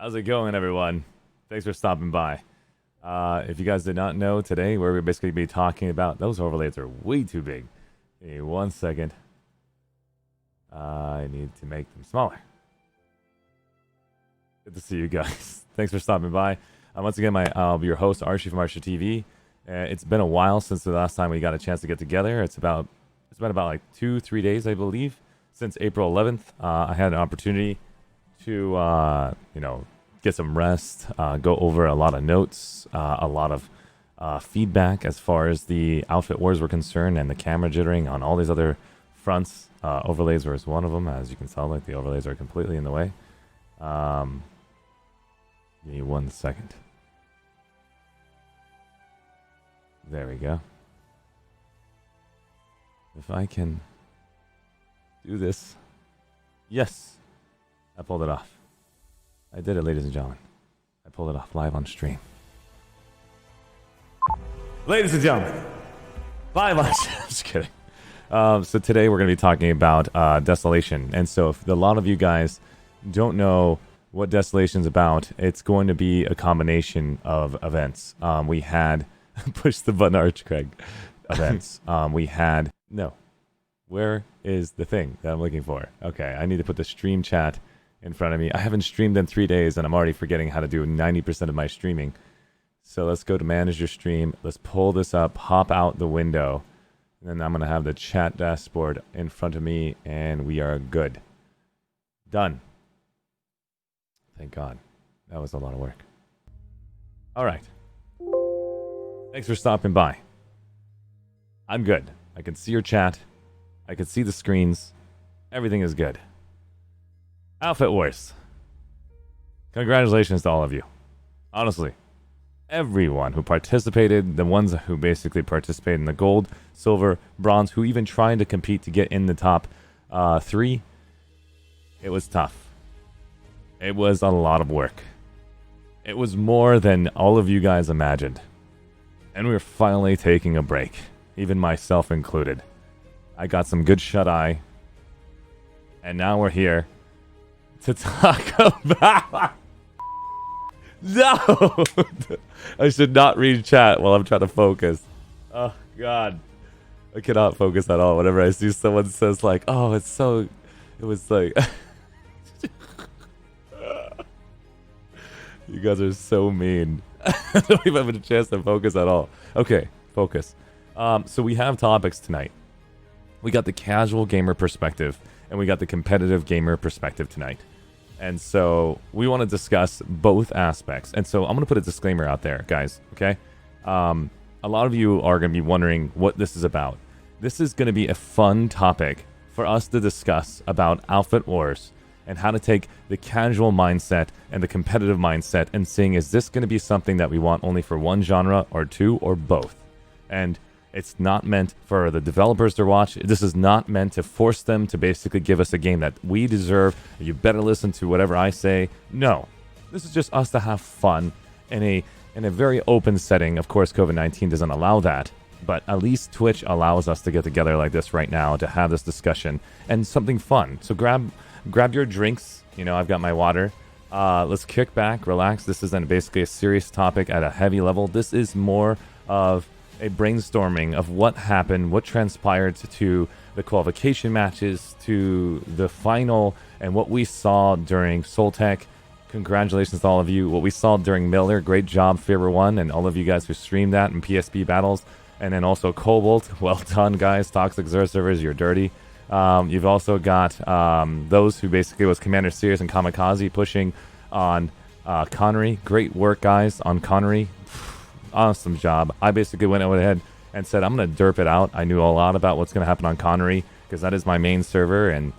How's it going, everyone? Thanks for stopping by. If you guys did not know, today we're basically be talking about those overlays are way too big. Give me 1 second. I need to make them smaller. Good to see you guys. Thanks for stopping by. Once again, I'll be your host, Arshee from ArsheeTV. It's been a while since the last time we got a chance to get together. It's been about like 2-3 days, I believe, since April 11th. I had an opportunity to get some rest, go over a lot of notes, a lot of feedback as far as the outfit wars were concerned, and the camera jittering on all these other fronts. Overlays was one of them, as you can tell. Like, the overlays are completely in the way. Give me 1 second. There we go. If I can do this. Yes, I pulled it off. I did it, ladies and gentlemen. I pulled it off live on stream. Ladies and gentlemen, live on stream. Just kidding. So today we're going to be talking about Desolation. And so if a lot of you guys don't know what Desolation's about, it's going to be a combination of events. We had push the button, Arch Craig. Events. We had no. Where is the thing that I'm looking for? Okay, I need to put the stream chat in front of me. I haven't streamed in 3 days, and I'm already forgetting how to do 90% of my streaming. So let's go to manage your stream. Let's pull this up, hop out the window, and then I'm going to have the chat dashboard in front of me, and we are good. Done. Thank God. That was a lot of work. All right. Thanks for stopping by. I'm good. I can see your chat. I can see the screens. Everything is good. Outfit Wars. Congratulations to all of you. Honestly, everyone who participated, the ones who basically participated in the gold, silver, bronze, who even tried to compete to get in the top 3, it was tough. It was a lot of work. It was more than all of you guys imagined. And we were finally taking a break, even myself included. I got some good shut-eye, and now we're here to talk about... No! I should not read chat while I'm trying to focus. Oh, God. I cannot focus at all whenever I see someone says, like, oh, it's so... It was like... You guys are so mean. I don't even have a chance to focus at all. Okay, focus. So we have topics tonight. We got the casual gamer perspective, and we got the competitive gamer perspective tonight. And so we want to discuss both aspects. And so I'm going to put a disclaimer out there, guys, okay? A lot of you are going to be wondering what this is about. This is going to be a fun topic for us to discuss about outfit wars and how to take the casual mindset and the competitive mindset and seeing, is this going to be something that we want only for one genre or two or both? And it's not meant for the developers to watch. This is not meant to force them to basically give us a game that we deserve. You better listen to whatever I say. No. This is just us to have fun in a very open setting. Of course, COVID-19 doesn't allow that. But at least Twitch allows us to get together like this right now to have this discussion and something fun. So grab your drinks. You know, I've got my water. Let's kick back, relax. This isn't basically a serious topic at a heavy level. This is more of a brainstorming of what happened, what transpired to the qualification matches, to the final, and what we saw during Soltech. Congratulations to all of you. What we saw during Miller, great job, Faber 1, and all of you guys who streamed that, and PSP battles. And then also Cobalt, well done, guys. Toxic Zero servers, you're dirty. You've also got those who basically was Commander Sirius and Kamikaze pushing on Connery. Great work, guys, on Connery. Awesome job. I basically went ahead and said, I'm going to derp it out. I knew a lot about what's going to happen on Connery because that is my main server, and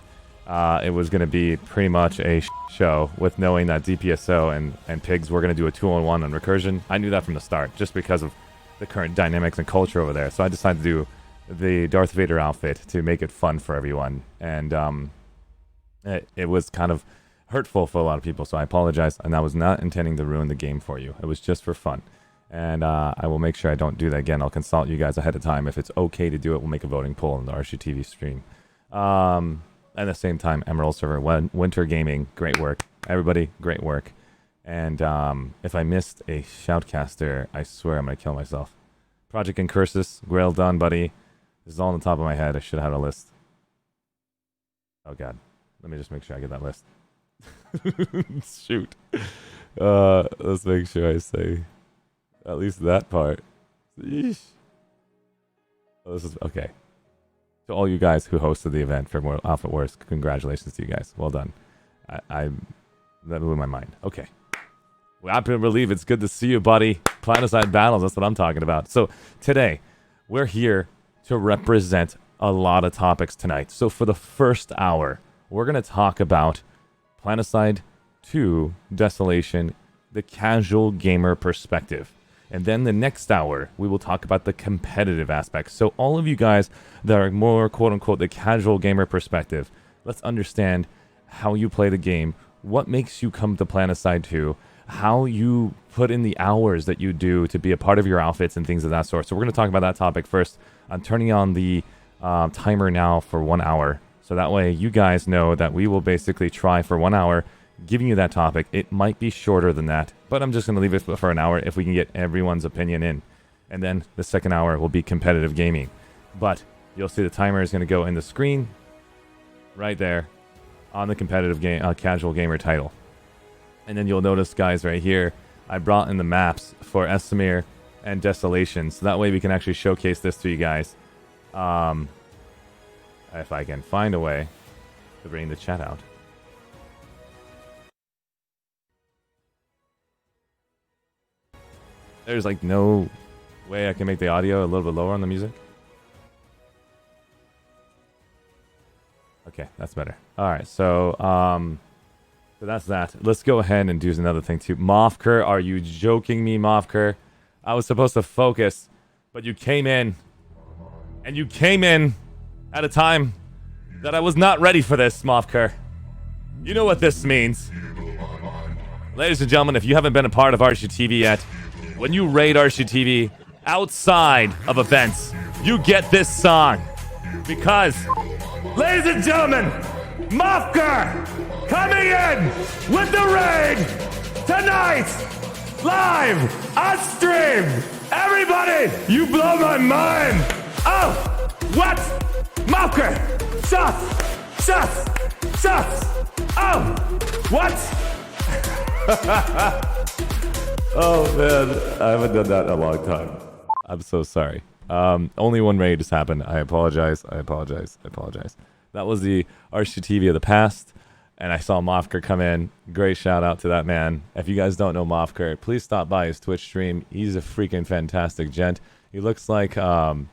it was going to be pretty much a show with knowing that DPSO and Pigs were going to do a 2-on-1 on Recursion. I knew that from the start just because of the current dynamics and culture over there. So I decided to do the Darth Vader outfit to make it fun for everyone. And it was kind of hurtful for a lot of people, so I apologize. And I was not intending to ruin the game for you. It was just for fun. And I will make sure I don't do that again. I'll consult you guys ahead of time. If it's okay to do it, we'll make a voting poll on the ArsheeTV stream. At the same time, Emerald server, Winter Gaming, great work. Everybody, great work. And if I missed a shoutcaster, I swear I'm going to kill myself. Project Incursus, well done, buddy. This is all on the top of my head. I should have had a list. Oh, God. Let me just make sure I get that list. Shoot. Let's make sure I say at least that part. Yeesh. Oh, this is okay. To all you guys who hosted the event for More Alpha Wars, congratulations to you guys. Well done. That blew my mind. Okay. Well, I believe it's good to see you, buddy. Planetside battles, that's what I'm talking about. So today, we're here to represent a lot of topics tonight. So for the first hour, we're going to talk about Planetside 2 Desolation, the casual gamer perspective. And then the next hour, we will talk about the competitive aspects. So all of you guys that are more, quote-unquote, the casual gamer perspective, let's understand how you play the game, what makes you come to Planetside 2, how you put in the hours that you do to be a part of your outfits and things of that sort. So we're going to talk about that topic first. I'm turning on the timer now for 1 hour. So that way you guys know that we will basically try for 1 hour giving you that topic. It might be shorter than that, but I'm just going to leave it for an hour if we can get everyone's opinion in. And then the second hour will be competitive gaming. But you'll see the timer is going to go in the screen right there on the competitive game, casual gamer title. And then you'll notice, guys, right here, I brought in the maps for Esamir and Desolation. So that way we can actually showcase this to you guys. If I can find a way to bring the chat out. There's like no way I can make the audio a little bit lower on the music. Okay, that's better. All right, so that's that. Let's go ahead and do another thing too. Mofker, are you joking me, Mofker? I was supposed to focus, but you came in, and you came in at a time that I was not ready for this, Mofker. You know what this means. Ladies and gentlemen, if you haven't been a part of ArsheeTV yet, when you raid ArsheeTV outside of events, you get this song. Because, ladies and gentlemen, Mofker coming in with the raid tonight, live on stream. Everybody, you blow my mind. Oh, what? Mofker, sus. Oh, what? Oh man, I haven't done that in a long time. I'm so sorry. Only one raid just happened. I apologize. That was the ArsheeTV of the past, and I saw Mofker come in. Great shout out to that man. If you guys don't know Mofker, please stop by his Twitch stream. He's a freaking fantastic gent. He looks like Iron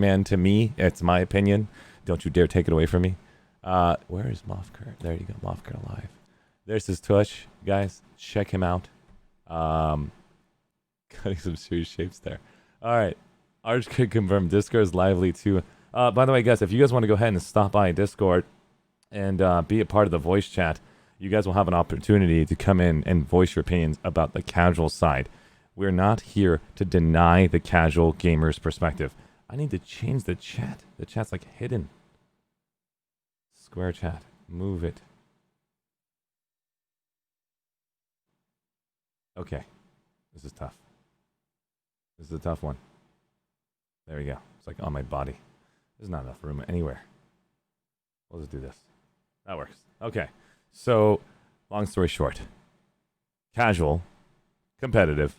Man to me. It's my opinion. Don't you dare take it away from me. Where is Mofker? There you go, Mofker alive. There's his Twitch, guys. Check him out. Cutting some serious shapes there. All right, Arch could confirm Discord is lively too. By the way, guys, if you guys want to go ahead and stop by Discord and be a part of the voice chat, you guys will have an opportunity to come in and voice your opinions about the casual side. We're not here to deny the casual gamer's perspective. I need to change the chat. The chat's like hidden. Square chat. Move it. Okay. This is tough. This is a tough one. There we go. It's like on my body. There's not enough room anywhere. We'll just do this. That works. Okay. So, long story short. Casual, competitive,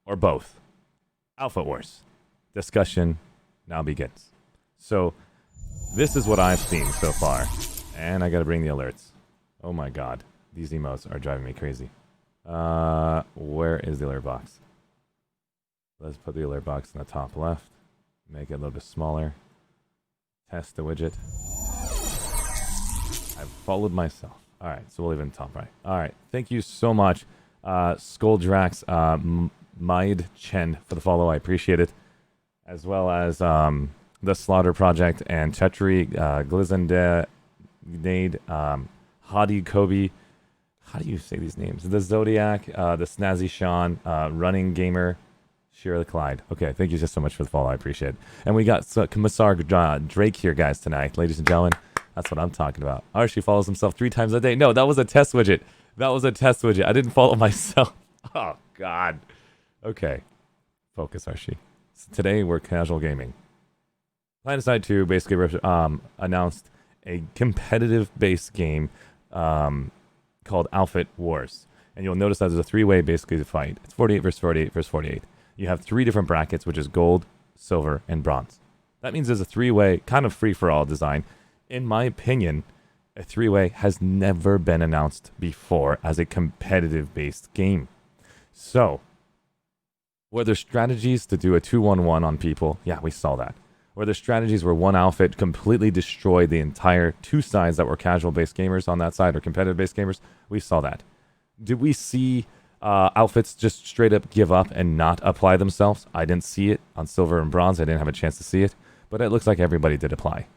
or both. Alpha Wars. Discussion now begins. So, this is what I've seen so far. And I gotta bring the alerts. Oh my god. These emotes are driving me crazy. Where is the alert box? Let's put the alert box in the top left. Make it a little bit smaller. Test the widget. I've followed myself. Alright, so we'll leave it in the top right. Alright, thank you so much, Skulldrax, Maid Chen for the follow. I appreciate it. As well as the Slaughter Project and Chetri, Glizende, Nade, Hadi Kobe. How do you say these names? The Zodiac, the Snazzy Sean, Running Gamer, Shira Clyde. Okay, thank you just so much for the follow. I appreciate it. And we got Commissar Drake here, guys, tonight. Ladies and gentlemen, that's what I'm talking about. Arshee follows himself 3 times a day. No, that was a test widget. That was a test widget. I didn't follow myself. Oh, God. Okay. Focus, Arshee. So today, we're casual gaming. Planetside 2 basically announced a competitive-based game called Outfit Wars. And you'll notice that there's a three-way basically to fight. It's 48 versus 48 versus 48. You have three different brackets, which is gold, silver, and bronze. That means there's a three-way, kind of free-for-all design. In my opinion, a three-way has never been announced before as a competitive-based game. So, were there strategies to do a 2-1-1 on people? Yeah, we saw that. Were there strategies where one outfit completely destroyed the entire two sides that were casual-based gamers on that side or competitive-based gamers? We saw that. Did we see outfits just straight up give up and not apply themselves? I didn't see it on silver and bronze. I didn't have a chance to see it. But it looks like everybody did apply.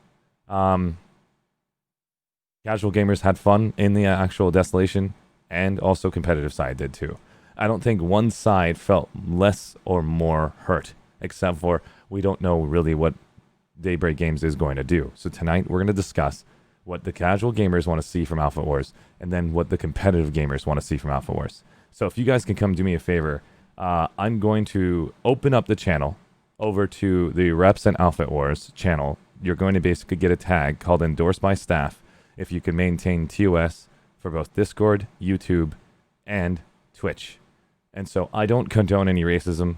Casual gamers had fun in the actual Desolation, and also competitive side did too. I don't think one side felt less or more hurt, except for we don't know really what Daybreak Games is going to do. So tonight we're going to discuss what the casual gamers want to see from Alpha Wars, and then what the competitive gamers want to see from Alpha Wars. So if you guys can come do me a favor, I'm going to open up the channel over to the Reps and Alpha Wars channel. You're going to basically get a tag called Endorsed by Staff if you can maintain TOS for both Discord, YouTube, and Twitch. And so I don't condone any racism,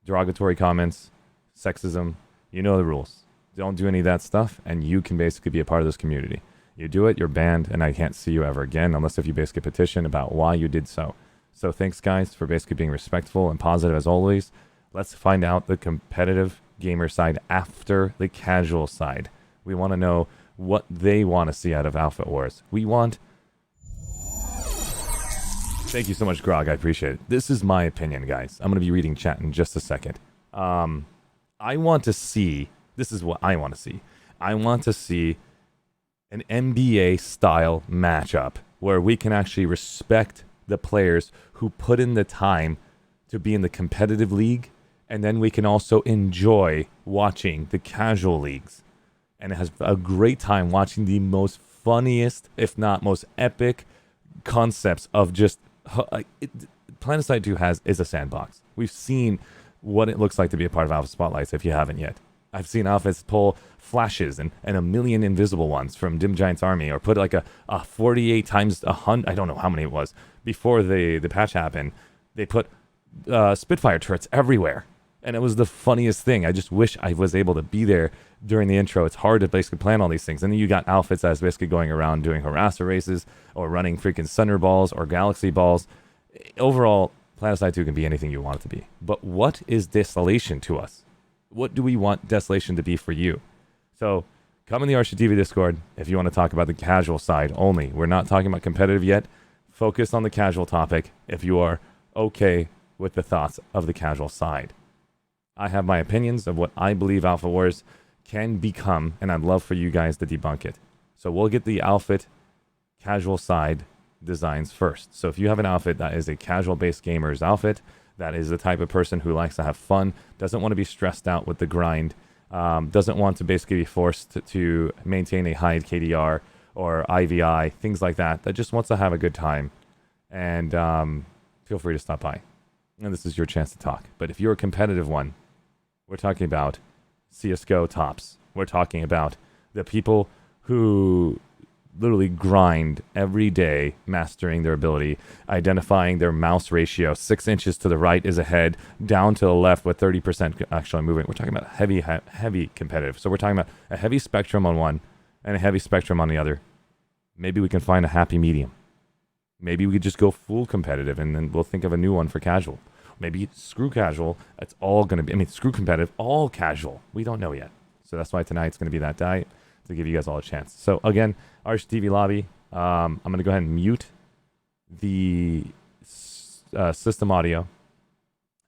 derogatory comments, sexism. You know the rules. Don't do any of that stuff, and you can basically be a part of this community. You do it, you're banned, and I can't see you ever again unless if you basically petition about why you did so. So thanks, guys, for basically being respectful and positive as always. Let's find out the competitive gamer side after the casual side. We want to know what they want to see out of Alpha Wars. We want... Thank you so much, Grog. I appreciate it. This is my opinion, guys. I'm going to be reading chat in just a second. I want to see... This is what I want to see. I want to see an NBA-style matchup where we can actually respect the players who put in the time to be in the competitive league, and then we can also enjoy watching the casual leagues. And it has a great time watching the most funniest, if not most epic, concepts of just... Planetside 2 is a sandbox. We've seen what it looks like to be a part of Alpha Spotlights if you haven't yet. I've seen outfits pull flashes and a million invisible ones from Dim Giant's army, or put like a 48 times 100, I don't know how many it was, before the patch happened. They put Spitfire turrets everywhere, and it was the funniest thing. I just wish I was able to be there during the intro. It's hard to basically plan all these things. And then you got outfits that's basically going around doing harasser races, or running freaking Thunder Balls, or Galaxy Balls. Overall, Planetside 2 can be anything you want it to be. But what is Desolation to us? What do we want Desolation to be for you? So, come in the ArsheeTV Discord if you want to talk about the casual side only. We're not talking about competitive yet. Focus on the casual topic if you are okay with the thoughts of the casual side. I have my opinions of what I believe Alpha Wars can become, and I'd love for you guys to debunk it. So we'll get the outfit casual side designs first. So if you have an outfit that is a casual-based gamer's outfit, that is the type of person who likes to have fun, doesn't want to be stressed out with the grind, doesn't want to basically be forced to maintain a high KDR or IVI, things like that, that just wants to have a good time. And feel free to stop by. And this is your chance to talk. But if you're a competitive one, we're talking about CSGO tops. We're talking about the people who literally grind every day, mastering their ability, identifying their mouse ratio. 6 inches to the right is ahead, down to the left with 30% actually moving. We're talking about heavy competitive. So we're talking about a heavy spectrum on one and a heavy spectrum on the other. Maybe we can find a happy medium. Maybe we could just go full competitive, and then we'll think of a new one for casual. Maybe screw casual. It's all going to be, screw competitive, all casual. We don't know yet. So that's why tonight's going to be that night, to give you guys all a chance. So again, ArsheeTV lobby. I'm going to go ahead and mute the system audio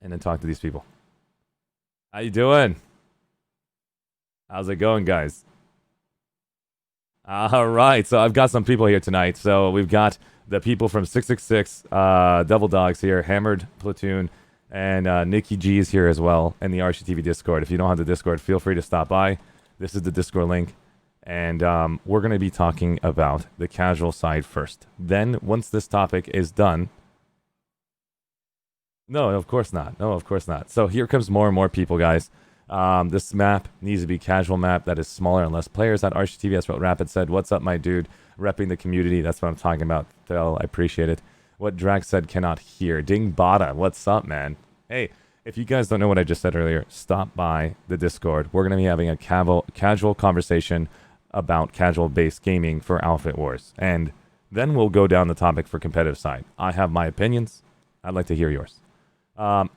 and then talk to these people. How you doing? How's it going, guys? All right, so I've got some people here tonight. So we've got the people from 666, Double Dogs here, Hammered Platoon, and Nikki G is here as well in the ArsheeTV Discord. If you don't have the Discord, feel free to stop by. This is the Discord link. And we're going to be talking about the casual side first. Then, once this topic is done... No, of course not. No, of course not. So here comes more and more people, guys. This map needs to be casual map that is smaller and less players. At ArsheeTV, that's what Rapid said. What's up, my dude? Repping the community. That's what I'm talking about, Phil. I appreciate it. What Drag said cannot hear. Ding Bada. What's up, man? Hey, if you guys don't know what I just said earlier, stop by the Discord. We're going to be having a casual conversation about casual-based gaming for Outfit Wars. And then we'll go down the topic for competitive side. I have my opinions. I'd like to hear yours. No,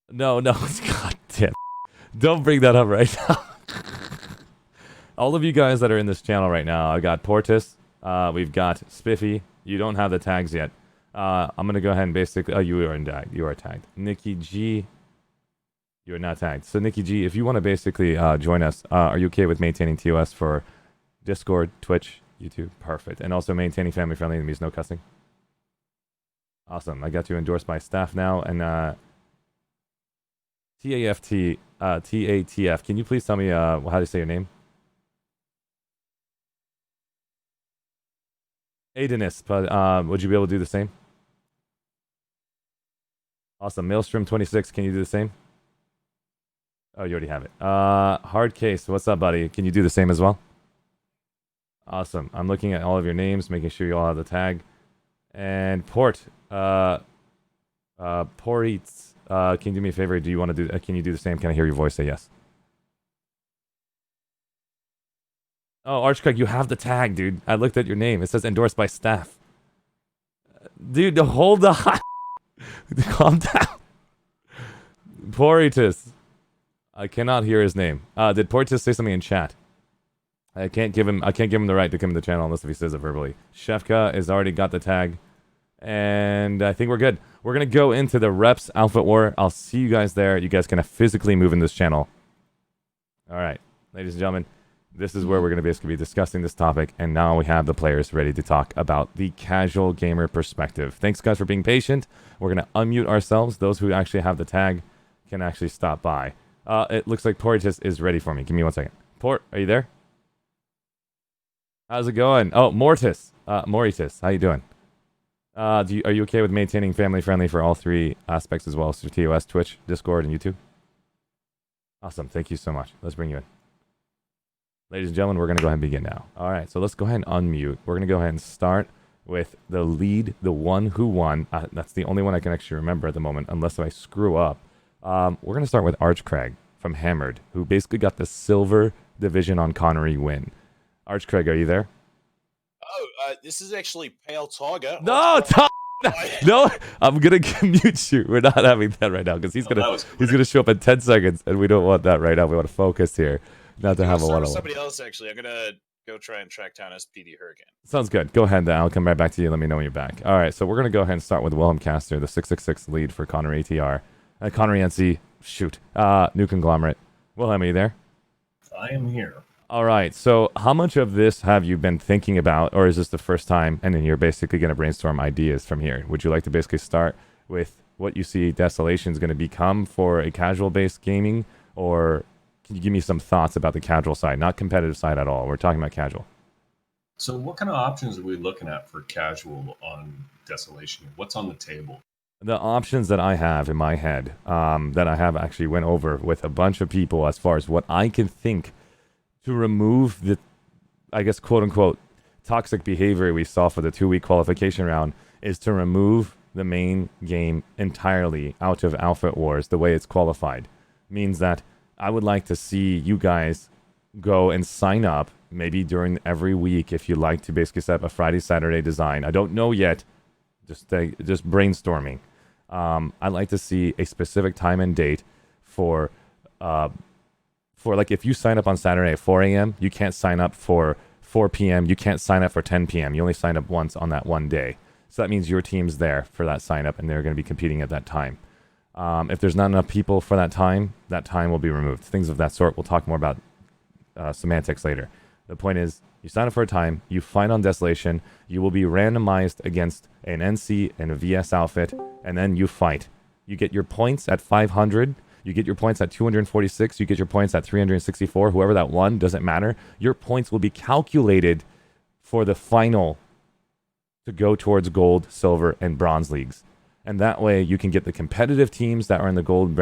God damn. Don't bring that up right now. All of you guys that are in this channel right now, I got Portis, we've got Spiffy. You don't have the tags yet. I'm going to go ahead and basically... Oh, you are tagged. You are tagged. Nikki G, you are not tagged. So, Nikki G, if you want to basically join us, are you okay with maintaining TOS for Discord, Twitch, YouTube? Perfect. And also maintaining family-friendly, that means no cussing. Awesome. I got you endorsed by staff now. And TATF, can you please tell me how to say your name? Aidenis, but would you be able to do the same? Awesome. Maelstrom26, can you do the same? Oh, you already have it. Hard Case, what's up, buddy? Can you do the same as well? Awesome. I'm looking at all of your names, making sure you all have the tag. And Port, Porits, can you do me a favor? Do you want to do? Can you do the same? Can I hear your voice? Say yes. Oh, Archcraig, you have the tag, dude. I looked at your name. It says endorsed by staff. Dude, hold on. Calm down. Poritus. I cannot hear his name. Did Poritus say something in chat? I can't give him the right to come to the channel unless if he says it verbally. Shefka has already got the tag. And I think we're good. We're going to go into the Reps Outfit War. I'll see you guys there. You guys can physically move in this channel. All right, ladies and gentlemen, this is where we're going to basically be discussing this topic. And now we have the players ready to talk about the casual gamer perspective. Thanks, guys, for being patient. We're going to unmute ourselves. Those who actually have the tag can actually stop by. It looks like Portis is ready for me. Give me 1 second. Port, are you there? How's it going? Oh, Mortis. Moritus, how you doing? Are you okay with maintaining family-friendly for all three aspects as well? So TOS, Twitch, Discord, and YouTube? Awesome. Thank you so much. Let's bring you in. Ladies and gentlemen, we're going to go ahead and begin now. All right, so let's go ahead and unmute. We're going to go ahead and start with the lead, the one who won. That's the only one I can actually remember at the moment, unless I screw up. We're going to start with Archcraig from Hammered, who basically got the silver division on Connery win. Archcraig, are you there? Oh, this is actually Pale Tiger. No, no, I'm gonna mute you. We're not having that right now because he's gonna show up in 10 seconds, and we don't want that right now. We want to focus here, not to have a one-on-one. Somebody else actually. I'm gonna go try and track down SPD Hurricane. Sounds good. Go ahead, then. I'll come right back to you. Let me know when you're back. All right, so we're gonna go ahead and start with Wilhelm Caster, the 666 lead for Connor ATR, Connor NC. Shoot, new conglomerate. Wilhelm, are you there? I am here. All right, so how much of this have you been thinking about, or is this the first time, and then you're basically going to brainstorm ideas from here? Would you like to basically start with what you see Desolation is going to become for a casual-based gaming, or can you give me some thoughts about the casual side, not competitive side at all? We're talking about casual. So what kind of options are we looking at for casual on Desolation? What's on the table? The options that I have in my head, that I have actually went over with a bunch of people as far as what I can think to remove the, I guess, quote-unquote, toxic behavior we saw for the 2-week qualification round, is to remove the main game entirely out of Outfit Wars the way it's qualified. Means that I would like to see you guys go and sign up, maybe during every week, if you like to basically set up a Friday, Saturday design. I don't know yet, just brainstorming. I'd like to see a specific time and date for like if you sign up on Saturday at 4 a.m., you can't sign up for 4 p.m., you can't sign up for 10 p.m., you only sign up once on that one day. So that means your team's there for that sign up and they're going to be competing at that time. If there's not enough people for that time will be removed. Things of that sort. We'll talk more about semantics later. The point is, you sign up for a time, you fight on Desolation, you will be randomized against an NC and a VS outfit, and then you fight. You get your points at 500. You get your points at 246, you get your points at 364, whoever that won, doesn't matter. Your points will be calculated for the final to go towards gold, silver, and bronze leagues. And that way you can get the competitive teams that are in the gold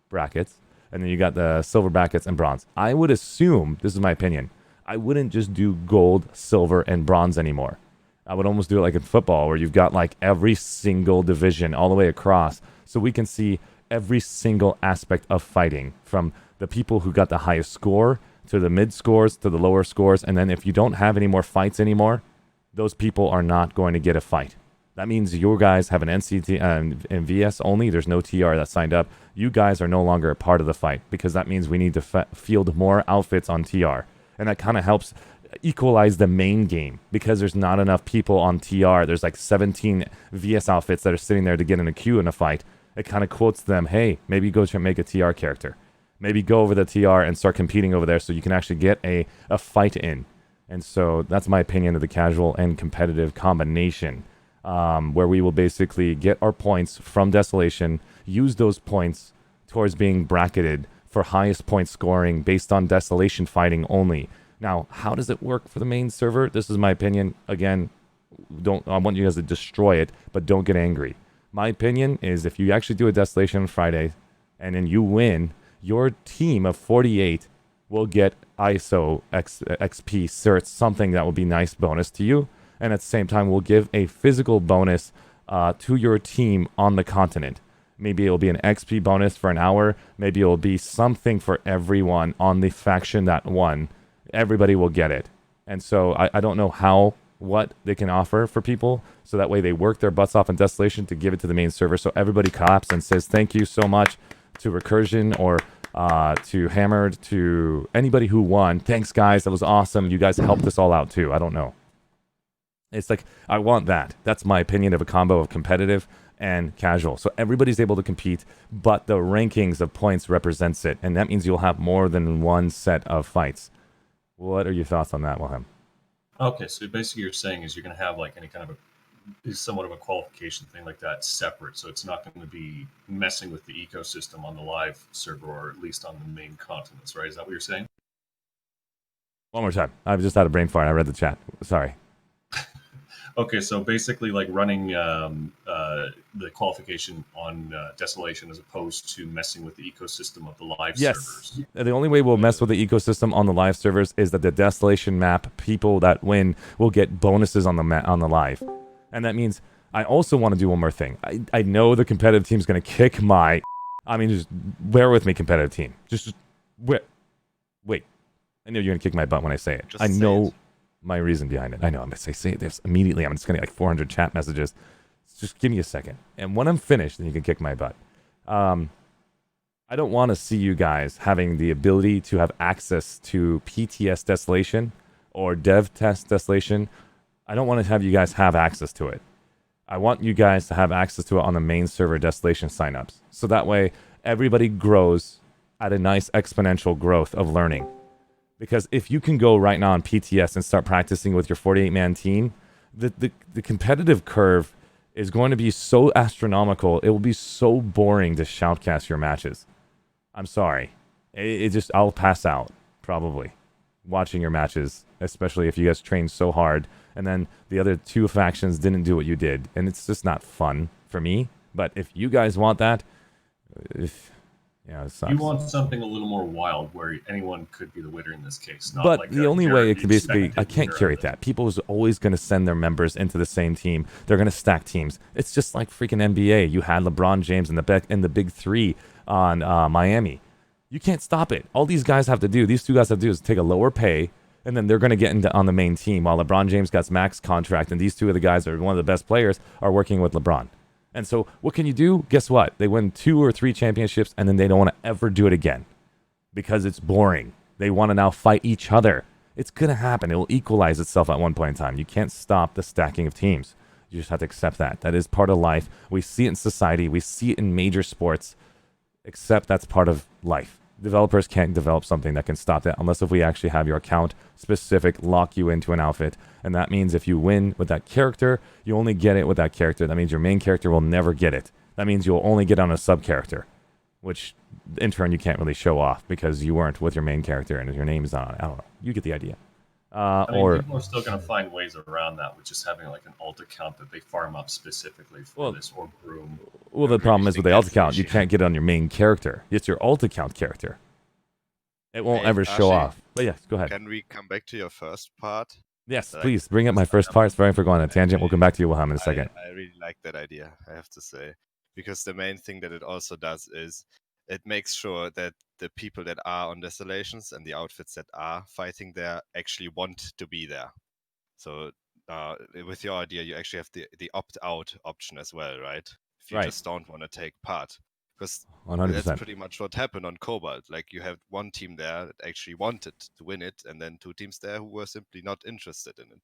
brackets, and then you got the silver brackets and bronze. I would assume, this is my opinion, I wouldn't just do gold, silver, and bronze anymore. I would almost do it like in football, where you've got like every single division all the way across, so we can see every single aspect of fighting, from the people who got the highest score to the mid scores to the lower scores. And then if you don't have any more fights anymore, those people are not going to get a fight. That means your guys have an NCT and VS only. There's no TR that signed up. You guys are no longer a part of the fight, because that means we need to field more outfits on TR. And that kind of helps equalize the main game, because there's not enough people on TR. There's like 17 VS outfits that are sitting there to get in a queue in a fight. It kind of quotes them, hey, maybe go to make a TR character. Maybe go over the TR and start competing over there so you can actually get a fight in. And so that's my opinion of the casual and competitive combination, where we will basically get our points from Desolation, use those points towards being bracketed for highest point scoring based on Desolation fighting only. Now, how does it work for the main server? This is my opinion. Again, I want you guys to destroy it, but don't get angry. My opinion is, if you actually do a Desolation on Friday and then you win, your team of 48 will get ISO XP certs, something that will be nice bonus to you. And at the same time, we'll give a physical bonus to your team on the continent. Maybe it'll be an XP bonus for an hour. Maybe it'll be something for everyone on the faction that won. Everybody will get it. And so I don't know what they can offer for people, so that way they work their butts off in Desolation to give it to the main server, so everybody claps and says thank you so much to Recursion or to Hammered, to anybody who won. Thanks, guys. That was awesome. You guys helped us all out too. I don't know. It's like, I want that. That's my opinion of a combo of competitive and casual. So everybody's able to compete, but the rankings of points represents it. And that means you'll have more than one set of fights. What are your thoughts on that, Wilhelm? Okay, so basically you're saying is you're going to have like any kind of somewhat of a qualification thing like that separate, so it's not going to be messing with the ecosystem on the live server, or at least on the main continents, right? Is that what you're saying? One more time. I've just had a brain fart. I read the chat. Sorry. Okay, so basically like running the qualification on Desolation as opposed to messing with the ecosystem of the live servers. The only way we'll mess with the ecosystem on the live servers is that the Desolation map, people that win will get bonuses on the live. And that means I also want to do one more thing. I know the competitive team's going to kick my... I mean, just bear with me, competitive team. Just wait. I know you're going to kick my butt when I say it. I know my reason behind it. I know. I'm going to say it this immediately. I'm just going to get like 400 chat messages. Just give me a second. And when I'm finished, then you can kick my butt. I don't want to see you guys having the ability to have access to PTS Desolation or Dev Test Desolation. I don't want to have you guys have access to it. I want you guys to have access to it on the main server Desolation signups. So that way, everybody grows at a nice exponential growth of learning. Because if you can go right now on PTS and start practicing with your 48-man team, the competitive curve is going to be so astronomical, it will be so boring to shoutcast your matches. I'm sorry. I'll pass out, probably, watching your matches, especially if you guys trained so hard, and then the other two factions didn't do what you did, and it's just not fun for me. But if you guys want that, it sucks. You want something a little more wild, where anyone could be the winner in this case. Not but like the only way it can basically, I can't curate that. People is always going to send their members into the same team. They're going to stack teams. It's just like freaking NBA. You had LeBron James in the big three on Miami. You can't stop it. All these guys have to do, these two guys have to do, is take a lower pay, and then they're going to get on the main team, while LeBron James got max contract, and these two of the guys are one of the best players, are working with LeBron. And so what can you do? Guess what? They win 2 or 3 championships, and then they don't want to ever do it again because it's boring. They want to now fight each other. It's going to happen. It will equalize itself at one point in time. You can't stop the stacking of teams. You just have to accept that. That is part of life. We see it in society. We see it in major sports. Except that's part of life. Developers can't develop something that can stop that unless if we actually have your account specific, lock you into an outfit. And that means if you win with that character, you only get it with that character. That means your main character will never get it. That means you'll only get on a sub character, which in turn you can't really show off because you weren't with your main character and your name is not on it. I don't know. You get the idea. I mean, Or people are still going to find ways around that, with just having like an alt account that they farm up specifically for this, or groom. well, the problem is with the alt account, you can't get it on your main character. It's your alt account character. It won't ever show off. But yes, go ahead. Can we come back to your first part? Yes, please bring up my first part. Sorry for going on a tangent. We'll come back to you, Wilhelm, in a second. I really like that idea, I have to say. Because the main thing that it also does is it makes sure that the people that are on Desolations and the outfits that are fighting there actually want to be there. So with your idea, you actually have the opt-out option as well, right? If you just don't want to take part. Because 100%. that's pretty much what happened on Cobalt. Like, you have one team there that actually wanted to win it, and then 2 teams there who were simply not interested in it.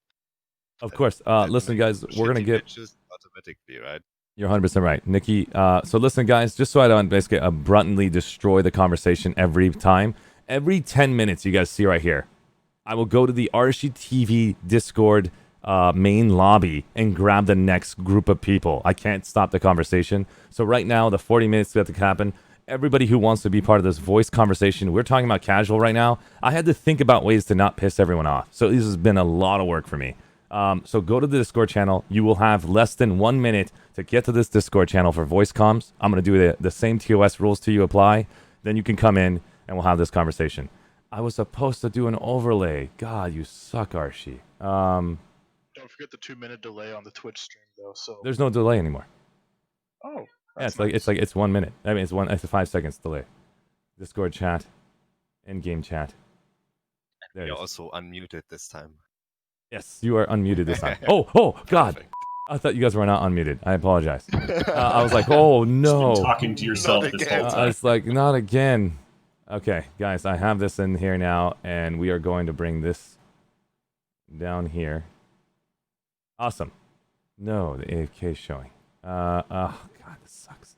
Of course. Listen, guys, we're going to get... automatically, right? You're 100% right. Nikki, so listen, guys, just so I don't basically abruptly destroy the conversation every time, every 10 minutes you guys see right here, I will go to the ArsheeTV Discord main lobby and grab the next group of people. I can't stop the conversation. So right now, the 40 minutes that to happen, everybody who wants to be part of this voice conversation, we're talking about casual right now. I had to think about ways to not piss everyone off. So this has been a lot of work for me. So go to the Discord channel. You will have less than 1 minute to get to this Discord channel for voice comms. I'm going to do the same TOS rules to you apply. Then you can come in and we'll have this conversation. I was supposed to do an overlay. God, you suck, Arshee. Don't forget the 2-minute delay on the Twitch stream, though. So there's no delay anymore. Oh, yeah, it's 1 minute. I mean, it's a 5 seconds delay. Discord chat, in-game chat. There you're also unmuted this time. Yes, you are unmuted this time. Oh, God. Perfect. I thought you guys were not unmuted. I apologize. I was like, oh, no. Talking to yourself this whole time. I was like, not again. Okay, guys, I have this in here now, and we are going to bring this down here. Awesome. No, the AFK is showing. Oh, God, this sucks.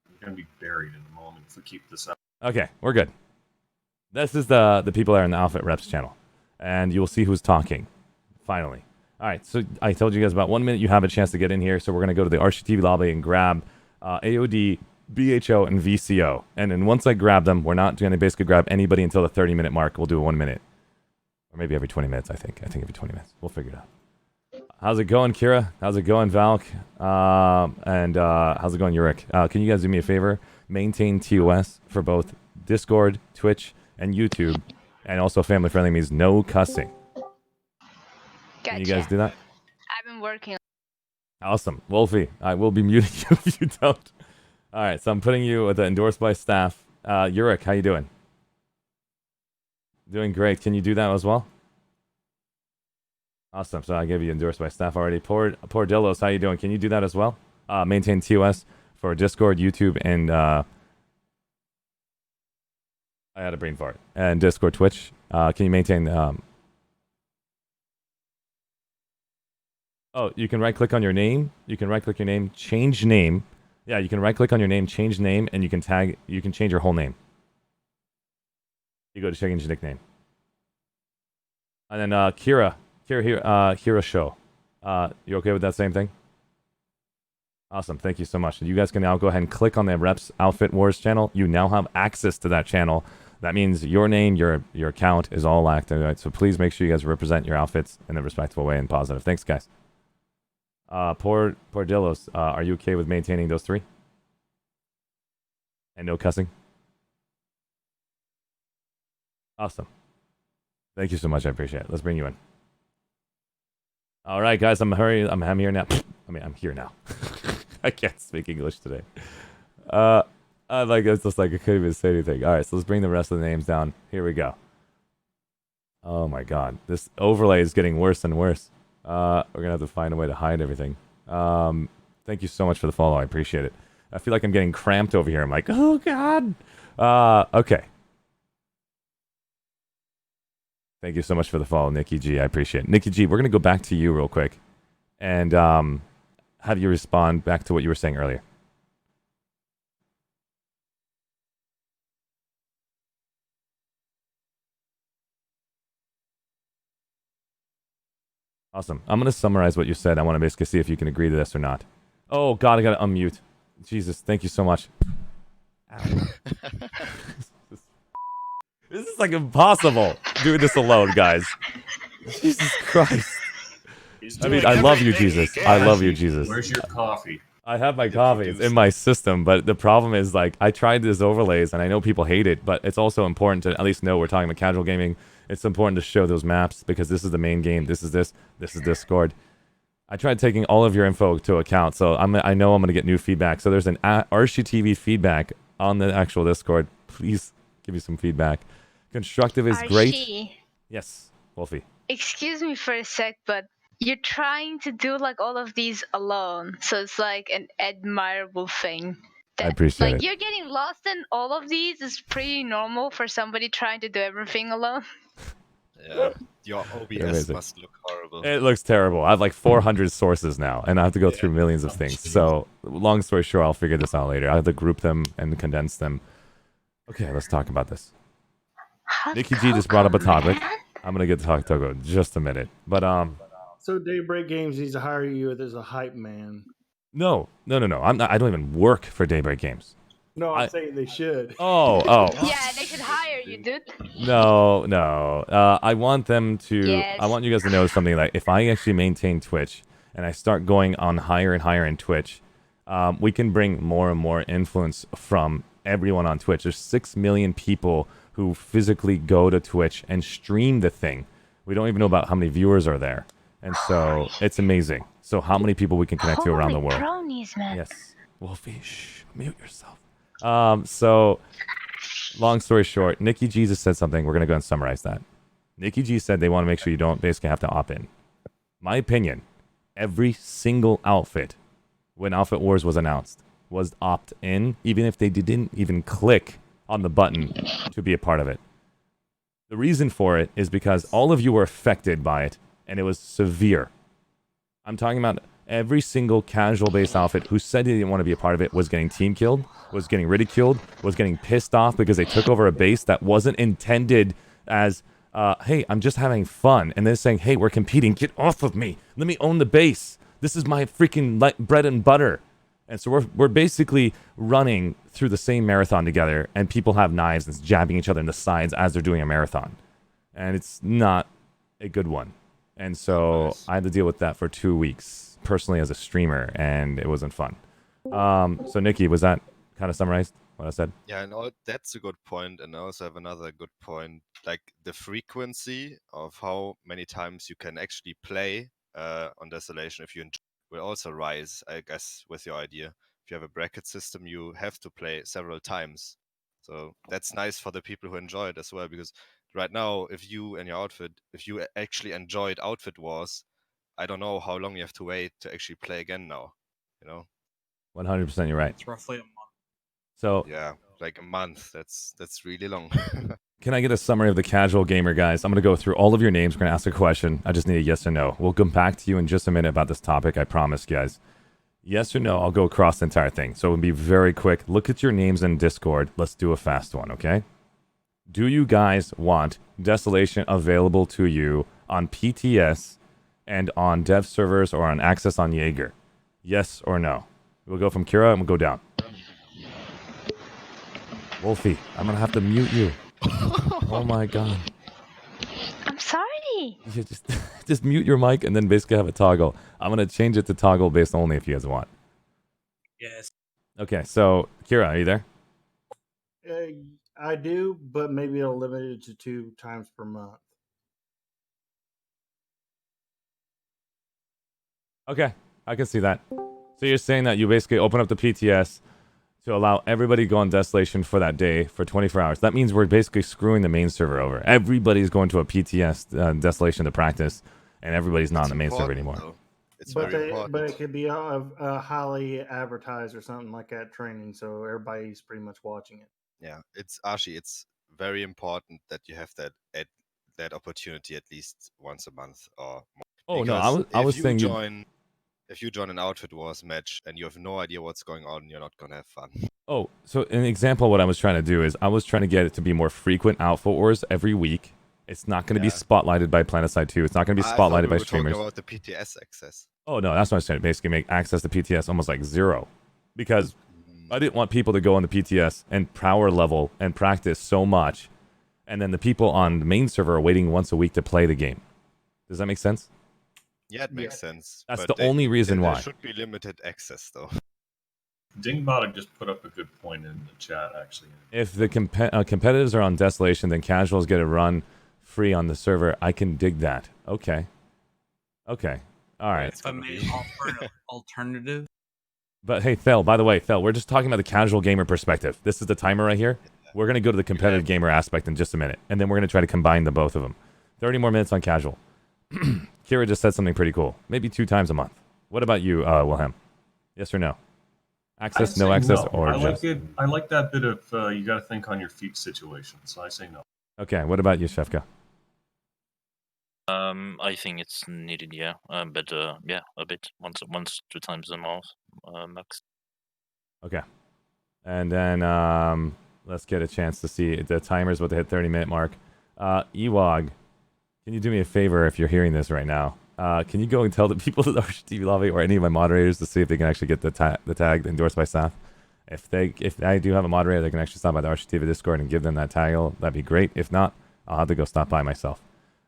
You're going to be buried in a moment if we keep this up. Okay, we're good. This is the people that are in the Outfit Reps channel, and you'll see who's talking. Finally. All right, so I told you guys about 1 minute you have a chance to get in here, so we're going to go to the ArsheeTV lobby and grab AOD, BHO, and VCO. And then once I grab them, we're not going to basically grab anybody until the 30-minute mark. We'll do a 1 minute. Or maybe every 20 minutes, I think. I think every 20 minutes. We'll figure it out. How's it going, Kira? How's it going, Valk? And how's it going, Yurik? Can you guys do me a favor? Maintain TOS for both Discord, Twitch, and YouTube. And also family-friendly means no cussing. Gotcha. Can you guys do that? I've been working. Awesome. Wolfie, I will be muting you if you don't. All right, so I'm putting you with the endorsed by staff. Yurik, how you doing? Doing great. Can you do that as well? Awesome. So I gave you endorsed by staff already. Poor Dillos, how you doing? Can you do that as well? Maintain TOS for Discord, YouTube, and I had a brain fart. And Discord, Twitch. Can you maintain... Oh, you can right-click on your name. You can right-click your name, change name. Yeah, you can right-click on your name, change name, and you can tag. You can change your whole name. You go to change nickname. And then Kira Show. You okay with that same thing? Awesome, thank you so much. You guys can now go ahead and click on the Reps Outfit Wars channel. You now have access to that channel. That means your name, your account is all active. Right? So please make sure you guys represent your outfits in a respectful way and positive. Thanks, guys. Poor Dillos, are you okay with maintaining those 3? And no cussing? Awesome. Thank you so much, I appreciate it. Let's bring you in. Alright, guys, I'm here now. I'm here now. I can't speak English today. It's just like I couldn't even say anything. Alright, so let's bring the rest of the names down. Here we go. Oh my god. This overlay is getting worse and worse. We're gonna have to find a way to hide everything. Thank you so much for the follow. I appreciate it. I feel like I'm getting cramped over here. I'm like, oh god. Okay. Thank you so much for the follow, Nikki G. I appreciate it. Nikki G, we're gonna go back to you real quick, and have you respond back to what you were saying earlier. Awesome. I'm going to summarize what you said. I want to basically see if you can agree to this or not. Oh, God, I got to unmute. Jesus, thank you so much. Ow. This is like impossible doing this alone, guys. Jesus Christ. He's I mean, doing I love you, everything he Jesus. I can. love you, Jesus. Where's your coffee? I have my The coffee. It's in producer. my system, but the problem is, like, I tried this overlays, and I know people hate it, but it's also important to at least know we're talking about casual gaming. It's important to show those maps, because this is the main game. This is Discord. I tried taking all of your info to account, so I know I'm going to get new feedback. So there's an ArsheeTV feedback on the actual Discord. Please give me some feedback. Constructive is great. Archie, Yes, Wolfie. excuse me for a sec, but you're trying to do like all of these alone, so it's like an admirable thing. I appreciate Like it. you're getting lost in all of these is pretty normal for somebody trying to do everything alone. Yeah, your OBS Amazing. must look horrible. It looks terrible. I have like 400 sources now, and I have to go Yeah. through millions of Oh, things. jeez. So, long story short, I'll figure this out later. I have to group them and condense them. Okay, let's talk about this. Hot Nikki G just brought up a cocoa, topic. man. I'm gonna get to talk Togo in just a minute, but So Daybreak Games needs to hire you as a hype man. no. I'm not. I don't even work for Daybreak Games. No, I'm saying they should. Oh. Yeah, they should hire you, dude. No. I want them to. Yes. I want you guys to know something. Like, if I actually maintain Twitch and I start going on higher and higher in Twitch, we can bring more and more influence from everyone on Twitch. There's 6 million people who physically go to Twitch and stream the thing. We don't even know about how many viewers are there, and so it's amazing. So how many people we can connect to around the world? Bronies, man. Yes, Wolfie, shh, mute yourself. So, long story short, Nikki G just said something. We're going to go and summarize that. Nikki G said they want to make sure you don't basically have to opt in. My opinion, every single outfit, when Outfit Wars was announced, was opt in, even if they didn't even click on the button to be a part of it. The reason for it is because all of you were affected by it, and it was severe. I'm talking about every single casual-based outfit who said they didn't want to be a part of it was getting team killed, was getting ridiculed, was getting pissed off because they took over a base that wasn't intended as, hey, I'm just having fun. And they're saying, hey, we're competing. Get off of me. Let me own the base. This is my freaking bread and butter. And so we're basically running through the same marathon together, and people have knives and jabbing each other in the sides as they're doing a marathon. And it's not a good one. And so Nice. I had to deal with that for 2 weeks, personally as a streamer, and it wasn't fun. So Nikki, was that kind of summarized what I said? Yeah, and that's a good point. And I also have another good point. Like the frequency of how many times you can actually play on Desolation, if you enjoy, will also rise, I guess, with your idea. If you have a bracket system, you have to play several times. So that's nice for the people who enjoy it as well. Because right now, if you and your outfit, if you actually enjoyed Outfit Wars, I don't know how long you have to wait to actually play again now. You know? 100% you're right. It's roughly a month. So Yeah, like a month. That's really long. can I get a summary of the casual gamer, guys? I'm going to go through all of your names. We're going to ask a question. I just need a yes or no. We'll come back to you in just a minute about this topic. I promise, guys. Yes or no, I'll go across the entire thing. So it'll be very quick. Look at your names in Discord. Let's do a fast one, okay? Do you guys want Desolation available to you on PTS and on dev servers or on access on Jaeger? Yes or no? We'll go from Kira and we'll go down. Wolfie, I'm going to have to mute you. Oh my god. I'm sorry. You just mute your mic and then basically have a toggle. I'm going to change it to toggle based only if you guys want. Yes. Okay, so Kira, are you there? I do, but maybe it'll limit it to 2 times per month. Okay, I can see that. So you're saying that you basically open up the PTS to allow everybody to go on Desolation for that day for 24 hours. That means we're basically screwing the main server over. Everybody's going to a PTS Desolation to practice, and everybody's not on the main server anymore. Though. It's But very important. it could be a highly advertised or something like that training, so everybody's pretty much watching it. Yeah, it's Archie. It's very important that you have that opportunity at least once a month or more. Oh no, Because I was if you saying join, if you join an Outfit Wars match and you have no idea what's going on, you're not gonna have fun. Oh, so an example of what I was trying to do is I was trying to get it to be more frequent Outfit Wars every week. It's not going to be Yeah. spotlighted by Planetside 2. It's not going to be I thought spotlighted we by were talking streamers. about the PTS access. Oh no, that's what I'm saying. Basically, make access to PTS almost like zero, because I didn't want people to go on the PTS and power level and practice so much, and then the people on the main server are waiting once a week to play the game. Does that make sense? Yeah, it makes sense. That's but the only reason there why. should be limited access, though. Dingbot just put up a good point in the chat, actually. If the competitives are on Desolation, then casuals get a run free on the server. I can dig that. Okay. Okay. All right. If I may offer an alternative. But hey, Thel, by the way, Thel, we're just talking about the casual gamer perspective. This is the timer right here. We're going to go to the competitive gamer aspect in just a minute, and then we're going to try to combine the both of them. 30 more minutes on casual. Kira just said something pretty cool. Maybe 2 times a month. What about you, Wilhelm? Yes or no? Access, no access, or just... I like that bit of you got to think on your feet situation, so I say no. Okay, what about you, Shefka? I think it's needed, yeah. But yeah, a bit. Once, 2 times a month, max. Okay. And then let's get a chance to see. The timer's about to hit 30-minute mark. Ewog, can you do me a favor if you're hearing this right now? Can you go and tell the people at the ArsheeTV lobby or any of my moderators to see if they can actually get the tag endorsed by Saf? If I do have a moderator that can actually stop by the ArsheeTV Discord and give them that tag, that'd be great. If not, I'll have to go stop by myself.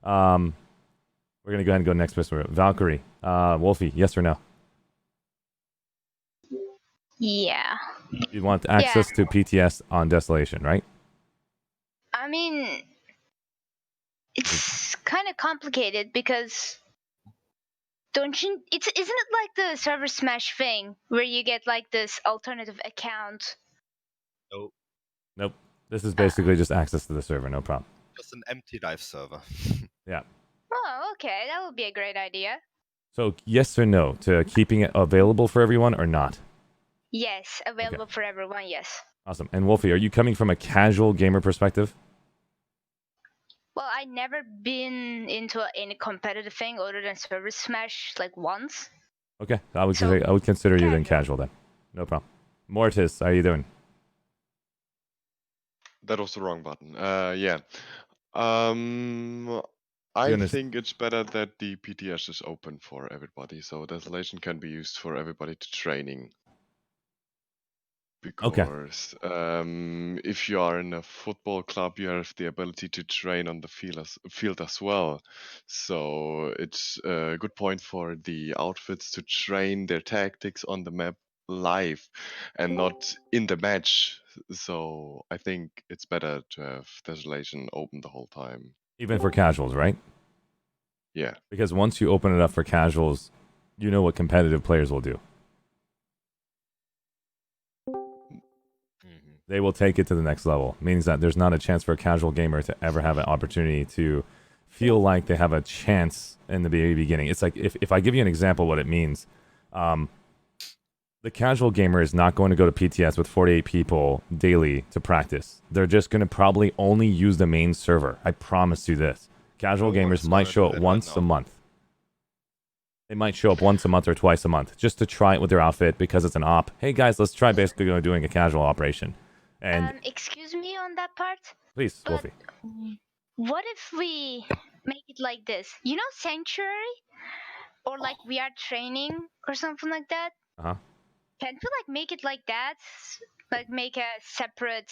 We're going to go ahead and go next person. Valkyrie. Wolfie, yes or no? Yeah. You want access to PTS on Desolation, right? I mean, it's kind of complicated because isn't it like the server smash thing where you get like this alternative account? Nope. This is basically just access to the server, no problem. Just an empty live server. Yeah. Oh, okay, that would be a great idea. So yes or no to keeping it available for everyone or not? Yes, available for everyone, yes. Awesome. And Wolfie, are you coming from a casual gamer perspective? Well, I never been into any competitive thing other than server smash like once. Okay, I would consider you then casual then. No problem. Mortis, how are you doing? That was the wrong button. Yeah. I think it's better that the PTS is open for everybody, so Desolation can be used for everybody to training. Because if you are in a football club, you have the ability to train on the field as well. So it's a good point for the outfits to train their tactics on the map live and not in the match. So I think it's better to have Desolation open the whole time. Even for casuals, right? Yeah. Because once you open it up for casuals, you know what competitive players will do. They will take it to the next level. Means that there's not a chance for a casual gamer to ever have an opportunity to feel like they have a chance in the very beginning. It's like, if I give you an example of what it means, the casual gamer is not going to go to PTS with 48 people daily to practice. They're just going to probably only use the main server. I promise you this. Casual gamers might show up once a month. They might show up once a month or twice a month just to try it with their outfit because it's an op. Hey guys, let's try basically doing a casual operation. And excuse me on that part? Please, Wolfie. What if we make it like this? You know Sanctuary? Or like we are training or something like that? Uh-huh. Can't we like make it like that? Like make a separate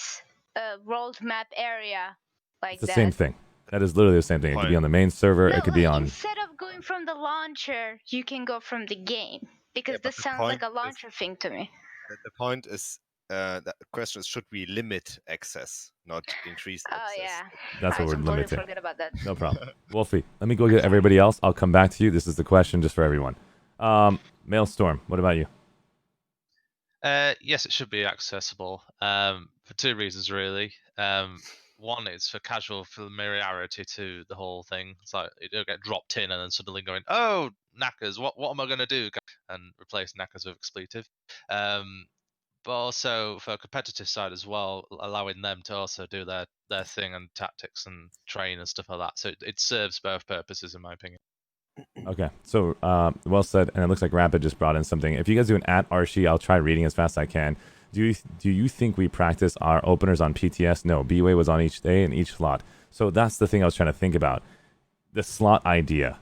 world map area like It's the that? same thing. That is literally the same thing. It could be on the main server. No, It could be on... Instead of going from the launcher, you can go from the game. Because this sounds like a launcher thing to me. The point is, the question is, should we limit access, not increase access? Oh, yeah. That's what we're limiting. Forget about that. No problem. Wolfie, let me go get everybody else. I'll come back to you. This is the question just for everyone. Maelstrom, what about you? Yes, it should be accessible for 2 reasons, really. One is for casual familiarity to the whole thing. It's like it'll get dropped in and then suddenly going, oh, knackers, what am I going to do? And replace knackers with expletive. But also for a competitive side as well, allowing them to also do their thing and tactics and train and stuff like that. So it serves both purposes, in my opinion. Okay, so well said. And it looks like Rapid just brought in something. If you guys do an @Arshee, I'll try reading as fast as I can. Do you think we practice our openers on PTS? No, B-Way was on each day and each slot. So that's the thing I was trying to think about. The slot idea.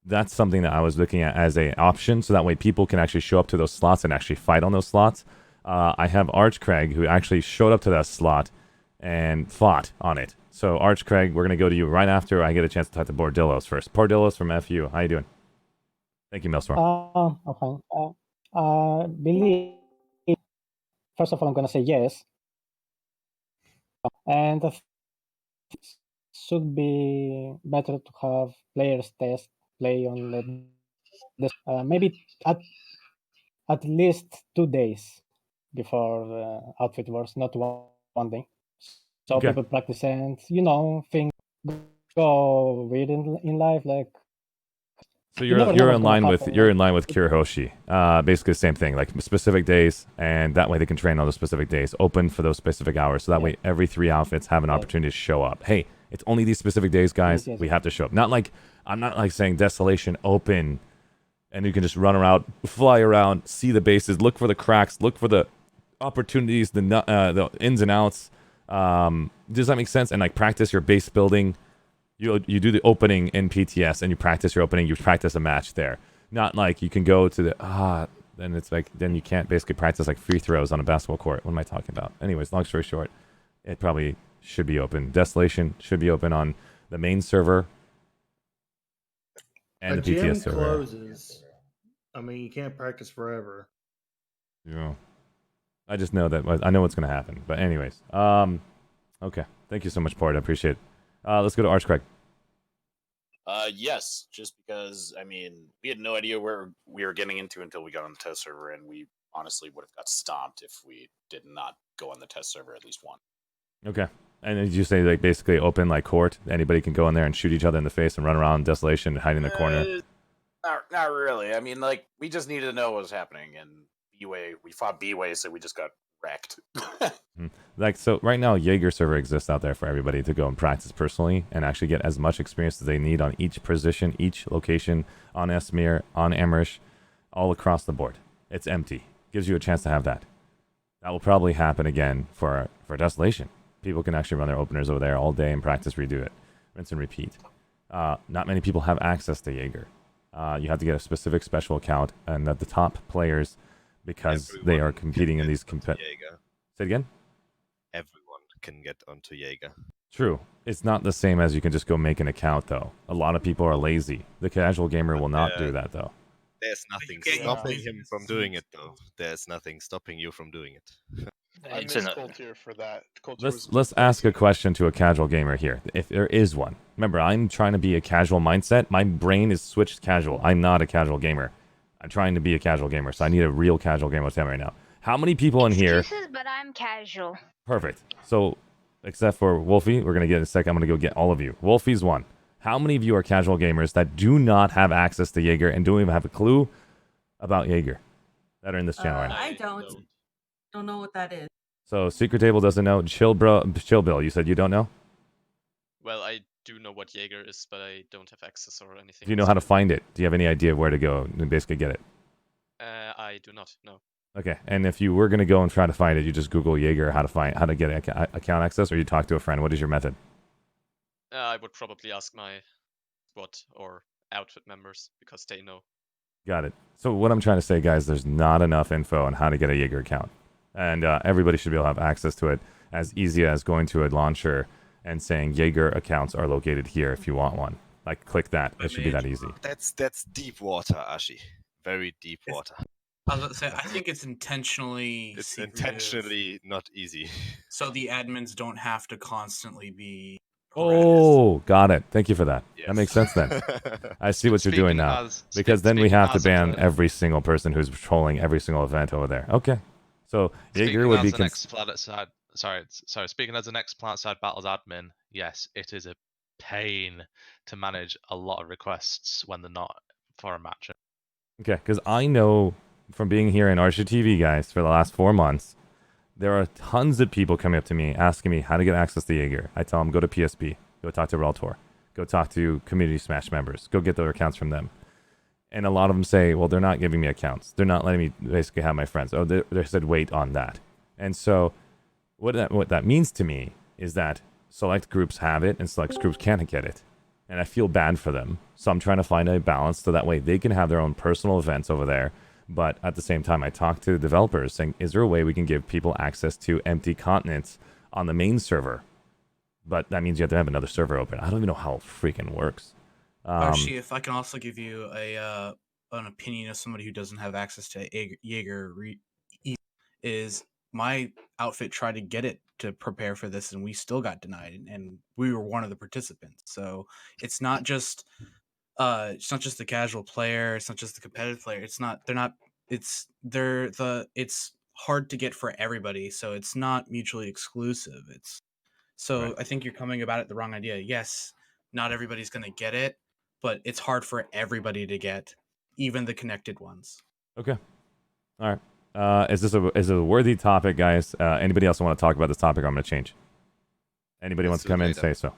That's something that I was looking at as an option, so that way people can actually show up to those slots and actually fight on those slots. I have Arch Craig, who actually showed up to that slot and fought on it. So, Arch Craig, we're going to go to you right after I get a chance to talk to Bordillos first. Bordillos from FU, how you doing? Thank you, Maelstrom. I'm fine. I believe, first of all, I'm going to say yes. And it should be better to have players play on maybe at least 2 days before outfit wars, not one day. So Okay. people practice and, things go weird in life. Like, So you never know you're what's in gonna line with happen. you're in line with Kirihoshi. Basically the same thing, like specific days, and that way they can train on those specific days, open for those specific hours. So that way every 3 outfits have an opportunity to show up. Hey, it's only these specific days, guys. Yes. We have to show up. I'm not like saying Desolation open, and you can just run around, fly around, see the bases, look for the cracks, look for the opportunities, the ins and outs. Does that make sense? And like practice your base building. You do the opening in PTS and you practice your opening. You practice a match there. Not like you can go to then it's like then you can't basically practice like free throws on a basketball court. What am I talking about? Anyways, long story short, it probably should be open. Desolation should be open on the main server and the gym PTS server. closes. I mean, you can't practice forever. Yeah. I just know that I know what's going to happen. But anyways, okay. Thank you so much, Port. I appreciate it. Let's go to Arch Craig. Yes, just because, I mean, we had no idea where we were getting into until we got on the test server, and we honestly would have got stomped if we did not go on the test server at least once. Okay. And did you say like basically open like court? Anybody can go in there and shoot each other in the face and run around Desolation and hide in the corner? Not really. I mean, like, we just needed to know what was happening, and B-Way, we fought B-Way, so we just got wrecked. Like, so right now, Jaeger server exists out there for everybody to go and practice personally and actually get as much experience as they need on each position, each location, on Esmir, on Emmerich, all across the board. It's empty. Gives you a chance to have that. That will probably happen again for Desolation. People can actually run their openers over there all day and practice, redo it. Rinse and repeat. Not many people have access to Jaeger. You have to get a specific special account, and the top players, because they are competing in these Say it again? Everyone can get onto Jaeger. True. It's not the same as you can just go make an account, though. A lot of people are lazy. The casual gamer will not do that, though. There's nothing stopping him from doing it, though. There's nothing stopping you from doing it. I miss Cold Tier for that. Cold Tier was Let's ask a question to a casual gamer here, if there is one. Remember, I'm trying to be a casual mindset. My brain is switched casual. I'm not a casual gamer. I'm trying to be a casual gamer, so I need a real casual gamer to tell me right now. How many people in here... Excuses, but I'm casual. Perfect. So, except for Wolfie, we're going to get in a second. I'm going to go get all of you. Wolfie's one. How many of you are casual gamers that do not have access to Jaeger and don't even have a clue about Jaeger that are in this channel right now? I don't know what that is. So, Secret Table doesn't know. Chill Bill, you said you don't know? Well, I do know what Jaeger is, but I don't have access or anything. Do you know how to find it? Do you have any idea where to go and basically get it? I do not, no. Okay, and if you were going to go and try to find it, you just Google Jaeger, how to get account access, or you talk to a friend. What is your method? I would probably ask my squad or outfit members, because they know. Got it. So what I'm trying to say, guys, there's not enough info on how to get a Jaeger account. And everybody should be able to have access to it as easy as going to a launcher and saying Jaeger accounts are located here if you want one. Like, click that. It should be that easy. That's deep water, Arshee. Very deep water. I was about to say, I think it's intentionally It's secretive, intentionally not easy. so the admins don't have to constantly be. Oh, got it. Thank you for that. That makes sense then. I see what you're doing now. Because then we have to ban every single person who's trolling every single event over there. Okay. So Jaeger would be... Speaking as an ex-Planetside Battles admin, yes, it is a pain to manage a lot of requests when they're not for a match. Okay, because I know from being here in ArsheeTV, guys, for the last 4 months, there are tons of people coming up to me asking me how to get access to Jaeger. I tell them, go to PSP, go talk to Reltor, go talk to Community Smash members, go get their accounts from them. And a lot of them say, well, they're not giving me accounts. They're not letting me basically have my friends. Oh, they said wait on that. And so what that means to me is that select groups have it and select groups can't get it. And I feel bad for them. So I'm trying to find a balance so that way they can have their own personal events over there. But at the same time, I talked to the developers saying, is there a way we can give people access to empty continents on the main server? But that means you have to have another server open. I don't even know how it freaking works. Archie, if I can also give you an opinion of somebody who doesn't have access to Jaeger, is my outfit tried to get it to prepare for this, and we still got denied, and we were one of the participants. So it's not just the casual player, it's not just the competitive player. It's hard to get for everybody, so it's not mutually exclusive. Right. I think you're coming about it the wrong idea. Yes, not everybody's going to get it, but it's hard for everybody to get, even the connected ones. Okay. All right. Is it a worthy topic, guys? Anybody else want to talk about this topic? I'm going to change. Anybody wants to come in and say so?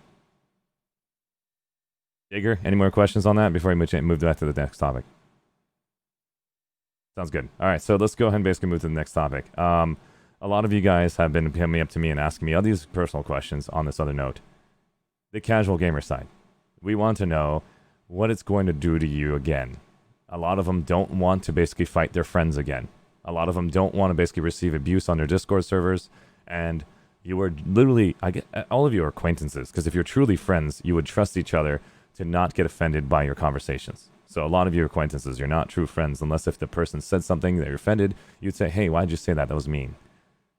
Jaeger, any more questions on that before we move back to the next topic? Sounds good. All right, so let's go ahead and basically move to the next topic. A lot of you guys have been coming up to me and asking me all these personal questions on this other note. The casual gamer side. We want to know what it's going to do to you again. A lot of them don't want to basically fight their friends again. A lot of them don't want to basically receive abuse on their Discord servers. And you are literally, all of you are acquaintances, because if you're truly friends, you would trust each other to not get offended by your conversations. So a lot of your acquaintances, you're not true friends unless if the person said something that you're offended, you'd say, hey, why'd you say that? That was mean.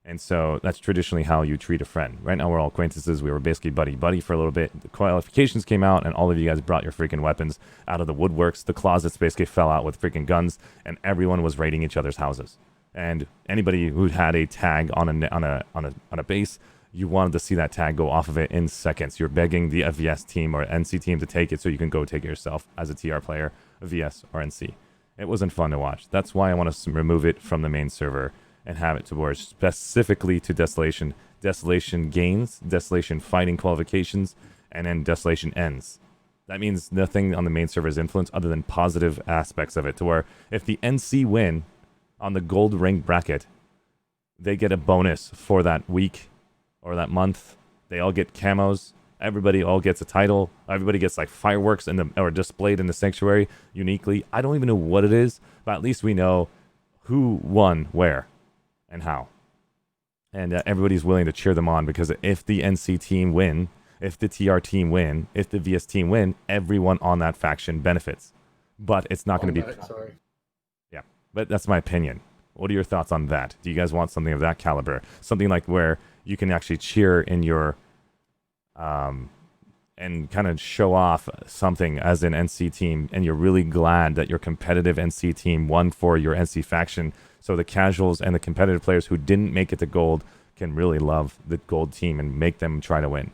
And so that's traditionally how you treat a friend. Right now we're all acquaintances. We were basically buddy-buddy for a little bit. The qualifications came out, and all of you guys brought your freaking weapons out of the woodworks. The closets basically fell out with freaking guns, and everyone was raiding each other's houses. And anybody who had a tag on a base, you wanted to see that tag go off of it in seconds. You're begging the VS team or NC team to take it so you can go take it yourself as a TR player, VS or NC. It wasn't fun to watch. That's why I want to remove it from the main server and have it towards specifically to Desolation. Desolation gains, Desolation fighting qualifications, and then Desolation ends. That means nothing on the main server is influenced other than positive aspects of it, to where if the NC win on the gold ring bracket, they get a bonus for that week or that month. They all get camos. Everybody all gets a title. Everybody gets like fireworks or displayed in the sanctuary uniquely. I don't even know what it is, but at least we know who won where and how. And everybody's willing to cheer them on, because if the NC team win, if the TR team win, if the VS team win, everyone on that faction benefits. But it's not going to be... Sorry. Yeah, but that's my opinion. What are your thoughts on that? Do you guys want something of that caliber? Something like where you can actually cheer in your... and kind of show off something as an NC team, and you're really glad that your competitive NC team won for your NC faction, so the casuals and the competitive players who didn't make it to gold can really love the gold team and make them try to win.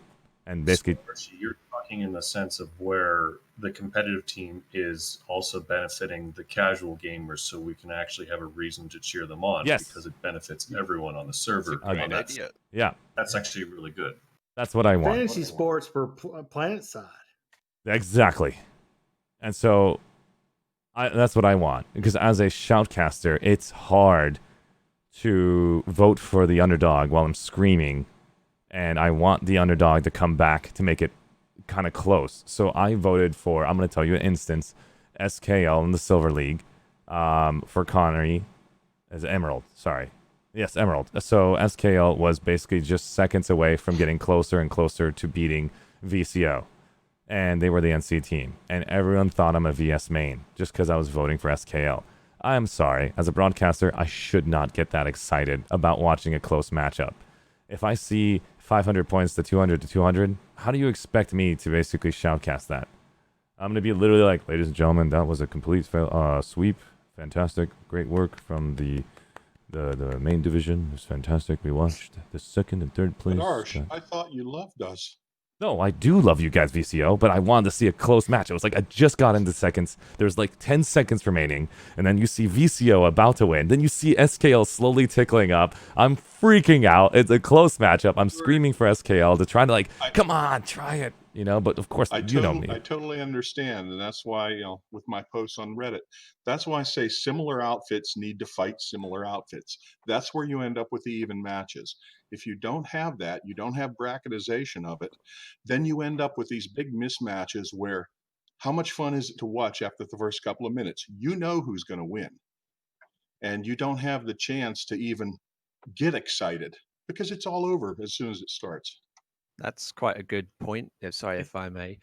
And basically... So you're talking in the sense of where the competitive team is also benefiting the casual gamers, so we can actually have a reason to cheer them on. Yes. Because it benefits everyone on the server. Great idea. Yeah. That's actually really good. That's what I want. Fantasy sports for Planetside. Exactly. And so that's what I want. Because as a shoutcaster, it's hard to vote for the underdog while I'm screaming. And I want the underdog to come back to make it kind of close. So I voted for, I'm going to tell you an instance, SKL in the Silver League, for Connery as Emerald. Sorry. Yes, Emerald. So SKL was basically just seconds away from getting closer and closer to beating VCO. And they were the NC team. And everyone thought I'm a VS main just because I was voting for SKL. I'm sorry. As a broadcaster, I should not get that excited about watching a close matchup. If I see 500 points to 200 to 200, how do you expect me to basically shoutcast that? I'm going to be literally like, ladies and gentlemen, that was a complete sweep. Fantastic. Great work from the main division. It was fantastic. We watched the second and third place. But Arsh, I thought you loved us. No, I do love you guys, VCO, but I wanted to see a close match. It was like I just got into seconds. There's like 10 seconds remaining, and then you see VCO about to win. Then you see SKL slowly tickling up. I'm freaking out. It's a close matchup. I'm screaming for SKL to try to come on, try it. You know, but of course, you know me. I totally understand, and that's why, with my posts on Reddit, that's why I say similar outfits need to fight similar outfits. That's where you end up with the even matches. If you don't have that, you don't have bracketization of it, then you end up with these big mismatches where how much fun is it to watch after the first couple of minutes? You know who's going to win. and you don't have the chance to even get excited because it's all over as soon as it starts. That's quite a good point. Sorry if I may.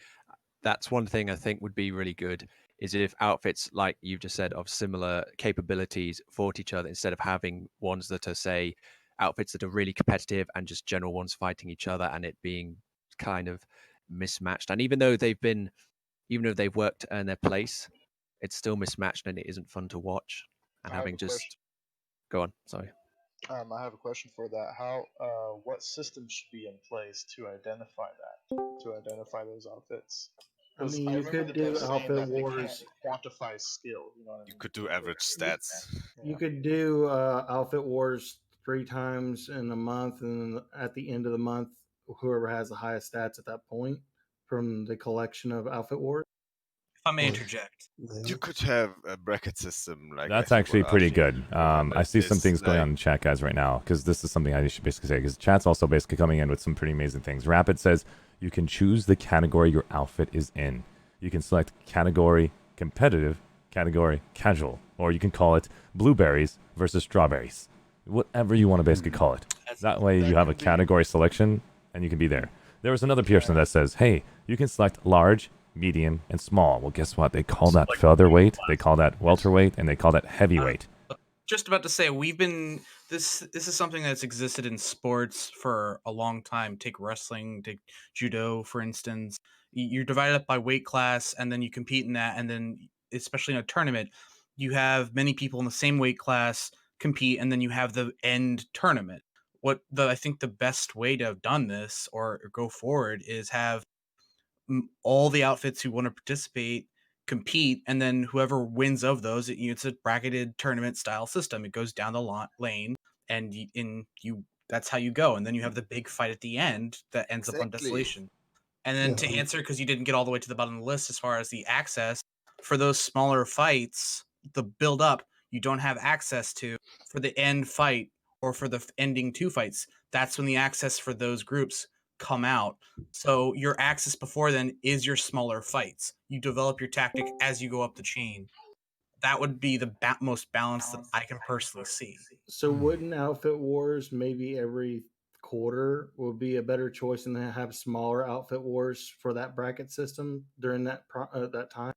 That's one thing I think would be really good is if outfits, like you've just said, of similar capabilities fought each other instead of having ones that are, say, outfits that are really competitive and just general ones fighting each other and it being kind of mismatched. And even though they've worked to earn their place, it's still mismatched and it isn't fun to watch. And I have having a just go on, sorry. I have a question for that. What system should be in place to identify those outfits? I 'Cause mean, I you remember could the do devs saying outfit that they wars. can't quantify skill. You know what I mean? You could do average stats. You could do outfit wars 3 times in a month, and then at the end of the month, whoever has the highest stats at that point from the collection of outfit wars. If I may interject, You could have a bracket system like That's I think actually what pretty Archie good. I recommended see some is, things going like- on in chat, guys, right now, because this is something I should basically say, because chat's also basically coming in with some pretty amazing things. Rapid says you can choose the category your outfit is in. You can select category competitive, category casual, or you can call it blueberries versus strawberries. Whatever you want to basically call it. That way you have a category selection and you can be there. There was another person that says, hey, you can select large, medium, and small. Well, guess what? They call that featherweight, they call that welterweight, and they call that heavyweight. Just about to say, we've been this is something that's existed in sports for a long time. Take wrestling, take judo, for instance. You're divided up by weight class, and then you compete in that, and then especially in a tournament, you have many people in the same weight class compete, and then you have the end tournament. I think the best way to have done this or go forward is have all the outfits who want to participate compete, and then whoever wins of those, it's a bracketed tournament style system. It goes down the lane, and that's how you go, and then you have the big fight at the end that ends up on desolation. And then to answer, because you didn't get all the way to the bottom of the list as far as the access for those smaller fights, the build up you don't have access to for the end fight or for the ending 2 fights. That's when the access for those groups come out. So your access before then is your smaller fights. You develop your tactic as you go up the chain. That would be the most balanced that I can personally see. So wouldn't outfit wars maybe every quarter would be a better choice than to have smaller outfit wars for that bracket system during that time?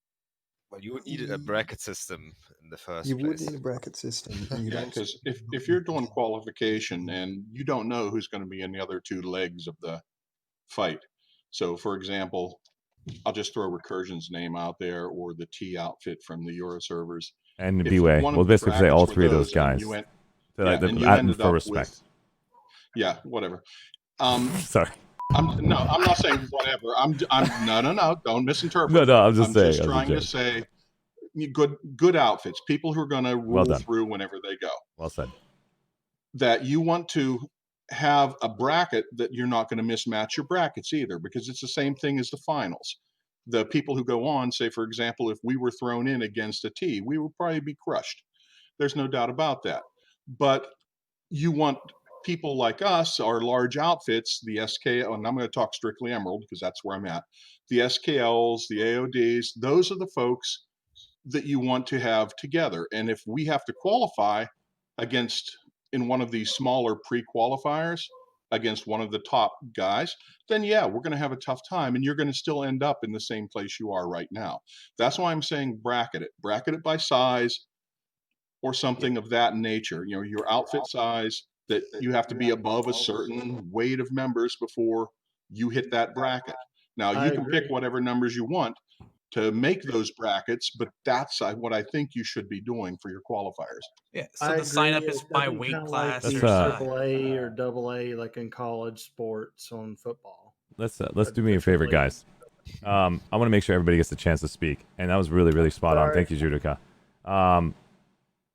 Well, you needed a bracket system in the first You place. would need a bracket system. And you'd Yeah, also because if you're doing qualification and you don't know who's going to be in the other 2 legs of the fight. So, for example, I'll just throw Recursion's name out there or the T outfit from the Euro servers. And If B-Way. one of We'll the basically say brackets all were 3 of those those and guys. you went- So yeah, like and you add ended for up respect. with, yeah, whatever. Sorry. I'm not saying whatever. No, don't misinterpret. No, I'm just saying. Just as a trying to joke. say good outfits, people who are going to Well rule done. through whenever they go. Well said. That you want to have a bracket that you're not going to mismatch your brackets either, because it's the same thing as the finals. The people who go on, say, for example, if we were thrown in against a T, we would probably be crushed. There's no doubt about that. But you want people like us, our large outfits, the SKL, and I'm going to talk strictly Emerald because that's where I'm at, the SKLs, the AODs, those are the folks that you want to have together. And if we have to qualify against in one of these smaller pre-qualifiers against one of the top guys, then yeah, we're going to have a tough time and you're going to still end up in the same place you are right now. That's why I'm saying bracket it by size or something of that nature. You know, your outfit size, that you have to be above a certain weight of members before you hit that bracket. Now I you can pick agree. whatever numbers you want to make those brackets, but that's what I think you should be doing for your qualifiers. Yeah, I so the sign up agree. is It by doesn't weight count like class the or size. AAA or AA like in college sports on football. Let's do me a favor, guys. I want to make sure everybody gets a chance to speak, and that was really, really spot on. Sorry. Thank you, Judica.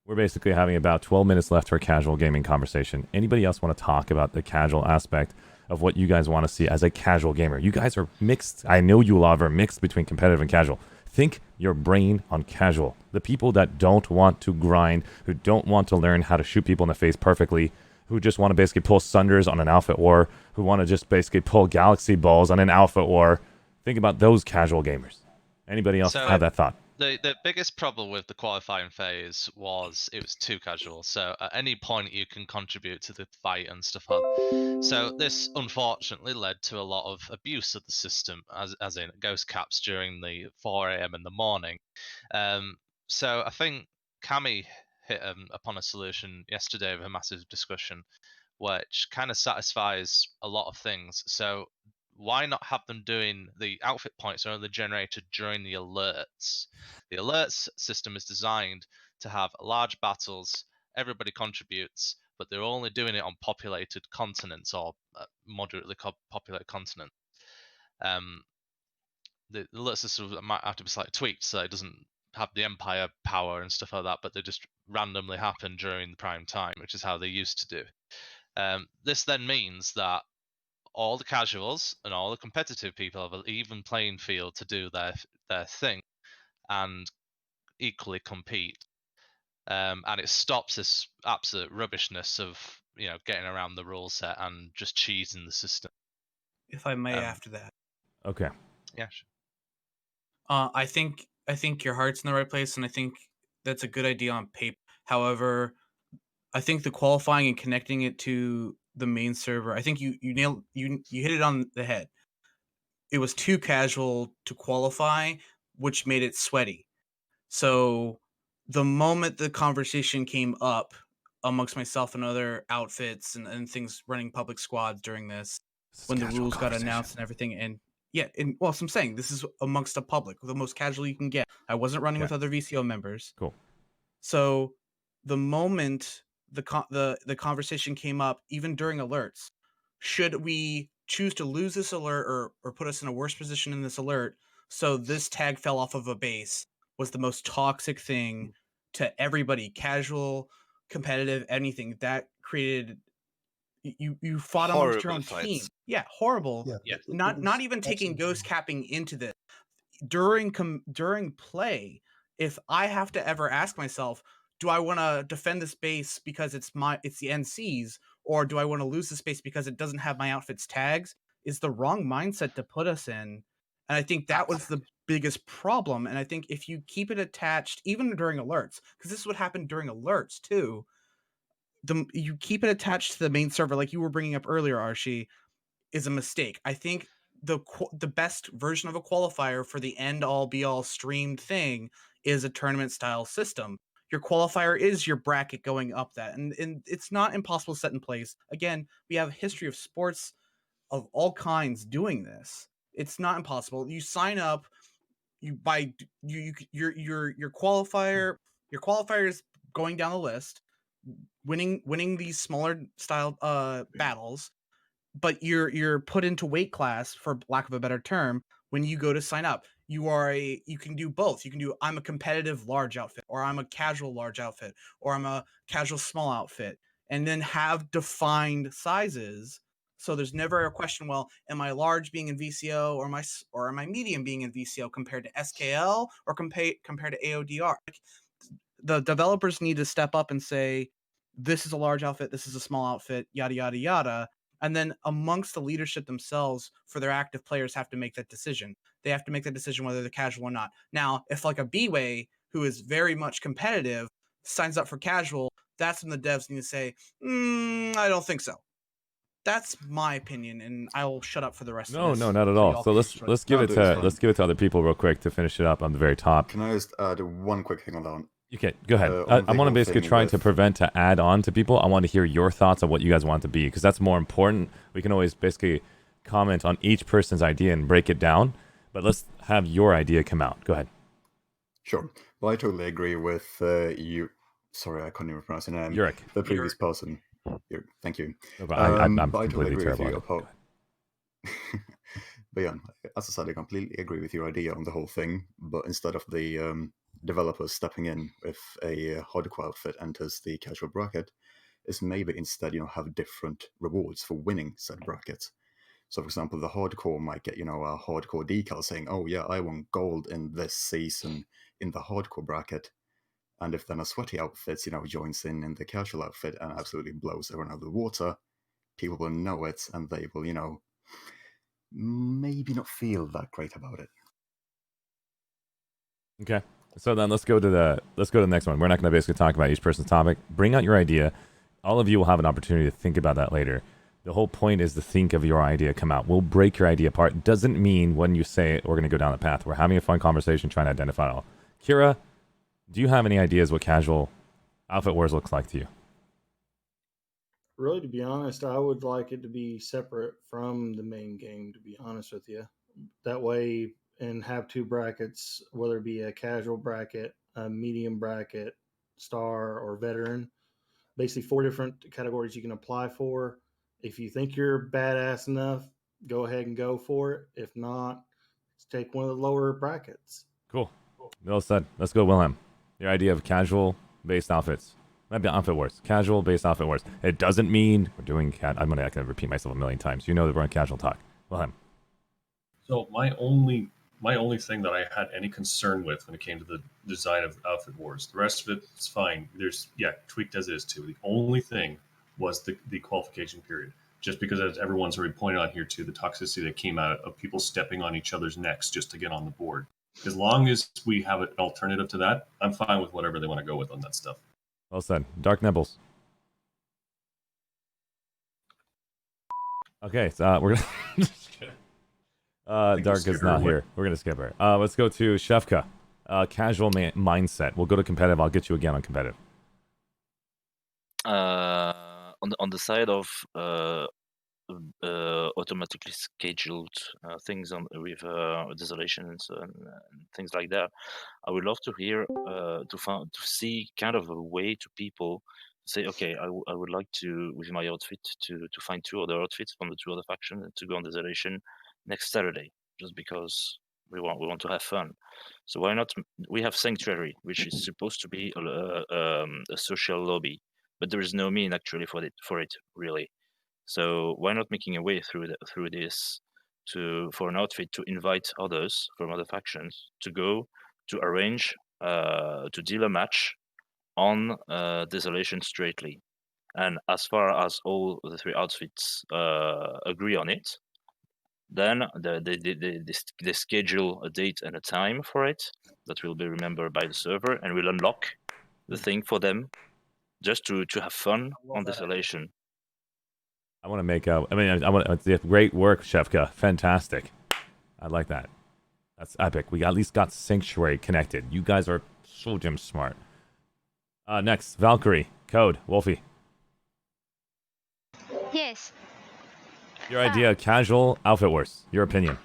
We're basically having about 12 minutes left for a casual gaming conversation. Anybody else want to talk about the casual aspect of what you guys want to see as a casual gamer? You guys are mixed. I know you all are mixed between competitive and casual. Think your brain on casual. The people that don't want to grind, who don't want to learn how to shoot people in the face perfectly, who just want to basically pull Sunders on an outfit war, who want to just basically pull Galaxy Balls on an outfit war. Think about those casual gamers. Anybody else So- have that thought? The biggest problem with the qualifying phase was it was too casual. So at any point you can contribute to the fight and stuff like that. So this unfortunately led to a lot of abuse of the system, as in ghost caps during the 4 a.m. in the morning. So I think Cami hit upon a solution yesterday with a massive discussion, which kind of satisfies a lot of things. So why not have them doing the outfit points are only generated during the alerts? The alerts system is designed to have large battles, everybody contributes, but they're only doing it on populated continents or moderately populated continents. The alert system might have to be slightly tweaked so it doesn't have the empire power and stuff like that, but they just randomly happen during the prime time, which is how they used to do. This then means that all the casuals and all the competitive people have an even playing field to do their thing and equally compete. And it stops this absolute rubbishness of getting around the rule set and just cheesing the system. If I may, after that. Okay. Yeah. Sure. I think your heart's in the right place, and I think that's a good idea on paper. However, I think the qualifying and connecting it to the main server, I think you hit it on the head. It was too casual to qualify, which made it sweaty. So the moment the conversation came up amongst myself and other outfits and things running public squads during this when the rules got announced and everything, and yeah, and well, so I'm saying this is amongst the public, the most casual you can get. I wasn't running with other VCO members. Cool. So the moment the conversation came up, even during alerts, should we choose to lose this alert or put us in a worse position in this alert, so this tag fell off of a base, was the most toxic thing to everybody, casual, competitive, anything. That created you fought amongst your own team. Yeah, horrible. Yeah, Not even taking ghost capping into this. During play, if I have to ever ask myself, do I want to defend this base because it's the NC's, or do I want to lose this base because it doesn't have my outfit's tags, is the wrong mindset to put us in. And I think that was the biggest problem. And I think if you keep it attached, even during alerts, because this would happen during alerts too, you keep it attached to the main server, like you were bringing up earlier, Arshee, is a mistake. I think the best version of a qualifier for the end all be all streamed thing is a tournament style system. Your qualifier is your bracket going up that, and it's not impossible to set in place. Again, we have a history of sports of all kinds doing this. It's not impossible. You sign up, your qualifier. Your qualifier is going down the list, winning these smaller style battles, but you're put into weight class, for lack of a better term, when you go to sign up. You can do both. You can do, I'm a competitive large outfit, or I'm a casual large outfit, or I'm a casual small outfit, and then have defined sizes. So there's never a question, well, am I large being in VCO, or am I medium being in VCO compared to SKL, or compared to AODR? Like, the developers need to step up and say, this is a large outfit, this is a small outfit, yada yada yada. And then amongst the leadership themselves, for their active players, have to make that decision. They have to make that decision whether they're casual or not. Now, if like a B-Way, who is very much competitive, signs up for casual, that's when the devs need to say, I don't think so. That's my opinion, and I will shut up for the rest of this. No, not at so all. y'all So can let's destroy- give No, it dude, it's to fine. other people real quick to finish it up on the very top. Can I just add one quick thing on that one? You can go ahead. On I the want to whole basically thing try to with- prevent to add on to people. I want to hear your thoughts on what you guys want it to be, because that's more important. We can always basically comment on each person's idea and break it down, but let's have your idea come out. Go ahead. Sure. Well, I totally agree with you. Sorry, I couldn't even pronounce your name. Yurik. The previous person. Thank you. No, but I'm but I totally completely agree with terrible you. at it. But yeah, as I said, I completely agree with your idea on the whole thing. But instead of the developers stepping in if a hardcore outfit enters the casual bracket, is maybe instead have different rewards for winning said bracket. So, for example, the hardcore might get a hardcore decal saying, "Oh yeah, I won gold in this season in the hardcore bracket." And if then a sweaty outfit, joins in the casual outfit and absolutely blows everyone out of the water, people will know it and they will, maybe not feel that great about it. Okay. So then let's go to the next one. We're not going to basically talk about each person's topic. Bring out your idea. All of you will have an opportunity to think about that later. The whole point is to think of your idea, come out. We'll break your idea apart. Doesn't mean when you say it, we're going to go down the path. We're having a fun conversation trying to identify it all. Kira, do you have any ideas what casual outfit wars looks like to you? Really, to be honest, I would like it to be separate from the main game, to be honest with you. That way, and have 2 brackets, whether it be a casual bracket, a medium bracket, star, or veteran. Basically, 4 different categories you can apply for. If you think you're badass enough, go ahead and go for it. If not, take one of the lower brackets. Cool. Well said. Let's go, Wilhelm. Your idea of casual-based outfits. Maybe outfit wars. Casual-based outfit wars. It doesn't mean we're doing I'm going to repeat myself a million times. You know that we're on casual talk. Wilhelm. So my only thing that I had any concern with when it came to the design of Outfit Wars, the rest of it is fine. There's tweaked as is too. The only thing was the qualification period. Just because, as everyone's already pointed out here too, the toxicity that came out of people stepping on each other's necks just to get on the board. As long as we have an alternative to that, I'm fine with whatever they want to go with on that stuff. Well said. Dark Nibbles. Okay, so we're gonna. Dark is not here. We're gonna skip her. Let's go to Shefka. Casual mindset. We'll go to competitive. I'll get you again on competitive. On the side of automatically scheduled things with desolation and things like that, I would love to hear to see kind of a way to people say, okay, I would like to, with my outfit, to find 2 other outfits from the 2 other factions to go on desolation next Saturday, just because we want to have fun. So why not? We have Sanctuary, which is supposed to be a social lobby, but there is no mean actually for it really. So why not making a way through this for an outfit to invite others from other factions to go to arrange to deal a match on Desolation straightly, and as far as all the 3 outfits agree on it, then they schedule a date and a time for it that will be remembered by the server, and will unlock the thing for them just to have fun on Desolation. I want to make a. I mean, I want. Great work, Shefka. Fantastic. I like that. That's epic. We at least got Sanctuary connected. You guys are so damn smart. Next, Valkyrie. Code. Wolfie. Yes. Your idea, casual outfit wars. Your opinion.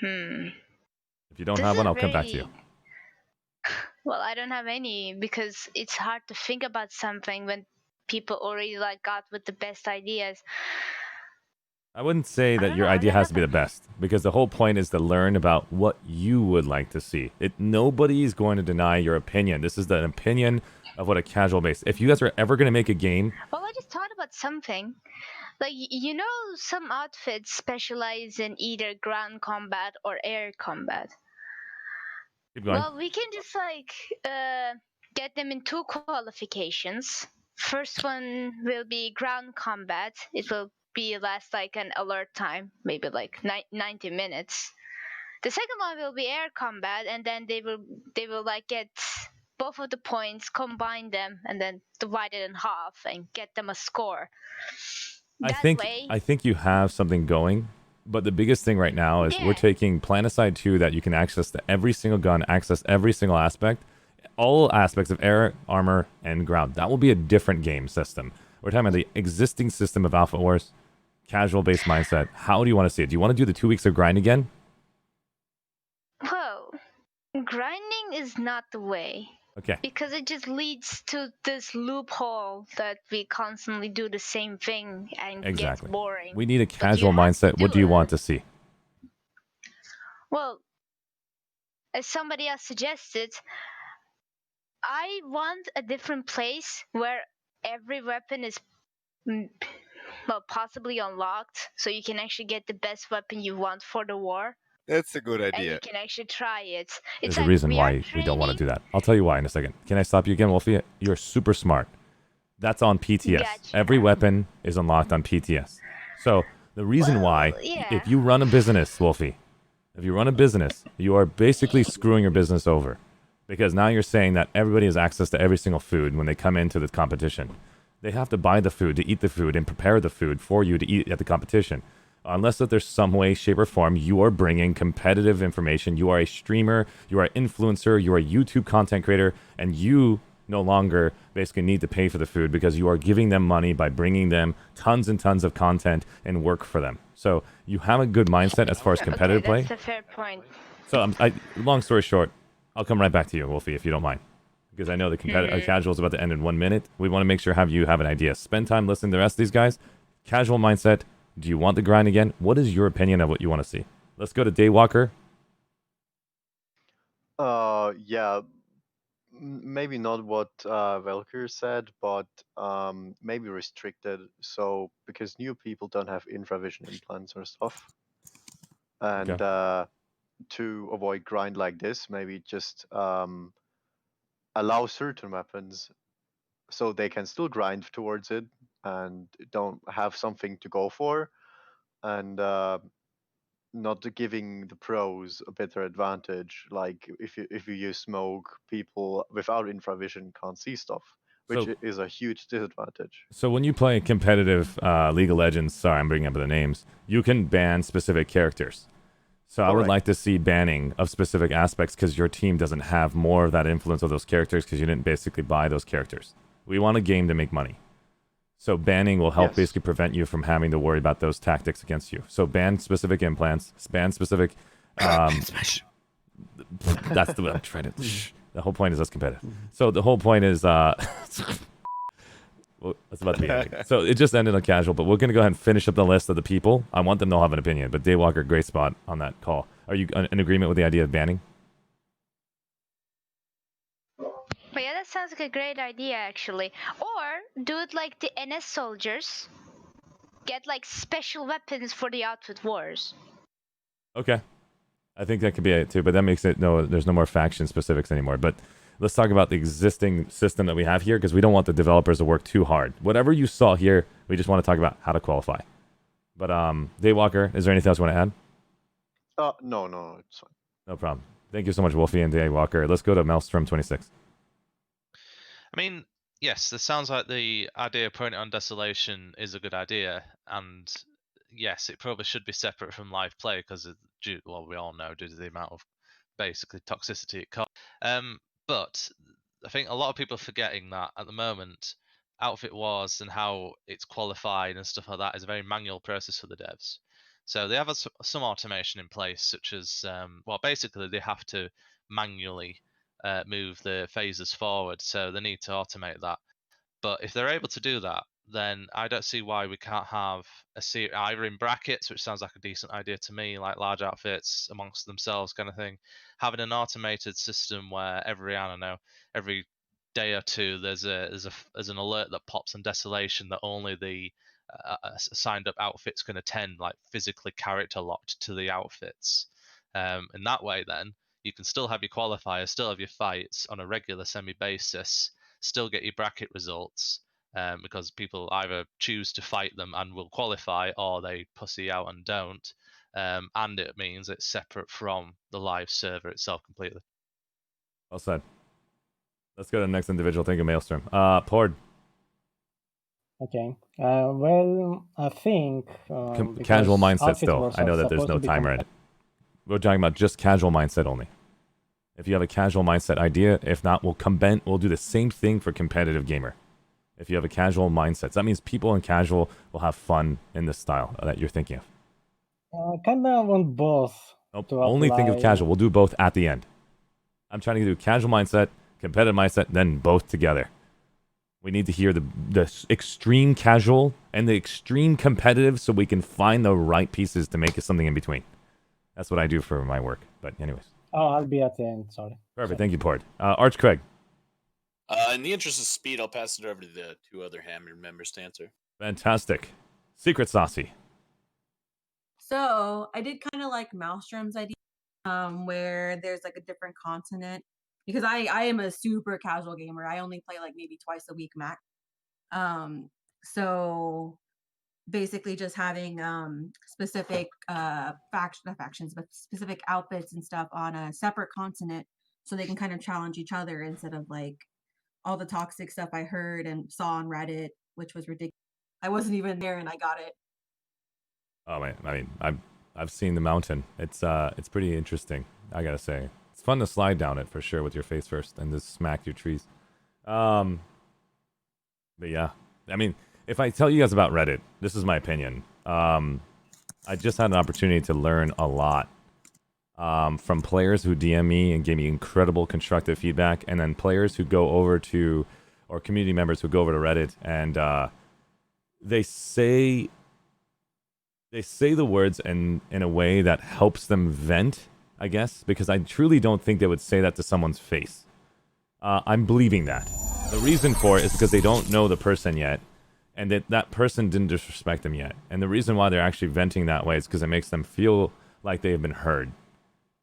If you don't This have one, is I'll come back to you. very- Well, I don't have any because it's hard to think about something when people already got with the best ideas. I wouldn't say that your idea has to be the best, because the whole point is to learn about what you would like to see. Nobody's going to deny your opinion. This is the opinion of what a casual base. If you guys are ever going to make a game, Well, I just thought about something. Some outfits specialize in either ground combat or air combat. keep going. Well, we can just get them in 2 qualifications. First one will be ground combat. It will last an alert time, maybe 90 minutes. The second one will be air combat, and then they will get both of the points, combine them, and then divide it in half and get them a score. I think you have something going, but the biggest thing right now is we're taking Planetside 2 that you can access to every single gun, access every single aspect, all aspects of air, armor, and ground. That will be a different game system. We're talking about the existing system of Alpha Wars, casual-based mindset. How do you want to see it? Do you want to do the 2 weeks of grind again? Whoa. Grinding is not the way. Okay. Because it just leads to this loophole that we constantly do the same thing and Exactly. gets boring. We need a casual mindset. What do you want to see? Well, as somebody else suggested, I want a different place where every weapon is possibly unlocked, so you can actually get the best weapon you want for the war. That's a good And idea. you can actually try it. There's a reason why we don't want to do that. I'll tell you why in a second. Can I stop you again, Wolfie? You're super smart. That's on PTS. Gotcha. Every weapon is unlocked on PTS. So the reason why, if you run a business, Wolfie, if you run a business, you are basically screwing your business over. Because now you're saying that everybody has access to every single food when they come into the competition. They have to buy the food to eat the food and prepare the food for you to eat at the competition. Unless that there's some way, shape, or form you are bringing competitive information. You are a streamer, you are an influencer, you are a YouTube content creator, and you no longer basically need to pay for the food because you are giving them money by bringing them tons and tons of content and work for them. So you have a good mindset as far as competitive Okay, play. that's a fair point. So long story short, I'll come right back to you, Wolfie, if you don't mind. Because I know the casual is about to end in 1 minute. We want to make sure you have an idea. Spend time listening to the rest of these guys. Casual mindset. Do you want the grind again? What is your opinion of what you want to see? Let's go to Daywalker. Yeah, maybe not what Velker said, but maybe restricted. So because new people don't have infravision implants or stuff, and to avoid grind like this, maybe just allow certain weapons so they can still grind towards it and don't have something to go for, and not giving the pros a better advantage. Like if you use smoke, people without infravision can't see stuff, which So- is a huge disadvantage. So when you play competitive League of Legends, sorry, I'm bringing up the names, you can ban specific characters. So I would Correct. like to see banning of specific aspects because your team doesn't have more of that influence of those characters because you didn't basically buy those characters. We want a game to make money. So banning will help basically prevent you from having to worry about those tactics against you. So ban specific implants, ban specific... that's the... I'm trying to... The whole point is that's competitive. So the whole point is... well, it's about to be ending. So it just ended on casual, but we're going to go ahead and finish up the list of the people. I want them to all have an opinion, but Daywalker, great spot on that call. Are you in agreement with the idea of banning? But yeah, that sounds like a great idea, actually. Or do it like the NS soldiers. Get like special weapons for the outfit wars. Okay. I think that could be it too, but that makes it there's no more faction specifics anymore. But let's talk about the existing system that we have here because we don't want the developers to work too hard. Whatever you saw here, we just want to talk about how to qualify. But Daywalker, is there anything else you want to add? No, it's fine. No problem. Thank you so much, Wolfie and Daywalker. Let's go to Maelstrom 26. I mean, yes, this sounds like the idea of putting it on Desolation is a good idea, and yes, it probably should be separate from live play because, well, we all know due to the amount of basically toxicity it causes. But I think a lot of people are forgetting that at the moment, Outfit Wars and how it's qualified and stuff like that is a very manual process for the devs. So they have some automation in place, such as, well, basically they have to manually move the phases forward, so they need to automate that. But if they're able to do that, then I don't see why we can't have a series either in brackets, which sounds like a decent idea to me, like large outfits amongst themselves kind of thing. Having an automated system where every day or two there's an alert that pops on Desolation that only the signed up outfits can attend, like physically character locked to the outfits. In that way, then you can still have your qualifiers, still have your fights on a regular semi basis, still get your bracket results, because people either choose to fight them and will qualify, or they pussy out and don't. And it means it's separate from the live server itself completely. Well said. Let's go to the next individual. Thank you, Maelstrom. Pord. Okay. Well, I think Casual because mindset outfit still. wars I are know that there's supposed no to be timer in it. We're talking about just casual mindset only. If you have a casual mindset idea, if not, we'll do the same thing for competitive gamer. If you have a casual mindset, so that means people in casual will have fun in the style that you're thinking of. Kind of want both. Nope. To Only think of apply. casual. We'll do both at the end. I'm trying to do casual mindset, competitive mindset, then both together. We need to hear the extreme casual and the extreme competitive so we can find the right pieces to make it something in between. That's what I do for my work. But anyways. Oh, I'll be at the end. Sorry. Perfect. Thank you, Port. Arch Craig. In the interest of speed, I'll pass it over to the two other Hammer members to answer. Fantastic. Secret Saucy. So I did kind of like Maelstrom's idea, where there's like a different continent, because I am a super casual gamer. I only play like maybe twice a week max. So basically just having specific not factions, but specific outfits and stuff on a separate continent, so they can kind of challenge each other instead of like all the toxic stuff I heard and saw on Reddit, which was ridiculous. I wasn't even there and I got it. Oh man, I mean, I've seen the mountain. It's pretty interesting. I gotta say, it's fun to slide down it for sure with your face first and just smack your trees. But yeah, I mean, if I tell you guys about Reddit, this is my opinion. I just had an opportunity to learn a lot from players who DM me and gave me incredible constructive feedback, and then players who go over to, or community members who go over to Reddit and they say the words in a way that helps them vent, I guess, because I truly don't think they would say that to someone's face. I'm believing that. The reason for it is because they don't know the person yet, and that person didn't disrespect them yet. And the reason why they're actually venting that way is because it makes them feel like they've been heard.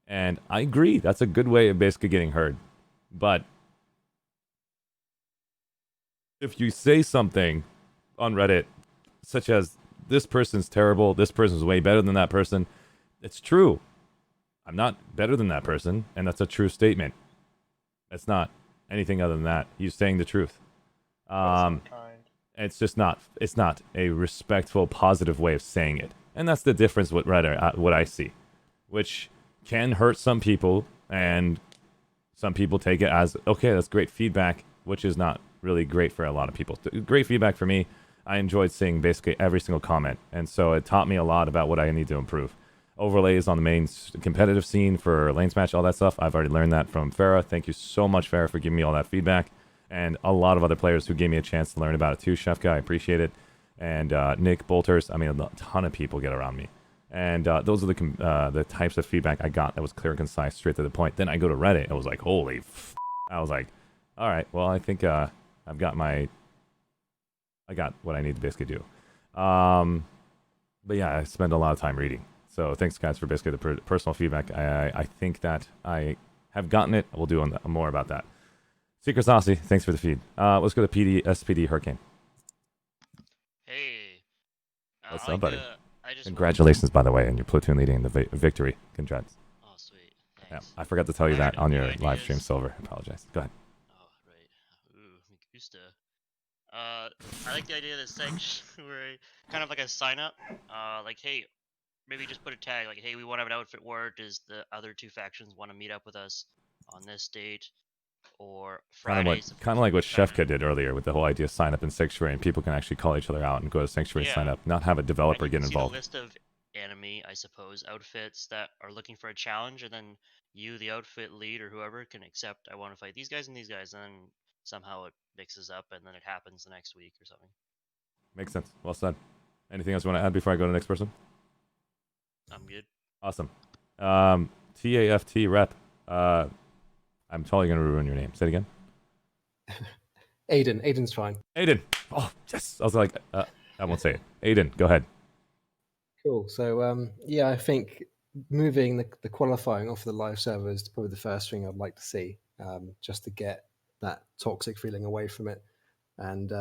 And I agree, that's a good way of basically getting heard. But if you say something on Reddit, such as, this person's terrible, this person's way better than that person, it's true. I'm not better than that person, and that's a true statement. It's not anything other than that. He's saying the truth. It's just not. It's not a respectful, positive way of saying it, and that's the difference with Reddit. What I see, which can hurt some people, and some people take it as, okay, that's great feedback, which is not really great for a lot of people. Great feedback for me. I enjoyed seeing basically every single comment, and so it taught me a lot about what I need to improve. Overlays on the main competitive scene for lanes match, all that stuff. I've already learned that from Farah. Thank you so much, Farah, for giving me all that feedback, and a lot of other players who gave me a chance to learn about it too. Shefka, I appreciate it, and Nick Bolters. I mean, a ton of people get around me, and those are the types of feedback I got that was clear, concise, straight to the point. Then I go to Reddit, and I was like, holy, I was like, all right, well, I think I got what I need to basically do. But yeah, I spend a lot of time reading. So thanks, guys, for basically the personal feedback. I think that I have gotten it. We'll do more about that. Secret Saucy, thanks for the feed. Let's go to SPD Hurricane. Hey. What's I up, buddy? I just Congratulations, by the way, on your platoon leading in the victory. Congrats. Oh, sweet. Yeah, Thanks. I forgot to tell you I that had on new your live stream, ideas. Silver. I apologize. Go ahead. Oh, right. Ooh, me gusta. I like the idea of this sanctuary, kind of like a sign up. Like, hey, maybe just put a tag like, hey, we want to have an outfit war. Does the other two factions want to meet up with us on this date or Friday? Kind of like what Trying to- Shefka did earlier with the whole idea of sign up in Sanctuary, and people can actually call each other out and go to Sanctuary and sign Yeah. up, not have a developer And you get can see the involved. list of enemy, I suppose, outfits that are looking for a challenge, and then you, the outfit lead or whoever, can accept, I want to fight these guys and these guys, and then somehow it mixes up, and then it happens the next week or something. Makes sense. Well said. Anything else you want to add before I go to the next person? I'm good. Awesome. TAFT rep. I'm totally going to ruin your name. Say it again. Aiden. Aiden's fine. Aiden. Oh, yes. I was like, I won't say it. Aiden, go ahead. Cool. So, yeah, I think moving the qualifying off the live server is probably the first thing I'd like to see, just to get that toxic feeling away from it. And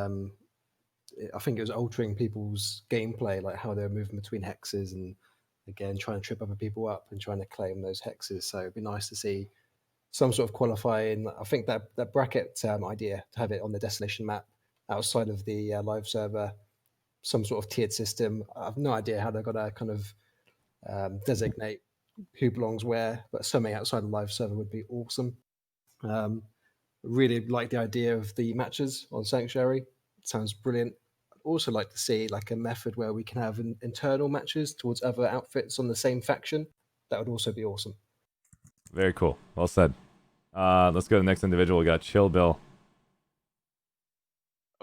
I think it was altering people's gameplay, like how they're moving between hexes and, again, trying to trip other people up and trying to claim those hexes. So it'd be nice to see some sort of qualifying. I think that bracket idea, to have it on the destination map outside of the live server, some sort of tiered system. I have no idea how they're going to kind of designate who belongs where, but something outside the live server would be awesome. Really like the idea of the matches on Sanctuary. It sounds brilliant. I'd also like to see like a method where we can have internal matches towards other outfits on the same faction. That would also be awesome. Very cool. Well said. Let's go to the next individual. We got Chill Bill.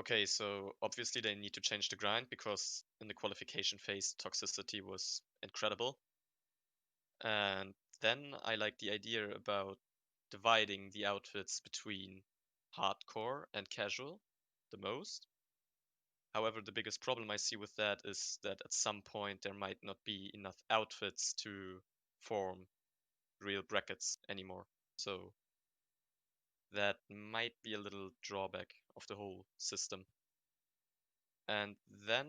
Okay, so obviously they need to change the grind because in the qualification phase, toxicity was incredible. And then I like the idea about dividing the outfits between hardcore and casual the most. However, the biggest problem I see with that is that at some point there might not be enough outfits to form real brackets anymore. So that might be a little drawback of the whole system. And then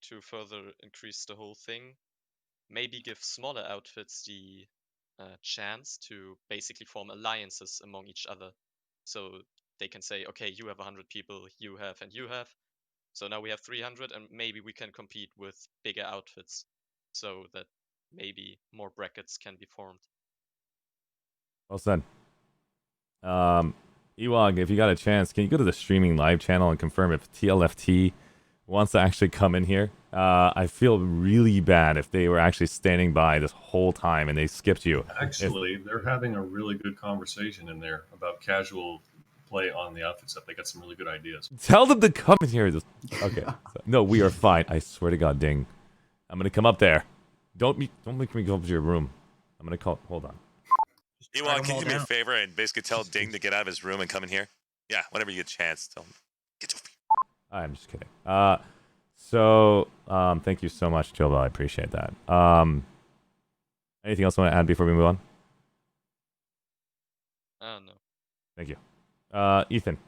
to further increase the whole thing, maybe give smaller outfits the chance to basically form alliances among each other. So they can say, okay, you have 100 people, you have, and you have. So now we have 300, and maybe we can compete with bigger outfits so that maybe more brackets can be formed. Well said. Ewag, if you got a chance, can you go to the streaming live channel and confirm if TLFT wants to actually come in here? I feel really bad if they were actually standing by this whole time and they skipped you. Actually, they're having a really good conversation in there about casual play on the outfit stuff. They got some really good ideas. Tell them to come in here. Okay. No, we are fine. I swear to God, Ding. I'm gonna come up there. Don't make me go up to your room. I'm gonna call. Hold on. Ewok, can you do me a favor and basically tell Ding to get out of his room and come in here? Yeah, whenever you get a chance, tell him. Get your feet. I'm just kidding. Thank you so much, Joel. I appreciate that. Anything else you want to add before we move on? No. Thank you. Ethan.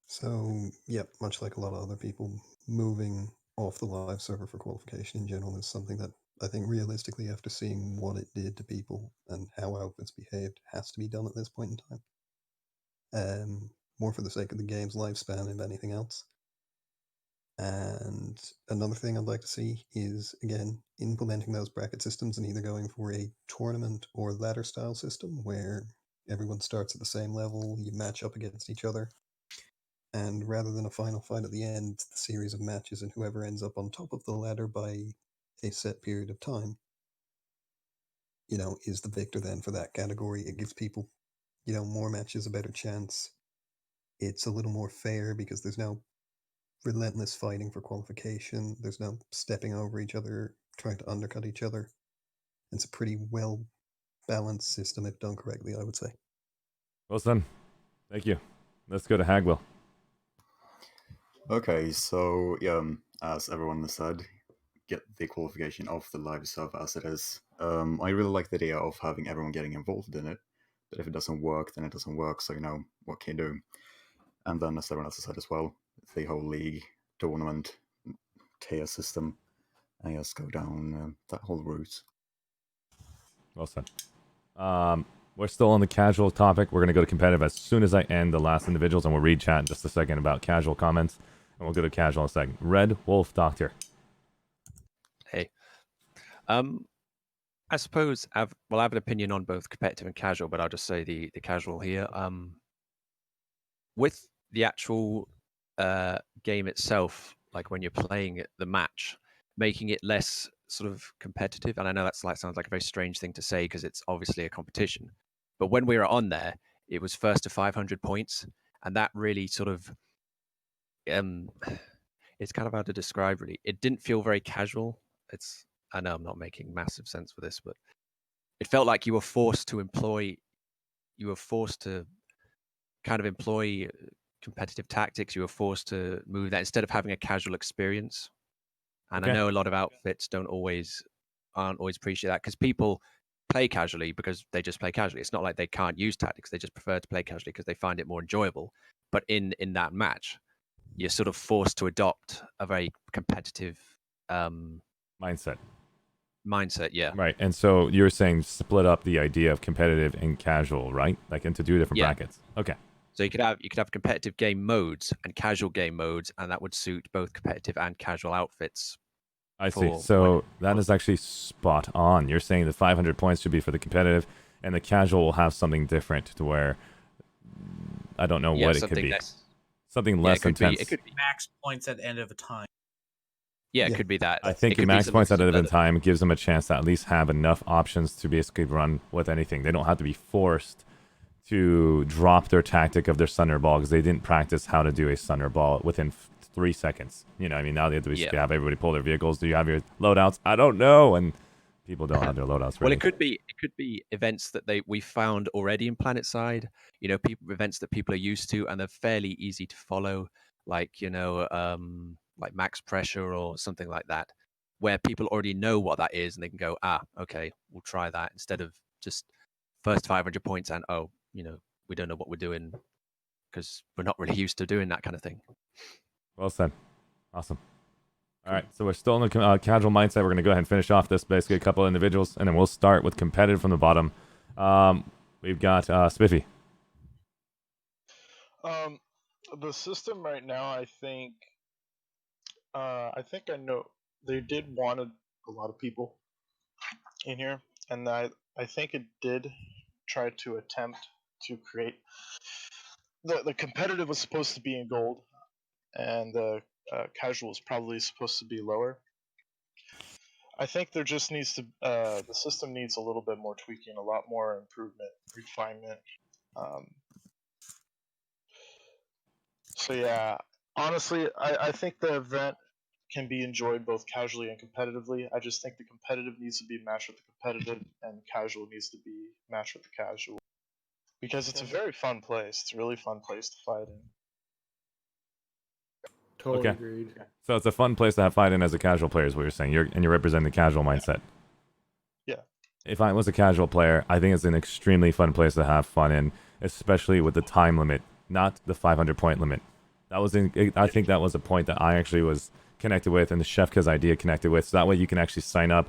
So, yeah, much like a lot of other people, moving off the live server for qualification in general is something that I think realistically, after seeing what it did to people and how outfits behaved, has to be done at this point in time. More for the sake of the game's lifespan, if anything else. And another thing I'd like to see is, again, implementing those bracket systems and either going for a tournament or ladder style system where everyone starts at the same level, you match up against each other. And rather than a final fight at the end, the series of matches, and whoever ends up on top of the ladder by a set period of time, is the victor then for that category. It gives people, more matches, a better chance. It's a little more fair because there's no relentless fighting for qualification. There's no stepping over each other, trying to undercut each other. It's a pretty well balanced system if done correctly, I would say. Well done. Thank you. Let's go to Hagwell. Okay, so as everyone has said, get the qualification of the live server as it is. I really like the idea of having everyone getting involved in it, but if it doesn't work, then it doesn't work, so what can you do? And then, as everyone else has said as well, the whole league, tournament, tier system, and just go down that whole route. Well said. We're still on the casual topic. We're going to go to competitive as soon as I end the last individuals, and we'll read chat in just a second about casual comments, and we'll go to casual in a second. Red Wolf Doctor. Hey. I suppose I have an opinion on both competitive and casual, but I'll just say the casual here. With the actual game itself, like when you're playing the match, making it less sort of competitive, and I know sounds like a very strange thing to say because it's obviously a competition, but when we were on there, it was first to 500 points, and that really sort of it's kind of hard to describe really. It didn't feel very casual. I know I'm not making massive sense for this, but it felt like you were forced to kind of employ competitive tactics. You were forced to move that instead of having a casual experience. And Okay. I know a lot of outfits aren't always appreciate that because people play casually because they just play casually. It's not like they can't use tactics. They just prefer to play casually because they find it more enjoyable. But in that match, you're sort of forced to adopt a very competitive mindset. Yeah. Right. And so you're saying split up the idea of competitive and casual, right? Like into two different brackets. Okay. So you could have competitive game modes and casual game modes, and that would suit both competitive and casual outfits. I see. So that is actually spot on. You're saying the 500 points should be for the competitive, and the casual will have something different to where I don't know what it could be. Something less intense. It could be max points at the end of a time. Yeah, it could be that. I think the max points at the end of the time gives them a chance to at least have enough options to basically run with anything. They don't have to be forced to drop their tactic of their Thunderball because they didn't practice how to do a Thunderball within 3 seconds. Now they have to have everybody pull their vehicles. Do you have your loadouts? I don't know. And people don't have their loadouts ready. Well, it could be events that we found already in Planetside. Events that people are used to, and they're fairly easy to follow, like like max pressure or something like that, where people already know what that is and they can go, okay, we'll try that instead of just first 500 points and we don't know what we're doing because we're not really used to doing that kind of thing. Well said. Awesome. All right, so we're still in the casual mindset. We're going to go ahead and finish off this, basically a couple of individuals, and then we'll start with competitive from the bottom. We've got Spiffy. The system right now, I think I know they did want a lot of people in here, and I think it did try to attempt to create the competitive was supposed to be in gold, and the casual was probably supposed to be lower. I think there just needs to the system needs a little bit more tweaking, a lot more improvement, refinement. So yeah, honestly, I think the event can be enjoyed both casually and competitively. I just think the competitive needs to be matched with the competitive, and the casual needs to be matched with the casual. Because it's a very fun place. It's a really fun place to fight in. Totally Okay. agreed. So it's a fun place to have fight in as a casual player, is what you're saying. You're representing the casual mindset. Yeah. If I was a casual player, I think it's an extremely fun place to have fun in, especially with the time limit, not the 500-point limit. I think that was a point that I actually was connected with, and the Shefka's idea connected with. So that way you can actually sign up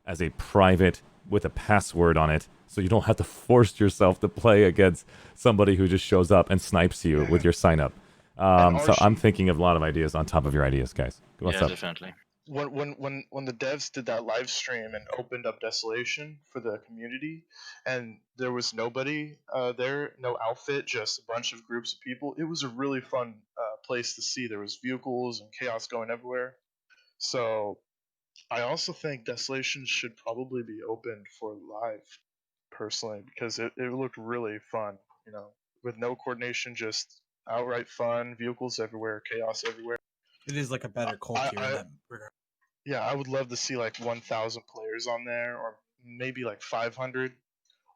as a private with a password on it, so you don't have to force yourself to play against somebody who just shows up and snipes you with your sign up. So I'm thinking of a lot of ideas on top of your ideas, guys. What's up? Definitely. When the devs did that live stream and opened up Desolation for the community, and there was nobody there, no outfit, just a bunch of groups of people, it was a really fun place to see. There was vehicles and chaos going everywhere. So I also think Desolation should probably be opened for live, personally, because it looked really fun, with no coordination, just outright fun, vehicles everywhere, chaos everywhere. It is like a better culture in that regard. Yeah, I would love to see like 1,000 players on there, or maybe like 500.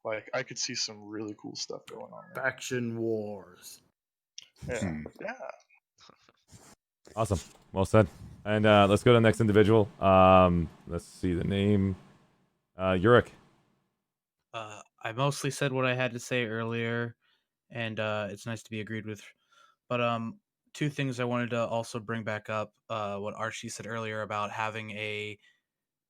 Like, I could see some really cool stuff going on there. Faction wars. Yeah. Yeah. Awesome. Well said. And let's go to the next individual. Let's see the name. Yurik. I mostly said what I had to say earlier, and it's nice to be agreed with. But two things I wanted to also bring back up. What Archie said earlier about having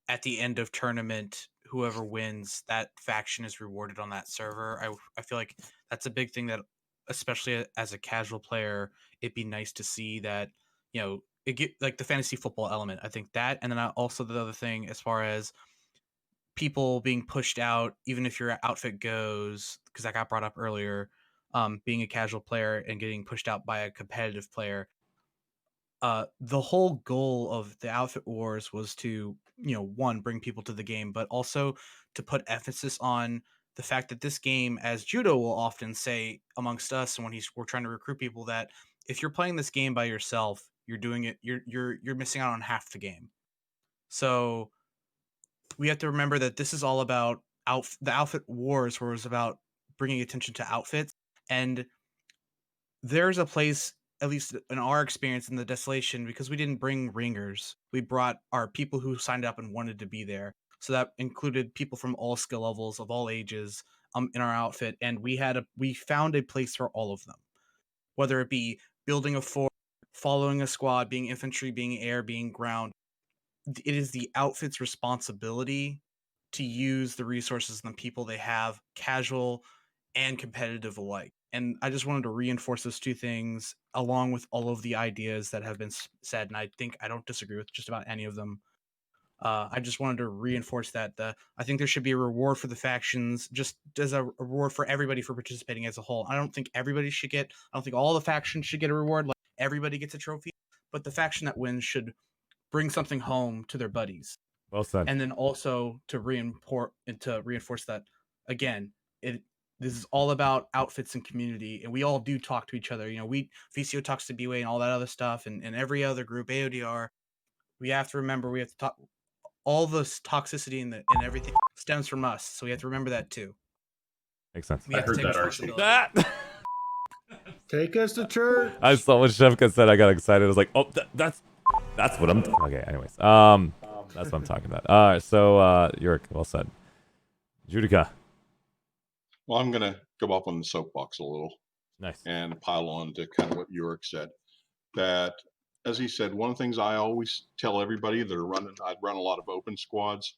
at the end of tournament, whoever wins, that faction is rewarded on that server. I feel like that's a big thing that, especially as a casual player, it'd be nice to see that, it get like the fantasy football element. I think that, and then also the other thing as far as people being pushed out, even if your outfit goes, because that got brought up earlier, being a casual player and getting pushed out by a competitive player. The whole goal of the outfit wars was to, one, bring people to the game, but also to put emphasis on the fact that this game, as Judo will often say amongst us, and when we're trying to recruit people, that if you're playing this game by yourself, you're missing out on half the game. So we have to remember that this is all about the outfit wars, where it was about bringing attention to outfits. And there's a place, at least in our experience in the Desolation, because we didn't bring ringers, we brought our people who signed up and wanted to be there. So that included people from all skill levels of all ages in our outfit, and we found a place for all of them, whether it be building a fort, following a squad, being infantry, being air, being ground. It is the outfit's responsibility to use the resources and the people they have, casual and competitive alike. And I just wanted to reinforce those two things along with all of the ideas that have been said. And I think I don't disagree with just about any of them. I just wanted to reinforce that I think there should be a reward for the factions, just as a reward for everybody for participating as a whole. I don't think everybody should I don't think all the factions should get a reward, like everybody gets a trophy, but the faction that wins should bring something home to their buddies. Well said. And then also to reinforce that, again, this is all about outfits and community, and we all do talk to each other. VCO talks to BWay and all that other stuff, and every other group, AODR. We have to remember we have to talk. All this toxicity and everything stems from us, so we have to remember that too. Makes sense. We have to take responsibility. Take us to church. I saw what Shefka said. I got excited. I was like, oh, that's what I'm... Okay, anyways. That's what I'm talking about. All right, so, Yurik, well said. Judica. Well, I'm going to go up on the soapbox a little. Nice. And pile on to kind of what Yurik said. That as he said, one of the things I always tell everybody that are running, I'd run a lot of open squads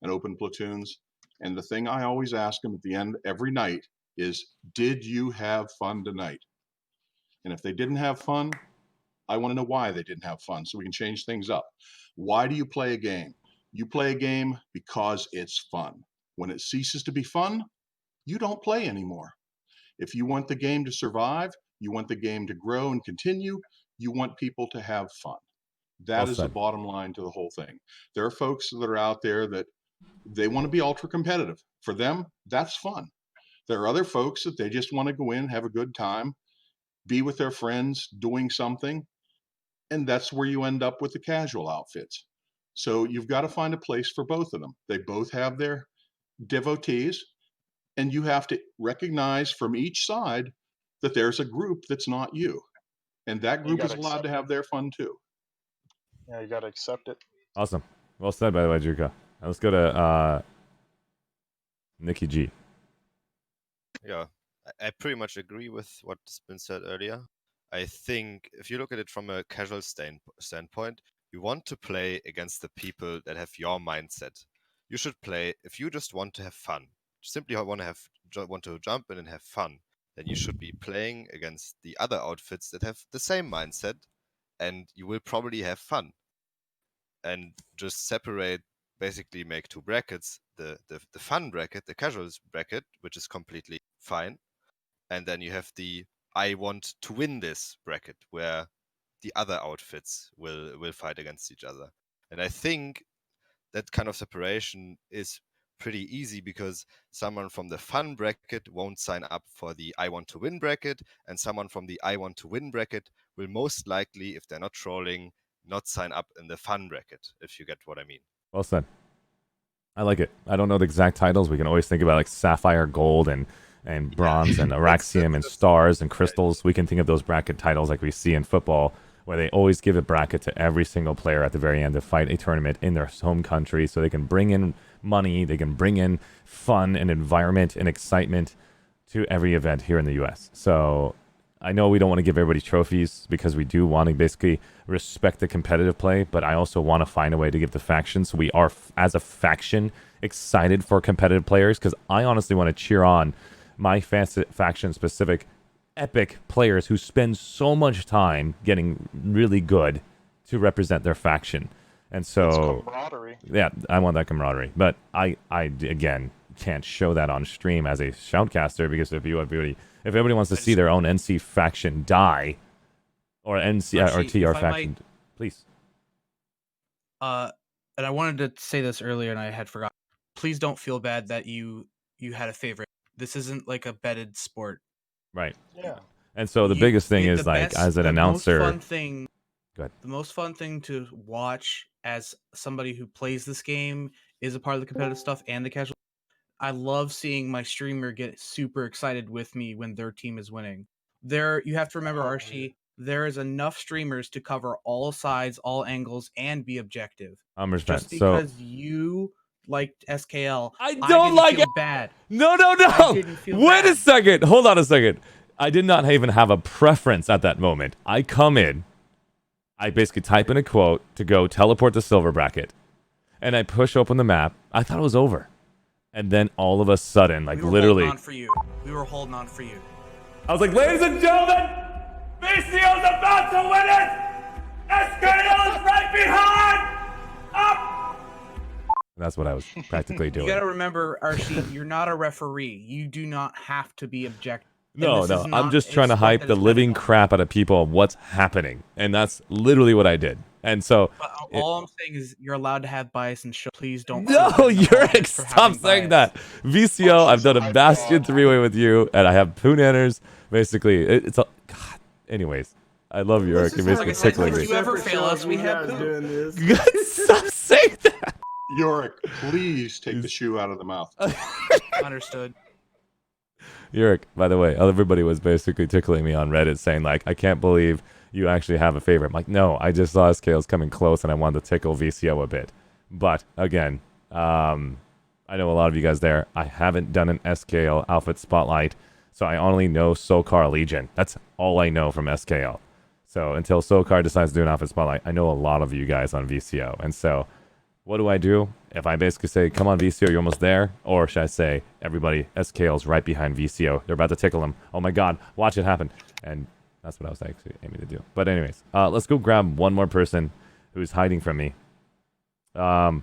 and open platoons. And the thing I always ask them at the end every night is, did you have fun tonight? And if they didn't have fun, I want to know why they didn't have fun so we can change things up. Why do you play a game? You play a game because it's fun. When it ceases to be fun, you don't play anymore. If you want the game to survive, you want the game to grow and continue, you want people to have fun. That Well is the said. bottom line to the whole thing. There are folks that are out there that they want to be ultra competitive. For them, that's fun. There are other folks that they just want to go in, have a good time, be with their friends, doing something, and that's where you end up with the casual outfits. So you've got to find a place for both of them. They both have their devotees, and you have to recognize from each side that there's a group that's not you. And that You group is gotta allowed accept to have their fun too. Yeah, you gotta accept it. Awesome. Well said, by the way, Juka. Now let's go to Nikki G. Yeah, I pretty much agree with what's been said earlier. I think if you look at it from a casual standpoint, you want to play against the people that have your mindset. You should play if you just want to have fun, simply want to jump in and have fun. Then you should be playing against the other outfits that have the same mindset, and you will probably have fun. And just separate, basically make two brackets: the fun bracket, the casuals bracket, which is completely fine, and then you have the I want to win this bracket, where the other outfits will fight against each other. And I think that kind of separation is pretty easy, because someone from the fun bracket won't sign up for the I want to win bracket, and someone from the I want to win bracket will most likely, if they're not trolling, not sign up in the fun bracket, if you get what I mean. Well said. I like it. I don't know the exact titles. We can always think about like Sapphire, Gold, and Bronze, and Araxium, and Stars, and Crystals. We can think of those bracket titles like we see in football, where they always give a bracket to every single player at the very end to fight a tournament in their home country, so they can bring in money, they can bring in fun and environment and excitement to every event here in the U.S. So I know we don't want to give everybody trophies because we do want to basically respect the competitive play, but I also want to find a way to give the factions, so we are, as a faction, excited for competitive players, because I honestly want to cheer on my faction-specific epic players who spend so much time getting really good to represent their faction. And so, It's camaraderie. yeah, I want that camaraderie. But I again, can't show that on stream as a shoutcaster, because if everybody wants to see their own NC faction die, or NC or TR faction, please. And I wanted to say this earlier and I had forgotten. Please don't feel bad that you had a favorite. This isn't like a betted sport. Right. Yeah. And so the biggest thing is, like, as an announcer, the most fun thing. Go ahead. The most fun thing to watch as somebody who plays this game, is a part of the competitive stuff and the casual. I love seeing my streamer get super excited with me when their team is winning. You have to remember, Archie, there is enough streamers to cover all sides, all angles, and be objective. Just because you liked SKL, I don't like feel it. Bad. No. I didn't feel Wait bad. a second. Hold on a second. I did not even have a preference at that moment. I come in, I basically type in a quote to go teleport to silver bracket, and I push open the map. I thought it was over. And then all of a sudden, like, We were literally, holding on for you. We were holding on for you. I was like, ladies and gentlemen, VCO's about to win it! SKL is right behind! Up! That's what I was practically doing. You gotta remember, Archie, you're not a referee. You do not have to be objective. No, I'm just trying to hype the living crap out of people of what's happening. And that's literally what I did. And so, All I'm saying is you're allowed to have bias and show. Please don't. no, Yurik, stop saying that. VCO, I've done a Bastion 3-way with you, and I have Poonanners. Basically, it's a... God, anyways, I love Yurik. You're basically tickling me. If you ever fail us, we have Stop saying that. Yorick, please take the shoe out of the mouth. Understood. Yurik, by the way, everybody was basically tickling me on Reddit saying, like, I can't believe you actually have a favorite. I'm like, no, I just saw SKLs coming close and I wanted to tickle VCO a bit. But, again, I know a lot of you guys there. I haven't done an SKL outfit spotlight, so I only know SoCar Legion. That's all I know from SKL. So until Sokar decides to do an outfit spotlight, I know a lot of you guys on VCO. And so what do? If I basically say, come on, VCO, you're almost there? Or should I say, everybody, SKL's right behind VCO. They're about to tickle him. Oh my god, watch it happen. And that's what I was actually aiming to do. But anyways, let's go grab one more person who's hiding from me. I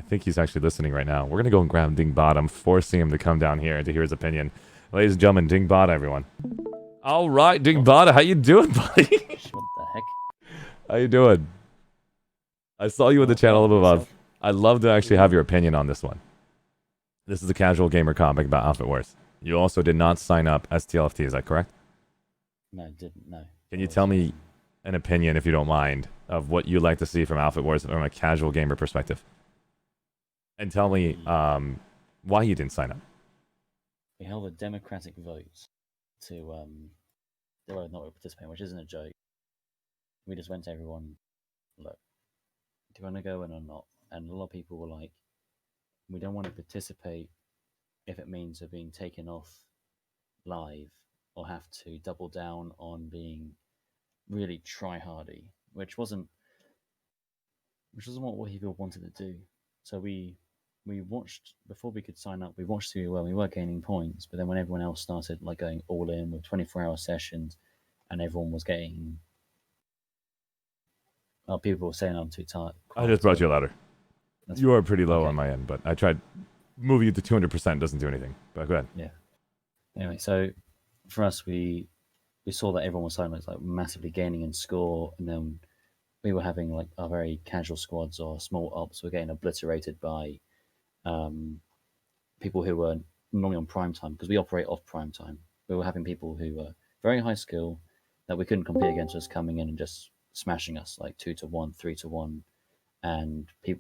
think he's actually listening right now. We're going to go and grab Dingbot. I'm forcing him to come down here to hear his opinion. Ladies and gentlemen, Dingbot, everyone. All right, Dingbot, how you doing, buddy? What the heck? How you doing? I saw you in the channel above. I'd love to actually have your opinion on this one. This is a casual gamer comic about Outfit Wars. You also did not sign up STLFT, is that correct? No, didn't. No. Can you tell me an opinion, if you don't mind, of what you'd like to see from Outfit Wars from a casual gamer perspective? And tell me why you didn't sign up. We held a democratic vote to whether or not we participate, which isn't a joke. We just went to everyone, look, do you want to go in or not? And a lot of people were like, we don't want to participate if it means we're being taken off live or have to double down on being really try-hardy, which wasn't what people wanted to do. So we watched, before we could sign up, we watched who we were. We were gaining points, but then when everyone else started like going all in with 24-hour sessions, and everyone was getting, people were saying I'm too tired. I just brought you louder. You are pretty low on my end, but I tried moving you to 200%. Doesn't do anything. But go ahead. Yeah. Anyway, so for us, we saw that everyone was suddenly like massively gaining in score, and then we were having like our very casual squads or small ops were getting obliterated by people who were normally on prime time, because we operate off prime time. We were having people who were very high skill that we couldn't compete against, us coming in and just smashing us like 2-1, 3-1, and we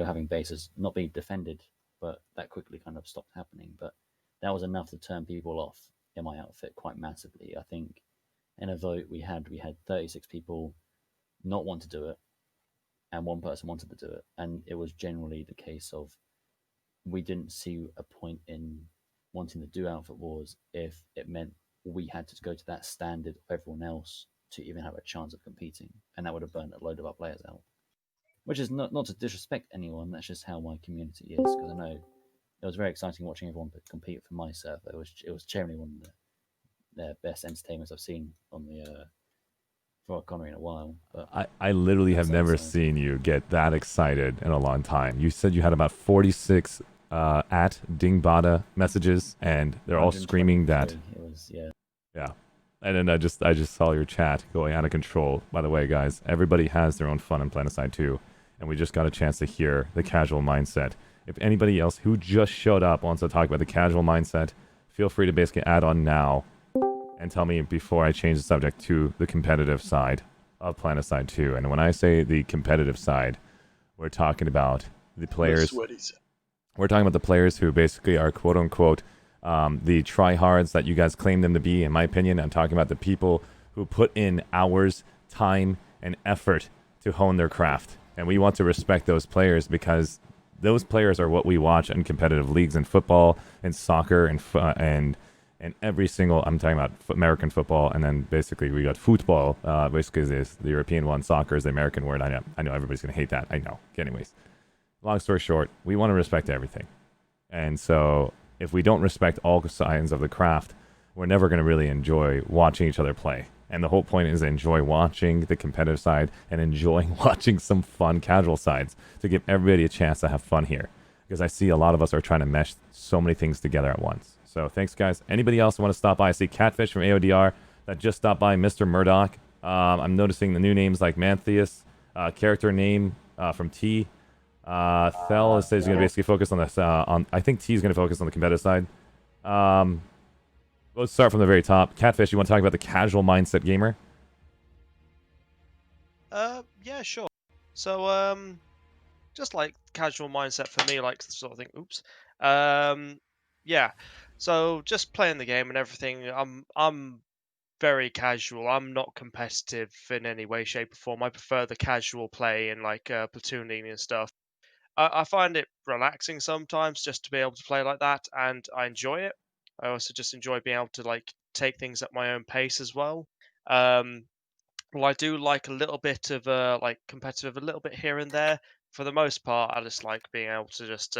were having bases not being defended, but that quickly kind of stopped happening. But that was enough to turn people off in my outfit quite massively. I think in a vote we had 36 people not want to do it, and one person wanted to do it, and it was generally the case of we didn't see a point in wanting to do Outfit Wars if it meant we had to go to that standard of everyone else to even have a chance of competing, and that would have burned a load of our players out. Which is not to disrespect anyone, that's just how my community is, because I know it was very exciting watching everyone compete for my server. It was generally one of the best entertainments I've seen on the for Connery in a while. But I literally have never seen you get that excited in a long time. You said you had about 46 at Dingbata messages, and they're all screaming that. It was, yeah. Yeah. And then I just saw your chat going out of control. By the way, guys, everybody has their own fun in Planetside too, and we just got a chance to hear the casual mindset. If anybody else who just showed up wants to talk about the casual mindset, feel free to basically add on now and tell me before I change the subject to the competitive side of Planetside 2. And when I say the competitive side, we're talking about the players. We're talking about the players who basically are quote unquote the tryhards that you guys claim them to be. In my opinion, I'm talking about the people who put in hours, time, and effort to hone their craft. And we want to respect those players because those players are what we watch in competitive leagues in football and soccer and every single, I'm talking about American football, and then basically we got football, basically is the European one, soccer is the American word. I know everybody's going to hate that, I know. Anyways, long story short, we want to respect everything. And so if we don't respect all sides of the craft, we're never going to really enjoy watching each other play. And the whole point is to enjoy watching the competitive side and enjoying watching some fun casual sides to give everybody a chance to have fun here. Because I see a lot of us are trying to mesh so many things together at once. So thanks, guys. Anybody else want to stop by? I see Catfish from AODR that just stopped by. Mr. Murdoch. I'm noticing the new names like Mantheus, character name from T. Thel says he's going to basically focus on this. I think T is going to focus on the competitive side. Let's start from the very top. Catfish, you want to talk about the casual mindset gamer? Yeah, sure. So, just like casual mindset for me, like sort of thing. Oops. Yeah. So just playing the game and everything. I'm very casual. I'm not competitive in any way, shape, or form. I prefer the casual play and like platooning and stuff. I find it relaxing sometimes just to be able to play like that, and I enjoy it. I also just enjoy being able to like take things at my own pace as well. Well, I do like a little bit of like competitive, a little bit here and there. For the most part, I just like being able to just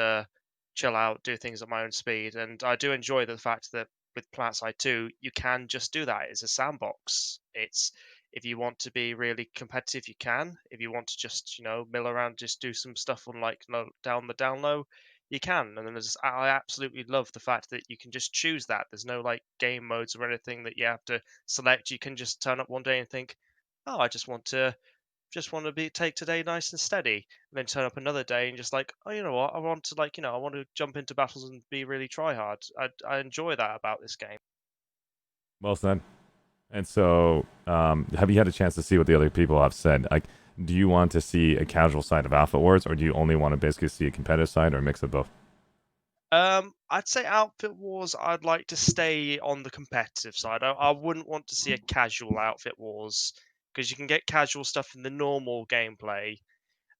chill out, do things at my own speed, and I do enjoy the fact that with Planetside 2, you can just do that. It's a sandbox. It's if you want to be really competitive, you can. If you want to just mill around, just do some stuff on like down the down low, you can. And then I absolutely love the fact that you can just choose that. There's no like game modes or anything that you have to select. You can just turn up one day and think, oh, I just want to be take today nice and steady, and then turn up another day and just like, oh, you know what, I want to like, I want to jump into battles and be really try hard. I enjoy that about this game. Well said. And so, have you had a chance to see what the other people have said? Like, do you want to see a casual side of Outfit Wars, or do you only want to basically see a competitive side, or a mix of both? I'd say Outfit Wars. I'd like to stay on the competitive side. I wouldn't want to see a casual Outfit Wars because you can get casual stuff in the normal gameplay.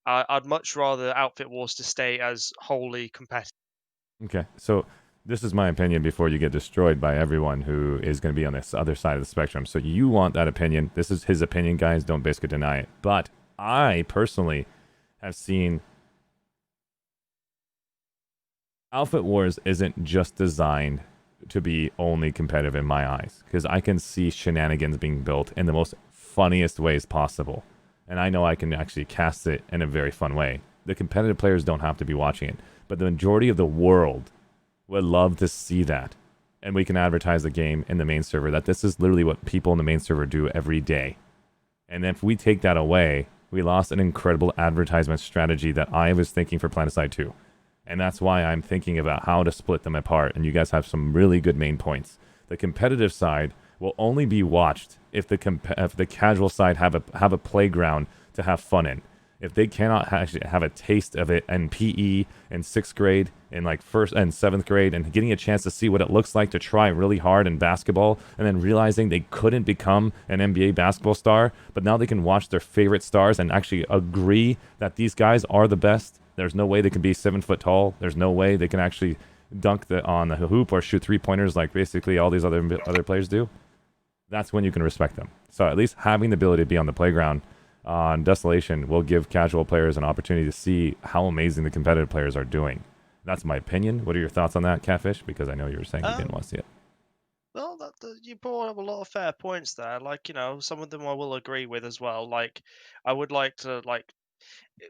I'd much rather Outfit Wars to stay as wholly competitive. Okay, so this is my opinion before you get destroyed by everyone who is going to be on this other side of the spectrum. So you want that opinion. This is his opinion, guys. Don't basically deny it. But I personally have seen Outfit Wars isn't just designed to be only competitive in my eyes, because I can see shenanigans being built in the most funniest ways possible. And I know I can actually cast it in a very fun way. The competitive players don't have to be watching it, but the majority of the world would love to see that. And we can advertise the game in the main server that this is literally what people in the main server do every day. And if we take that away, we lost an incredible advertisement strategy that I was thinking for Planetside 2. And that's why I'm thinking about how to split them apart. And you guys have some really good main points. The competitive side will only be watched if the casual side have a playground to have fun in. If they cannot actually have a taste of it in PE in 6th grade, in like 1st and 7th grade, and getting a chance to see what it looks like to try really hard in basketball, and then realizing they couldn't become an NBA basketball star, but now they can watch their favorite stars and actually agree that these guys are the best. There's no way they can be 7 foot tall. There's no way they can actually dunk on the hoop or shoot 3-pointers like basically all these other players do. That's when you can respect them. So at least having the ability to be on the playground on Desolation will give casual players an opportunity to see how amazing the competitive players are doing. That's my opinion. What are your thoughts on that, Catfish? Because I know you were saying you didn't want to see it. Well, you brought up a lot of fair points there. Like, some of them I will agree with as well. Like, I would like to like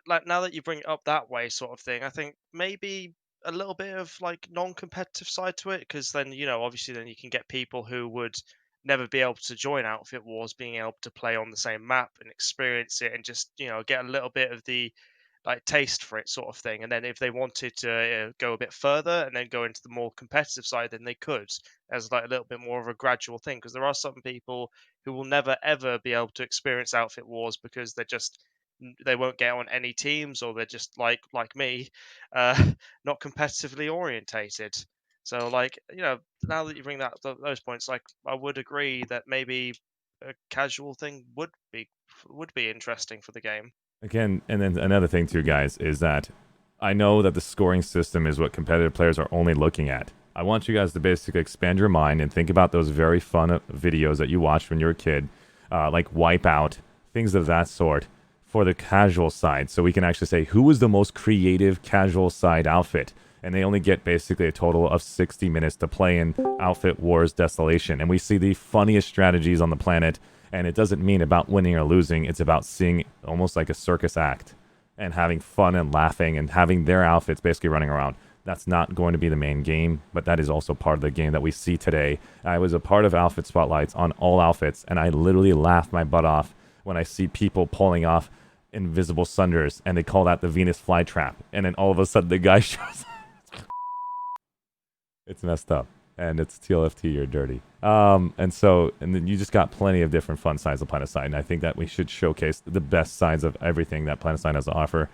now that you bring it up that way, sort of thing. I think maybe a little bit of like non-competitive side to it, because then obviously then you can get people who would never be able to join Outfit Wars being able to play on the same map and experience it and just get a little bit of the like taste for it, sort of thing. And then if they wanted to go a bit further and then go into the more competitive side, then they could, as like a little bit more of a gradual thing, because there are some people who will never ever be able to experience Outfit Wars because they won't get on any teams, or they're just like me, not competitively orientated. So like now that you bring those points, like I would agree that maybe a casual thing would be interesting for the game. Again, and then another thing too, guys, is that I know that the scoring system is what competitive players are only looking at. I want you guys to basically expand your mind and think about those very fun videos that you watched when you were a kid, like Wipeout, things of that sort, for the casual side. So we can actually say, who was the most creative casual side outfit? And they only get basically a total of 60 minutes to play in Outfit Wars Desolation. And we see the funniest strategies on the planet. And it doesn't mean about winning or losing. It's about seeing almost like a circus act and having fun and laughing and having their outfits basically running around. That's not going to be the main game, but that is also part of the game that we see today. I was a part of Outfit Spotlights on all outfits, and I literally laugh my butt off when I see people pulling off invisible sunders, and they call that the Venus flytrap. And then all of a sudden the guy shows up. It's messed up. And it's TLFT, you're dirty. And then you just got plenty of different fun sides of Planetside, and I think that we should showcase the best sides of everything that Planetside has to offer,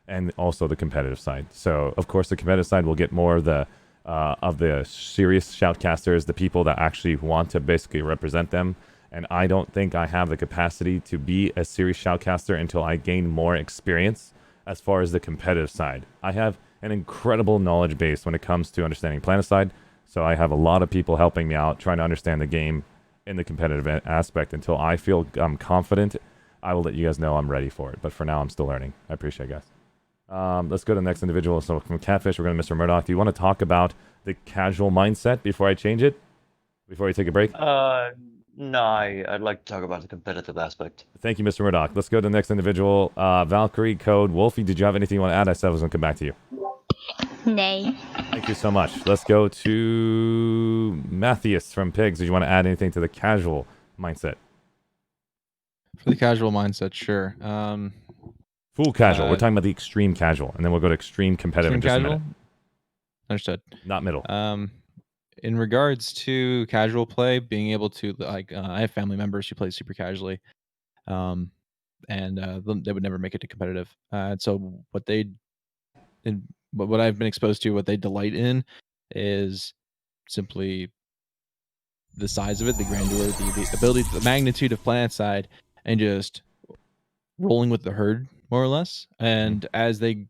and also the competitive side. So, of course, the competitive side will get more of the serious shoutcasters, the people that actually want to basically represent them. And I don't think I have the capacity to be a serious shoutcaster until I gain more experience as far as the competitive side. I have an incredible knowledge base when it comes to understanding Planetside. So I have a lot of people helping me out, trying to understand the game in the competitive aspect. Until I feel confident, I will let you guys know I'm ready for it. But for now, I'm still learning. I appreciate it, guys. Let's go to the next individual. So from Catfish, we're going to Mr. Murdoch. Do you want to talk about the casual mindset before I change it? Before we take a break? No, I'd like to talk about the competitive aspect. Thank you, Mr. Murdoch. Let's go to the next individual. Valkyrie, Code, Wolfie, did you have anything you want to add? I said I was going to come back to you. Nay. Thank you so much. Let's go to Matthias from Pigs. Did you want to add anything to the casual mindset? For the casual mindset, sure. Full casual. We're talking about the extreme casual, and then we'll go to extreme competitive Extreme in just casual? a minute. Understood. Not middle. In regards to casual play, being able to I have family members who play super casually, and they would never make it to competitive. So what I've been exposed to, what they delight in, is simply the size of it, the grandeur, the ability, the magnitude of Planetside, and just rolling with the herd, more or less. And as they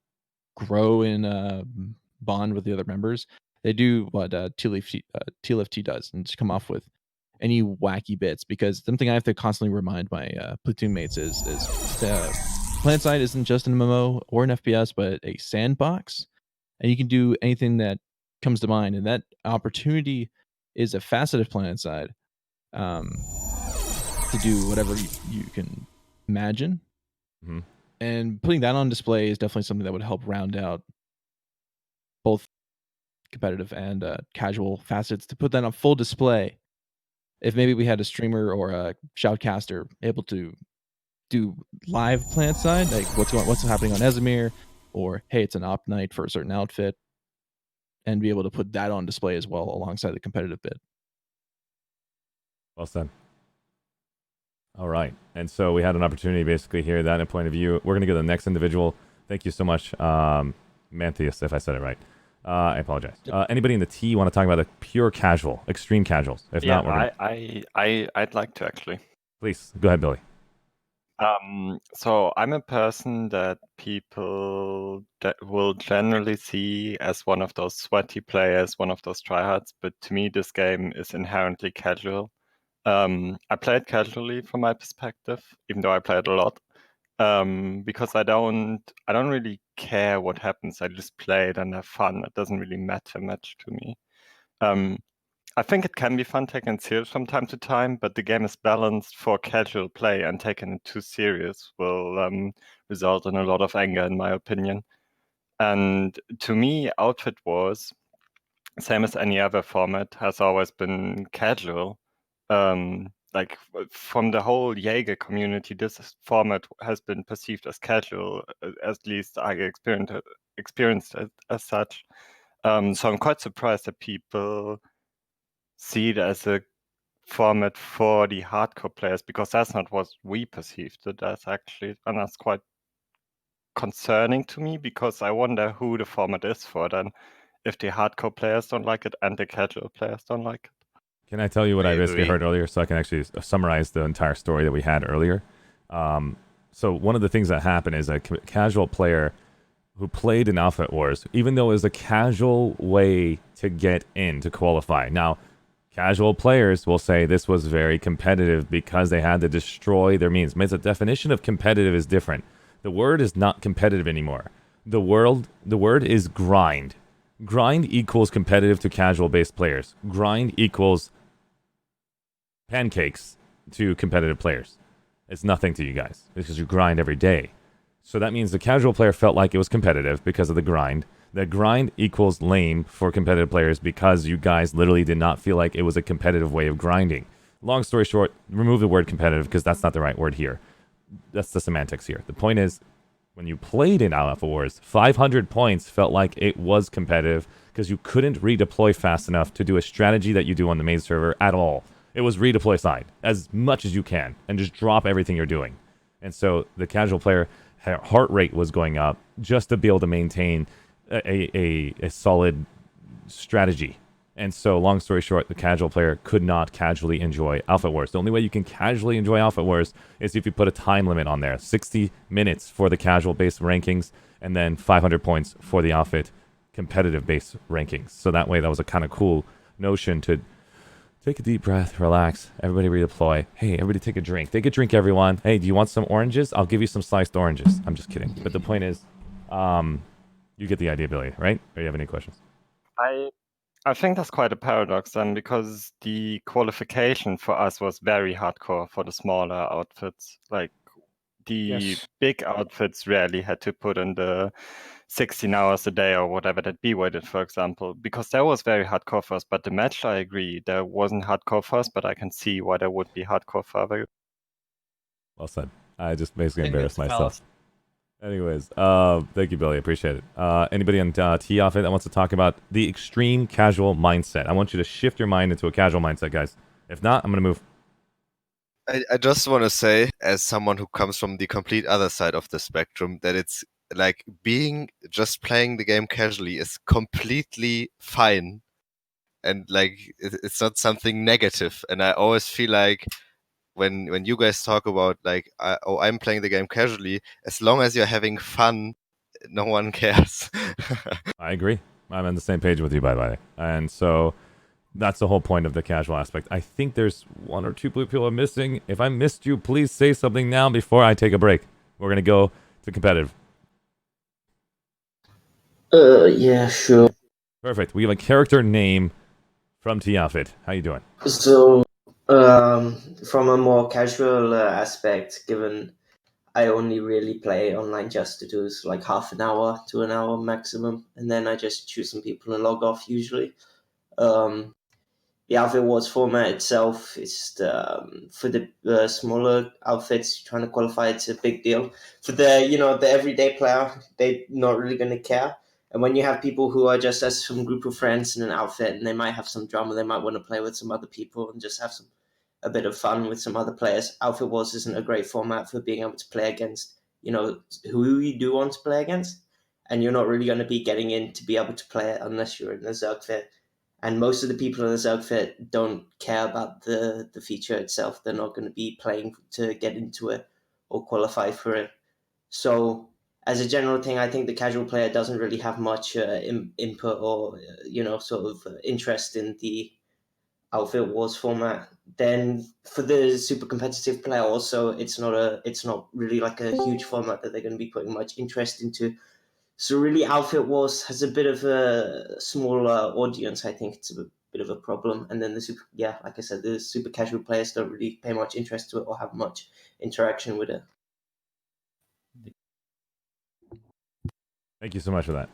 grow in bond with the other members, they do what TLFT does, and just come off with any wacky bits. Because something I have to constantly remind my platoon mates is Planetside isn't just an MMO or an FPS, but a sandbox, and you can do anything that comes to mind. And that opportunity is a facet of Planetside, to do whatever you can imagine. Mm-hmm. And putting that on display is definitely something that would help round out both competitive and casual facets. To put that on full display, if maybe we had a streamer or a shoutcaster able to do live Planetside, like what's happening on Esamir, or hey, it's an op night for a certain outfit, and be able to put that on display as well alongside the competitive bit. Well said. All right. And so we had an opportunity to basically hear that in point of view. We're going to go to the next individual. Thank you so much, Manthias, if I said it right. I apologize. Anybody in the T want to talk about the pure casual, extreme casuals? If not, we're gonna... I'd like to actually. Please, go ahead, Billy. So I'm a person that people that will generally see as one of those sweaty players, one of those tryhards, but to me this game is inherently casual. I play it casually from my perspective, even though I play it a lot, because I don't really care what happens. I just play it and have fun. It doesn't really matter much to me. I think it can be fun taken serious from time to time, but the game is balanced for casual play, and taking it too serious will result in a lot of anger, in my opinion. And to me, Outfit Wars, same as any other format, has always been casual. Like from the whole Jaeger community, this format has been perceived as casual, at least I experienced it as such. So I'm quite surprised that people see it as a format for the hardcore players, because that's not what we perceived it as actually, and that's quite concerning to me, because I wonder who the format is for then, if the hardcore players don't like it and the casual players don't like it. Can I tell you what I basically agree. heard earlier, so I can actually summarize the entire story that we had earlier? So one of the things that happened is a casual player who played in Outfit Wars, even though it was a casual way to get in, to qualify. Now, casual players will say this was very competitive because they had to destroy their means. The definition of competitive is different. The word is not competitive anymore. The word is grind. Grind equals competitive to casual-based players. Grind equals pancakes to competitive players. It's nothing to you guys because you grind every day. So that means the casual player felt like it was competitive because of the grind. The grind equals lame for competitive players because you guys literally did not feel like it was a competitive way of grinding. Long story short, remove the word competitive because that's not the right word here. That's the semantics here. The point is, when you played in Outfit Wars, 500 points felt like it was competitive because you couldn't redeploy fast enough to do a strategy that you do on the main server at all. It was redeploy side as much as you can and just drop everything you're doing. And so the casual player heart rate was going up just to be able to maintain a solid strategy. And so, long story short, the casual player could not casually enjoy Outfit Wars. The only way you can casually enjoy Outfit Wars is if you put a time limit on there. 60 minutes for the casual-based rankings, and then 500 points for the outfit competitive-based rankings. So that way, that was a kind of cool notion to Take a deep breath, relax. Everybody redeploy. Hey, everybody take a drink. Take a drink, everyone. Hey, do you want some oranges? I'll give you some sliced oranges. I'm just kidding. But the point is, you get the idea, Billy, right? Or you have any questions? I think that's quite a paradox then, because the qualification for us was very hardcore for the smaller outfits. Like the Yes. big outfits rarely had to put in the 16 hours a day or whatever that BY did, for example, because that was very hardcore for us. But the match, I agree, there wasn't hardcore for us, but I can see why there would be hardcore for other. Well said. I just basically I think embarrassed it's myself. Anyways, thank you, Billy. Appreciate it. Anybody on T off it that wants to talk about the extreme casual mindset? I want you to shift your mind into a casual mindset, guys. If not, I'm gonna move. I just want to say, as someone who comes from the complete other side of the spectrum, that it's like just playing the game casually is completely fine. And like, it's not something negative. And I always feel like when you guys talk about like, I'm playing the game casually, as long as you're having fun, no one cares. I agree. I'm on the same page with you, by the way. And so that's the whole point of the casual aspect. I think there's one or two blue people I'm missing. If I missed you, please say something now before I take a break. We're going to go to competitive. Yeah, sure. Perfect. We have a character name from T-Outfit. How you doing? So, from a more casual aspect, given I only really play online just to do is like half an hour to an hour maximum, and then I just choose some people and log off usually. The outfit wars format itself is for the smaller outfits trying to qualify. It's a big deal for the everyday player. They're not really going to care. And when you have people who are just as some group of friends in an outfit, and they might have some drama, they might want to play with some other people and just have a bit of fun with some other players. Outfit Wars isn't a great format for being able to play against, who you do want to play against. And you're not really going to be getting in to be able to play it unless you're in a Zerg fit. And most of the people in the Zerg fit don't care about the feature itself. They're not going to be playing to get into it or qualify for it. So as a general thing, I think the casual player doesn't really have much input or, sort of interest in the Outfit Wars format. Then for the super competitive player also, it's not really like a huge format that they're going to be putting much interest into. So really, Outfit Wars has a bit of a smaller audience. I think it's a bit of a problem. And then like I said, the super casual players don't really pay much interest to it or have much interaction with it. Thank you so much for that.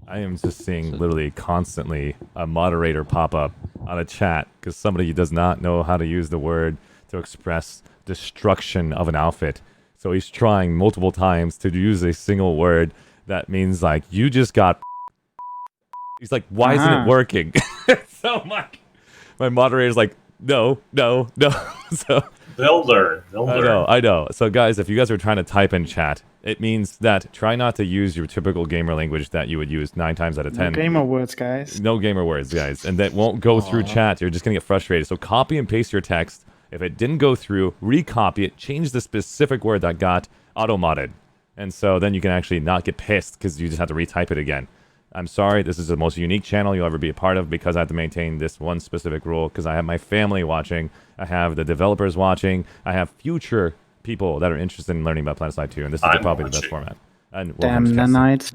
I am just seeing literally constantly a moderator pop up on a chat because somebody does not know how to use the word to express destruction of an outfit. So he's trying multiple times to use a single word that means like, you just got. He's like, why isn't it working? So my moderator's like, no. So They'll learn. I know. So guys, if you guys are trying to type in chat, it means that try not to use your typical gamer language that you would use 9 times out of 10. No gamer words, guys. No gamer words, guys. And that won't go through chat. You're just going to get frustrated. So copy and paste your text. If it didn't go through, recopy it, change the specific word that got auto-modded. And so then you can actually not get pissed because you just have to retype it again. I'm sorry, this is the most unique channel you'll ever be a part of because I have to maintain this one specific rule because I have my family watching, I have the developers watching, I have future people that are interested in learning about Planetside 2, and this is probably the best format. And Damn nanites.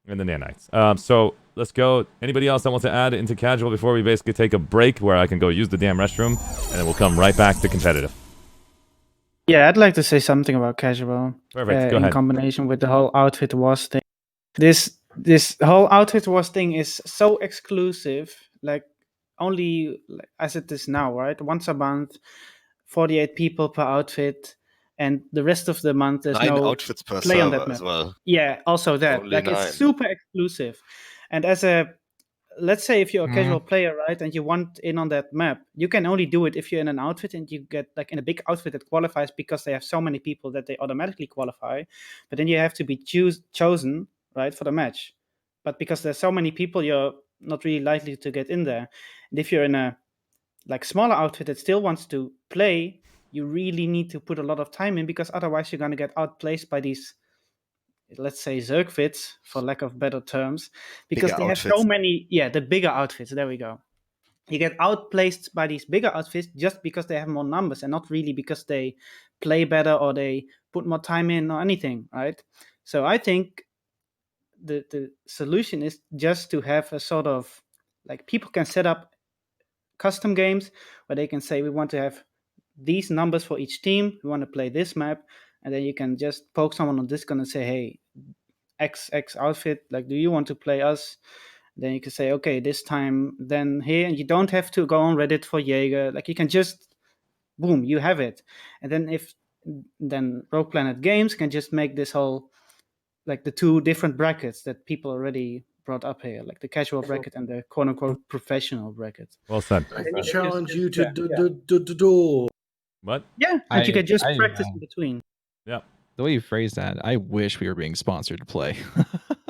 And the nanites. So let's go. Anybody else that wants to add into casual before we basically take a break where I can go use the damn restroom, and then we'll come right back to competitive. Yeah, I'd like to say something about casual. Perfect, go in ahead. combination with the whole Outfit Wars thing. This whole Outfit Wars thing is so exclusive. Like only as it is now, right? Once a month, 48 people per outfit, and the rest of the month there's 9 no outfits per play on server that map as well. Yeah, also that. Only Like 9. it's super exclusive. And let's say if you're a casual player, right, and you want in on that map, you can only do it if you're in an outfit and you get like in a big outfit that qualifies because they have so many people that they automatically qualify. But then you have to be chosen, right, for the match. But because there's so many people, you're not really likely to get in there. And if you're in a like smaller outfit that still wants to play, you really need to put a lot of time in because otherwise you're going to get outplaced by these, let's say, Zerg fits, for lack of better terms, because Bigger they have outfits. so many, the bigger outfits. There we go. you get outplaced by these bigger outfits just because they have more numbers and not really because they play better or they put more time in or anything, right? So I think the solution is just to have a sort of, like, people can set up custom games where they can say we want to have these numbers for each team, we want to play this map, and then you can just poke someone on Discord and say, hey, X outfit, like, do you want to play us? Then you can say, okay, this time then here, and you don't have to go on Reddit for Jaeger. Like, you can just boom, you have it. And then Rogue Planet Games can just make this whole, like, the two different brackets that people already brought up here, like the casual bracket and the quote unquote professional bracket. Well said. I challenge you to Yeah. duel. What? Yeah, and you can just practice in between. Yeah. The way you phrase that, I wish we were being sponsored to play.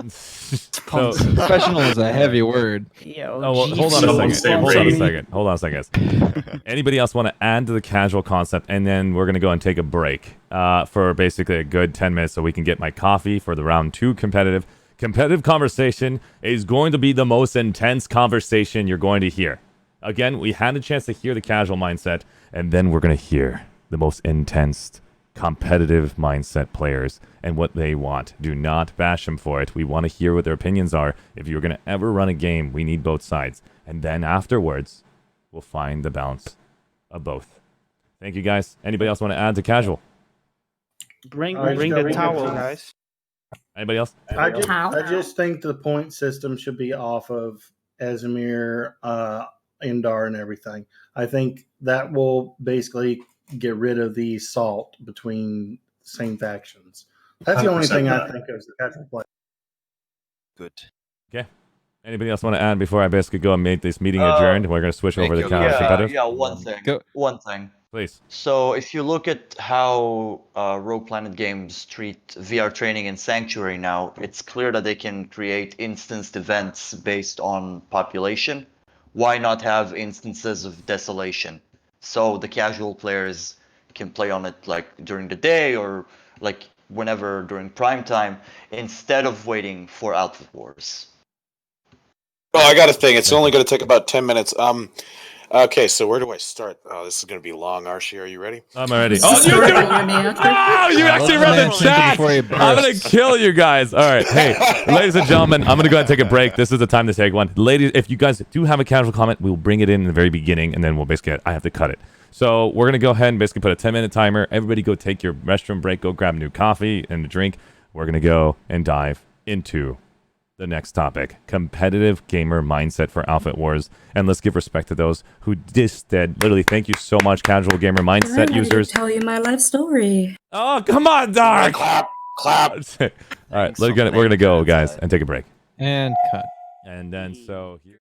So- Professional is a heavy word. Yo, Oh, well, hold on a second. Hold on a second. Anybody else want to add to the casual concept? And then we're going to go and take a break for basically a good 10 minutes so we can get my coffee for the round 2 competitive. Competitive conversation is going to be the most intense conversation you're going to hear. Again, we had a chance to hear the casual mindset, and then we're going to hear the most intense competitive mindset players and what they want. Do not bash them for it. We want to hear what their opinions are. If you're going to ever run a game, we need both sides. And then afterwards, we'll find the balance of both. Thank you, guys. Anybody else want to add to casual? Bring the towel, guys. Anybody else? I just think the point system should be off of Esamir, Indar, and everything. I think that will basically get rid of the salt between same factions. That's the only thing I think of as the casual play. Good. Okay. Anybody else want to add before I basically go and make this meeting adjourned? We're going to switch over to the competitive. Yeah, one thing. One thing. Please. So if you look at how Rogue Planet Games treat VR training in Sanctuary now, it's clear that they can create instanced events based on population. Why not have instances of desolation? So the casual players can play on it like during the day or like whenever during prime time instead of waiting for Outfit Wars. Well, I got a thing. It's only going to take about 10 minutes. Okay, so where do I start? Oh, this is going to be long. Arshee, are you ready? I'm ready. Oh, you actually read the chat. I'm going to kill you guys. All right. Hey, ladies and gentlemen, I'm going to go ahead and take a break. This is the time to take one. Ladies, if you guys do have a casual comment, we'll bring it in the very beginning, and then we'll basically, I have to cut it. So we're going to go ahead and basically put a 10-minute timer. Everybody go take your restroom break. Go grab a new coffee and a drink. We're going to go and dive into the next topic, competitive gamer mindset for Outfit Wars. And let's give respect to those who dissed. Literally, thank you so much, casual gamer mindset users. Tell you my life story. Oh, come on, Dark! Clap. All right, we're going to go, guys, and take a break. And cut. And then, so... here.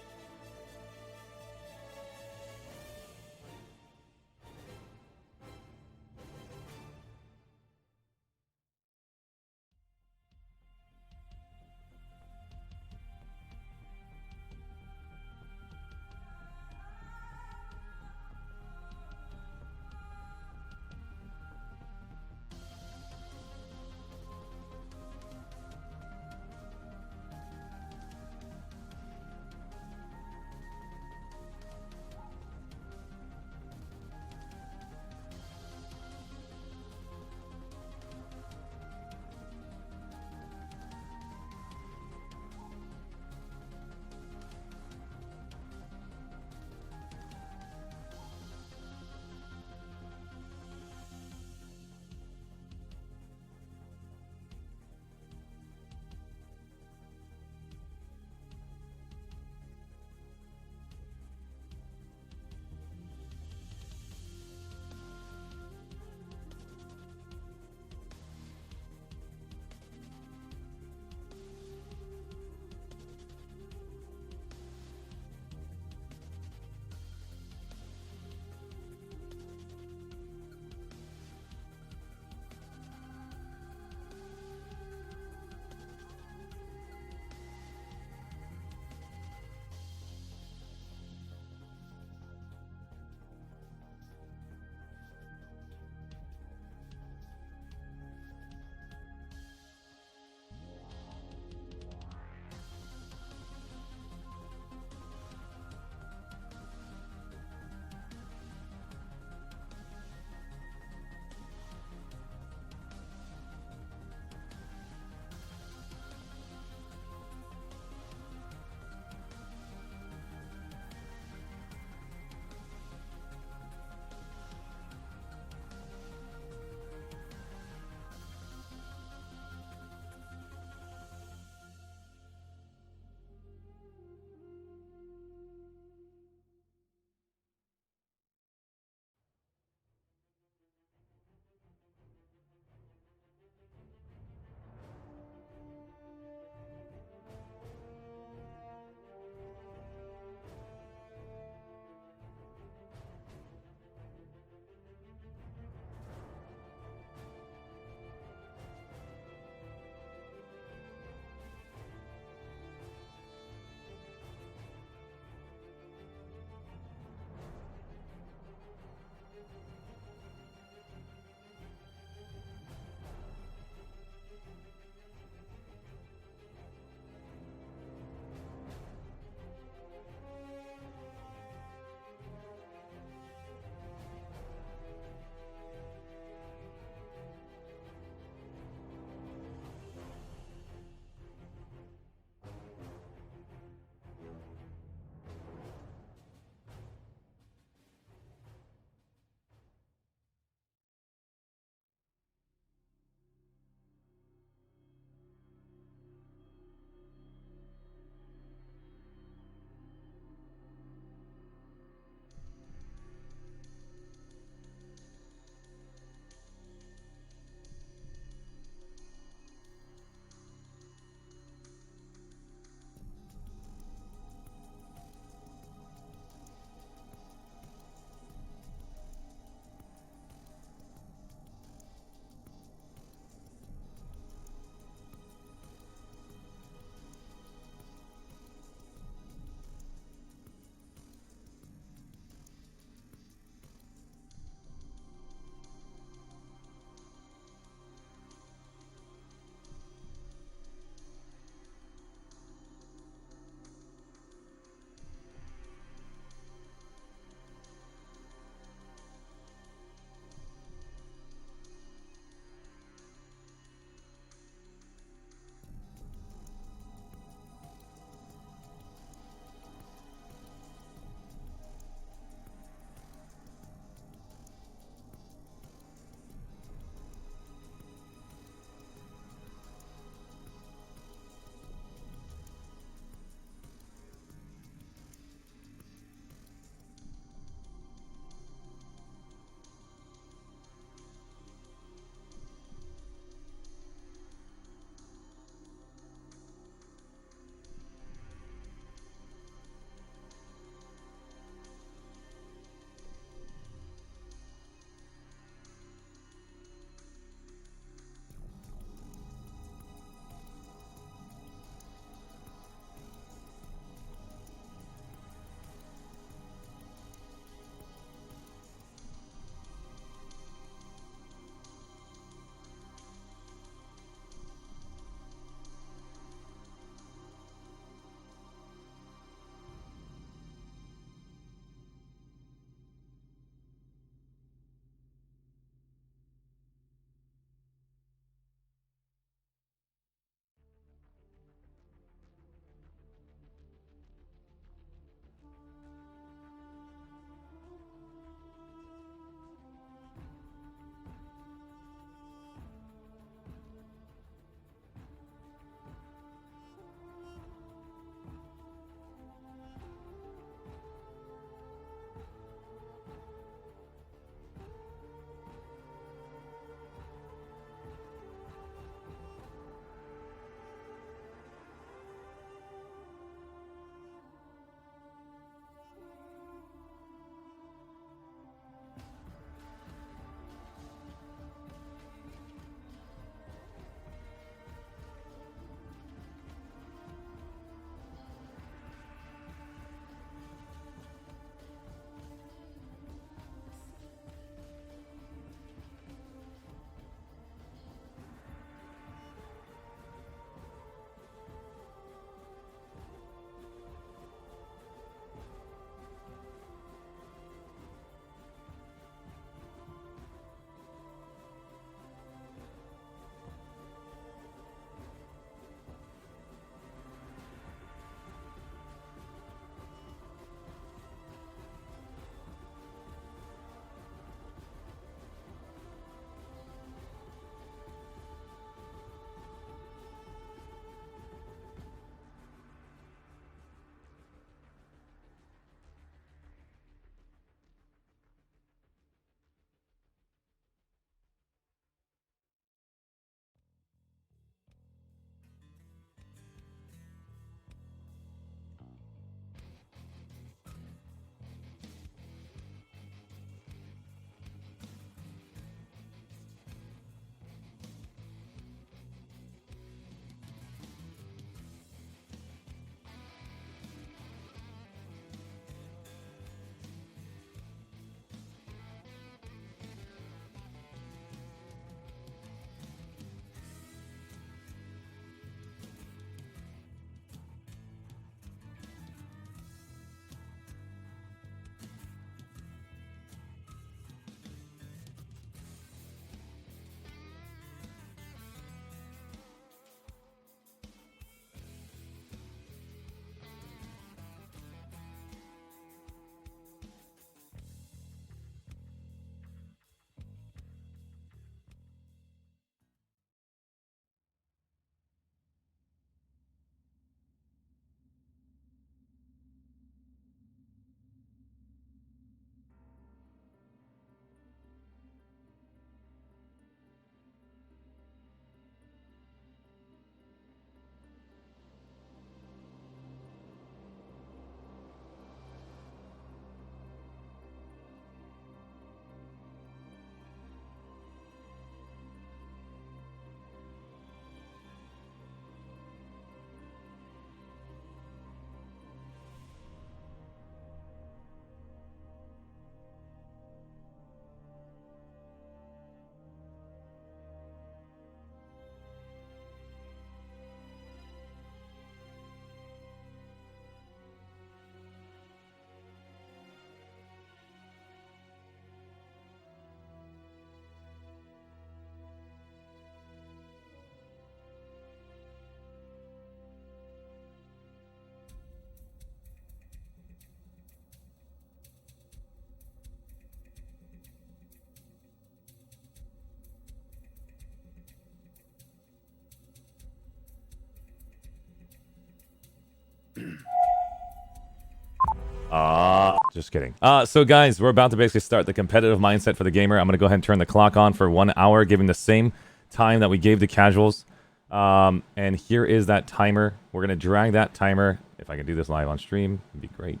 Just kidding. So guys, we're about to basically start the competitive mindset for the gamer. I'm going to go ahead and turn the clock on for 1 hour, giving the same time that we gave the casuals. And here is that timer. We're going to drag that timer. If I can do this live on stream, it'd be great.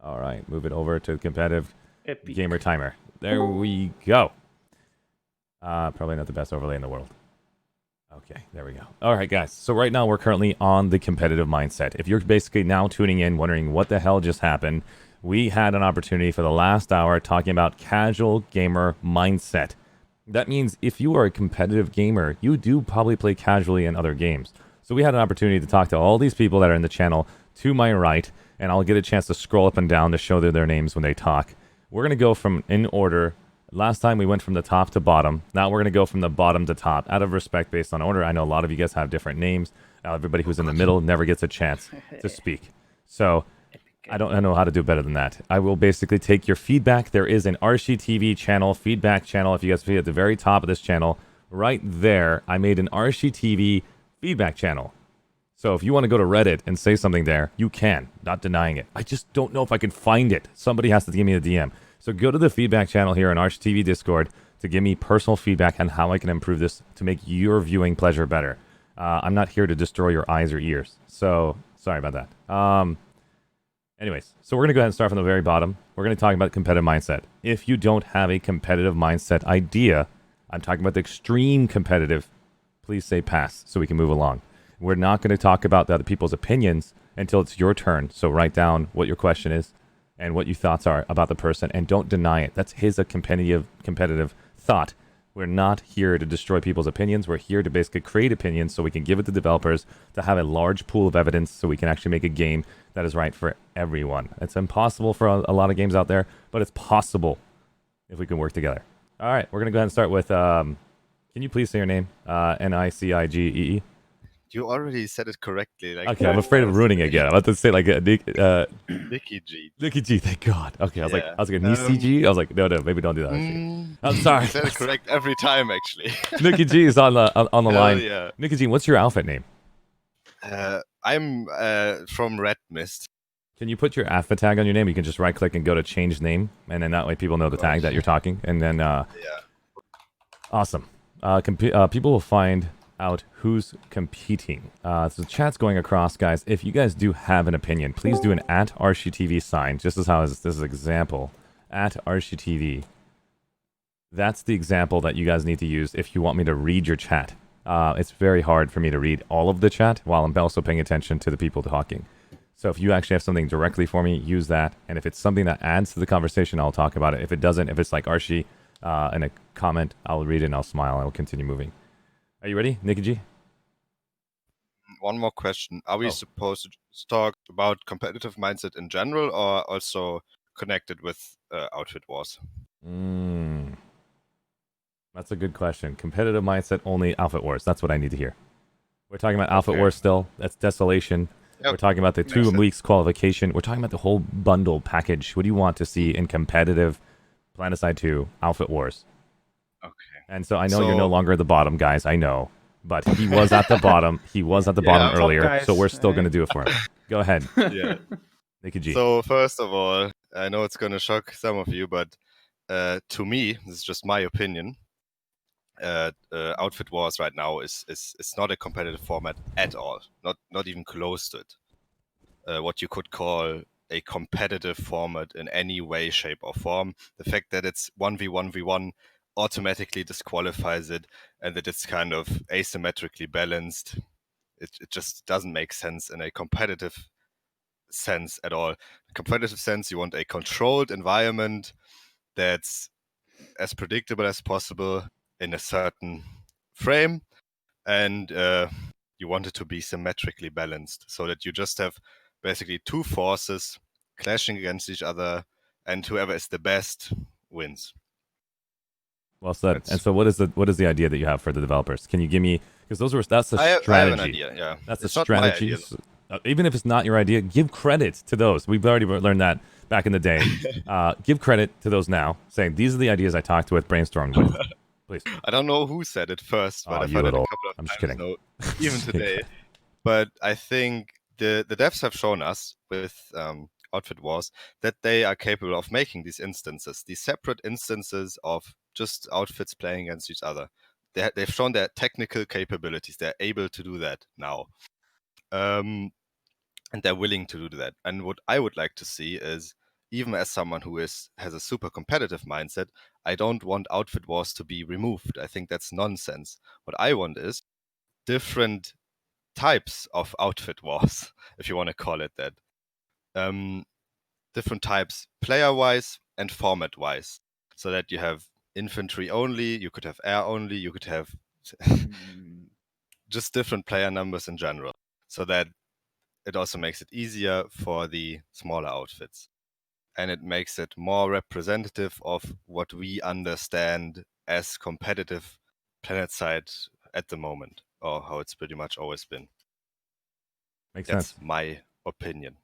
All right, move it over to the competitive gamer timer. There we go. Probably not the best overlay in the world. Okay, there we go. All right, guys. So right now we're currently on the competitive mindset. If you're basically now tuning in, wondering what the hell just happened, we had an opportunity for the last hour talking about casual gamer mindset. That means if you are a competitive gamer, you do probably play casually in other games. So we had an opportunity to talk to all these people that are in the channel to my right, and I'll get a chance to scroll up and down to show their names when they talk. We're going to go from in order. Last time we went from the top to bottom. Now we're going to go from the bottom to top. Out of respect based on order, I know a lot of you guys have different names. Everybody who's in the middle never gets a chance to speak. So I don't know how to do better than that. I will basically take your feedback. There is an ArsheeTV channel, feedback channel. If you guys see at the very top of this channel, right there, I made an ArsheeTV feedback channel. So if you want to go to Reddit and say something there, you can. Not denying it. I just don't know if I can find it. Somebody has to give me a DM. So go to the feedback channel here on ArsheeTV Discord to give me personal feedback on how I can improve this to make your viewing pleasure better. I'm not here to destroy your eyes or ears. So sorry about that. Anyways, so we're going to go ahead and start from the very bottom. We're going to talk about competitive mindset. If you don't have a competitive mindset idea, I'm talking about the extreme competitive, please say pass so we can move along. We're not going to talk about the other people's opinions until it's your turn. So write down what your question is and what your thoughts are about the person, and don't deny it. That's a competitive thought. We're not here to destroy people's opinions. We're here to basically create opinions so we can give it to developers to have a large pool of evidence so we can actually make a game that is right for everyone. It's impossible for a lot of games out there, but it's possible if we can work together. All right, we're going to go ahead and start with, can you please say your name? Nicigee? You already said it correctly. Like, okay, I'm afraid of ruining it again. I'm about to say like Nicky G. Nicky G, thank God. Okay, I was like Nisi G. I was like, no, maybe don't do that. I'm sorry. You said it correct every time, actually. Nicky G is on the line. Yeah. Nicky G, what's your outfit name? I'm from Red Mist. Can you put your outfit tag on your name? You can just right click and go to change name, and then that way people know the tag that you're talking. And then, awesome. People will find out who's competing. So the chat's going across, guys. If you guys do have an opinion, please do an @ArsheeTV sign. Just as how this is an example. @ArsheeTV. That's the example that you guys need to use if you want me to read your chat. It's very hard for me to read all of the chat while I'm also paying attention to the people talking. So if you actually have something directly for me, use that. And if it's something that adds to the conversation, I'll talk about it. If it doesn't, if it's like Arshee in a comment, I'll read it and I'll smile and I'll continue moving. Are you ready, Nicky G? One more question. Are we supposed to talk about competitive mindset in general or also connected with Outfit Wars? That's a good question. Competitive mindset only, Outfit Wars. That's what I need to hear. We're talking about Outfit Wars still. That's Desolation. Yep. We're talking about the 2 weeks qualification. We're talking about the whole bundle package. What do you want to see in competitive Planetside 2 Outfit Wars? Okay. And so I know you're no longer at the bottom, guys. I know. But he was at the bottom. He was at the bottom earlier. So we're still going to do it for him. Go ahead. Yeah. Nicky G. So first of all, I know it's going to shock some of you, but to me, this is just my opinion. Outfit Wars right now is not a competitive format at all. Not even close to it. What you could call a competitive format in any way, shape, or form. The fact that it's 1v1v1 automatically disqualifies it, and that it's kind of asymmetrically balanced. It just doesn't make sense in a competitive sense at all. In a competitive sense, you want a controlled environment that's as predictable as possible in a certain frame, and you want it to be symmetrically balanced so that you just have basically 2 forces clashing against each other, and whoever is the best wins. Well said. And so what is the idea that you have for the developers? Can you give me, because that's the strategy. I have an idea, yeah. That's the strategy. Even if it's not your idea, give credit to those. We've already learned that back in the day. Give credit to those now, saying these are the ideas I talked with, brainstormed with. Please. I don't know who said it first, but I've heard it a couple of times. I'm just kidding. So, even today. But I think the devs have shown us with Outfit Wars that they are capable of making these instances, these separate instances of just outfits playing against each other. They've shown their technical capabilities. They're able to do that now. And they're willing to do that. And what I would like to see is, even as someone who has a super competitive mindset, I don't want Outfit Wars to be removed. I think that's nonsense. What I want is different types of Outfit Wars, if you want to call it that. Different types player-wise and format-wise. So that you have infantry only, you could have air only, you could have just different player numbers in general. So that it also makes it easier for the smaller outfits. And it makes it more representative of what we understand as competitive Planetside at the moment, or how it's pretty much always been. Makes That's sense. my opinion.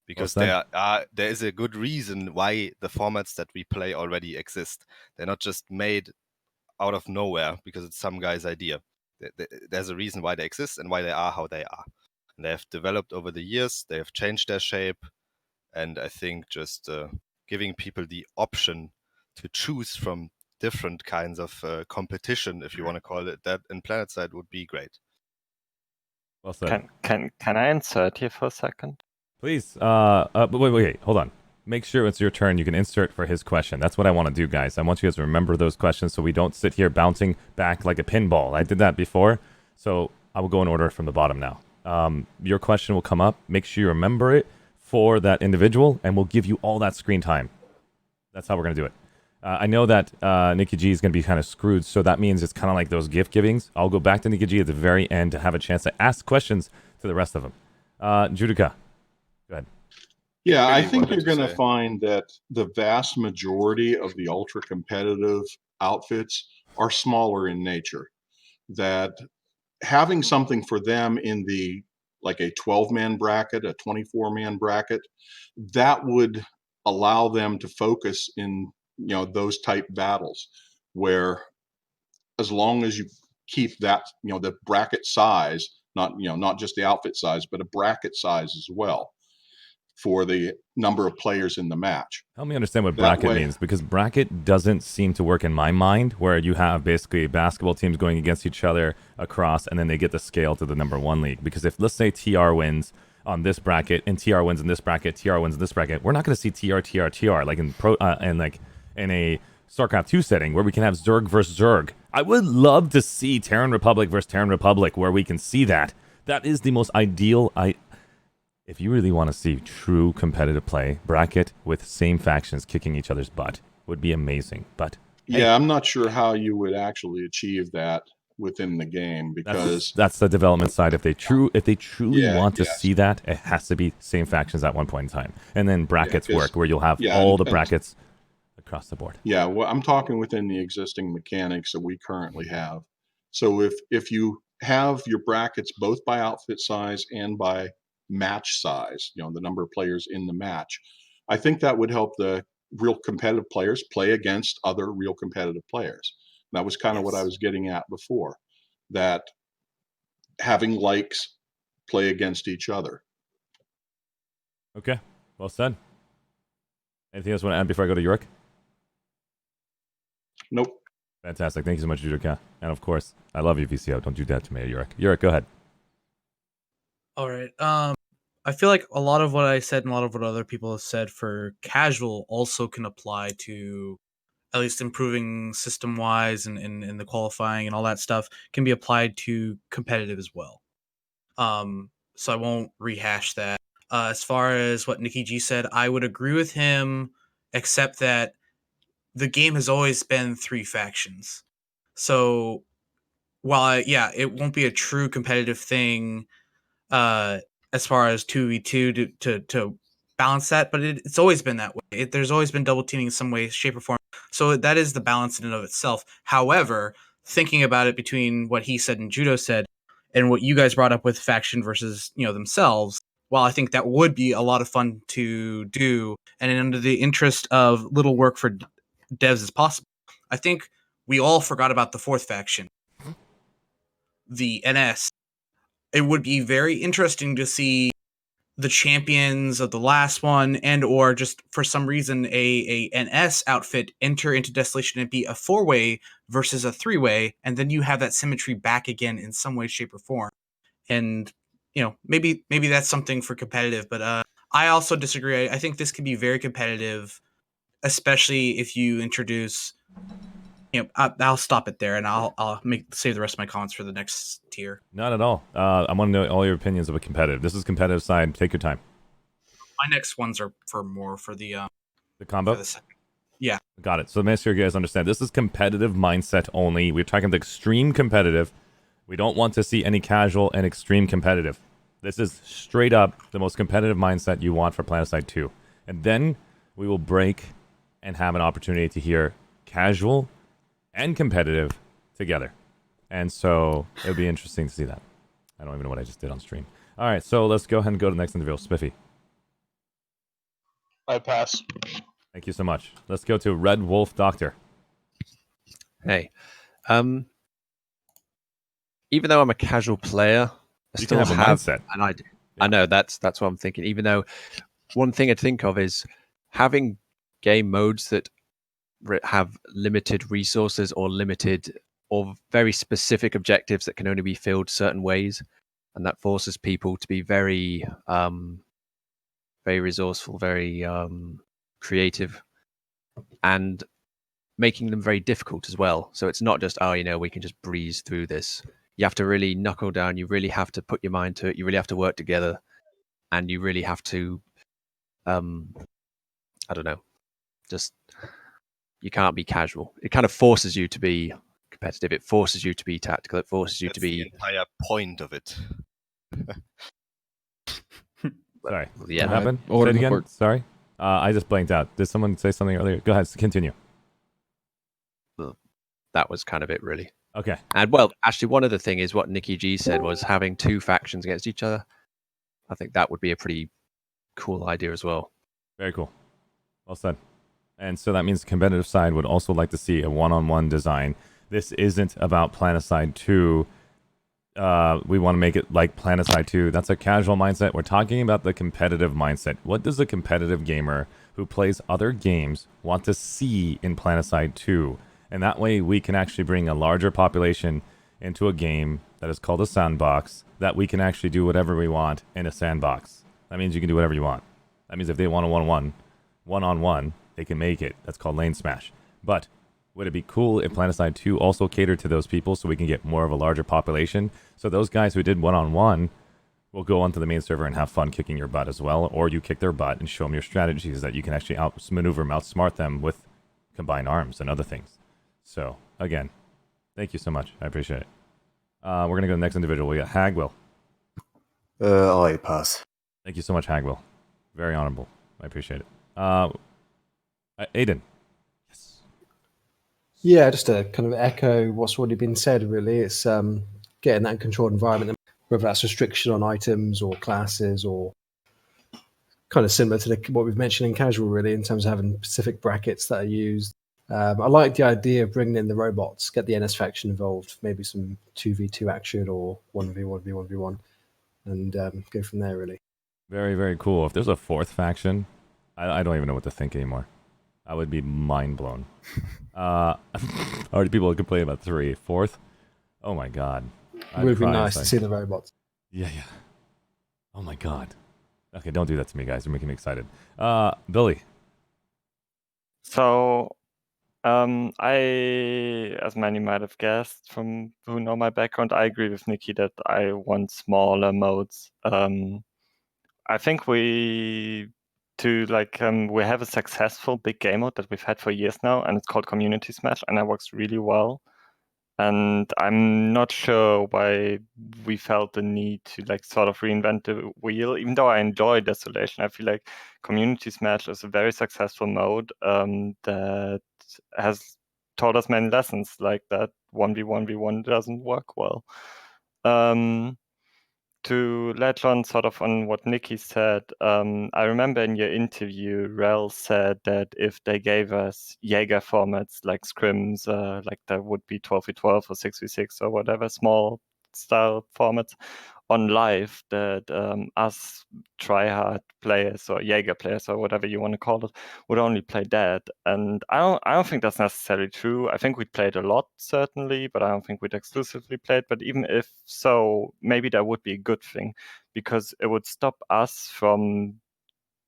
Because said. there is a good reason why the formats that we play already exist. They're not just made out of nowhere because it's some guy's idea. There's a reason why they exist and why they are how they are. And they have developed over the years. They have changed their shape. And I think just giving people the option to choose from different kinds of competition, if you want to call it that, in Planetside would be great. Well said. Can I insert here for a second? Please. But wait, hold on. Make sure it's your turn. You can insert for his question. That's what I want to do, guys. I want you guys to remember those questions so we don't sit here bouncing back like a pinball. I did that before, so I will go in order from the bottom now. Your question will come up. Make sure you remember it for that individual, and we'll give you all that screen time. That's how we're going to do it. I know that Nikki G is going to be kind of screwed, so that means it's kind of like those gift givings. I'll go back to Nikki G at the very end to have a chance to ask questions to the rest of them. Judica, go ahead. Yeah, I think you're going to find that the vast majority of the ultra competitive outfits are smaller in nature. That having something for them in the like a 12-man bracket, a 24-man bracket, that would allow them to focus in those type battles, where as long as you keep that the bracket size, not just the outfit size, but a bracket size as well for the number of players in the match. Help me understand what bracket means, because bracket doesn't seem to work in my mind, where you have basically basketball teams going against each other across, and then they get the scale to the number one league. Because if, let's say, TR wins on this bracket, and TR wins in this bracket, TR wins in this bracket, we're not going to see TR like in in a StarCraft 2 setting where we can have Zerg versus Zerg. I would love to see Terran Republic versus Terran Republic, where we can see that. That is the most ideal. If you really want to see true competitive play, bracket with same factions kicking each other's butt would be amazing. But hey, yeah, I'm not sure how you would actually achieve that within the game, because that's the development side. If they truly want to see that, it has to be same factions at one point in time, and then brackets work where you'll have all the brackets across the board. Yeah, well, I'm talking within the existing mechanics that we currently have. So if you have your brackets both by outfit size and by match size, the number of players in the match, I think that would help the real competitive players play against other real competitive players. That was kind of what I was getting at before, that having likes play against each other. Okay, well said. Anything else you want to add before I go to Yorick? Nope. Fantastic. Thank you so much, Judica. And of course, I love you, VCO. Don't do that to me, Yorick. Yorick, go ahead. All right. I feel like a lot of what I said and a lot of what other people have said for casual also can apply to at least improving system-wise and the qualifying and all that stuff can be applied to competitive as well. So I won't rehash that. As far as what Nikki G said, I would agree with him, except that the game has always been 3 factions. So while it won't be a true competitive thing as far as 2v2 to balance that, but it's always been that way. There's always been double teaming in some way, shape, or form. So that is the balance in and of itself. However, thinking about it between what he said and Judo said, and what you guys brought up with faction versus themselves, while I think that would be a lot of fun to do, and under the interest of little work for devs as possible, I think we all forgot about the 4th faction, the NS. It would be very interesting to see the champions of the last one, and or just for some reason an S outfit enter into Desolation and be a 4-way versus a 3-way, and then you have that symmetry back again in some way, shape, or form. And maybe that's something for competitive, but I also disagree. I think this could be very competitive, especially if you introduce. I'll stop it there, and I'll save the rest of my comments for the next tier. Not at all. I want to know all your opinions of a competitive. This is competitive side. Take your time. My next ones are for the combo. For the second. Yeah. Got it. So make sure you guys understand. This is competitive mindset only. We're talking the extreme competitive. We don't want to see any casual and extreme competitive. This is straight up the most competitive mindset you want for Planetside 2. And then we will break and have an opportunity to hear casual and competitive together. And so it would be interesting to see that. I don't even know what I just did on stream. All right, so let's go ahead and go to the next individual. Spiffy. I pass. Thank you so much. Let's go to Red Wolf Doctor. Hey. Even though I'm a casual player, I You still can have a mindset. and I know that's what I'm thinking. Even though one thing I think of is having game modes that have limited resources or limited or very specific objectives that can only be filled certain ways, and that forces people to be very very resourceful, very creative, and making them very difficult as well. So it's not just we can just breeze through this. You have to really knuckle down. You really have to put your mind to it. You really have to work together, and you really have to I don't know, just you can't be casual. It kind of forces you to be competitive. It forces you to be tactical. It forces you to be the entire point of it. Sorry. Yeah. What happened? Say it again. Sorry. I just blanked out. Did someone say something earlier? Go ahead. Continue. That was kind of it, really. Okay. And well, actually, one other thing is what Nikki G said was having two factions against each other. I think that would be a pretty cool idea as well. Very cool. Well said. And so that means the competitive side would also like to see a one-on-one design. This isn't about Planetside 2. We want to make it like Planetside 2. That's a casual mindset. We're talking about the competitive mindset. What does a competitive gamer who plays other games want to see in Planetside 2? And that way we can actually bring a larger population into a game that is called a sandbox, that we can actually do whatever we want in a sandbox. That means you can do whatever you want. That means if they want a one-on-one, they can make it. That's called lane smash. But would it be cool if Planetside 2 also catered to those people so we can get more of a larger population? So those guys who did one-on-one will go onto the main server and have fun kicking your butt as well, or you kick their butt and show them your strategies that you can actually outmaneuver them, outsmart them with combined arms and other things. So, again, thank you so much. I appreciate it. We're going to go to the next individual. We got Hagwell. I pass. Thank you so much, Hagwell. Very honorable. I appreciate it. Aiden. Yeah, just to kind of echo what's already been said, really. It's getting that controlled environment, whether that's restriction on items or classes or kind of similar to what we've mentioned in casual, really, in terms of having specific brackets that are used. I like the idea of bringing in the robots, get the NS faction involved, maybe some 2v2 action or 1v1v1v1, and go from there, really. Very, very cool. If there's a fourth faction, I don't even know what to think anymore. I would be mind blown. Already people complain about 3. Fourth? Oh my god. It would be nice to see the robots. Yeah. Oh my god. Okay, don't do that to me, guys. You're making me excited. Billy. So, I, as many might have guessed from who know my background, I agree with Nikki that I want smaller modes. I think we have a successful big game mode that we've had for years now, and it's called Community Smash, and that works really well. And I'm not sure why we felt the need to sort of reinvent the wheel. Even though I enjoy Desolation, I feel like Community Smash is a very successful mode that has taught us many lessons, like that 1v1v1 doesn't work well. To latch on sort of on what Nikki said, I remember in your interview, Rel said that if they gave us Jaeger formats like scrims, like that would be 12v12 or 6v6 or whatever, small style formats, on live that us tryhard players or Jaeger players or whatever you want to call it would only play that. And I don't think that's necessarily true. I think we played a lot, certainly, but I don't think we'd exclusively played. But even if so, maybe that would be a good thing, because it would stop us from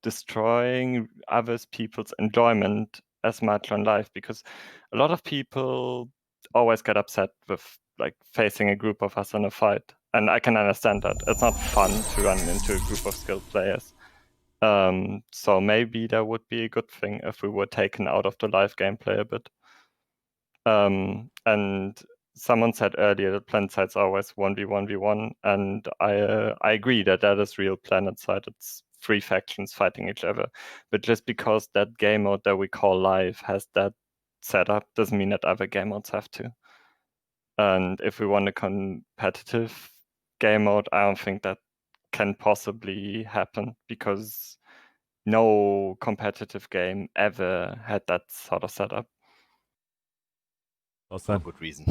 destroying others people's enjoyment as much on live, because a lot of people always get upset with like facing a group of us in a fight, and I can understand that it's not fun to run into a group of skilled players. So maybe that would be a good thing if we were taken out of the live gameplay a bit. And someone said earlier that Planetside is always 1v1v1, and I agree that that is real Planetside. It's 3 factions fighting each other. But just because that game mode that we call live has that setup doesn't mean that other game modes have to. And if we want a competitive game mode, I don't think that can possibly happen, because no competitive game ever had that sort of setup. Well For said. good reason.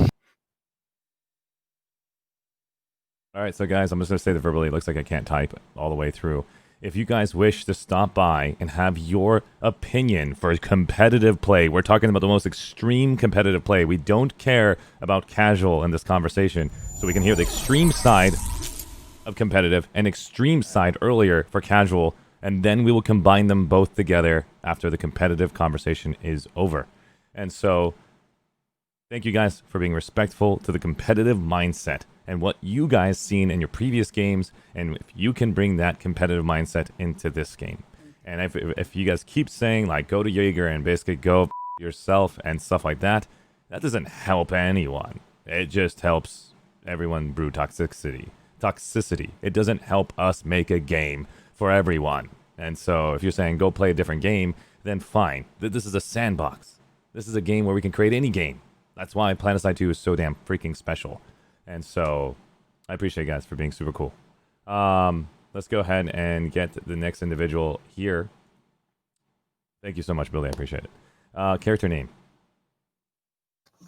All right, so guys, I'm just going to say that verbally. It looks like I can't type all the way through. If you guys wish to stop by and have your opinion for competitive play, we're talking about the most extreme competitive play. We don't care about casual in this conversation, so we can hear the extreme side of competitive and extreme side earlier for casual, and then we will combine them both together after the competitive conversation is over. And so, thank you guys for being respectful to the competitive mindset and what you guys seen in your previous games, and if you can bring that competitive mindset into this game. And if you guys keep saying, like, go to Jaeger and basically go yourself and stuff like that, that doesn't help anyone. It just helps everyone brew toxicity. It doesn't help us make a game for everyone. And so if you're saying go play a different game, then fine. This is a sandbox. This is a game where we can create any game. That's why Planetside 2 is so damn freaking special. And so I appreciate you guys for being super cool. Let's go ahead and get the next individual here. Thank you so much, Billy. I appreciate it. Character name.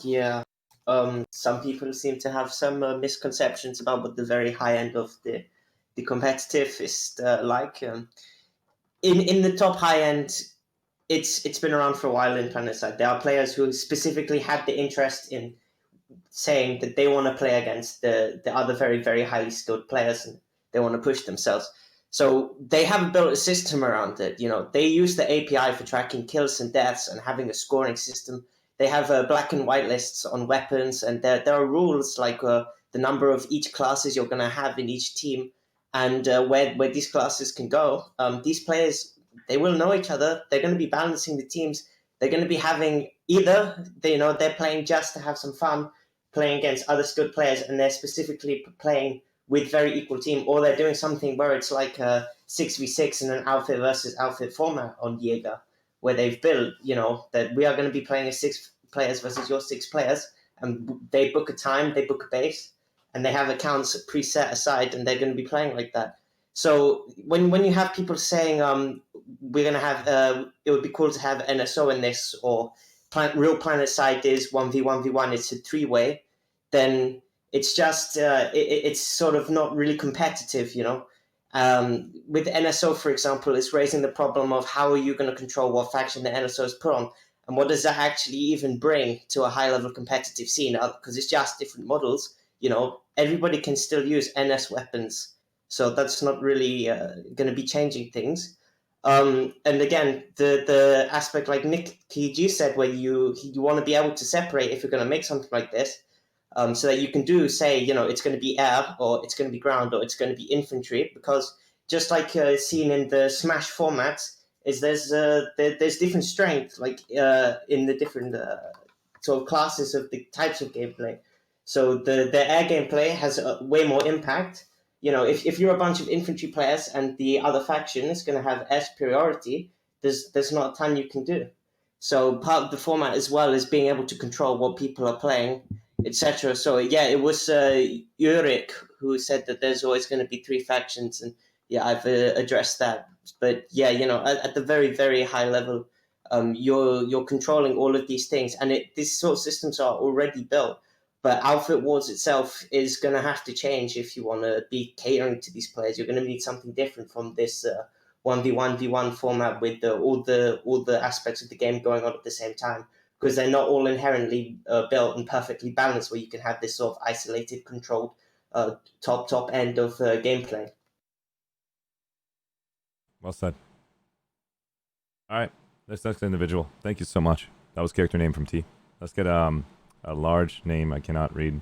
Yeah. Some people seem to have some misconceptions about what the very high end of the competitive is like. In the top high end, it's been around for a while in Planetside. There are players who specifically had the interest in saying that they want to play against the other very, very highly skilled players, and they want to push themselves. So they have built a system around it. You know, they use the API for tracking kills and deaths and having a scoring system. They have black and white lists on weapons, and there are rules like the number of each classes you're going to have in each team, and where these classes can go. These players, they will know each other. They're going to be balancing the teams. They're going to be having either they're playing just to have some fun, playing against other skilled players, and they're specifically playing with very equal team, or they're doing something where it's like a 6v6 in an outfit versus outfit format on Jaeger, where they've built, that we are going to be playing a 6 players versus your 6 players, and they book a time, they book a base, and they have accounts preset aside, and they're going to be playing like that. So when you have people saying we're going to have, it would be cool to have NSO in this, or real Planetside is 1v1v1, it's a 3-way, then it's just it's sort of not really competitive, with NSO, for example, it's raising the problem of how are you going to control what faction the NSO is put on, and what does that actually even bring to a high level competitive scene, because it's just different models. Everybody can still use NS weapons, so that's not really going to be changing things. And again, the aspect like Nick KG said, where you want to be able to separate if you're going to make something like this, so that you can say, it's going to be air, or it's going to be ground, or it's going to be infantry, because just like seen in the Smash formats, is there's different strength, like in the different sort of classes of the types of gameplay. So the air gameplay has way more impact. If you're a bunch of infantry players and the other faction is going to have air superiority, there's not a ton you can do. So part of the format as well is being able to control what people are playing, etc. So yeah, it was Yurik who said that there's always going to be 3 factions, and yeah, I've addressed that. But yeah, at the very, very high level, you're controlling all of these things, and these sort of systems are already built. But Outfit Wars itself is going to have to change if you want to be catering to these players. You're going to need something different from this 1v1v1 format with all the aspects of the game going on at the same time, because they're not all inherently built and perfectly balanced where you can have this sort of isolated, controlled top end of gameplay. Well said. All right, this next individual. Thank you so much. That was character name from T. Let's get a large name I cannot read.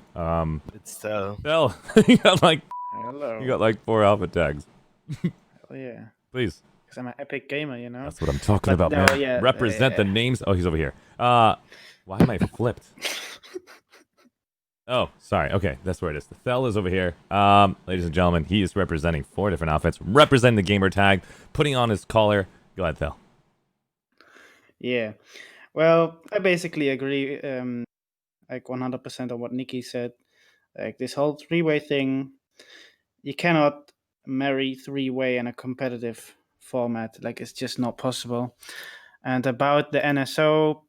It's Cell. Cell. you got like Hello. 4 alpha tags. Hell yeah. Please. Because I'm an epic gamer, you know. That's what I'm talking But about, no, man. yeah, Represent the names. Oh, he's over here. Why am I flipped? Oh, sorry. Okay, that's where it is. The Thel is over here. Ladies and gentlemen, he is representing 4 different outfits, representing the gamer tag, putting on his collar. Go ahead, Thel. Yeah. Well, I basically agree, like 100% on what Nikki said. Like this whole three-way thing, you cannot marry three-way in a competitive format. Like it's just not possible. And about the NSO,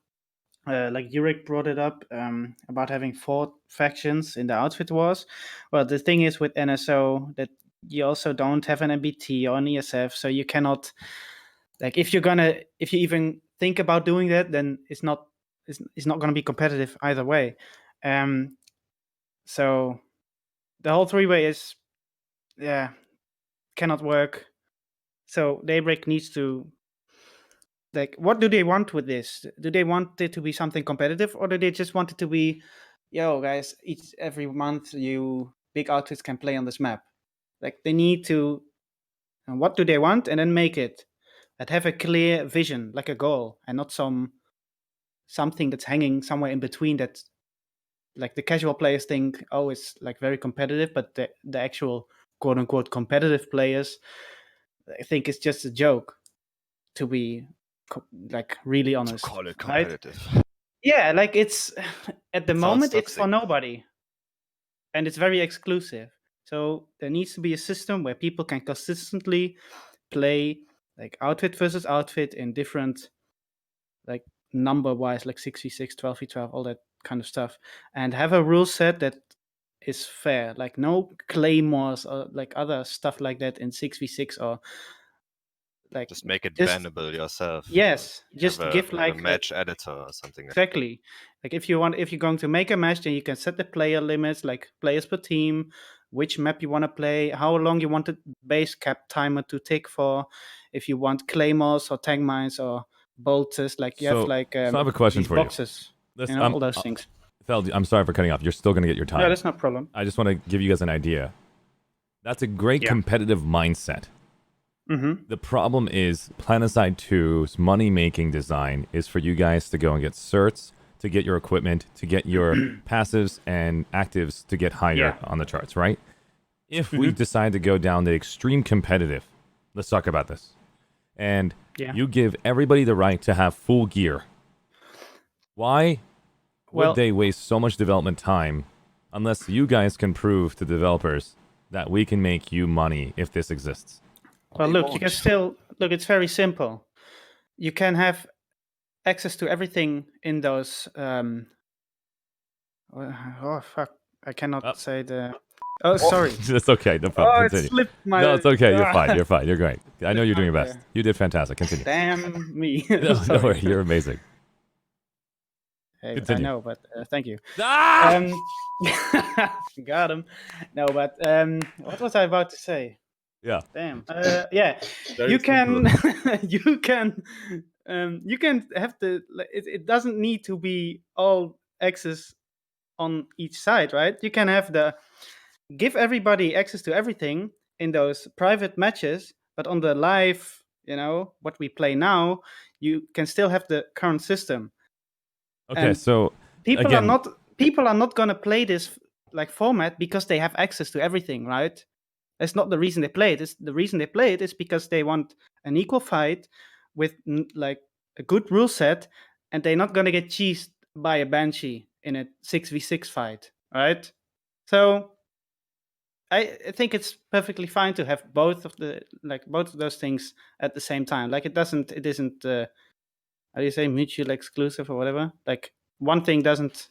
like Yurik brought it up about having 4 factions in the Outfit Wars. Well, the thing is with NSO that you also don't have an MBT or an ESF, so you cannot, like, if you even think about doing that, then it's not going to be competitive either way. So the whole three-way is, cannot work. So Daybreak needs to, like, what do they want with this? Do they want it to be something competitive, or do they just want it to be, yo guys, every month you big outfits can play on this map? Like they need to, and what do they want, and then make it. That have a clear vision, like a goal, and not something that's hanging somewhere in between. That, like, the casual players think, oh, it's like very competitive, but the actual quote unquote competitive players, I think it's just a joke. To be like really honest, To call it right? competitive. Yeah, like it's at the Sounds moment it's toxic. for nobody, and it's very exclusive. So there needs to be a system where people can consistently play like outfit versus outfit in different, like, number wise, like 6v6, 12v12, all that kind of stuff, and have a rule set that is fair, like no claymores or like other stuff like that in 6v6, or like Just make it just bannable yourself. yes, just have give a like match editor or something. exactly. Like if you're going to make a match, then you can set the player limits, like players per team, which map you want to play, how long you want the base cap timer to tick for, if you want claymores or tank mines or bolters, like you have like so I have a question these for boxes, you. all those things. Thel, I'm sorry for cutting off. You're still going to get your time. No, that's no problem. I just want to give you guys an idea. That's a great competitive mindset. Mm-hmm. The problem is Planetside 2's money-making design is for you guys to go and get certs, to get your equipment, to get your passives and actives to get higher on the charts, right? If we decide to go down the extreme competitive, let's talk about this. And you give everybody the right to have full gear. Why would they waste so much development time unless you guys can prove to developers that we can make you money if this exists? Well, look, you can still look. It's very simple. You can have access to everything in those. Oh fuck! I cannot say the. Oh, sorry. That's okay. No problem. Oh, it Continue. slipped my. No, it's okay. You're fine. You're fine. You're great. I know you're doing your Okay. best. You did fantastic. Continue. Damn me. No, Sorry. don't worry. You're amazing. Hey, Continue. I know, but thank you. Ah! Got him. No, but what was I about to say? Yeah. Damn. Yeah. Very You can. simple. You can have the. It doesn't need to be all access on each side, right? You can have give everybody access to everything in those private matches, but on the live, what we play now, you can still have the current system. Okay, And so people again, are not going to play this like format because they have access to everything, right? That's not the reason they play it. The reason they play it is because they want an equal fight with like a good rule set, and they're not going to get cheesed by a Banshee in a 6v6 fight, right? So I think it's perfectly fine to have both of those things at the same time. Like it isn't how do you say, mutually exclusive or whatever? Like one thing doesn't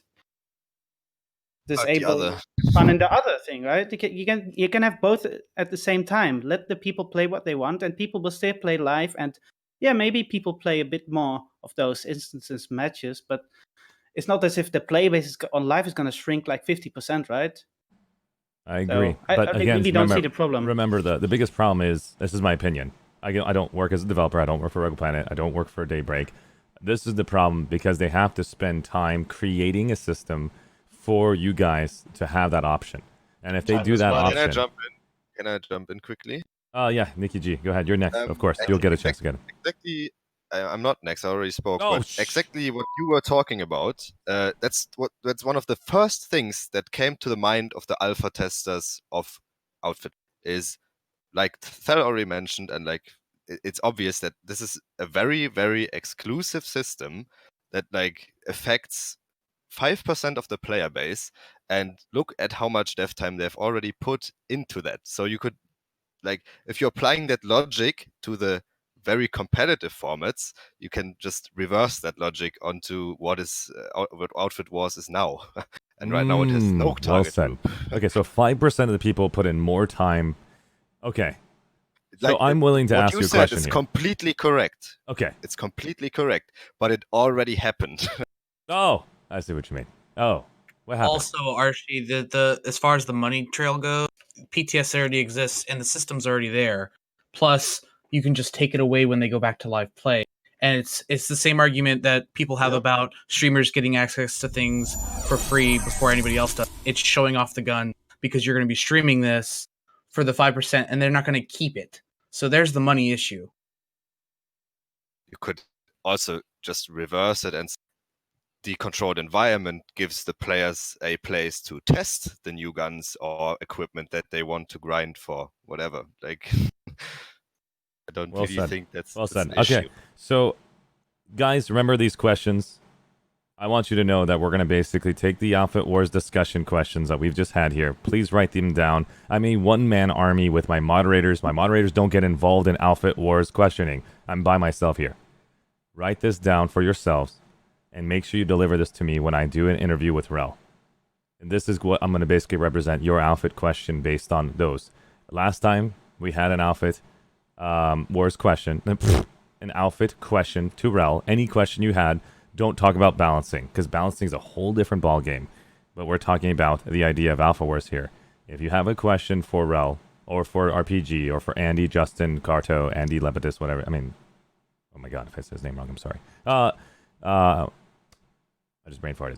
disable other? fun in the other thing, right? You can have both at the same time. Let the people play what they want, and people will still play live. And yeah, maybe people play a bit more of those instances matches, but it's not as if the play base on live is going to shrink like 50%, right? I agree, So but I again, really don't see the problem. Remember, the biggest problem is, this is my opinion. I don't work as a developer. I don't work for Rogue Planet. I don't work for Daybreak. This is the problem because they have to spend time creating a system for you guys to have that option. And if they do that option, Can I jump in quickly? Yeah, Nikki G, go ahead. You're next, of course. You'll get a chance again. Exactly. I'm not next. I already spoke. Oh, but exactly what you were talking about. That's one of the first things that came to the mind of the alpha testers of Outfit. Is like Thel already mentioned, and like it's obvious that this is a very, very exclusive system that like affects 5% of the player base, and look at how much dev time they've already put into that. So you could, like, if you're applying that logic to the very competitive formats, you can just reverse that logic onto what Outfit Wars is now. And right now it has no target well said. group. Okay, so 5% of the people put in more time. Okay. So Like, I'm willing to what ask you you a said question is here. completely correct. Okay. It's completely correct, but it already happened. Oh, I see what you mean. Oh, what happened? Also, Archie, the as far as the money trail goes, PTS already exists and the system's already there. Plus, you can just take it away when they go back to live play. And it's the same argument that people have about streamers getting access to things for free before anybody else does. It's showing off the gun because you're going to be streaming this for the 5%, and they're not going to keep it. So there's the money issue. You could also just reverse it, and the controlled environment gives the players a place to test the new guns or equipment that they want to grind for, whatever. Like, I don't Well really said. think that's Well said. an Okay, issue. so guys, remember these questions. I want you to know that we're going to basically take the Outfit Wars discussion questions that we've just had here. Please write them down. I'm a one-man army with my moderators. My moderators don't get involved in Outfit Wars questioning. I'm by myself here. Write this down for yourselves, and make sure you deliver this to me when I do an interview with Rel. And this is what I'm going to basically represent your outfit question based on those. Last time, we had an outfit wars question, an outfit question to Rel. Any question you had, don't talk about balancing, because balancing is a whole different ball game. But we're talking about the idea of Alpha Wars here. If you have a question for Rel, or for RPG, or for Andy, Justin, Carto, Andy, Lepetis, whatever. I mean, oh my god, if I said his name wrong, I'm sorry. I just brain farted.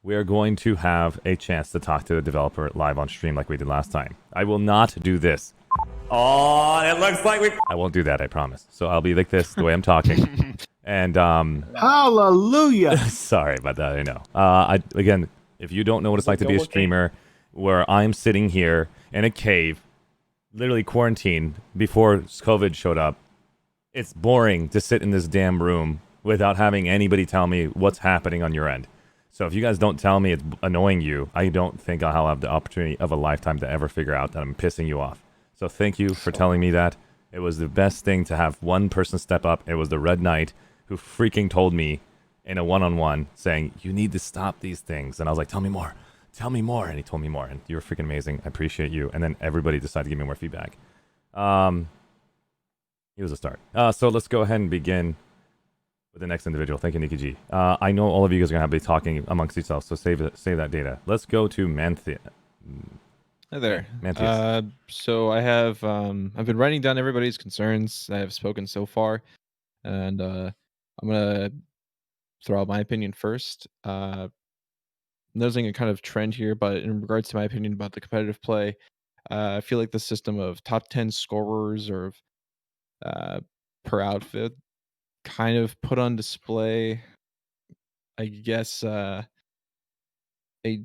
We are going to have a chance to talk to the developer live on stream like we did last time. I will not do this. Oh, it looks like I won't do that, I promise. So I'll be like this, the way I'm talking. And, Hallelujah! sorry about that, I know. Again, if you don't know what it's like to be a streamer, where I'm sitting here in a cave, literally quarantined before COVID showed up, it's boring to sit in this damn room without having anybody tell me what's happening on your end. So if you guys don't tell me it's annoying you, I don't think I'll have the opportunity of a lifetime to ever figure out that I'm pissing you off. So thank you for telling me that. It was the best thing to have one person step up. It was the Red Knight who freaking told me in a one-on-one saying, you need to stop these things. And I was like, tell me more. Tell me more. And he told me more. And you were freaking amazing. I appreciate you. And then everybody decided to give me more feedback. It was a start. So let's go ahead and begin with the next individual. Thank you, Nikki G. I know all of you guys are going to be talking amongst yourselves, so save that data. Let's go to Manthia. Hi there. Manthias. So I have I've been writing down everybody's concerns that have spoken so far, and I'm gonna throw out my opinion first. Noticing a kind of trend here, but in regards to my opinion about the competitive play, I feel like the system of top 10 scorers or per outfit kind of put on display, I guess, a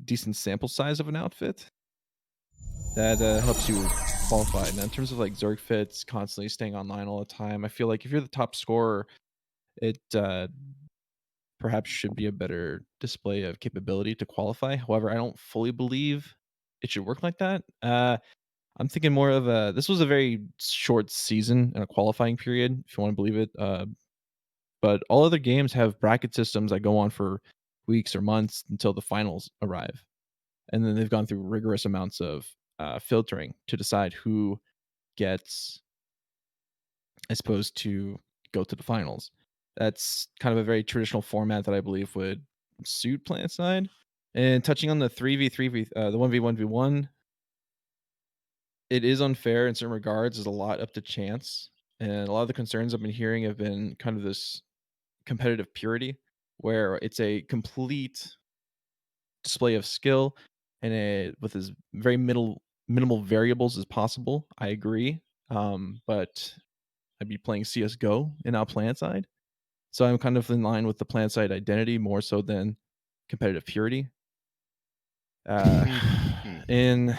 decent sample size of an outfit that helps you qualify. Now, in terms of like Zerg fits constantly staying online all the time, I feel like if you're the top scorer, it perhaps should be a better display of capability to qualify. However, I don't fully believe it should work like that. I'm thinking more of this was a very short season and a qualifying period, if you want to believe it. But all other games have bracket systems that go on for weeks or months until the finals arrive. and then they've gone through rigorous amounts of filtering to decide who gets, I suppose, to go to the finals. That's kind of a very traditional format that I believe would suit Planetside. And touching on the 3v3, the 1v1v1, it is unfair in certain regards. There's a lot up to chance. And a lot of the concerns I've been hearing have been kind of this competitive purity, where it's a complete display of skill and with as very minimal variables as possible. I agree. But I'd be playing CSGO and now Planetside. So I'm kind of in line with the Planetside identity more so than competitive purity. And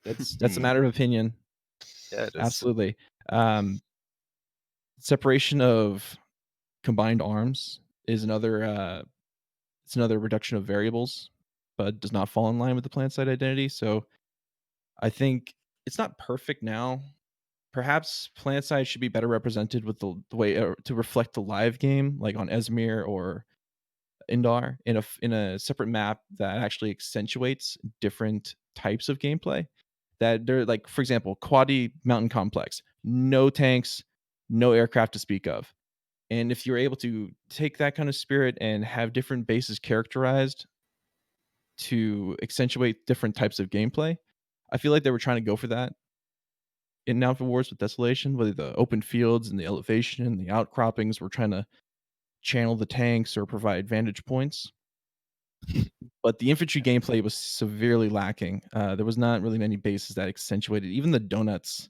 that's a matter of opinion. Yeah, it is. Absolutely. Separation of combined arms is another it's another reduction of variables, but does not fall in line with the Planetside identity. So I think it's not perfect now. Perhaps Planetside should be better represented with the way to reflect the live game, like on Esmir or Indar, in a separate map that actually accentuates different types of gameplay. That they're like, for example, Quadi Mountain Complex, no tanks, no aircraft to speak of. And if you're able to take that kind of spirit and have different bases characterized to accentuate different types of gameplay, I feel like they were trying to go for that in Outfit Wars with Desolation, whether the open fields and the elevation and the outcroppings were trying to channel the tanks or provide vantage points. But the infantry gameplay was severely lacking. There was not really many bases that accentuated. Even the donuts,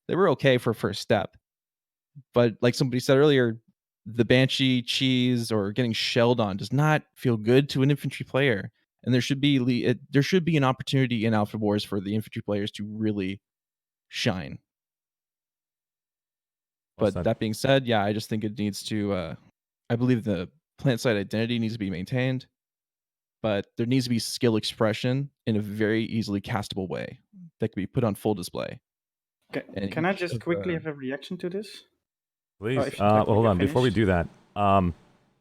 they were okay for first step. But like somebody said earlier, the Banshee cheese or getting shelled on does not feel good to an infantry player. And there should be an opportunity in Alpha Wars for the infantry players to really shine. But that being said, yeah, I just think it needs to. I believe the Planetside identity needs to be maintained, but there needs to be skill expression in a very easily castable way that can be put on full display. Can I just quickly have a reaction to this? Please. Well, hold on. Before we do that,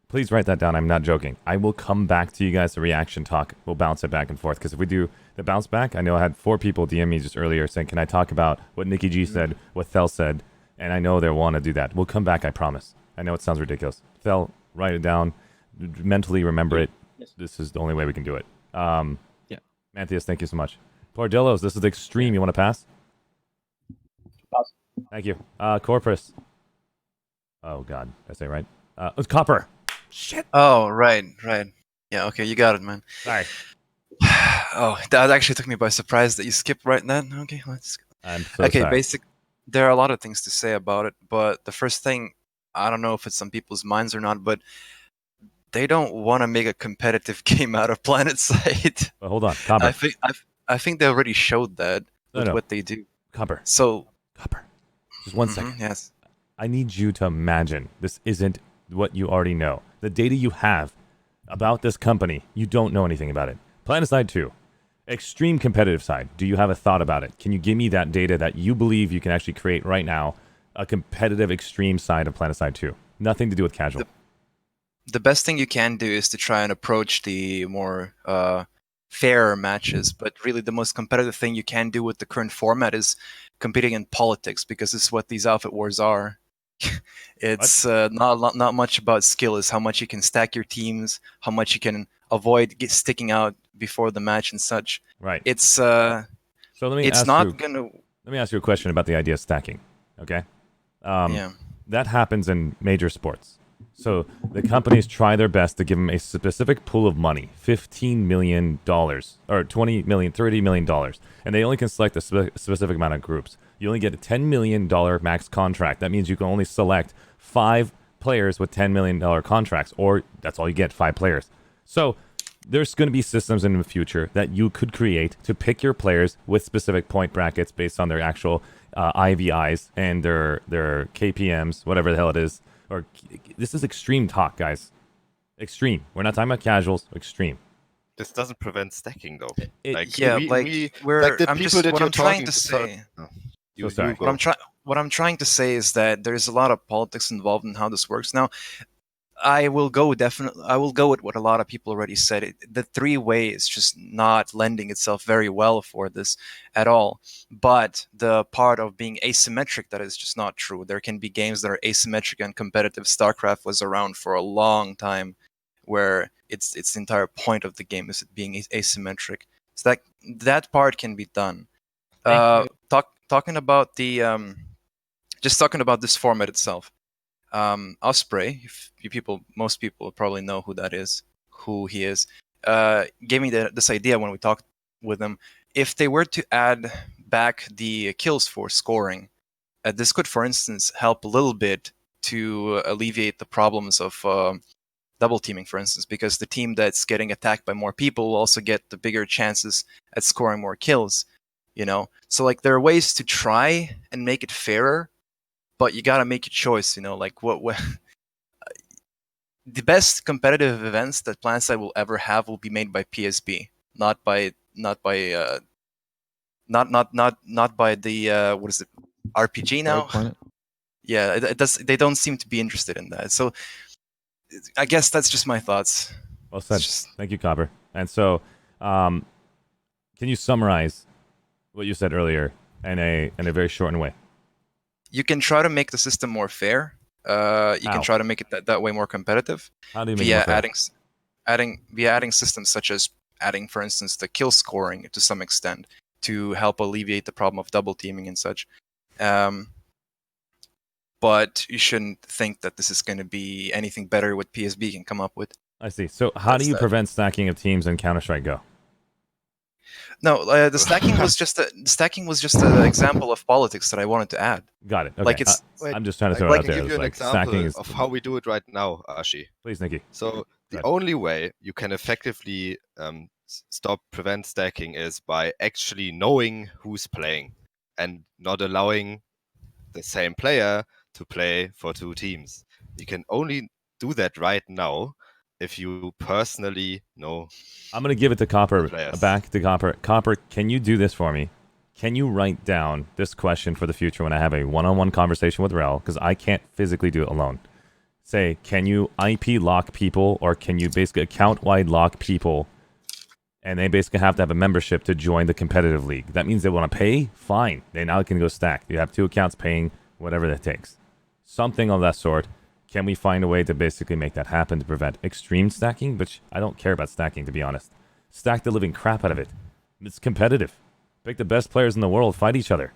please write that down. I'm not joking. I will come back to you guys to reaction talk. We'll bounce it back and forth. Because if we do the bounce back, I know I had 4 people DM me just earlier saying, can I talk about what Nikki G said, what Thel said? And I know they'll want to do that. We'll come back, I promise. I know it sounds ridiculous. Thel, write it down. Mentally remember it. Yes. This is the only way we can do it. Yeah. Mantheus, thank you so much. Pordellos, this is extreme. You want to pass? Pass. Thank you. Corpus. Oh, God. Did I say right? It's Copper. Shit. Oh, right. Yeah, okay, you got it, man. Sorry. Oh, that actually took me by surprise that you skipped right then. Okay, let's go. I'm so okay, sorry. There are a lot of things to say about it, but the first thing, I don't know if it's on people's minds or not, but they don't want to make a competitive game out of Planetside. But hold on, Copper. I think they already showed that with what they do. Copper. So, Copper. Just one second. Yes. I need you to imagine this isn't what you already know. The data you have about this company, you don't know anything about it. Planetside 2, extreme competitive side. Do you have a thought about it? Can you give me that data that you believe you can actually create right now, a competitive extreme side of Planetside 2? Nothing to do with casual. The best thing you can do is to try and approach the more fairer matches, but really the most competitive thing you can do with the current format is competing in politics, because this is what these outfit wars are. It's not much about skill. It's how much you can stack your teams, how much you can avoid sticking out before the match and such. Right. It's so let me it's ask not you, gonna. Let me ask you a question about the idea of stacking. Okay. Yeah. That happens in major sports. So the companies try their best to give them a specific pool of money, $15 million or $20 million, $30 million, and they only can select a specific amount of groups. You only get a $10 million max contract. That means you can only select 5 players with $10 million contracts, or that's all you get, 5 players. So there's going to be systems in the future that you could create to pick your players with specific point brackets based on their actual IVIs and their KPMs, whatever the hell it is. Or this is extreme talk, guys. Extreme. We're not talking about casuals. Extreme. This doesn't prevent stacking, though. What I'm trying to say is that there's a lot of politics involved in how this works. Now, I will go with what a lot of people already said. The three-way is just not lending itself very well for this at all. But the part of being asymmetric, that is just not true. There can be games that are asymmetric and competitive. StarCraft was around for a long time, where it's the entire point of the game is it being asymmetric. So that part can be done. Talking about the just talking about this format itself. Osprey, most people probably know who he is. Gave me this idea when we talked with him. If they were to add back the kills for scoring, this could, for instance, help a little bit to alleviate the problems of double teaming, for instance, because the team that's getting attacked by more people will also get the bigger chances at scoring more kills. So like there are ways to try and make it fairer, but you gotta make a choice. Like what the best competitive events that Planetside will ever have will be made by PSB, not by the what is it, RPG now? Planet. Yeah, it does. They don't seem to be interested in that. So I guess that's just my thoughts. Well said. Thank you, Copper. And so, can you summarize what you said earlier in a very shortened way? You can try to make the system more fair. You can try to make it that way more competitive. How do you make it more fair? adding systems such as adding, for instance, the kill scoring to some extent to help alleviate the problem of double teaming and such. But you shouldn't think that this is going to be anything better what PSB can come up with. I see. So how do you prevent stacking of teams in Counter-Strike Go? No, the stacking was just an example of politics that I wanted to add. Got it. Okay. Like it's. I'm just trying to throw I it out can there. give you an Like example stacking is of how we do it right now, Arshee. Please, Nikki. So the only way you can effectively prevent stacking is by actually knowing who's playing and not allowing the same player to play for two teams. You can only do that right now if you personally know. I'm going to give it to Copper, back to Copper. Copper, can you do this for me? Can you write down this question for the future when I have a one-on-one conversation with Rel? Because I can't physically do it alone. Say, can you IP lock people, or can you basically account-wide lock people, and they basically have to have a membership to join the competitive league? That means they want to pay? Fine. They now can go stack. You have two accounts paying whatever that takes. Something of that sort. Can we find a way to basically make that happen to prevent extreme stacking? Which I don't care about stacking, to be honest. Stack the living crap out of it. It's competitive. Pick the best players in the world, fight each other.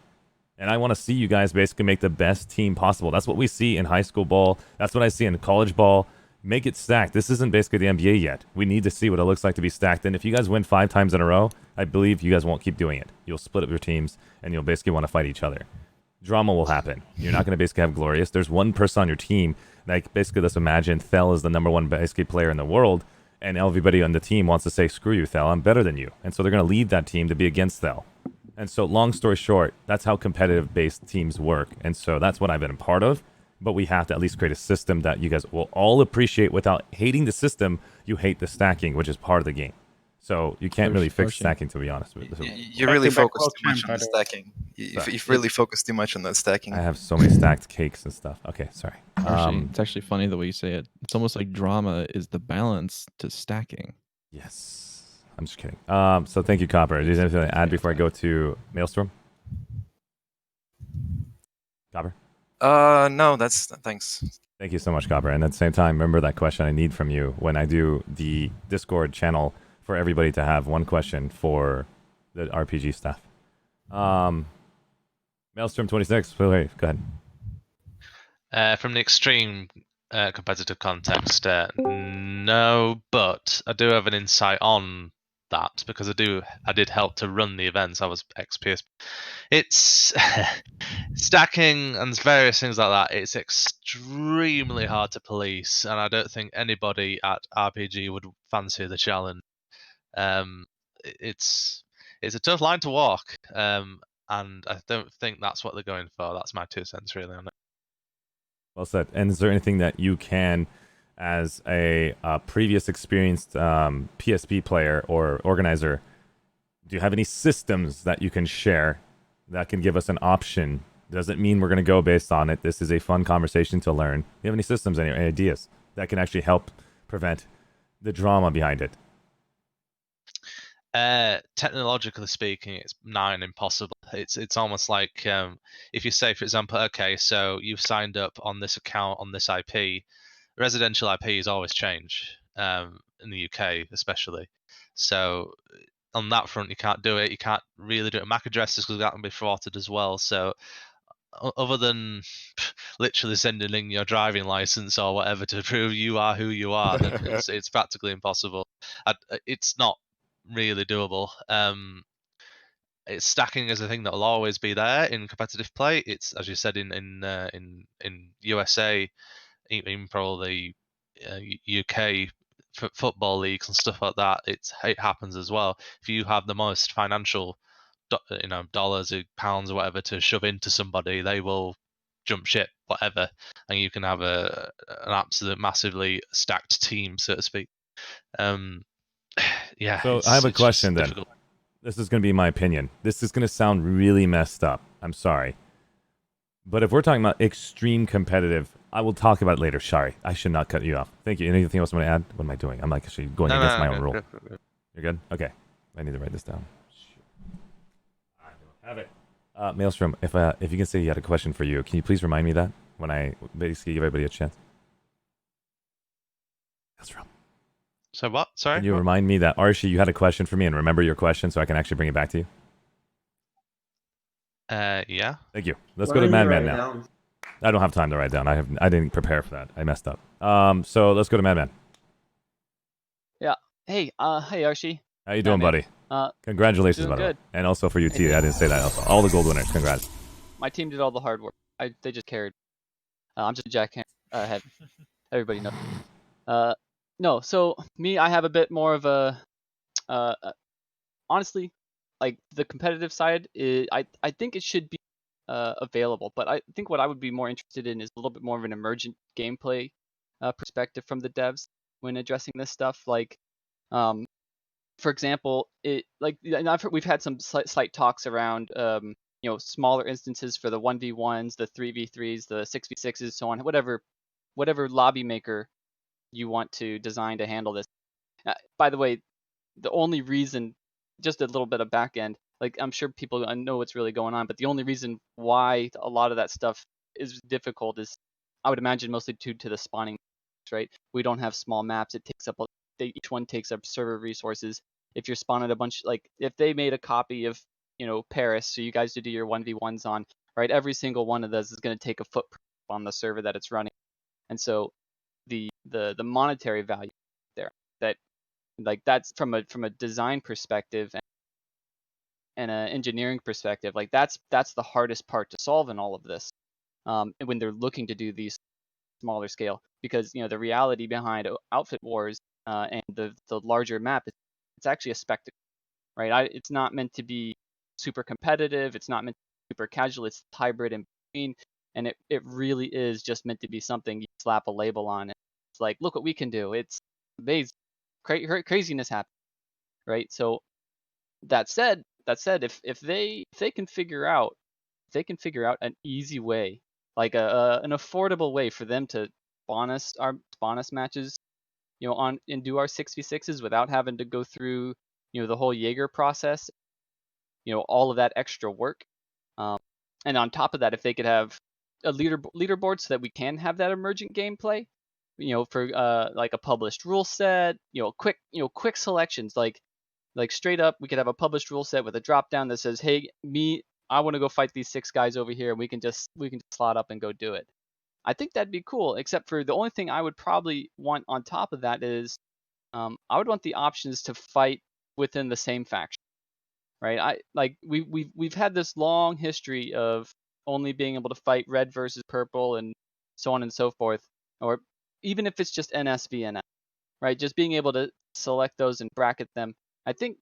And I want to see you guys basically make the best team possible. That's what we see in high school ball. That's what I see in college ball. Make it stacked. This isn't basically the NBA yet. We need to see what it looks like to be stacked. And if you guys win 5 times in a row, I believe you guys won't keep doing it. You'll split up your teams, and you'll basically want to fight each other. Drama will happen. You're not going to basically have Glorious. There's one person on your team. Like, basically, let's imagine Thel is the #1 basically player in the world, and everybody on the team wants to say, screw you, Thel, I'm better than you. And so they're going to lead that team to be against Thel. And so, long story short, that's how competitive-based teams work. And so that's what I've been a part of. But we have to at least create a system that you guys will all appreciate without hating the system. You hate the stacking, which is part of the game. So you can't really fix stacking, to be honest with you. You really focus too much on the stacking. You've really focused too much on that stacking. I have so many stacked cakes and stuff. Okay, sorry. It's actually funny the way you say it. It's almost like drama is the balance to stacking. Yes. I'm just kidding. So thank you, Copper. Is there anything to add before I go to Maelstrom? Copper? No, thanks. Thank you so much, Copper. And at the same time, remember that question I need from you when I do the Discord channel for everybody to have one question for the RPG staff. Maelstrom 26, go ahead. From the extreme competitive context, no, but I do have an insight on that because I did help to run the events. I was ex-PSP. It's stacking and various things like that. It's extremely hard to police, and I don't think anybody at RPG would fancy the challenge. It's a tough line to walk, and I don't think that's what they're going for. That's my 2 cents really on it. Well said. And is there anything that you can, as a previous experienced PSP player or organizer, do you have any systems that you can share that can give us an option? Doesn't mean we're going to go based on it. This is a fun conversation to learn. Do you have any systems, any ideas? that can actually help prevent the drama behind it? Technologically speaking, it's nigh on impossible. It's almost like if you say, for example, okay, so you've signed up on this account on this IP. Residential IPs always change in the UK, especially. So on that front, you can't do it. You can't really do it. MAC addresses because that can be thwarted as well. So other than literally sending in your driving license or whatever to prove you are who you are, then it's practically impossible. It's not really doable. It's stacking is a thing that will always be there in competitive play. It's, as you said, in USA, even probably UK football leagues and stuff like that. It happens as well. If you have the most financial, dollars or pounds or whatever to shove into somebody, they will jump ship, whatever, and you can have an absolute massively stacked team, so to speak. Yeah. So I have a question then. Difficult. This is going to be my opinion. This is going to sound really messed up. I'm sorry. But if we're talking about extreme competitive, I will talk about it later. Sorry, I should not cut you off. Thank you. Anything else you want to add? What am I doing? I'm like actually going against my own rule. Good. You're good? Okay. I need to write this down. I don't have it. Maelstrom, if you can say you had a question for you, can you please remind me that when I basically give everybody a chance? Maelstrom. So what? Sorry? Can you remind me that, Arshee, you had a question for me and remember your question so I can actually bring it back to you? Yeah. Thank you. Let's go to Madman now. I don't have time to write down. I didn't prepare for that. I messed up. So let's go to Madman. Yeah. Hey, Arshee. How you doing, Madman. buddy? Congratulations, doing by the way. good. And also for you, T. I didn't say that. Also. All the gold winners. Congrats. My team did all the hard work. They just carried. I'm just a jackhammer. Everybody knows. No, so me, I have a bit more of a, honestly, like the competitive side. I think it should be available, but I think what I would be more interested in is a little bit more of an emergent gameplay perspective from the devs when addressing this stuff. Like, for example, we've had some slight talks around smaller instances for the 1v1s, the 3v3s, the 6v6s, so on, whatever lobby maker you want to design to handle this. By the way, the only reason, just a little bit of back end, like I'm sure people know what's really going on, but the only reason why a lot of that stuff is difficult is, I would imagine, mostly due to the spawning, right? We don't have small maps. It takes up each one takes up server resources. If you're spawning a bunch, like if they made a copy of Paris, so you guys to do your 1v1s on, right? Every single one of those is going to take a footprint on the server that it's running, and so the monetary value there, that like that's from a design perspective and an engineering perspective, like that's the hardest part to solve in all of this, when they're looking to do these smaller scale, because the reality behind outfit wars and the larger map, it's actually a spectacle, right? It's not meant to be super competitive, it's not meant to be super casual, it's hybrid in between, and it really is just meant to be something you slap a label on. It's like, look what we can do. It's amazing. Craziness happens, right? So that said, if they can figure out an easy way, like an affordable way for them to spawn us matches, and do our 6v6s without having to go through the whole Jaeger process, all of that extra work, and on top of that, if they could have a leaderboard so that we can have that emergent gameplay, for like a published rule set, quick selections, like straight up, we could have a published rule set with a drop down that says, hey, I want to go fight these 6 guys over here, and we can just slot up and go do it. I think that'd be cool, except for the only thing I would probably want on top of that is, I would want the options to fight within the same faction, right? We've had this long history of only being able to fight red versus purple and so on and so forth, or even if it's just NS v NS, right? Just being able to select those and bracket them. I think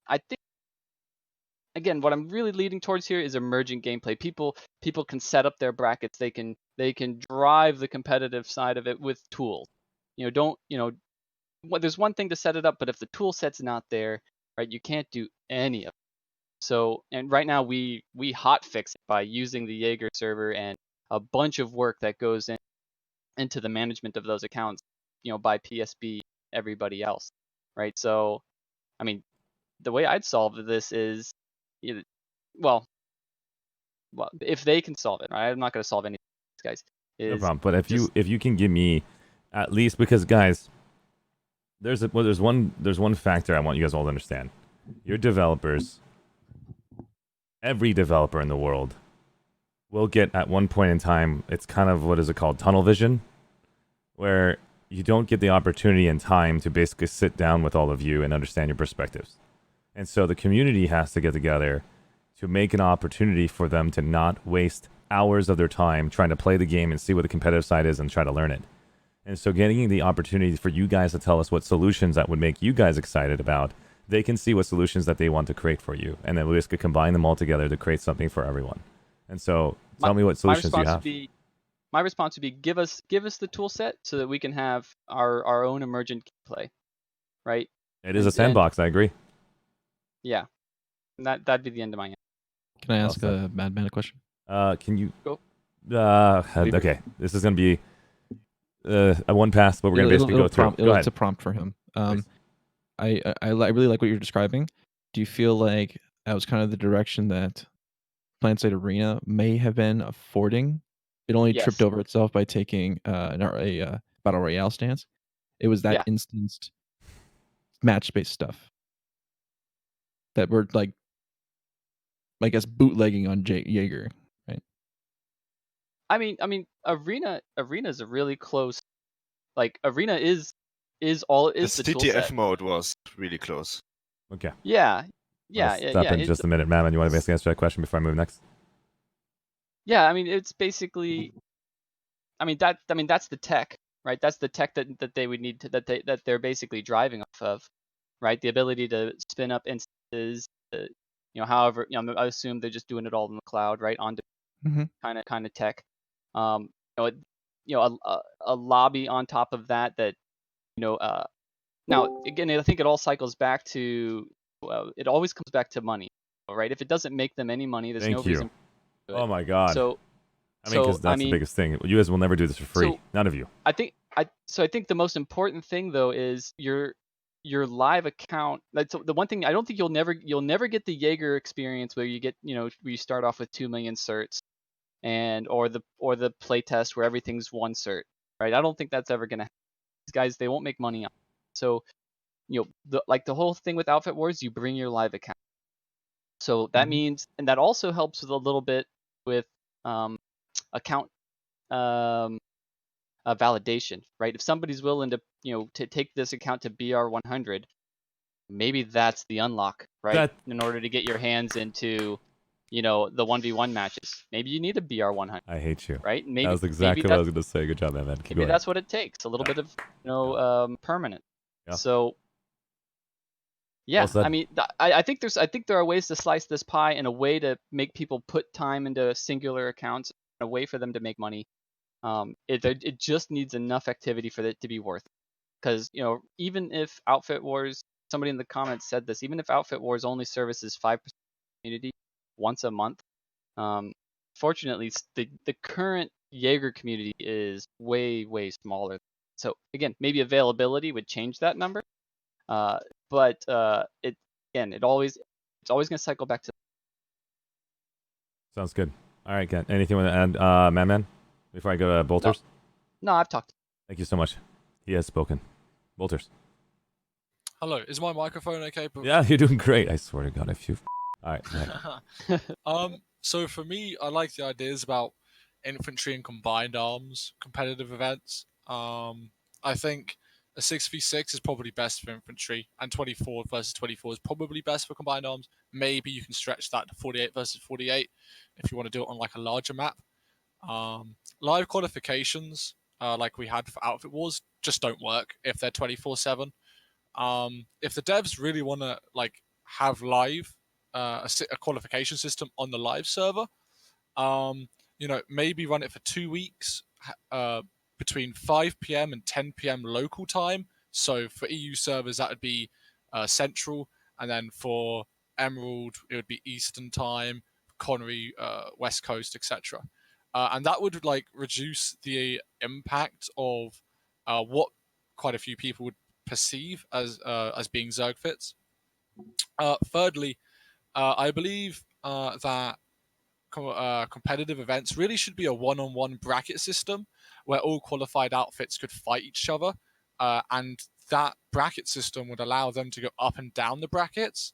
again, what I'm really leading towards here is emergent gameplay. People can set up their brackets. They can drive the competitive side of it with tools. There's one thing to set it up, but if the tool set's not there, right, you can't do any of it. So, and right now we hotfix it by using the Jaeger server and a bunch of work that goes into the management of those accounts. by PSB everybody else, right? So, I mean, the way I'd solve this is, well, if they can solve it, right? I'm not going to solve any of these guys. No Is problem. But just if you can give me at least, because guys, there's one factor I want you guys all to understand. Your developers, every developer in the world, will get at one point in time. It's kind of, what is it called, tunnel vision, where you don't get the opportunity and time to basically sit down with all of you and understand your perspectives. And so the community has to get together to make an opportunity for them to not waste hours of their time trying to play the game and see what the competitive side is and try to learn it. And so getting the opportunity for you guys to tell us what solutions that would make you guys excited about, they can see what solutions that they want to create for you. And then we just could combine them all together to create something for everyone. And so tell me what solutions you have. My response would be give us the tool set so that we can have our own emergent gameplay, right? It is a sandbox, I agree. Yeah. And that'd be the end of my answer. Can I ask a Madman a question? Can you go? Okay, this is gonna be a one pass, but we're gonna basically go through. Go ahead. It's a prompt for him. I really like what you're describing. Do you feel like that was kind of the direction that Planetside Arena may have been affording? It only tripped Yes. over itself by taking a battle royale stance. It was that instanced match-based stuff that were like, I guess, bootlegging on Jaeger, right? I mean, Arena is a really close. Like Arena is the tool TTF set. mode was really close. Okay. Yeah. I'll step in just a minute, Mammon. You want to basically answer that question before I move next? Yeah, I mean, it's basically, that's the tech, right? That's the tech that they would need to that they're basically driving off of, right? The ability to spin up instances, however, I assume they're just doing it all in the cloud, right? On Mhm. kind of tech, a lobby on top of that. Now again, I think it all cycles back to, it always comes back to money, right? If it doesn't make them any money, there's no Thank you. reason. To do it. Oh my God. So, I mean, because that's the biggest thing. You guys will never do this for free. None of you. I think the most important thing though is your live account. That's the one thing I don't think you'll never get the Jaeger experience where you get where you start off with 2 million certs, or the playtest where everything's one cert, right? I don't think that's ever gonna happen. These guys, they won't make money on it. So the whole thing with Outfit Wars, you bring your live account. So that means, and that also helps with a little bit with account validation, right? If somebody's willing to to take this account to BR 100, maybe that's the unlock, right? In order to get your hands into the 1v1 matches, maybe you need a BR 100. I hate you. Right? Maybe that was exactly what I was going to say. Good job, man. Maybe that's what it takes. A little bit of permanent. Yeah. So Well said. I mean, I think there are ways to slice this pie and a way to make people put time into singular accounts, and a way for them to make money. It just needs enough activity for it to be worth it. Because even if Outfit Wars, somebody in the comments said this, even if Outfit Wars only services 5% of the community once a month, fortunately the current Jaeger community is way smaller. So again, maybe availability would change that number, but it's always going to cycle back to. Sounds good. All right, Ken. Anything you want to add, Man, before I go to Bolters? No, I've talked. Thank you so much. He has spoken. Bolters. Hello, is my microphone okay? Yeah, you're doing great. I swear to God, if you. All right. So for me, I like the ideas about infantry and combined arms competitive events. I think a 6v6 is probably best for infantry, and 24 versus 24 is probably best for combined arms. Maybe you can stretch that to 48 versus 48 if you want to do it on like a larger map. Live qualifications, like we had for Outfit Wars, just don't work if they're 24/7. If the devs really want to like have live a qualification system on the live server, maybe run it for 2 weeks between 5 p.m. and 10 p.m. local time. So for EU servers, that would be Central, and then for Emerald, it would be Eastern time, Connery, West Coast, etc. And that would like reduce the impact of what quite a few people would perceive as being Zerg fits. Thirdly, I believe that competitive events really should be a one-on-one bracket system where all qualified outfits could fight each other, and that bracket system would allow them to go up and down the brackets.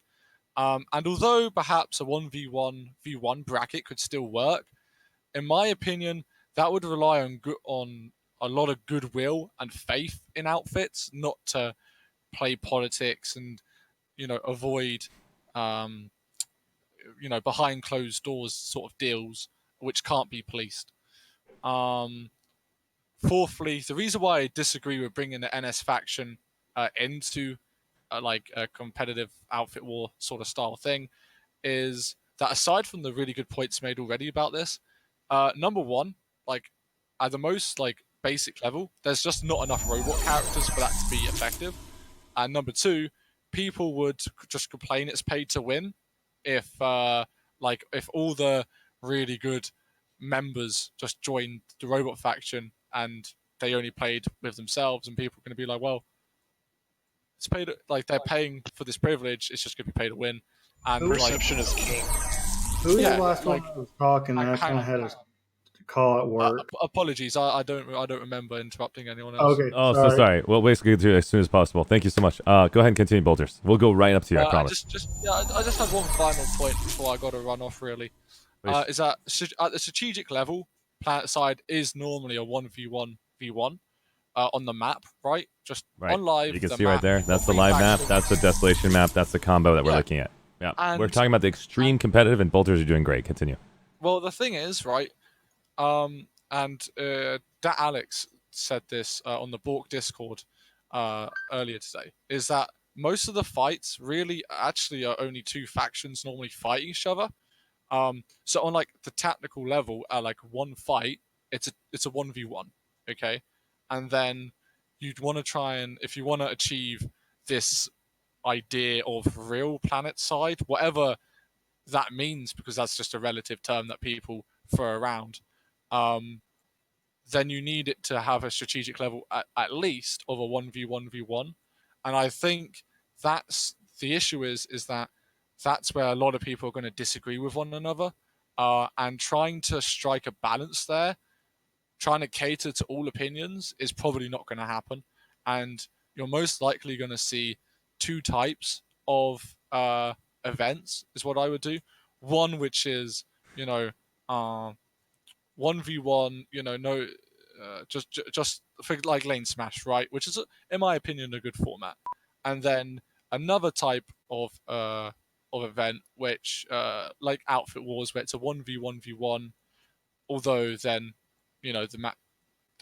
And although perhaps a 1v1v1 bracket could still work, in my opinion, that would rely on a lot of goodwill and faith in outfits, not to play politics and avoid behind closed doors sort of deals which can't be policed. Fourthly, the reason why I disagree with bringing the NS faction into like a competitive outfit war sort of style thing is that aside from the really good points made already about this, number one, like at the most like basic level, there's just not enough robot characters for that to be effective. And number two, people would just complain it's paid to win if if all the really good members just joined the robot faction and they only played with themselves, and people are going to be like, well, it's paid, like they're paying for this privilege, it's just going to be paid to win. And perception is king. Who was the last one that was talking? I kind of had a call at work. Apologies, I don't remember interrupting anyone else. Okay, Oh, so sorry. We'll basically do it as soon as possible. Thank you so much. Go ahead and continue, Bolters. We'll go right up to you, I promise. I just had one final point before I got to run off, really. Is that at the strategic level, Planetside is normally a 1v1v1 on the map, right? Just on live. You can see right there. That's the live map. That's the Desolation map. That's the combo that we're looking at. Yeah. And we're talking about the extreme competitive, and Bolters are doing great. Continue. Well, the thing is, right, that Alex said this on the Bork Discord earlier today, is that most of the fights really actually are only two factions normally fighting each other. So on like the tactical level, like one fight, it's a 1v1, okay? And then you'd want to try and, if you want to achieve this idea of real Planetside, whatever that means, because that's just a relative term that people throw around, then you need it to have a strategic level at least of a 1v1v1. And I think that's the issue is that that's where a lot of people are going to disagree with one another, and trying to strike a balance there, trying to cater to all opinions is probably not going to happen. And you're most likely going to see two types of events is what I would do. One which is 1v1, just for like lane smash, right? Which is, in my opinion, a good format. And then another type of event, which like Outfit Wars, where it's a 1v1v1. Although then, the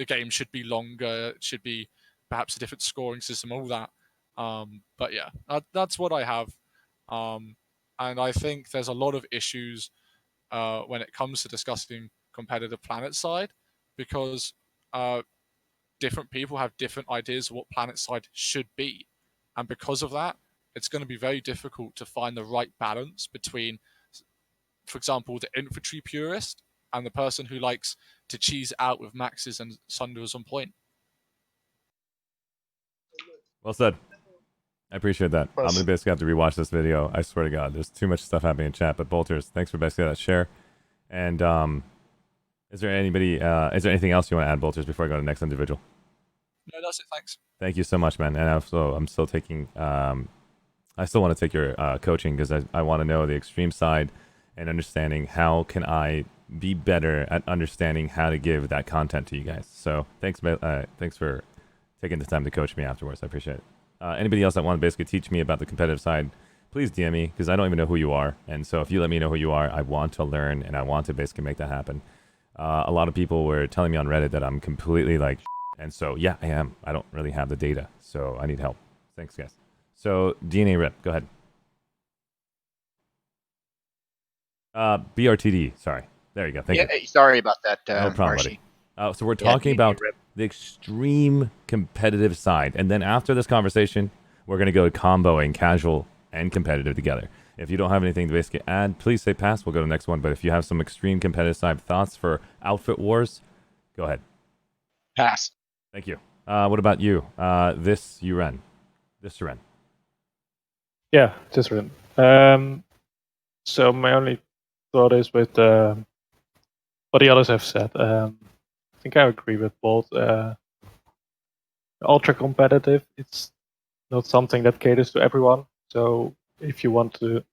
game should be longer. It should be perhaps a different scoring system, all that. But yeah, that's what I have. And I think there's a lot of issues when it comes to discussing competitive Planetside, because different people have different ideas of what Planetside should be. And because of that, it's going to be very difficult to find the right balance between, for example, the infantry purist and the person who likes to cheese out with maxes and sunders on point. Well said. I appreciate that. I'm going to basically have to rewatch this video. I swear to God, there's too much stuff happening in chat. But Bolters, thanks for basically that share. And is there anything else you want to add, Bolters, before I go to the next individual? No, that's it. Thanks. Thank you so much, man. And I'm still taking. I still want to take your coaching, because I want to know the extreme side and understanding how can I be better at understanding how to give that content to you guys. So thanks for taking the time to coach me afterwards. I appreciate it. Anybody else that want to basically teach me about the competitive side, please DM me, because I don't even know who you are. And so if you let me know who you are, I want to learn, and I want to basically make that happen. A lot of people were telling me on Reddit that I'm completely like, and so yeah, I am. I don't really have the data, so I need help. Thanks, guys. So DNA Rip, go ahead. BRTD, sorry. There you go. Thank you. Sorry about that. No problem, Arshee. buddy. So we're talking about the extreme competitive side, and then after this conversation, we're going to go comboing casual and competitive together. If you don't have anything to basically add, please say pass. We'll go to the next one. But if you have some extreme competitive side thoughts for Outfit Wars, go ahead. Pass. Thank you. What about you? This Uren. Yeah, just written. So my only thought is with what the others have said. I think I agree with both. Ultra competitive, it's not something that caters to everyone. So if you want to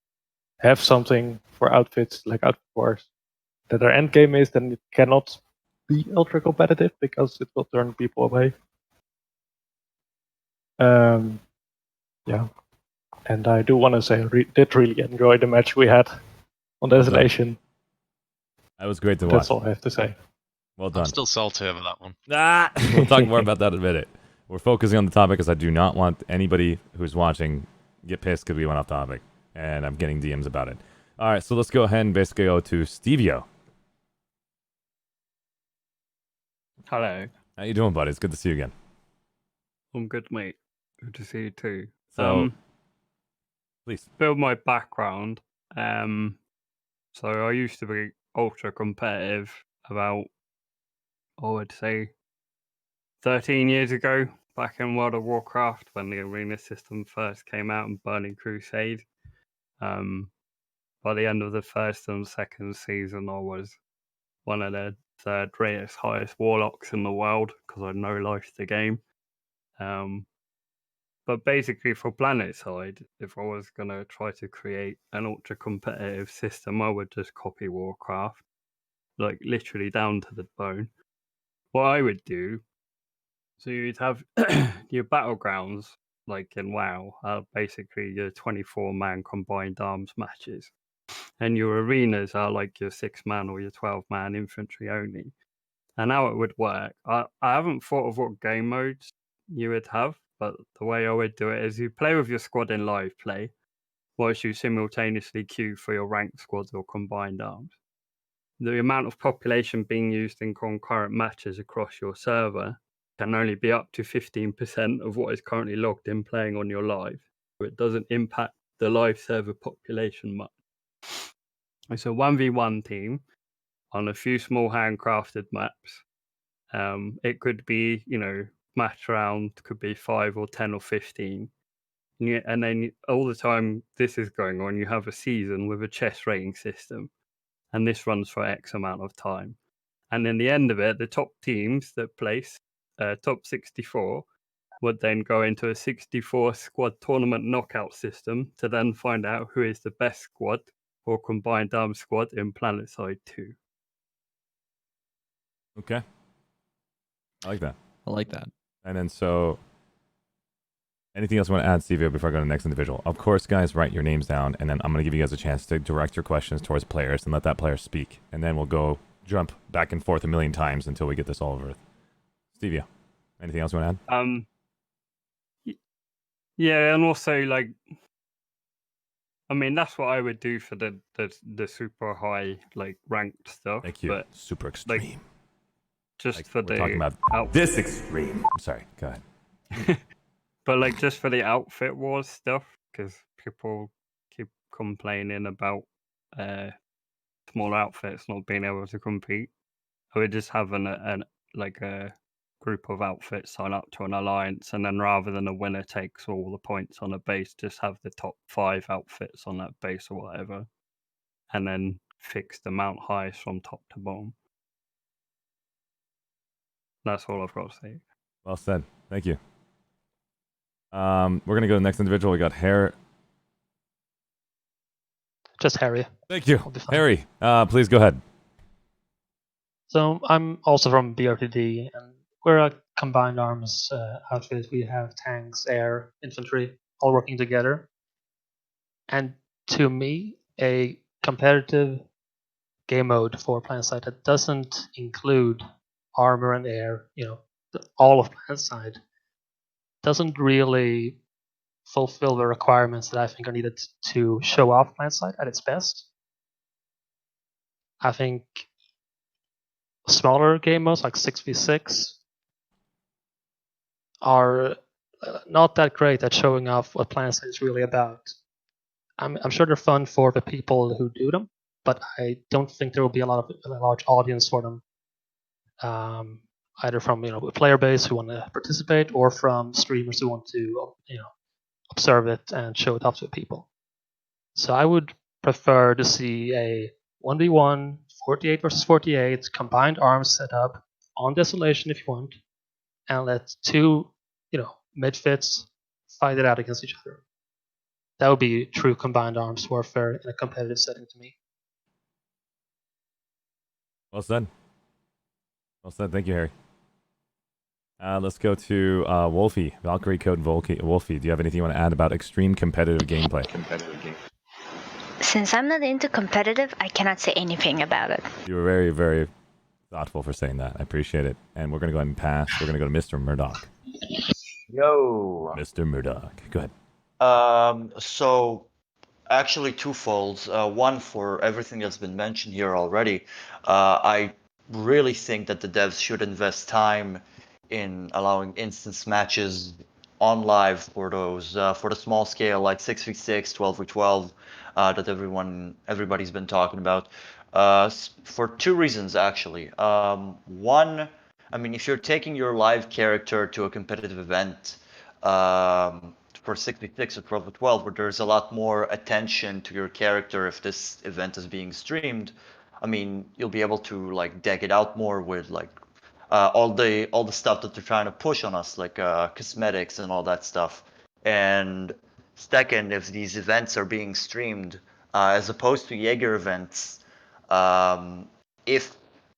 have something for outfits like outfit wars that their end game is, then it cannot be ultra competitive because it will turn people away. Yeah, and I do want to say I did really enjoy the match we had on Well done. Desolation. That was great to That's watch. all I have to say. Well done. I'm still salty over that one. We'll talk more about that in a minute. We're focusing on the topic because I do not want anybody who's watching get pissed because we went off topic, and I'm getting DMs about it. All right, so let's go ahead and basically go to Stevio. Hello. How you doing, buddy? It's good to see you again. I'm good, mate. Good to see you too. So, please. Build my background. So I used to be ultra competitive about, I would say, 13 years ago, back in World of Warcraft when the arena system first came out and Burning Crusade. By the end of the first and second season, I was one of the third greatest, highest warlocks in the world because I no life the game. But basically, for Planetside, if I was going to try to create an ultra competitive system, I would just copy Warcraft, like literally down to the bone. What I would do, so you'd have your battlegrounds, like in WoW, are basically your 24-man combined arms matches. And your arenas are like your 6-man or your 12-man infantry only. And how it would work, I haven't thought of what game modes you would have, but the way I would do it is you play with your squad in live play, whilst you simultaneously queue for your ranked squads or combined arms. The amount of population being used in concurrent matches across your server can only be up to 15% of what is currently logged in playing on your live. So it doesn't impact the live server population much. It's a 1v1 team on a few small handcrafted maps. It could be, match round could be 5 or 10 or 15. And then all the time this is going on, you have a season with a chess rating system. And this runs for X amount of time. And in the end of it, the top teams that place, top 64, would then go into a 64 squad tournament knockout system to then find out who is the best squad or combined arms squad in Planetside 2. Okay. I like that. I like that. And then so, anything else you want to add, Stevio, before I go to the next individual? Of course, guys, write your names down, and then I'm going to give you guys a chance to direct your questions towards players and let that player speak. And then we'll go jump back and forth a million times until we get this all over with. Stevio, anything else you want to add? Yeah, and also, that's what I would do for the super high, ranked stuff. Thank you. But, super extreme. Just for we're the talking about outfit. this extreme. I'm sorry. Go ahead. But just for the outfit wars stuff, because people keep complaining about small outfits not being able to compete. I would just have a group of outfits sign up to an alliance, and then rather than a winner takes all the points on a base, just have the top 5 outfits on that base or whatever, and then fix the mount highest from top to bottom. That's all I've got to say. Well said. Thank you. We're going to go to the next individual. We got Harry. Just Harry. Thank you. Harry, please go ahead. So I'm also from BRTD, and we're a combined arms outfit. We have tanks, air, infantry, all working together. And to me, a competitive game mode for Planetside that doesn't include armor and air, all of Planetside, doesn't really fulfill the requirements that I think are needed to show off Planetside at its best. I think smaller game modes like 6v6 are not that great at showing off what Planetside is really about. I'm sure they're fun for the people who do them, but I don't think there will be a large audience for them. either from a player base who want to participate, or from streamers who want to observe it and show it off to people. So I would prefer to see a 1v1, 48 versus 48, combined arms set up on Desolation if you want, and let two, midfits fight it out against each other. That would be true combined arms warfare in a competitive setting to me. Well said. Well said. Thank you, Harry. Let's go to Wolfie. Valkyrie Code Wolfie, do you have anything you want to add about extreme competitive gameplay? Since I'm not into competitive, I cannot say anything about it. You were very, very thoughtful for saying that. I appreciate it. And we're going to go ahead and pass. We're going to go to Mr. Murdoch. Yo. Mr. Murdoch. Go ahead. So actually twofolds. One, for everything that's been mentioned here already. I really think that the devs should invest time in allowing instance matches on live for those for the small scale, like 6v6, 12v12, that everybody's been talking about. For two reasons actually. One, I mean, if you're taking your live character to a competitive event, for 6v6 or 12v12, where there's a lot more attention to your character if this event is being streamed, I mean, you'll be able to like deck it out more with like all the stuff that they're trying to push on us, like cosmetics and all that stuff. And second, if these events are being streamed, as opposed to Jaeger events, if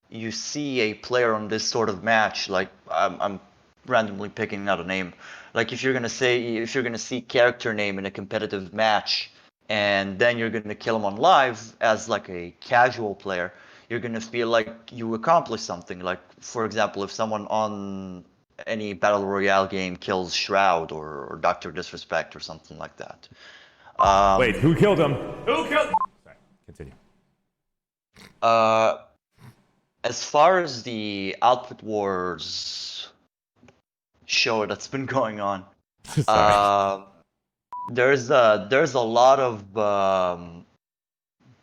you see a player on this sort of match, like I'm randomly picking out a name, like if you're gonna see character name in a competitive match, and then you're gonna kill him on live as like a casual player, you're gonna feel like you accomplished something. Like for example, if someone on any battle royale game kills Shroud or Doctor Disrespect or something like that. Wait, who killed him? Who killed? Sorry, continue. As far as the Outfit Wars show that's been going on, there's a lot of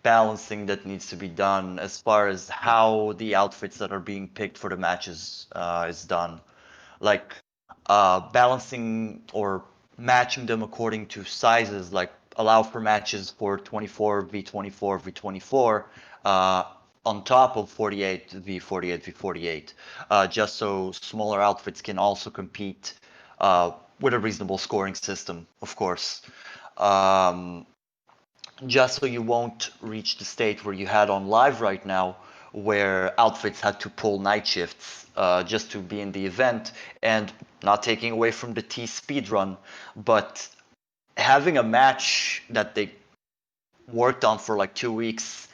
balancing that needs to be done as far as how the outfits that are being picked for the matches is done. Like balancing or matching them according to sizes, like allow for matches for 24v24 v24 on top of 48v48 v48, just so smaller outfits can also compete with a reasonable scoring system, of course. Just so you won't reach the state where you had on live right now, where outfits had to pull night shifts just to be in the event, and not taking away from the T speedrun, but having a match that they worked on for like 2 weeks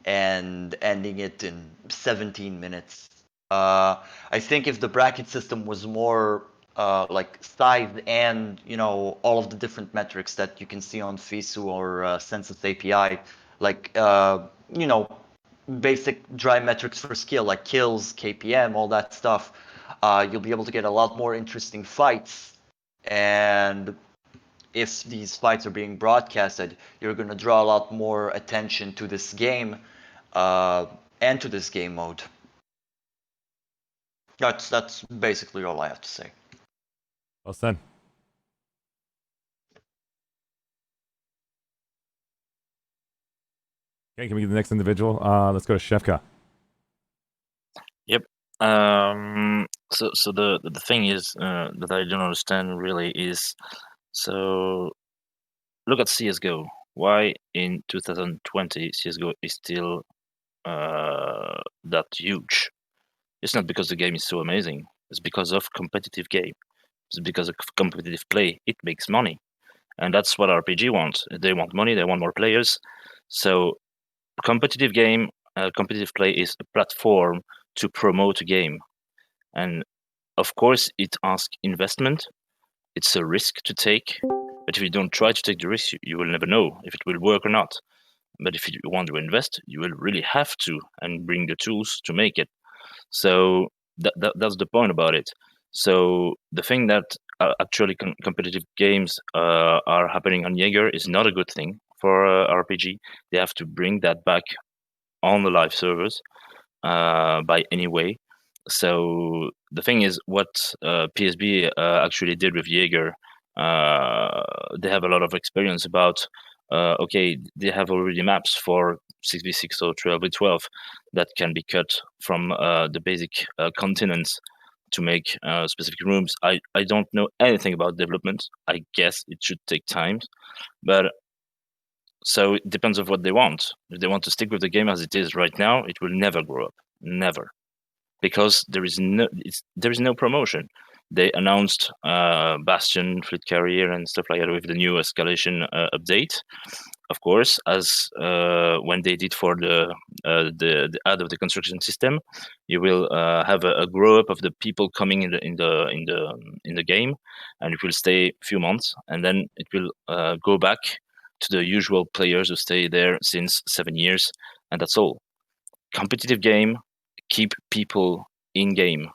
and ending it in 17 minutes. I think if the bracket system was more like sized and all of the different metrics that you can see on FISU or Census API, like basic dry metrics for skill like kills, KPM, all that stuff, you'll be able to get a lot more interesting fights. And if these fights are being broadcasted, you're going to draw a lot more attention to this game and to this game mode. That's basically all I have to say. Well said. Okay, can we get the next individual? Let's go to Shevka. Yep. So the thing is that I don't understand really is, so look at CS:GO. Why in 2020 CS:GO is still that huge? It's not because the game is so amazing. It's because of competitive game. It's because of competitive play. It makes money, and that's what RPG wants. They want money. They want more players. So competitive game, competitive play is a platform to promote a game, and of course it asks investment. It's a risk to take, but if you don't try to take the risk, you will never know if it will work or not. But if you want to invest, you will really have to and bring the tools to make it. So that's the point about it. So the thing that actually competitive games are happening on Jaeger is not a good thing for RPG. They have to bring that back on the live servers by any way. So the thing is, what PSB actually did with Jaeger, they have a lot of experience about. Okay, they have already maps for 6v6 or 12v12 that can be cut from the basic continents to make specific rooms. I don't know anything about development. I guess it should take time, but so it depends on what they want. If they want to stick with the game as it is right now, it will never grow up, never, because there is no promotion. They announced Bastion, Fleet Carrier, and stuff like that with the new escalation update. Of course, as when they did for the add of the construction system, you will have a grow up of the people coming in the game, and it will stay a few months, and then it will go back to the usual players who stay there since 7 years, and that's all. Competitive game, keep people in game,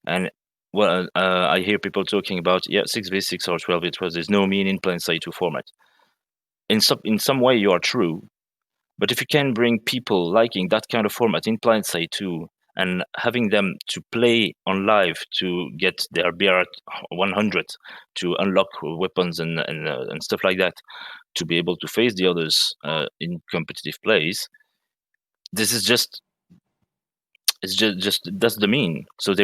and well, I hear people talking about 6v6 or 12v12. There's no mean in Planetside 2 format. In some way, you are true, but if you can bring people liking that kind of format in Planetside 2 and having them to play on live to get their BR 100 to unlock weapons and stuff like that, to be able to face the others in competitive plays, this is just that's the mean. So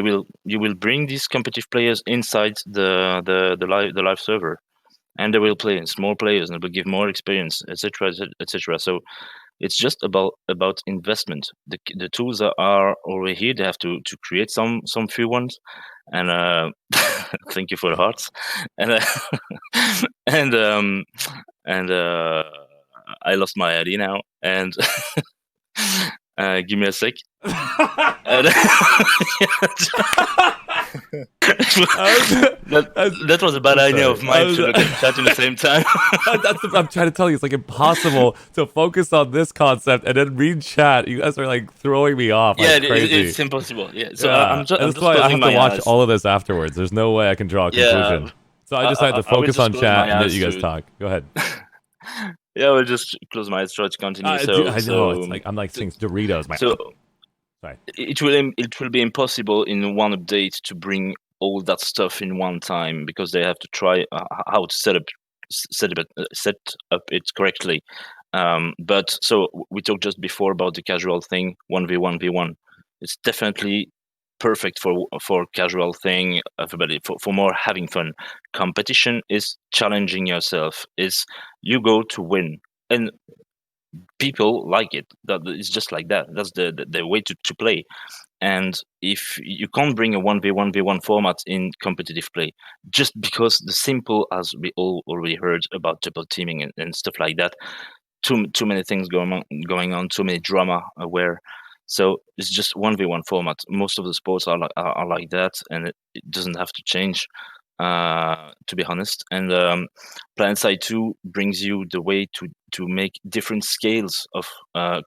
you will bring these competitive players inside the live server, and they will play in small players and will give more experience, etc., etc. So it's just about investment. The tools are already here. They have to create some few ones, and thank you for the hearts, and and I lost my ID now, and give me a sec. That was a bad idea of mine to look at the chat at the same time. I'm trying to tell you, it's like impossible to focus on this concept and then read chat. You guys are like throwing me off. Yeah, like crazy. it's impossible. Yeah, so I'm just that's why I have to watch all of this afterwards. There's no way I can draw a conclusion. Yeah, So I decided to focus on chat and let you guys talk. Go ahead. Yeah, we'll just close my eyes, try to continue. I know it's like I'm like saying Doritos. Sorry. It will be impossible in one update to bring all that stuff in one time, because they have to try how to set up it correctly. But so we talked just before about the casual thing, 1v1v1. It's definitely perfect for casual thing, everybody, for more having fun. Competition is challenging yourself. Is you go to win, and people like it. That it's just like that. That's the way to play. And if you can't bring a 1v1v1 format in competitive play, just because the simple, as we all already heard about double teaming and stuff like that, too many things going on, too many drama aware. So it's just 1v1 format. Most of the sports are like that, and it doesn't have to change, to be honest. And Planetside 2 brings you the way to make different scales of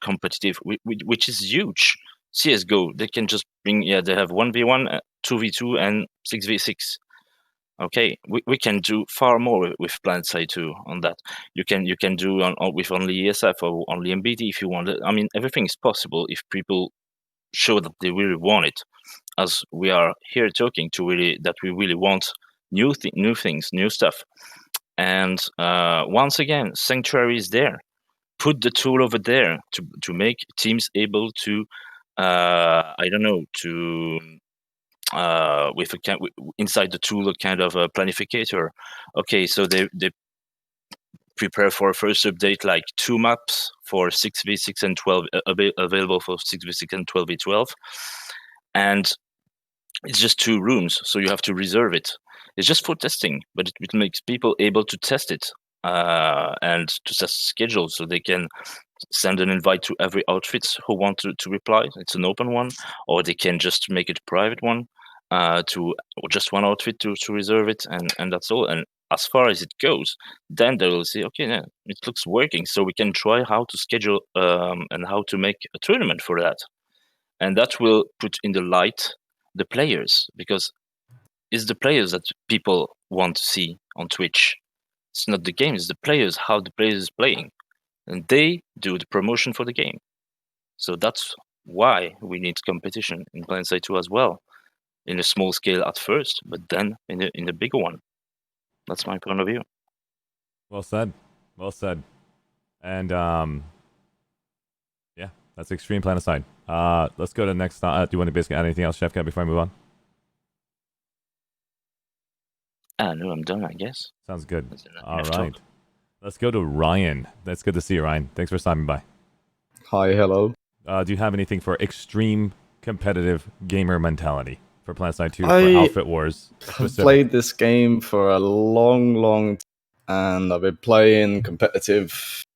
competitive, which is huge. CSGO, they can just bring, they have 1v1, 2v2, and 6v6. Okay, we can do far more with Planetside 2 on that. You can do with only ESF or only MBD if you want it. I mean, everything is possible if people show that they really want it. As we are here talking to that we really want new things, new stuff. And once again, Sanctuary is there. Put the tool over there to make teams able to, I don't know, to with inside the tool a kind of a planificator. Okay, so they prepare for a first update like 2 maps for 6v6 and 12 available for 6v6 and 12v12, and it's just 2 rooms, so you have to reserve it. It's just for testing, but it makes people able to test it and to test schedule, so they can send an invite to every outfit who want to reply. It's an open one, or they can just make it a private one to just one outfit to reserve it, and that's all. And as far as it goes, then they will say, okay, yeah, it looks working, so we can try how to schedule and how to make a tournament for that. And that will put in the light the players, because it's the players that people want to see on Twitch. It's not the game, it's the players, how the players is playing. And they do the promotion for the game. So that's why we need competition in Planetside 2 as well, in a small scale at first, but then in a bigger one. That's my point of view. Well said. Well said. And yeah, that's Extreme Planetside. Let's go to the next. Do you want to basically add anything else, Chef Cat, before I move on? No, I'm done, I guess. Sounds good. All enough right. talk. Let's go to Ryan. That's good to see you, Ryan. Thanks for stopping by. Hi, hello. Do you have anything for extreme competitive gamer mentality for Planetside 2 for I Outfit Wars? have specific? played this game for a long time, and I've been playing competitive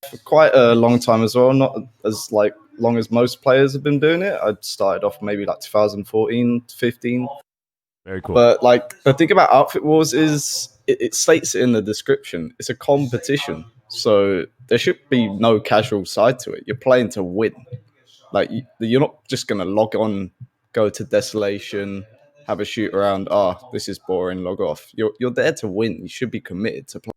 for quite a long time as well. Not as long as most players have been doing it. I started off maybe 2014, 15. Very cool. But the thing about Outfit Wars is it states it in the description. It's a competition, so there should be no casual side to it. You're playing to win. You're not just gonna log on, go to Desolation, have a shoot around. This is boring. Log off. You're there to win. You should be committed to play.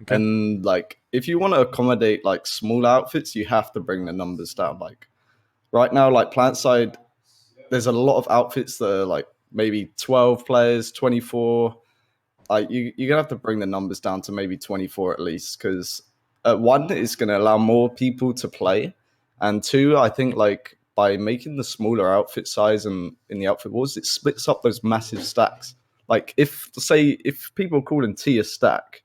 Okay. And if you want to accommodate small outfits, you have to bring the numbers down. Right now, Planetside, there's a lot of outfits that are maybe 12 players, 24. You're gonna have to bring the numbers down to maybe 24 at least, because one, it's gonna allow more people to play, and two, I think by making the smaller outfit size and in the outfit wars, it splits up those massive stacks. If people call in T a stack,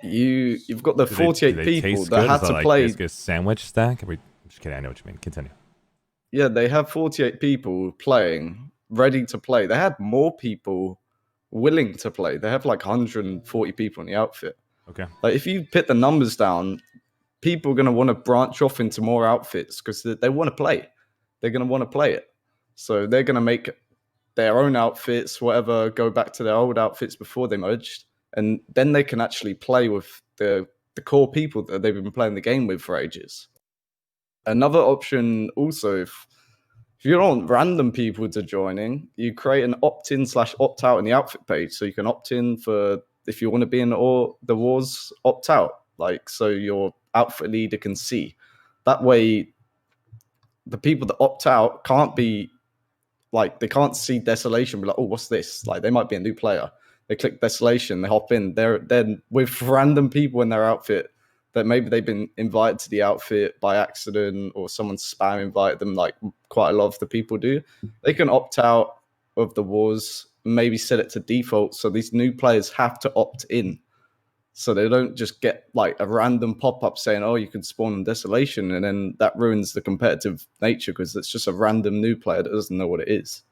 you've got the Do 48 they people taste that good? had Is that to like play. basically a sandwich stack? Just kidding. I know what you mean. Continue. Yeah, they have 48 people playing, ready to play. They had more people willing to play. They have 140 people in the outfit. Okay. If you put the numbers down, people are going to want to branch off into more outfits because they want to play. They're going to want to play it. So they're going to make their own outfits, whatever, go back to their old outfits before they merged. And then they can actually play with the core people that they've been playing the game with for ages. Another option also, if you don't want random people to join in, you create an opt-in/opt-out in the outfit page. So you can opt in for if you want to be in the wars, opt out. So your outfit leader can see. That way, the people that opt out can't be they can't see Desolation. Be like, oh, what's this? They might be a new player. They click Desolation, they hop in. They're with random people in their outfit that maybe they've been invited to the outfit by accident or someone spam invited them, quite a lot of the people do. They can opt out of the wars, maybe set it to default, so these new players have to opt in. So they don't just get a random pop-up saying, oh, you can spawn in Desolation, and then that ruins the competitive nature because it's just a random new player that doesn't know what it is.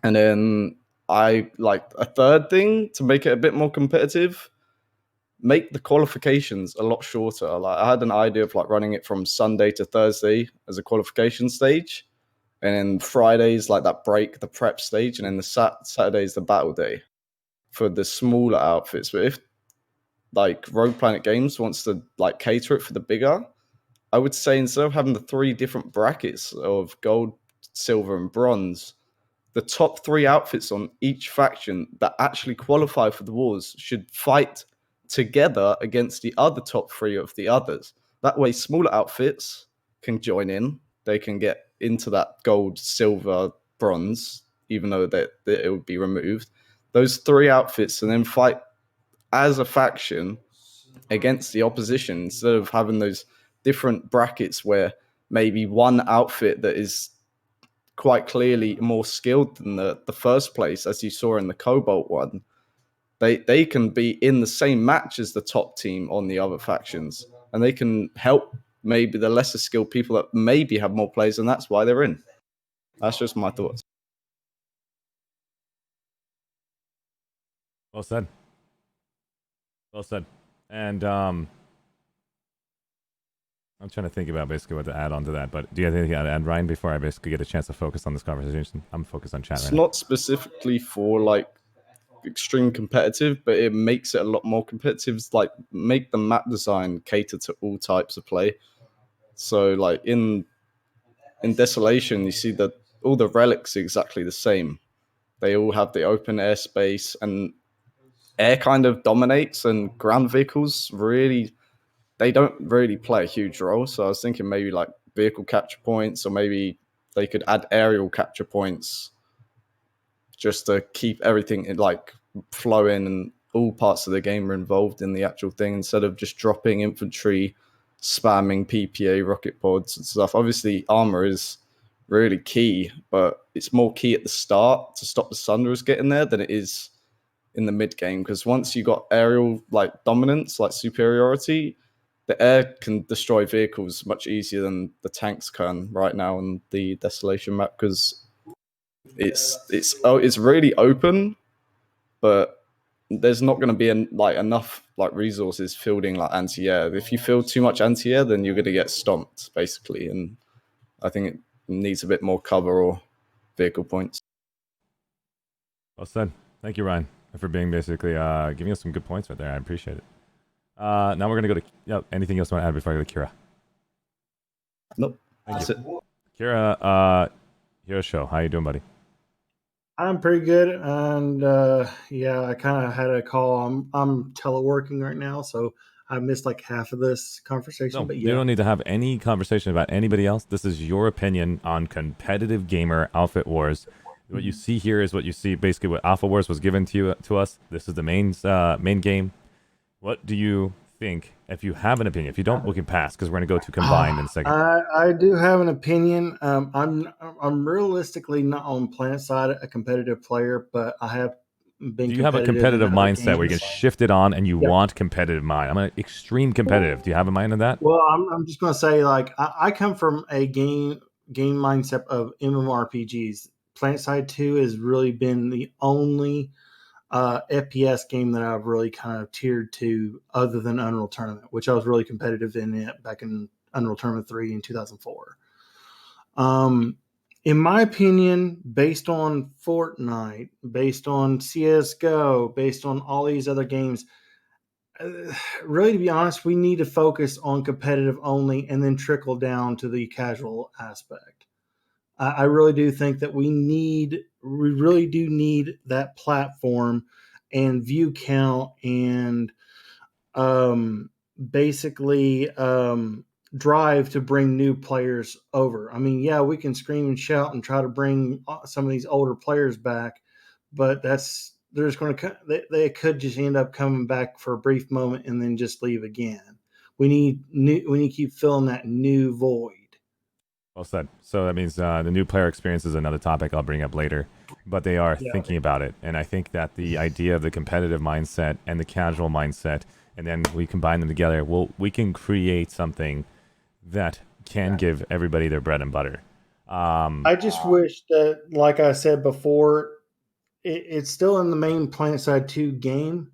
And then a third thing to make it a bit more competitive, make the qualifications a lot shorter. I had an idea of running it from Sunday to Thursday as a qualification stage, and then Fridays that break, the prep stage, and then the Saturday's the battle day for the smaller outfits. But if Rogue Planet Games wants to cater it for the bigger, I would say instead of having the 3 different brackets of gold, silver, and bronze, the top 3 outfits on each faction that actually qualify for the wars should fight together against the other top 3 of the others. That way, smaller outfits can join in. They can get into that gold, silver, bronze, even though that it would be removed. Those 3 outfits and then fight as a faction against the opposition instead of having those different brackets where maybe one outfit that is quite clearly more skilled than the first place, as you saw in the Cobalt one, they can be in the same match as the top team on the other factions, and they can help maybe the lesser skilled people that maybe have more players, and that's why they're in. That's just my thoughts. Well said. Well said. And I'm trying to think about basically what to add on to that. But do you have anything to add, Ryan, before I basically get a chance to focus on this conversation? I'm focused on chat It's right now. not specifically for extreme competitive, but it makes it a lot more competitive. It's make the map design cater to all types of play. So in Desolation, you see that all the relics are exactly the same. They all have the open airspace, and air kind of dominates, and ground vehicles really, they don't really play a huge role. So I was thinking maybe vehicle capture points, or maybe they could add aerial capture points just to keep everything like flowing and all parts of the game are involved in the actual thing instead of just dropping infantry, spamming PPA rocket pods and stuff. Obviously, armor is really key, but it's more key at the start to stop the Sunderers getting there than it is in the mid game, because once you got aerial like dominance, like superiority, the air can destroy vehicles much easier than the tanks can right now on the Desolation map, because it's really open, but there's not going to be enough like resources fielding like anti-air. If you field too much anti-air, then you're going to get stomped basically, and I think it needs a bit more cover or vehicle points. Well said. Thank you, Ryan, for being basically giving us some good points right there. I appreciate it. Now we're gonna go to anything else you want to add before I go to Kira? Nope. Thank you. Kira, Hero Show, how you doing, buddy? I'm pretty good, and yeah, I kind of had a call. I'm teleworking right now, so I missed like half of this conversation. No, but you yeah, don't need to have any conversation about anybody else. This is your opinion on competitive gamer outfit wars. What you see here is what you see. Basically, what Alpha Wars was given to us. This is the main game. What do you think? If you have an opinion, if you don't, we can pass because we're going to go to combined in a second. I do have an opinion. I'm realistically not on Planetside a competitive player, but I have been. Do you have a competitive mindset where you can shift it on and you want competitive mind? I'm an extreme competitive. Do you have a mind on that? Well, I'm just going to say, like, I come from a game mindset of MMORPGs. Planetside 2 has really been the only FPS game that I've really kind of tiered to, other than Unreal Tournament, which I was really competitive in it back in Unreal Tournament 3 in 2004. In my opinion, based on Fortnite, based on CSGO, based on all these other games, really, to be honest, we need to focus on competitive only and then trickle down to the casual aspect. I really do think that we really do need that platform and view count and basically drive to bring new players over. I mean, yeah, we can scream and shout and try to bring some of these older players back, but there's going to they could just end up coming back for a brief moment and then just leave again. We need to keep filling that new void. Well said. So that means the new player experience is another topic I'll bring up later, but they are thinking about it. And I think that the idea of the competitive mindset and the casual mindset, and then we combine them together, we can create something that can give everybody their bread and butter. I just wish that, like I said before, it's still in the main Planetside 2 game,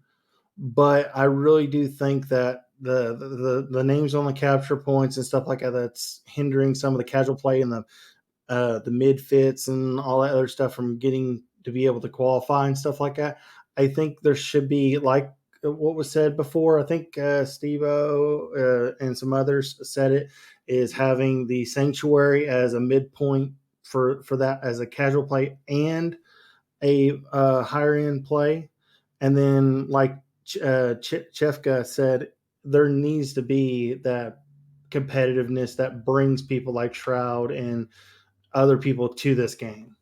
but I really do think that the names on the capture points and stuff like that, that's hindering some of the casual play and the mid fits and all that other stuff from getting to be able to qualify and stuff like that. I think there should be, like what was said before, I think Steve-O and some others said it, is having the Sanctuary as a midpoint for that as a casual play and a higher end play. And then, like Chefka said, there needs to be that competitiveness that brings people like Shroud and other people to this game.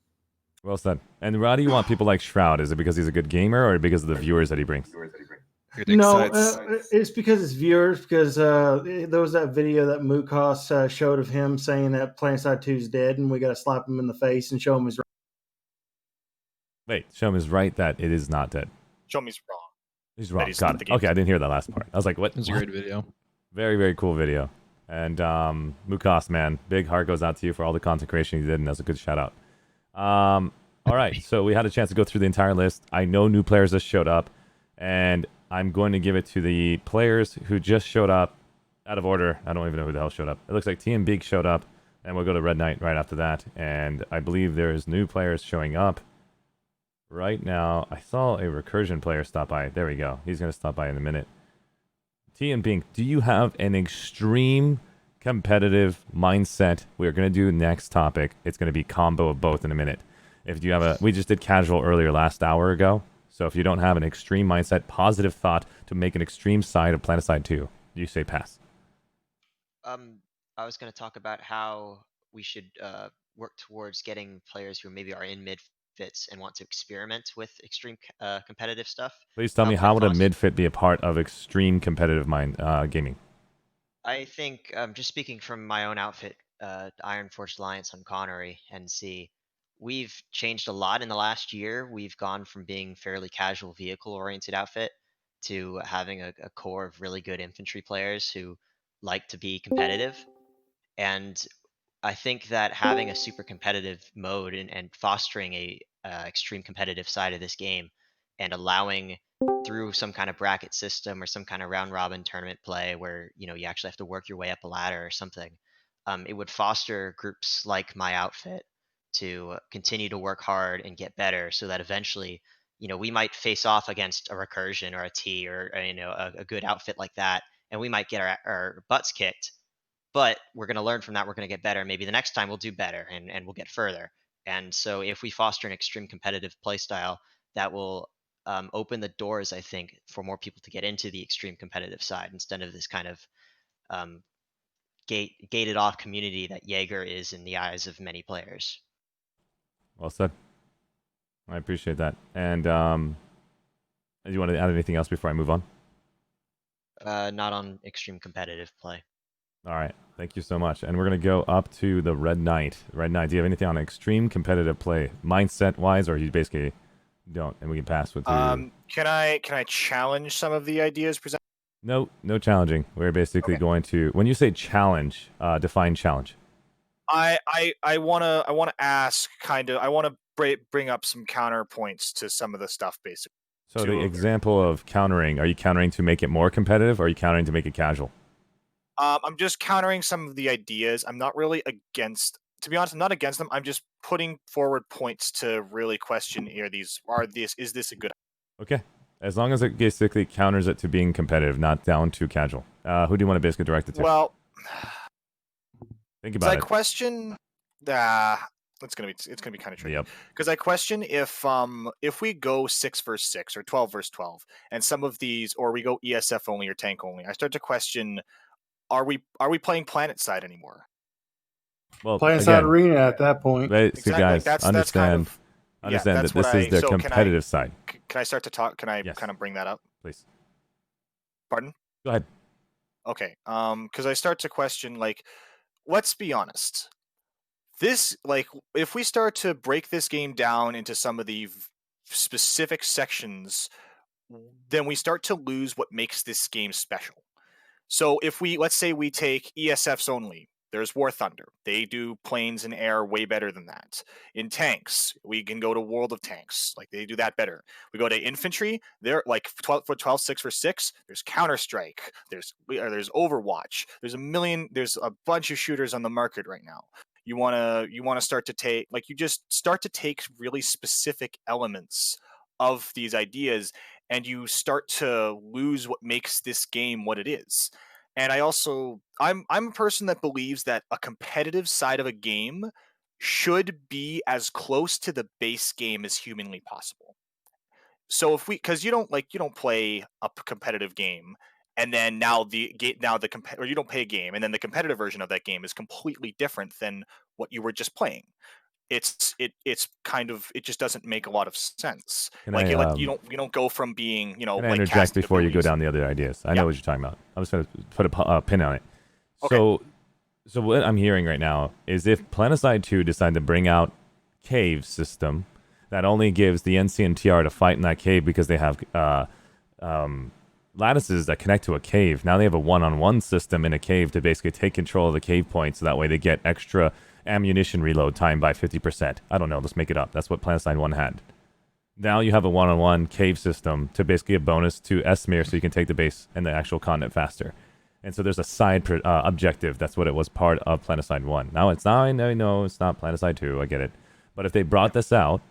Well said. And why do you want people like Shroud? Is it because he's a good gamer or because of the viewers that he brings? No, it's because it's viewers. Because there was that video that Mukos showed of him saying that Planetside 2 is dead, and we got to slap him in the face and show him his. Wait, show him is right that it is not dead. Show him he's wrong. He's wrong. Got it. Okay, I didn't hear that last part. I was like, what? It was a great video. Very, very cool video. And Mukos, man, big heart goes out to you for all the content creation you did, and that's a good shout out. All right, so we had a chance to go through the entire list. I know new players just showed up, and I'm going to give it to the players who just showed up out of order. I don't even know who the hell showed up. It looks like T and Big showed up, and we'll go to Red Knight right after that. And I believe there's new players showing up right now. I saw a Recursion player stop by. There we go. He's going to stop by in a minute. T and Bink, do you have an extreme competitive mindset? We're going to do next topic. It's going to be combo of both in a minute. If you have we just did casual earlier last hour ago. So if you don't have an extreme mindset, positive thought to make an extreme side of Planetside 2, you say pass. I was going to talk about how we should work towards getting players who maybe are in mid fits and want to experiment with extreme competitive stuff. Please tell me, how would a mid-fit be a part of extreme competitive gaming? I think, just speaking from my own outfit, Iron Forged Alliance on Connery, NC, we've changed a lot in the last year. We've gone from being fairly casual vehicle-oriented outfit to having a core of really good infantry players who like to be competitive. And I think that having a super competitive mode and fostering a extreme competitive side of this game and allowing through some kind of bracket system or some kind of round robin tournament play where you actually have to work your way up a ladder or something, it would foster groups like my outfit to continue to work hard and get better, so that eventually we might face off against a recursion or a T or a good outfit like that, and we might get our butts kicked, but we're going to learn from that. We're going to get better. Maybe the next time we'll do better and we'll get further. And so if we foster an extreme competitive play style, that will open the doors, I think, for more people to get into the extreme competitive side instead of this kind of gated off community that Jaeger is in the eyes of many players. Well said. I appreciate that. And do you want to add anything else before I move on? Not on extreme competitive play. All right. Thank you so much. And we're going to go up to the Red Knight. Red Knight, do you have anything on extreme competitive play, mindset-wise, or you basically don't? And we can pass with you. Can I challenge some of the ideas presented? No challenging. We're basically going to, when you say challenge, define challenge. I wanna ask I wanna bring up some counterpoints to some of the stuff basically. So the example of countering, are you countering to make it more competitive, or are you countering to make it casual? I'm just countering some of the ideas. I'm not really against, to be honest, I'm not against them. I'm just putting forward points to really question is this a good Okay. As long as it basically counters it to being competitive, not down to casual. Who do you want to basically direct it to? Well, think about it. I question it's gonna be kind of tricky. Because I question if we go 6 versus 6 or 12 versus 12, and some of these, or we go ESF only or tank only, I start to question: Are we playing Planetside anymore? Well, Planetside Arena at that point. So guys, understand that this is the competitive side. Can I start to talk? Can I kind of bring that up? Please. Pardon? Go ahead. Okay. Because I start to question, let's be honest. This, if we start to break this game down into some of the specific sections, then we start to lose what makes this game special. So let's say we take ESFs only. There's War Thunder. They do planes and air way better than that. In tanks, we can go to World of Tanks. They do that better. We go to infantry. They're 12 6 for 6. There's Counter-Strike. There's Overwatch. There's a bunch of shooters on the market right now. You want to start to take, you just start to take really specific elements of these ideas, and you start to lose what makes this game what it is. And I'm a person that believes that a competitive side of a game should be as close to the base game as humanly possible. So because you don't play a competitive game and then or you don't play a game and then the competitive version of that game is completely different than what you were just playing. It's kind of, it just doesn't make a lot of sense. You don't go from being Can I interject before you go down the other ideas? I know what you're talking about. I'm just going to put a pin on it. Okay. So what I'm hearing right now is if Planetside 2 decide to bring out cave system that only gives the NC and TR to fight in that cave because they have lattices that connect to a cave. Now they have a one-on-one system in a cave to basically take control of the cave point, so that way they get extra ammunition reload time by 50%. I don't know, let's make it up. That's what Planetside 1 had. Now you have a one-on-one cave system to basically a bonus to Esmir, so you can take the base and the actual continent faster. And so there's a side objective. That's what it was part of Planetside 1. Now it's not, I know it's not Planetside 2, I get it. But if they brought this out,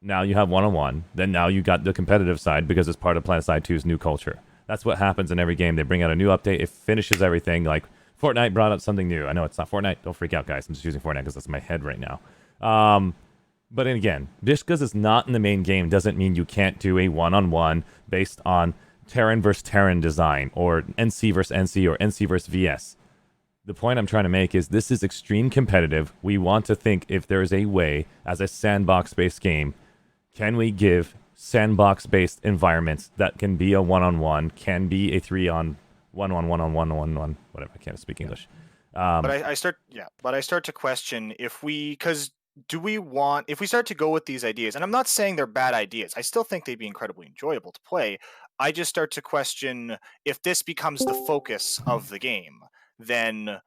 now you have one-on-one, then now you got the competitive side because it's part of Planetside 2's new culture. That's what happens in every game. They bring out a new update, it finishes everything. Like Fortnite brought out something new. I know it's not Fortnite. Don't freak out, guys. I'm just using Fortnite because that's in my head right now. But again, just because it's not in the main game doesn't mean you can't do a one-on-one based on Terran versus Terran design, or NC versus NC, or NC versus VS. The point I'm trying to make is this is extreme competitive. We want to think if there is a way, as a sandbox-based game, can we give sandbox-based environments that can be a one-on-one, can be a three-on-one-on-one-on-one-on-one, whatever. I can't speak English. But I start to question if we start to go with these ideas, and I'm not saying they're bad ideas. I still think they'd be incredibly enjoyable to play. I just start to question if this becomes the focus of the game, then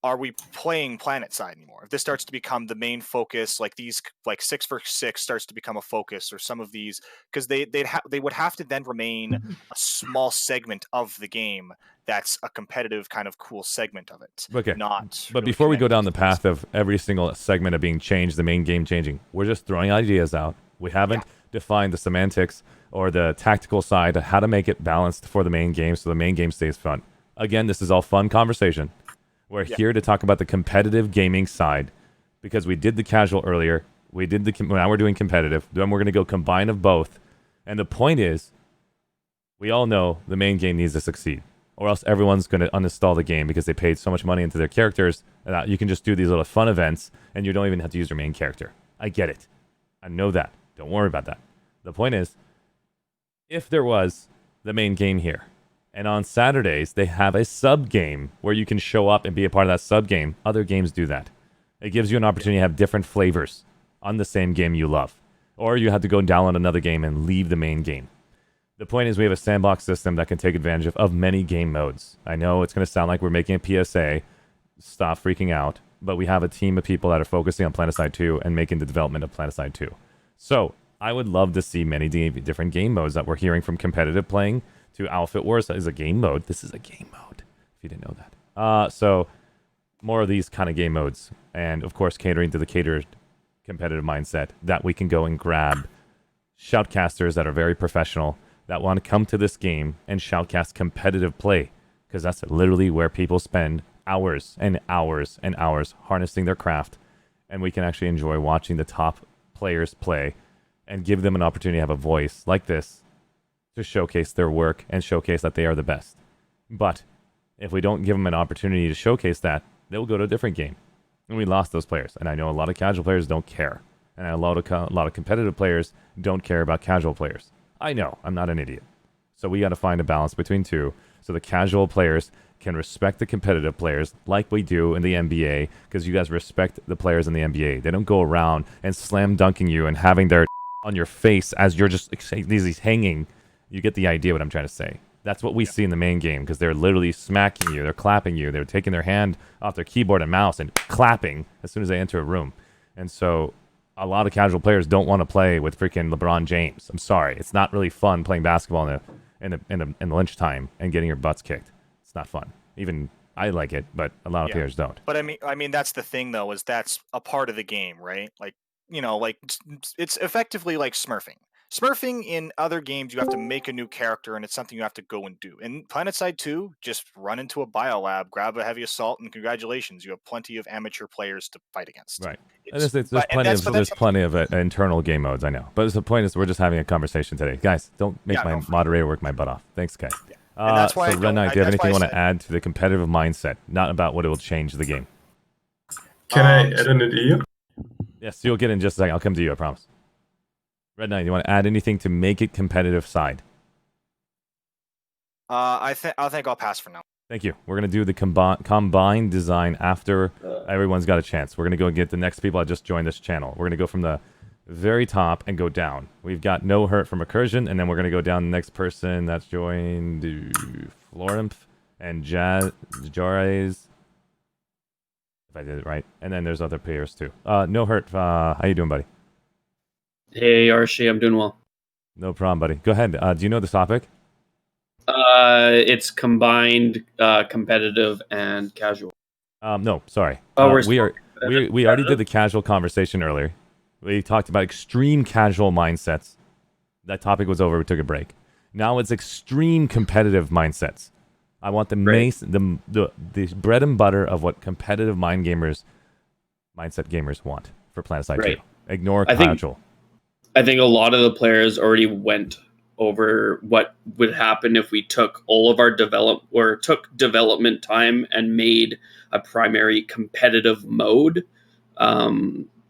are we playing Planetside anymore? If this starts to become the main focus, like these, like 6 for 6 starts to become a focus, or some of these, because they would have to then remain a small segment of the game that's a competitive kind of cool segment of it. Okay. Not. But really before we go connected down to the path of every single segment of being changed, the main game changing, we're just throwing ideas out. We haven't defined the semantics or the tactical side of how to make it balanced for the main game so the main game stays fun. Again, this is all fun conversation. We're here to talk about the competitive gaming side because we did the casual earlier. We did now we're doing competitive. Then we're going to go combine of both. And the point is, we all know the main game needs to succeed, or else everyone's going to uninstall the game because they paid so much money into their characters that you can just do these little fun events and you don't even have to use your main character. I get it. I know that. Don't worry about that. The point is, if there was the main game here, and on Saturdays, they have a sub-game where you can show up and be a part of that sub-game. Other games do that. It gives you an opportunity to have different flavors on the same game you love. Or you have to go and download another game and leave the main game. The point is we have a sandbox system that can take advantage of many game modes. I know it's going to sound like we're making a PSA. Stop freaking out. But we have a team of people that are focusing on Planetside 2 and making the development of Planetside 2. So I would love to see many different game modes that we're hearing from competitive playing to Outfit Wars is a game mode. This is a game mode, if you didn't know that. So more of these kind of game modes. And, of course, catering to the catered competitive mindset that we can go and grab shoutcasters that are very professional that want to come to this game and shoutcast competitive play. Because that's literally where people spend hours and hours and hours harnessing their craft. And we can actually enjoy watching the top players play and give them an opportunity to have a voice like this to showcase their work and showcase that they are the best. But if we don't give them an opportunity to showcase that, they'll go to a different game. And we lost those players. And I know a lot of casual players don't care. And a lot of competitive players don't care about casual players. I know. I'm not an idiot. So we got to find a balance between two so the casual players can respect the competitive players like we do in the NBA, because you guys respect the players in the NBA. They don't go around and slam dunking you and having their on your face as you're just these hanging. You get the idea what I'm trying to say. That's what we see in the main game, because they're literally smacking you, they're clapping you, they're taking their hand off their keyboard and mouse and clapping as soon as they enter a room. And so a lot of casual players don't want to play with freaking LeBron James. I'm sorry. It's not really fun playing basketball in the lunchtime and getting your butts kicked. It's not fun. Even I like it, but a lot of players don't. But I mean that's the thing though, is that's a part of the game, right? Like, like it's effectively like smurfing. Smurfing in other games, you have to make a new character, and it's something you have to go and do. In Planetside 2, just run into a biolab, grab a heavy assault, and congratulations, you have plenty of amateur players to fight against. Right. There's plenty of internal game modes, I know. But the point is, we're just having a conversation today. Guys, don't make my moderator work my butt off. Thanks, guys. And that's why so, Red Knight, do you have anything you want to add to the competitive mindset? Not about what it will change the game. Can I add an idea? Yes, you'll get in just a second. I'll come to you, I promise. Red Knight, you want to add anything to make it competitive side? I think I'll pass for now. Thank you. We're going to do the combined design after everyone's got a chance. We're going to go and get the next people that just joined this channel. We're going to go from the very top and go down. We've got No Hurt from Recursion, and then we're going to go down the next person that's joined Florimp and Jares. If I did it right. And then there's other players too. No Hurt, how you doing, buddy? Hey, Arshee, I'm doing well. No problem, buddy. Go ahead. Do you know the topic? It's combined competitive and casual. No, sorry. Oh, we already did the casual conversation earlier. We talked about extreme casual mindsets. That topic was over. We took a break. Now it's extreme competitive mindsets. I want the bread and butter of what competitive mindset gamers want for Planetside 2. Ignore casual. I think a lot of the players already went over what would happen if we took all of our development time and made a primary competitive mode.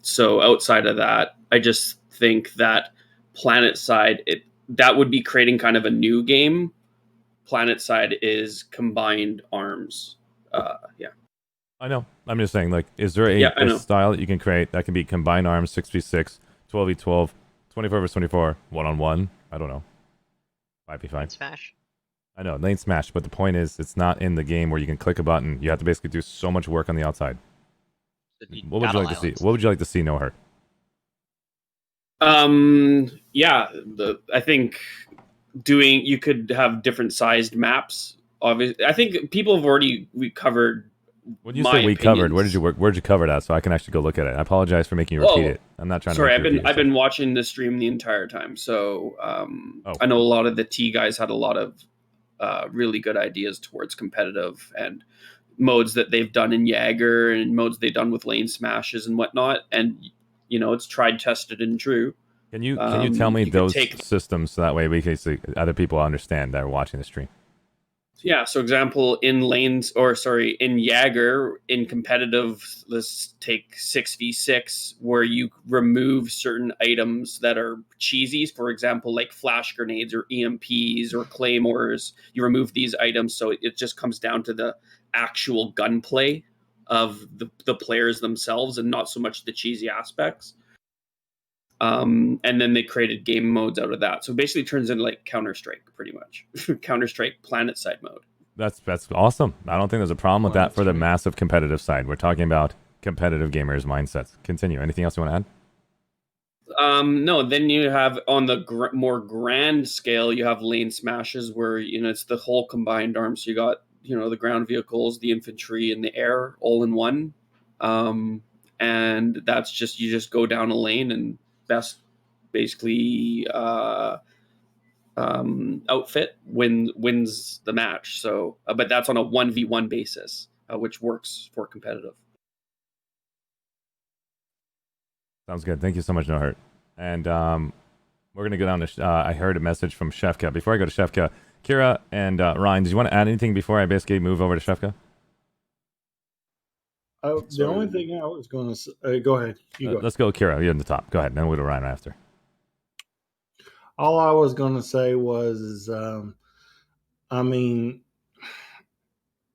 So outside of that, I just think that Planetside, that would be creating kind of a new game. Planetside is combined arms. Yeah. I know. I'm just saying, like, is there a style that you can create that can be combined arms, 6v6, 12v12, 24 vs 24, 1-on-1? I don't know. 5v5. Smash. I know, lane smash, but the point is, it's not in the game where you can click a button. You have to basically do so much work on the outside. What would you like to see? What would you like to see, No Hurt? Yeah, I think you could have different sized maps. Obviously, I think people have already covered. When you say we covered, where did you work? Where'd you cover that so I can actually go look at it? I apologize for making you repeat it. I'm not trying to. Sorry, I've been watching the stream the entire time, so I know a lot of the T guys had a lot of really good ideas towards competitive and modes that they've done in Jaeger and modes they've done with lane smashes and whatnot, and it's tried, tested, and true. Can you tell me those systems so that way we can see other people understand that are watching the stream? Yeah, so example in Jaeger, in competitive, let's take 6v6, where you remove certain items that are cheesy, for example, like flash grenades or EMPs or claymores. You remove these items, so it just comes down to the actual gunplay of the players themselves and not so much the cheesy aspects. And then they created game modes out of that. So basically turns into like Counter-Strike, pretty much. Counter-Strike Planetside mode. That's awesome. I don't think there's a problem with that for the massive competitive side. We're talking about competitive gamers' mindsets. Continue. Anything else you want to add? No, then you have on the more grand scale, you have lane smashes where, it's the whole combined arms. So you got, the ground vehicles, the infantry, and the air all in one. And that's just, you just go down a lane and basically outfit wins the match. So but that's on a 1v1 basis, which works for competitive. Sounds good. Thank you so much, No Hurt. And we're gonna go down to I heard a message from Shefka. Before I go to Shefka, Kira and Ryan, did you want to add anything before I basically move over to Shefka? The only thing I was going to say, go ahead. Let's go, Kira. You're in the top. Go ahead. Then we'll go to Ryan after. All I was going to say was, I mean,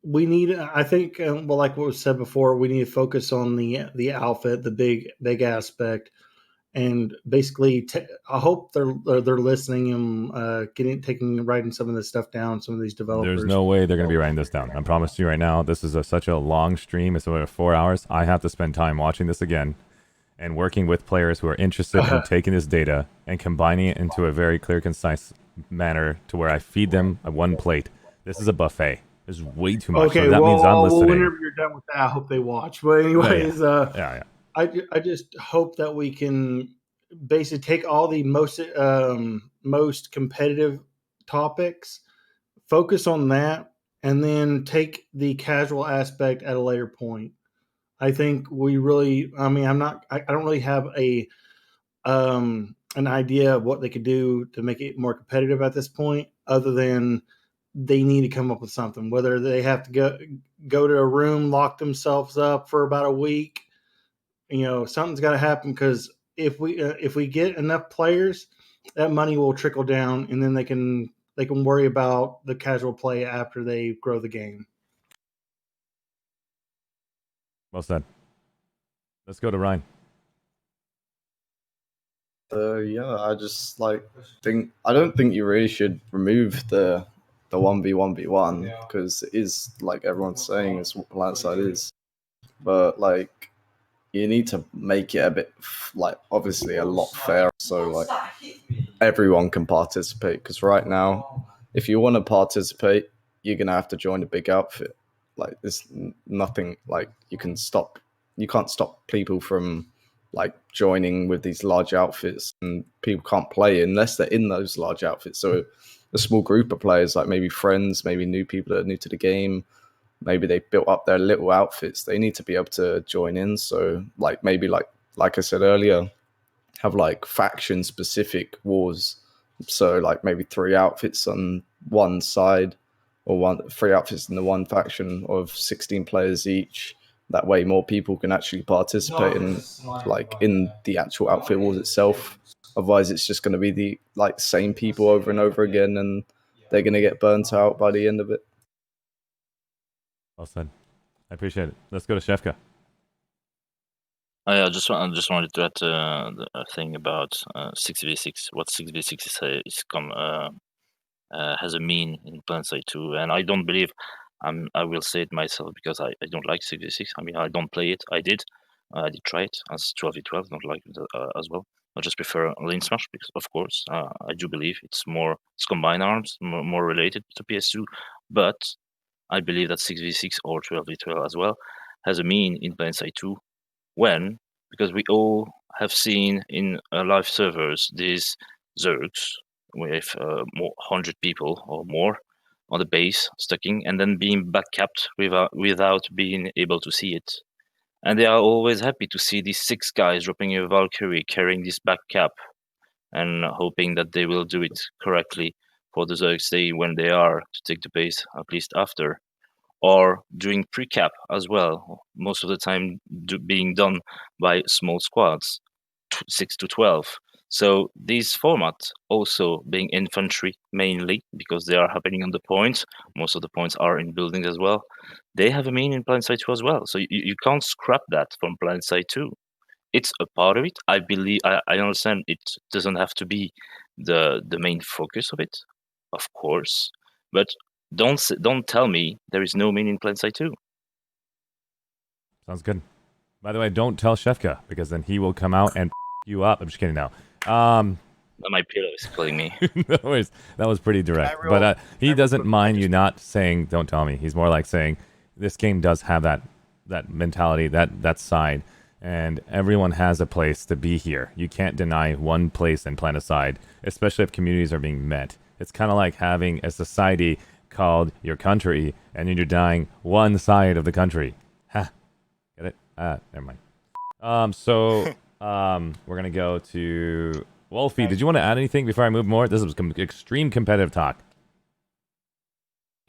we need. I think, well, like what was said before, we need to focus on the outfit, the big aspect, and basically, I hope they're listening and writing some of this stuff down. Some of these developers. There's no way they're going to be writing this down. I promise you right now. This is such a long stream. It's over 4 hours. I have to spend time watching this again and working with players who are interested in taking this data and combining it into a very clear, concise manner to where I feed them one plate. This is a buffet. There's way too much. Okay, so that means I'm listening. Whenever you're done with that, I hope they watch. But anyways, yeah. I just hope that we can basically take all the most competitive topics, focus on that, and then take the casual aspect at a later point. I think we really. I mean, I don't really have an idea of what they could do to make it more competitive at this point, other than they need to come up with something. Whether they have to go to a room, lock themselves up for about a week, something's got to happen. Because if we get enough players, that money will trickle down, and then they can worry about the casual play after they grow the game. Well said. Let's go to Ryan. I just think I don't think you really should remove the 1v1v1 because it is like everyone's saying is what Planetside is, but you need to make it a bit obviously a lot fairer so everyone can participate. Because right now, if you want to participate, you're gonna have to join a big outfit. There's nothing you can't stop people from joining with these large outfits, and people can't play unless they're in those large outfits. So a small group of players, maybe friends, maybe new people that are new to the game, maybe they built up their little outfits, they need to be able to join in. So maybe like I said earlier, have faction specific wars So like maybe 3 outfits on one side, or 3 outfits in the one faction of 16 players each. That way, more people can actually participate in the actual outfit wars itself. Otherwise, it's just going to be the same people over and over again, and they're going to get burnt out by the end of it. Well said. I appreciate it. Let's go to Shefka. I just wanted to add a thing about 6v6. What 6v6 has a mean in Planetside 2, and I don't believe I will say it myself because I don't like 6v6. I mean, I don't play it. I did try it as 12v12. Don't like it as well. I just prefer lane smash because, of course, I do believe it's combined arms, more related to PS2. But I believe that 6v6 or 12v12 as well has a mean in Planetside 2 because we all have seen in live servers these Zergs with 100 people or more on the base stacking and then being backcapped without being able to see it. And they are always happy to see these 6 guys dropping a Valkyrie carrying this backcap and hoping that they will do it correctly for the Zergs when they are to take the base, at least after. Or doing pre-cap as well, most of the time being done by small squads, 6 to 12. So these formats also being infantry mainly because they are happening on the points. Most of the points are in buildings as well. They have a mean in Planetside 2 as well. So you can't scrap that from Planetside 2. It's a part of it. I believe I understand it doesn't have to be the main focus of it, of course, but don't tell me there is no meaning in Planetside 2. Sounds good. By the way, don't tell Shefka because then he will come out and you up. I'm just kidding now. My pillow is killing me. No worries. That was pretty direct. But he doesn't mind you not saying don't tell me. He's more like saying this game does have that mentality, that side, and everyone has a place to be here. You can't deny one place in Planetside, especially if communities are being met. It's kind of like having a society called your country, and then you're dying one side of the country. Ha. Get it? Never mind. So we're gonna go to Wolfie. Did you want to add anything before I move more? This is extreme competitive talk.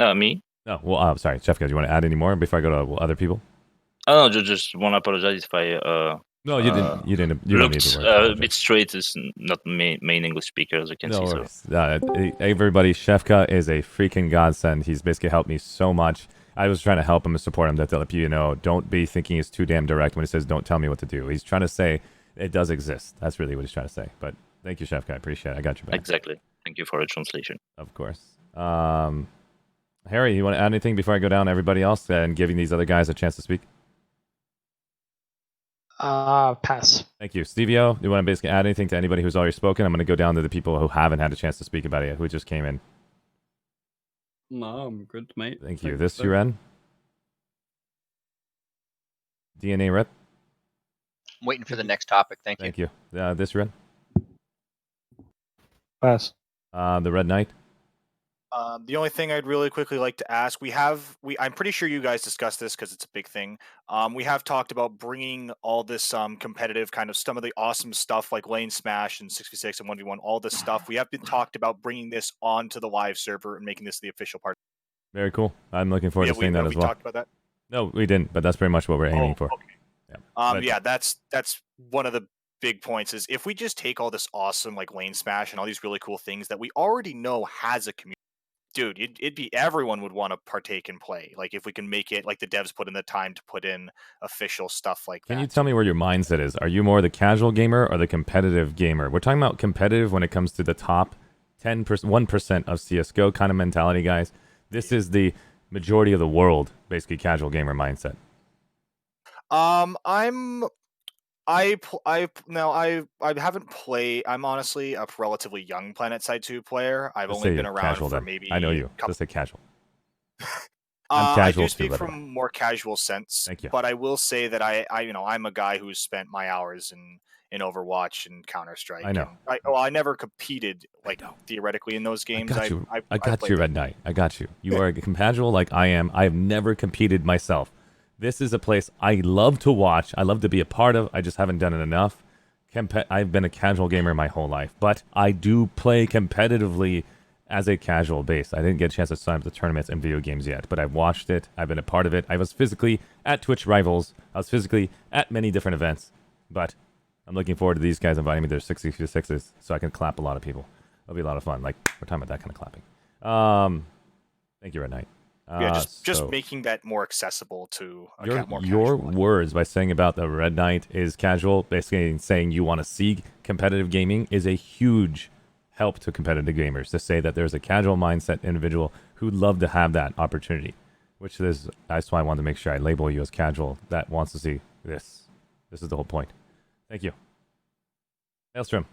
Me? No. Well, sorry, Shefka. Do you want to add any more before I go to other people? Oh, no, just want to apologize if I. No, you didn't. You didn't. You don't need looked to worry. a bit straight. Is not main English speaker, as you can No see. worries. Everybody, Shefka is a freaking godsend. He's basically helped me so much. I was trying to help him and support him. To let you know, don't be thinking he's too damn direct when he says, "Don't tell me what to do." He's trying to say it does exist. That's really what he's trying to say. But thank you, Shefka. I appreciate it. I got your back. Exactly. Thank you for the translation. Of course. Harry, you want to add anything before I go down to everybody else and giving these other guys a chance to speak? Pass. Thank you. Stevio, do you want to basically add anything to anybody who's already spoken? I'm going to go down to the people who haven't had a chance to speak about it yet, who just came in. No, I'm good, mate. Thank you. This Uren? DNA rep? I'm waiting for the next topic. Thank you. Thank you. This Uren? Pass. The Red Knight? The only thing I'd really quickly like to ask, I'm pretty sure you guys discussed this because it's a big thing. We have talked about bringing all this competitive kind of some of the awesome stuff like lane smash and 6v6 and 1v1, all this stuff. We have been talked about bringing this onto the live server and making this the official part. Very cool. I'm looking forward to seeing that as well. We talked about that? No, we didn't, but that's pretty much what we're aiming for. Okay. Yeah, that's one of the big points is if we just take all this awesome like lane smash and all these really cool things that we already know has a community. Dude, it'd be everyone would want to partake and play. Like if we can make it like the devs put in the time to put in official stuff like that. Can you tell me where your mindset is? Are you more the casual gamer or the competitive gamer? We're talking about competitive when it comes to the top 10%, 1% of CSGO kind of mentality, guys. This is the majority of the world, basically casual gamer mindset. I haven't played. I'm honestly a relatively young Planetside 2 player. I've Just only say been around casual, for then. maybe. I know you. Just say casual. I'm casual I do speak too, by the way. from more casual sense. Thank you. But I will say that I'm a guy who's spent my hours in Overwatch and Counter Strike. I know. I never competed theoretically in those games. I got you. I I got played you, them. Red Knight. I got you. You are casual like I am. I have never competed myself. This is a place I love to watch. I love to be a part of. I just haven't done it enough I've been a casual gamer my whole life, but I do play competitively as a casual base. I didn't get a chance to sign up to tournaments and video games yet, but I've watched it. I've been a part of it. I was physically at Twitch Rivals. I was physically at many different events, but I'm looking forward to these guys inviting me to their 66s so I can clap a lot of people. It'll be a lot of fun. Like, we're talking about that kind of clapping. Thank you, Red Knight. Yeah, just So making that more accessible to a more your words by saying about the Red Knight is casual, basically saying you want to see competitive gaming, is a huge help to competitive gamers. To say that there's a casual mindset individual who'd love to have that opportunity, which is that's why I wanted to make sure I label you as casual that wants to see this. This is the whole point. Thank you. Maelstrom.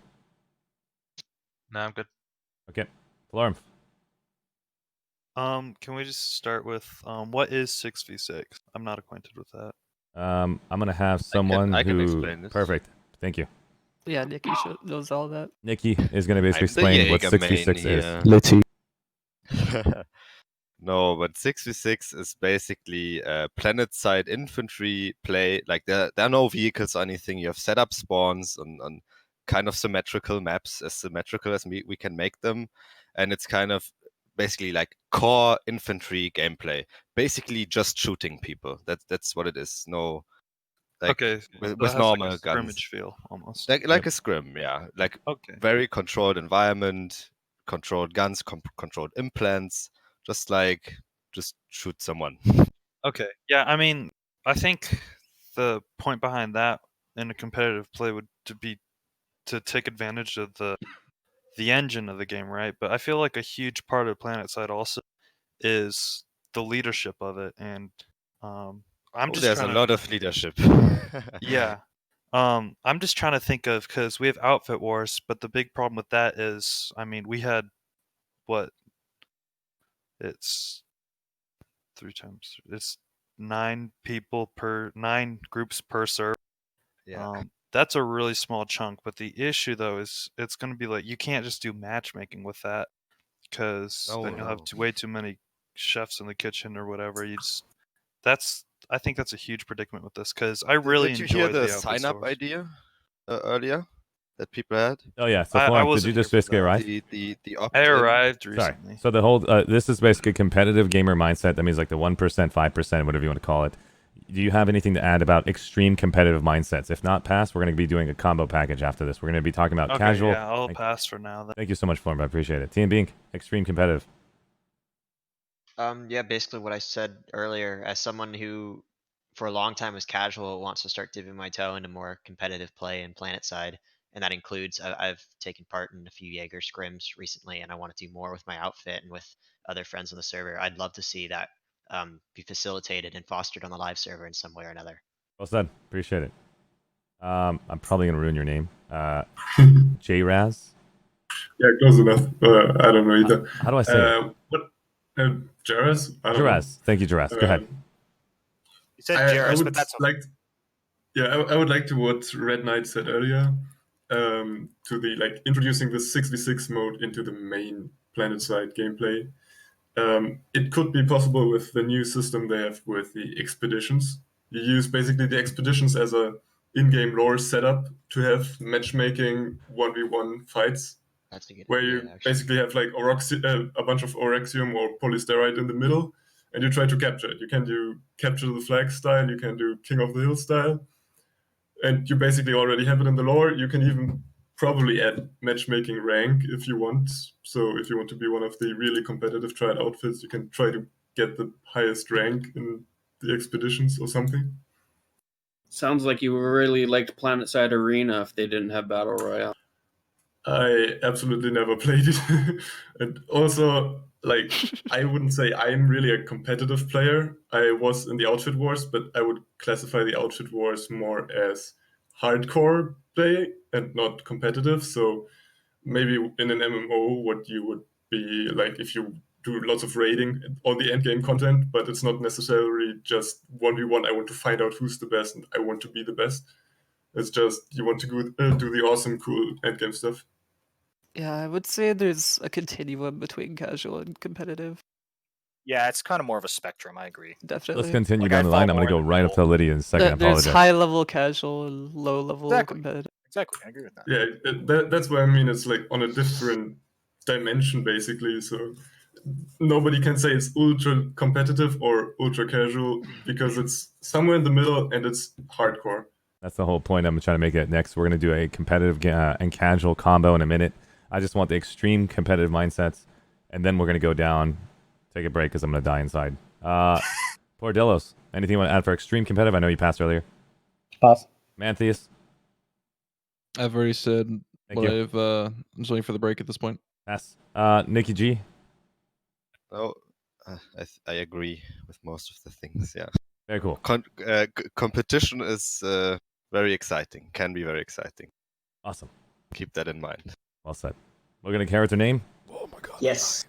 No, I'm good. Okay. Florm. Can we just start with what is 6v6? I'm not acquainted with that. I'm gonna have someone I can who explain this. perfect. Thank you. Yeah, Nikki knows all that. Nikki is gonna basically I'm the explain what Jaeger 6v6 main is. here. Letty. No, but 6v6 is basically Planetside infantry play. Like there are no vehicles or anything. You have set up spawns on kind of symmetrical maps, as symmetrical as we can make them, and it's kind of basically like core infantry gameplay. Basically, just shooting people. That's what it is. No, like Okay, that with has normal like a guns. scrimmage feel almost. Like a scrim, yeah. Like Okay. very controlled environment, controlled guns, controlled implants. Just shoot someone. Okay. Yeah, I mean, I think the point behind that in a competitive play would be to take advantage of the engine of the game, right? But I feel like a huge part of Planetside also is the leadership of it, and I'm just There's a trying lot of leadership. Yeah. I'm just trying to think of, because we have outfit wars, but the big problem with that is, I mean, we had what? It's 3 times. It's 9 groups per server. Yeah. That's a really small chunk. But the issue though is it's going to be like you can't just do matchmaking with that, because then you'll have way too many chefs in the kitchen or whatever. I think that's a huge predicament with this, because I really Did you enjoy hear the outfit sign up stores. idea earlier that people had? Oh yeah, so I Florence, did wasn't you just here for basically that. arrive? The I opt-in. arrived Sorry. recently. So the whole this is basically competitive gamer mindset. That means like the 1%, 5%, whatever you want to call it. Do you have anything to add about extreme competitive mindsets? If not, pass. We're going to be doing a combo package after this. We're going to be talking about Okay, casual. yeah, I'll pass for now then. Thank you so much, Florence. I appreciate it. Team Bink, extreme competitive. Yeah, basically what I said earlier, as someone who for a long time was casual, wants to start dipping my toe into more competitive play in Planetside, and that includes I've taken part in a few Jaeger scrims recently, and I want to do more with my outfit and with other friends on the server. I'd love to see that be facilitated and fostered on the live server in some way or another. Well said. Appreciate it. I'm probably going to ruin your name. J-Raz? Yeah, close enough. I don't know either. How do I say it? What? Jaraz? I don't Jaraz. Thank you, Jaraz. Go ahead. You said I Jairus, would but that's like. I would like to what Red Knight said earlier. To the introducing the 6v6 mode into the main Planetside gameplay. It could be possible with the new system they have with the expeditions. You use basically the expeditions as a in-game lore setup to have matchmaking 1v1 fights. That's a good where idea, you basically have like a bunch of Orexium or Polysterite in the middle, and you try to capture it. You can do capture the flag style, you can do King of the Hill style, and you basically already have it in the lore. You can even probably add matchmaking rank if you want. So if you want to be one of the really competitive triad outfits, you can try to get the highest rank in the expeditions or something. Sounds like you really liked Planetside Arena if they didn't have Battle Royale. I absolutely never played it. And also, I wouldn't say I'm really a competitive player. I was in the Outfit Wars, but I would classify the Outfit Wars more as hardcore play and not competitive. So maybe in an MMO, what you would be like if you do lots of raiding, all the endgame content, but it's not necessarily just 1v1. I want to find out who's the best and I want to be the best. It's just you want to do the awesome, cool endgame stuff. Yeah, I would say there's a continuum between casual and competitive. Yeah, it's kind of more of a spectrum. I agree. Definitely. Let's continue down the line. I'm going to go right up to Lydia in a second. I There's apologize. high level casual and low level competitive. Exactly, I agree with that. Yeah, that's what I mean. It's like on a different dimension, basically. So nobody can say it's ultra competitive or ultra casual because it's somewhere in the middle and it's hardcore. That's the whole point I'm trying to make it next. We're going to do a competitive and casual combo in a minute. I just want the extreme competitive mindsets, and then we're going to go down, take a break because I'm going to die inside. Pordelos, anything you want to add for extreme competitive? I know you passed earlier. Pass. Mantheus? I've already said Thank what you. I've. I'm just waiting for the break at this point. Pass. Nikki G? Oh, I agree with most of the things. Yeah. Very cool. Competition is very exciting. Can be very exciting. Awesome. Keep that in mind. Well said. We're gonna character name. Yes.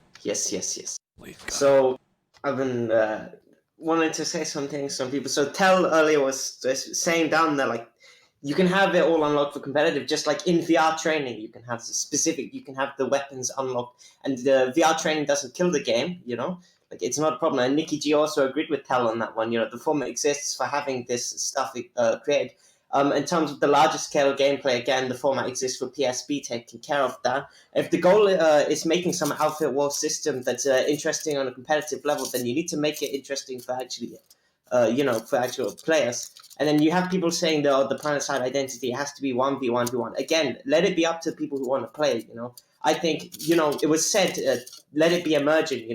So I've been wanting to say something. Some people. So Tell earlier was saying down there like you can have it all unlocked for competitive, just like in VR training. You can have specific. You can have the weapons unlocked, and the VR training doesn't kill the game. You know, like it's not a problem. And Nikki G also agreed with Tell on that one. You know, the format exists for having this stuff created. In terms of the larger scale gameplay, again, the format exists for PSP taking care of that. If the goal is making some outfit war system that's interesting on a competitive level, then you need to make it interesting for actually, for actual players. And then you have people saying the Planetside identity has to be 1v1v1. Again, let it be up to people who want to play it, I think, it was said, let it be emerging,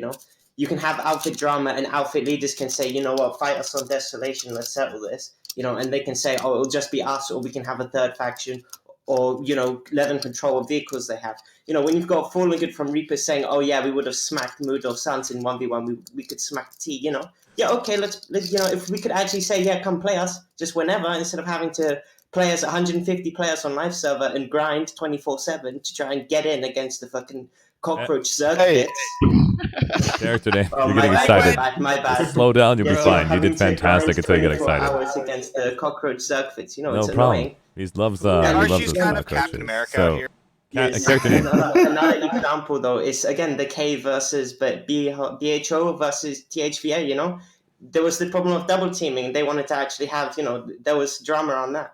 You can have outfit drama and outfit leaders can say, you know what, fight us on Desolation, let's settle this. And they can say, oh, it'll just be us, or we can have a third faction, or, let them control what vehicles they have. When you've got Fallen Good from Reaper saying, oh, yeah, we would have smacked Mood or Sans in 1v1, we could smack T, Yeah, okay, let's if we could actually say, yeah, come play us, just whenever, instead of having to play as 150 players on live server and grind 24/7 to try and get in against the fucking cockroach Zerg bits. Character name. Oh, You're my getting bad, excited. my bad. Just slow down, you'll be fine. You did fantastic until you get 24 excited. hours against the cockroach Zergfits, No it's problem. annoying. He loves Arshee's those kind of cockroaches. Captain America So, out here. Yes. character name. Another example, though, is, again, the K versus BHO versus THVA, There was the problem of double teaming. They wanted to actually have, there was drama on that.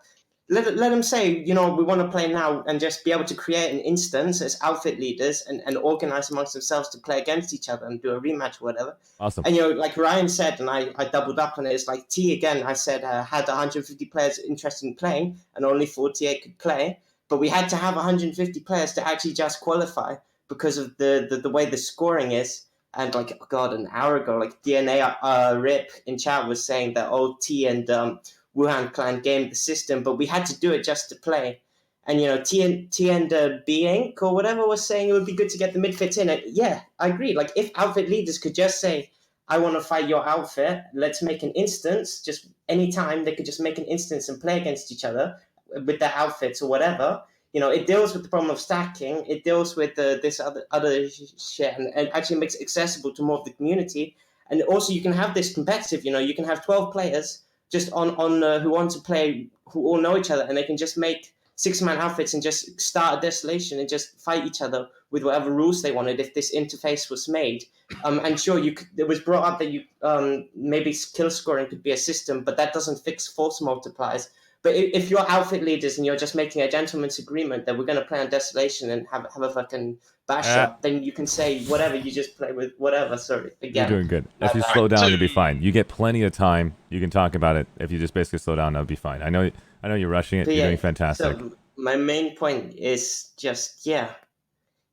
Let them say, we want to play now and just be able to create an instance as outfit leaders and organize amongst themselves to play against each other and do a rematch or whatever. Awesome. And, like Ryan said, and I doubled up on it, it's like T, again, I said, had 150 players interested in playing and only 48 could play. But we had to have 150 players to actually just qualify because of the way the scoring is. And like, God, an hour ago, like DNA Rip in chat was saying that T and Wuhan Clan gamed the system, but we had to do it just to play. And T and B Inc. or whatever was saying it would be good to get the midfits in. And yeah, I agree. Like if outfit leaders could just say, I want to fight your outfit, let's make an instance. Just anytime they could just make an instance and play against each other with their outfits or whatever. It deals with the problem of stacking. It deals with this other shit, and actually makes it accessible to more of the community. And also, you can have this competitive. You can have 12 players just on who want to play, who all know each other, and they can just make 6-man outfits and just start a Desolation and just fight each other with whatever rules they wanted. If this interface was made, and sure, it was brought up that maybe kill scoring could be a system, but that doesn't fix force multipliers. But if you're outfit leaders and you're just making a gentleman's agreement that we're going to play on Desolation and have a fucking bash up, then you can say whatever, you just play with whatever. Sorry, again. You're doing good. If you slow down, you'll be fine. You get plenty of time. You can talk about it. If you just basically slow down, that'll be fine. I know you're rushing it. But You're yeah, doing fantastic. So my main point is just, let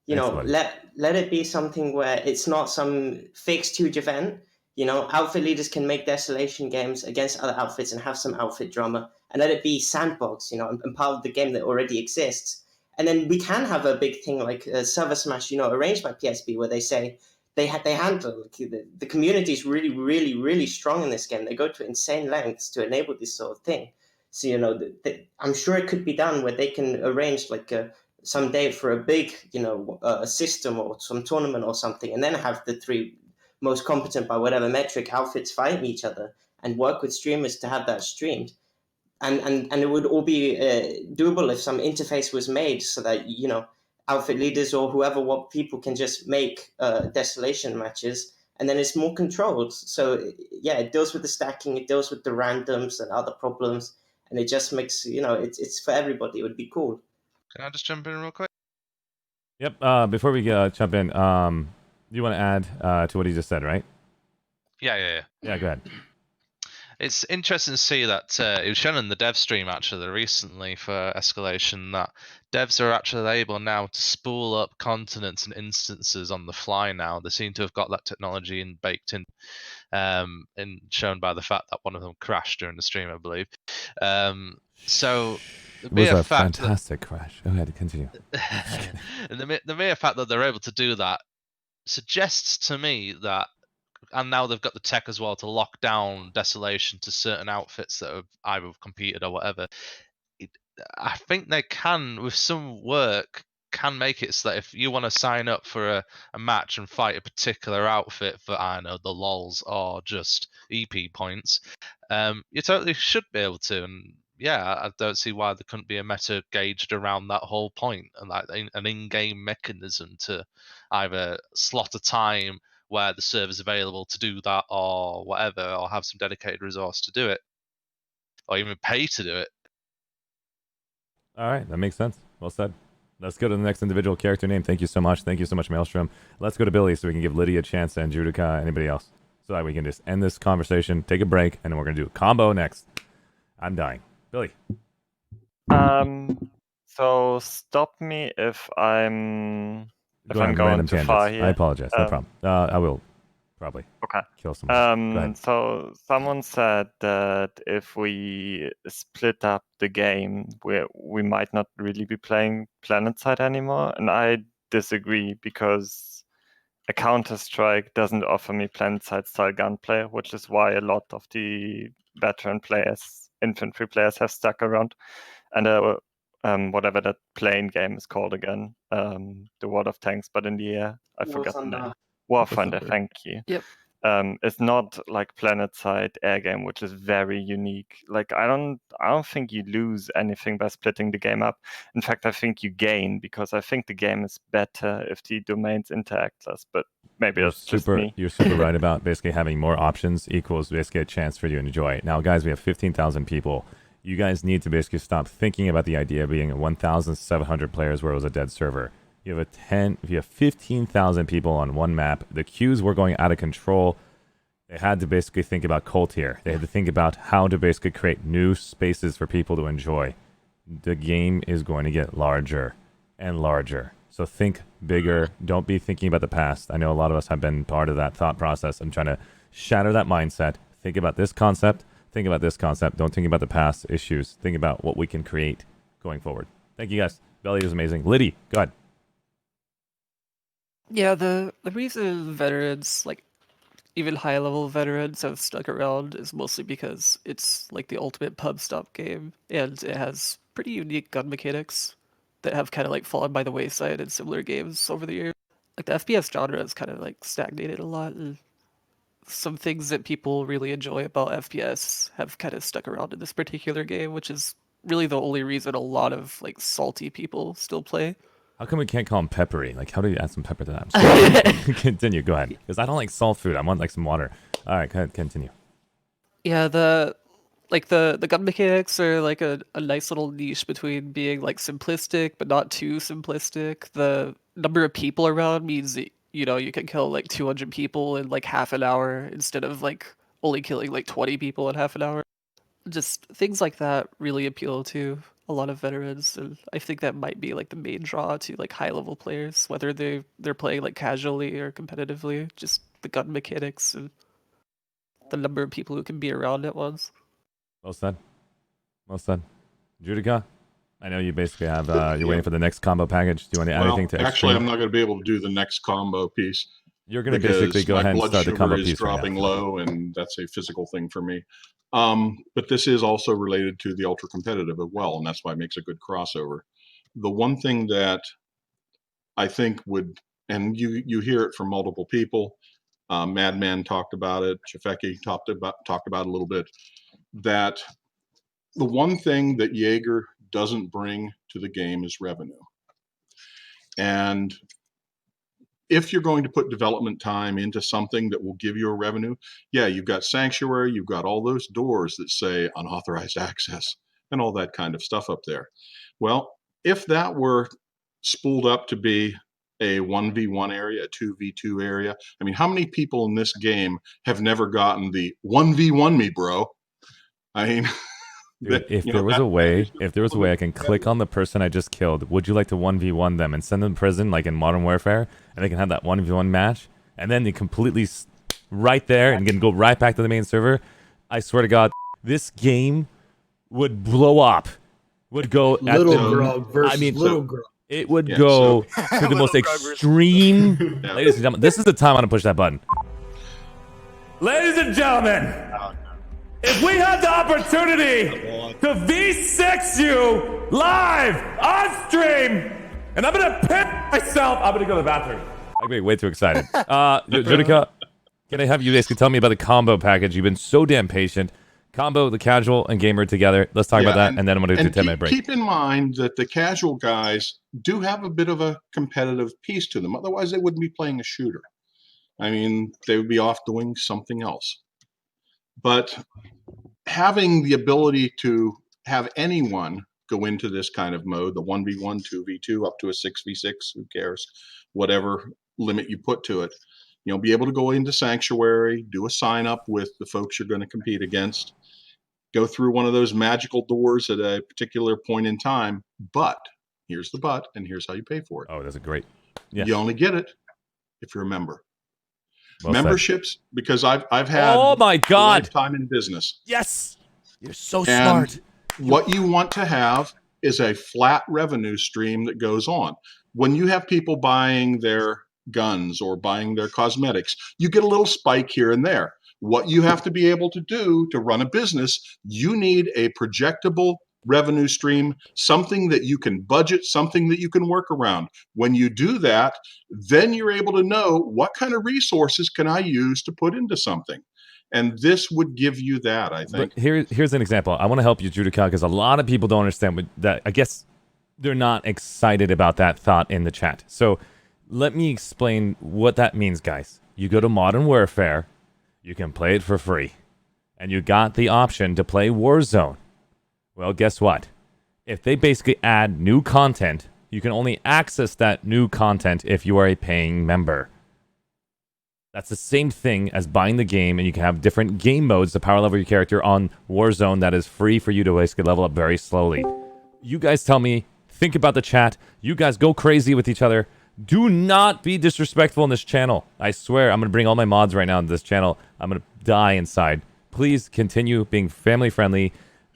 it be something where it's not some fixed huge event. Outfit leaders can make Desolation games against other outfits and have some outfit drama, and let it be sandbox, and part of the game that already exists. And then we can have a big thing like Server Smash, arranged by PSP, where they say they handle the community is really, really, really strong in this game. They go to insane lengths to enable this sort of thing. So I'm sure it could be done where they can arrange like some day for a big, system or some tournament or something, and then have the 3 most competent by whatever metric outfits fighting each other and work with streamers to have that streamed. And it would all be doable if some interface was made so that, outfit leaders or what people can just make Desolation matches, and then it's more controlled. So yeah, it deals with the stacking, it deals with the randoms and other problems, and it just makes it's for everybody. It would be cool. Can I just jump in real quick? Yep. Before we jump in, you want to add to what he just said, right? Yeah. Yeah, go ahead. It's interesting to see that it was shown in the dev stream actually recently for Escalation that devs are actually able now to spool up continents and instances on the fly now. They seem to have got that technology baked in, and shown by the fact that one of them crashed during the stream, I believe. So It was a fantastic crash. Go ahead, continue. and the mere fact that they're able to do that suggests to me that, and now they've got the tech as well to lock down Desolation to certain outfits that have either competed or whatever. I think they can, with some work, can make it so that if you want to sign up for a match and fight a particular outfit for, I don't know, the lols or just EP points, you totally should be able to. And yeah, I don't see why there couldn't be a meta gauged around that whole point, and like an in-game mechanism to either slot a time where the server's available to do that or whatever, or have some dedicated resource to do it, or even pay to do it. All right, that makes sense. Well said. Let's go to the next individual character name. Thank you so much. Thank you so much, Maelstrom. Let's go to Billy so we can give Lydia a chance and Judica, anybody else, so that we can just end this conversation, take a break, and then we're going to do a combo next. I'm dying. Billy. So stop me if I'm Go on going random too tangents. far here. I apologize. No problem. I will probably kill someone. Go ahead. So someone said that if we split up the game, we might not really be playing Planetside anymore, and I disagree because a Counter-Strike doesn't offer me Planetside style gunplay, which is why a lot of the veteran players, infantry players, have stuck around. And whatever that plane game is called again, the World of Tanks, but in the air, I forgot the name. War Thunder, thank you. Yep. It's not like Planetside air game, which is very unique. Like I don't think you lose anything by splitting the game up. In fact, I think you gain because I think the game is better if the domains interact less. But maybe that's just me. You're super right about basically having more options equals basically a chance for you to enjoy it. Now, guys, we have 15,000 people. You guys need to basically stop thinking about the idea of being 1,700 players where it was a dead server. You have if you have 15,000 people on one map, the queues were going out of control. They had to basically think about cult here. They had to think about how to basically create new spaces for people to enjoy. The game is going to get larger and larger. So think bigger. Don't be thinking about the past. I know a lot of us have been part of that thought process. I'm trying to shatter that mindset. Think about this concept. Think about this concept. Don't think about the past issues. Think about what we can create going forward. Thank you, guys. Belly was amazing. Liddy, go ahead. Yeah, the reason veterans, like even high level veterans, have stuck around is mostly because it's like the ultimate pub stop game, and it has pretty unique gun mechanics that have kind of like fallen by the wayside in similar games over the years. Like the FPS genre has kind of like stagnated a lot, and some things that people really enjoy about FPS have kind of stuck around in this particular game, which is really the only reason a lot of like salty people still play. How come we can't call him peppery? Like, how do you add some pepper to that? I'm sorry. Continue. Go ahead. Because I don't like salt food. I want like some water. All right, go ahead. Continue. Yeah, the gun mechanics are like a nice little niche between being like simplistic but not too simplistic. The number of people around means that, you can kill like 200 people in like half an hour instead of like only killing like 20 people in half an hour. Just things like that really appeal to a lot of veterans, and I think that might be like the main draw to like high level players, whether they're playing like casually or competitively. Just the gun mechanics and the number of people who can be around at once. Well said. Well said. Judica, I know you basically have, you're waiting for the next combo package. Do you want to add anything to Actually, Extreme? I'm not going to be able to do the next combo piece. You're going to basically go ahead and start the combo piece right now. My blood sugar is dropping low, and that's a physical thing for me. But this is also related to the ultra competitive as well, and that's why it makes a good crossover. The one thing that I think would, and you hear it from multiple people, Madman talked about it, Chafeki talked about it a little bit, that the one thing that Jaeger doesn't bring to the game is revenue. And if you're going to put development time into something that will give you a revenue, yeah, you've got Sanctuary, you've got all those doors that say unauthorized access. and all that kind of stuff up there. Well, if that were spooled up to be a 1v1 area, a 2v2 area, I mean, how many people in this game have never gotten the 1v1 me, bro? I mean, Dude, if there was a way I can click on the person I just killed, would you like to 1v1 them and send them to prison like in Modern Warfare, and they can have that 1v1 match, and then they completely right there and can go right back to the main server? I swear to God, this game would blow up. Would go Little Grog versus Little Grog. It would go to the most extreme. Ladies and gentlemen, this is the time I'm gonna push that button. Ladies and gentlemen, if we had the opportunity to V6 you live on stream, and I'm gonna pick myself, I'm gonna go to the bathroom. I'm getting way too excited. Judica, can I have you guys tell me about the combo package? You've been so damn patient. Combo the casual and gamer together. Let's talk about that, and then I'm gonna do a 10-minute break. Keep in mind that the casual guys do have a bit of a competitive piece to them. Otherwise, they wouldn't be playing a shooter. I mean, they would be off doing something else. But having the ability to have anyone go into this kind of mode, the 1v1, 2v2, up to a 6v6, who cares, whatever limit you put to it, be able to go into Sanctuary, do a sign up with the folks you're going to compete against, go through one of those magical doors at a particular point in time. But here's the but, and here's how you pay for it. Oh, that's a great. Yeah. You only get it if you're a member. Well Memberships, because I've had oh my God time in business. Yes, you're so And smart. What you want to have is a flat revenue stream that goes on. When you have people buying their guns or buying their cosmetics, you get a little spike here and there. What you have to be able to do to run a business, you need a projectable revenue stream, something that you can budget, something that you can work around. When you do that, then you're able to know what kind of resources can I use to put into something. And this would give you that, I think. But here's an example. I want to help you, Judica, because a lot of people don't understand that. I guess they're not excited about that thought in the chat. So let me explain what that means, guys. You go to Modern Warfare, you can play it for free, and you got the option to play Warzone. Well, guess what? If they basically add new content, you can only access that new content if you are a paying member. That's the same thing as buying the game, and you can have different game modes to power level your character on Warzone that is free for you to basically level up very slowly. You guys tell me, think about the chat. You guys go crazy with each other. Do not be disrespectful on this channel. I swear, I'm going to bring all my mods right now on this channel. I'm going to die inside. Please continue being family friendly,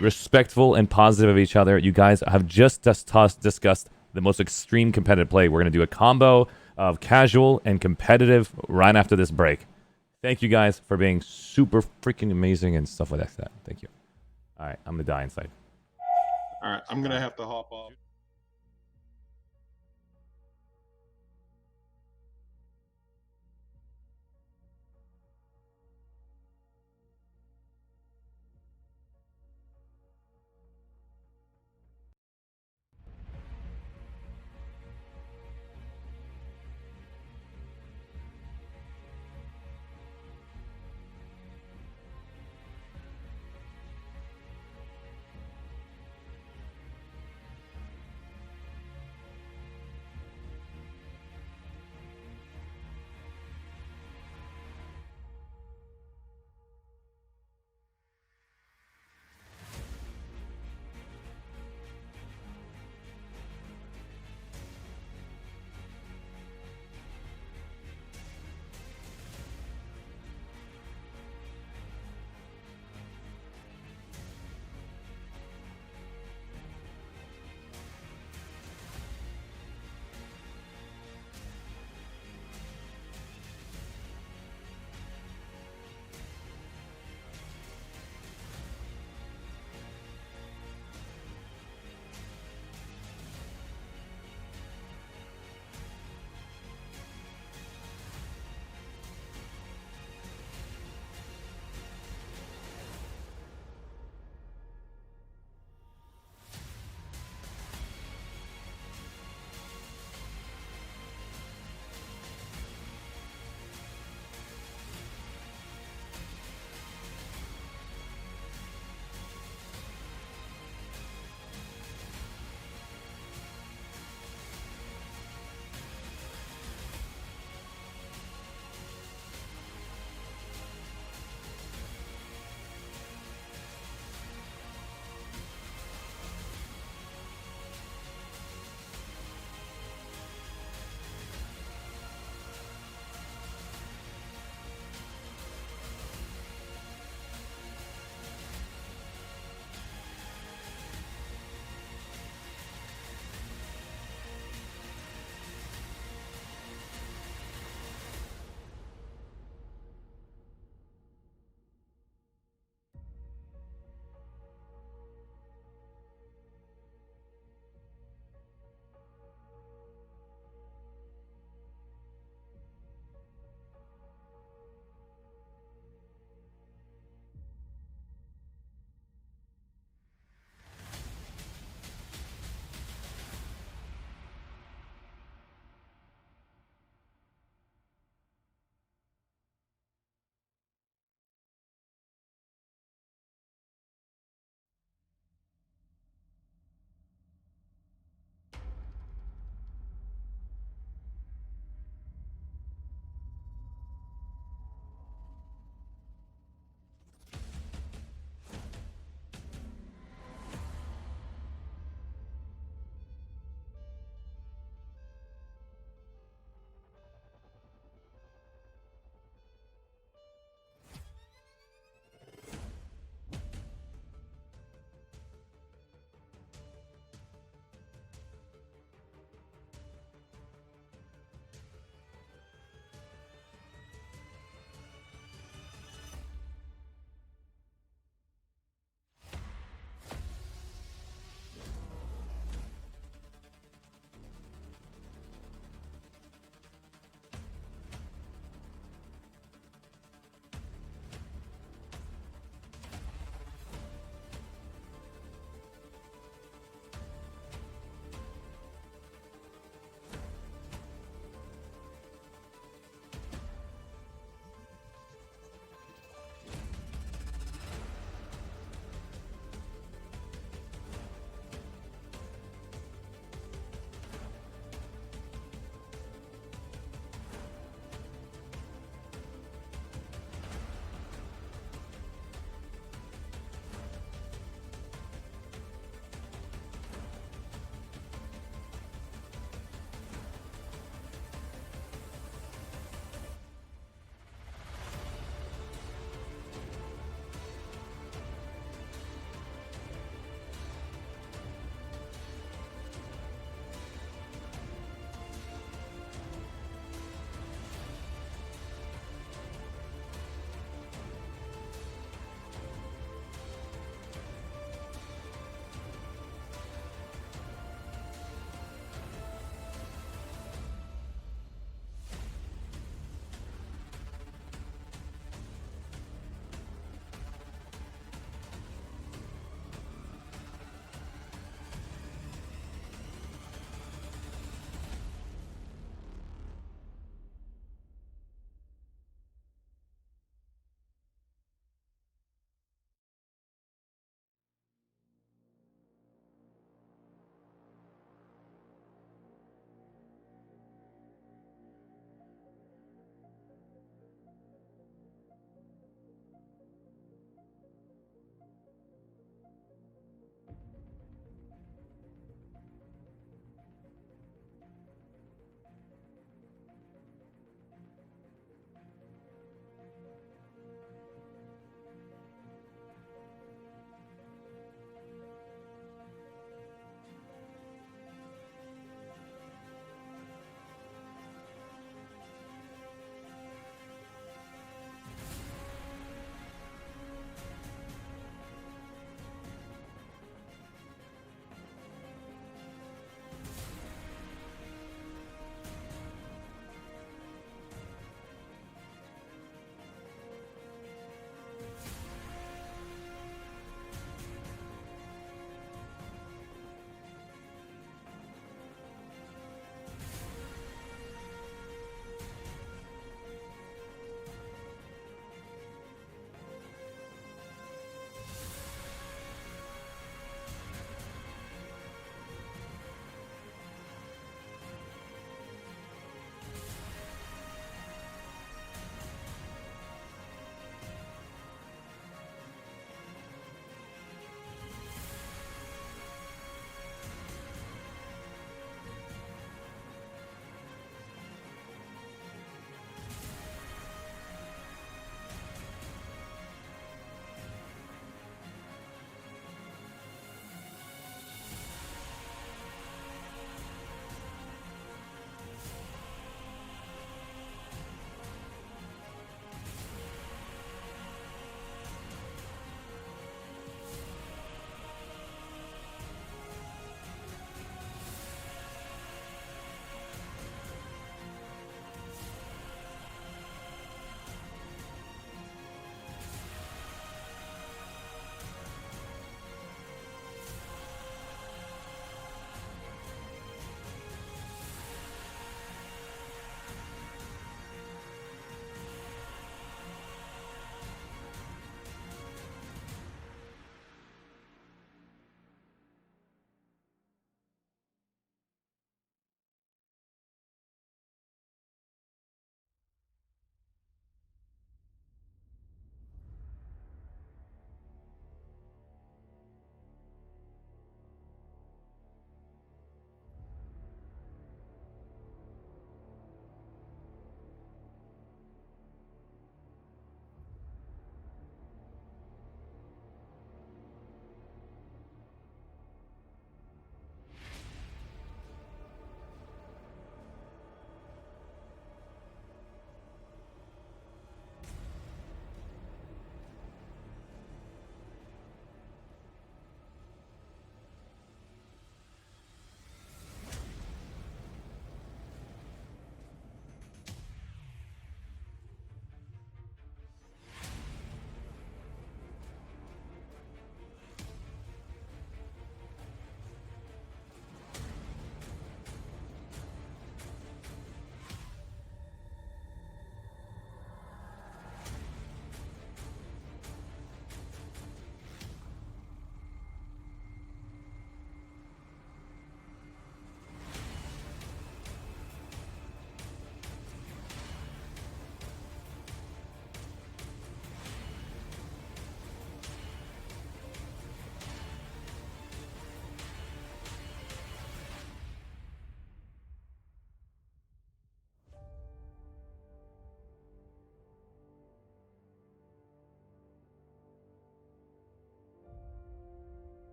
respectful, and positive of each other. You guys have just discussed the most extreme competitive play. We're going to do a combo of casual and competitive right after this break. Thank you guys for being super freaking amazing and stuff like that. Thank you. All right, I'm going to die inside. All right, I'm going to have to hop off.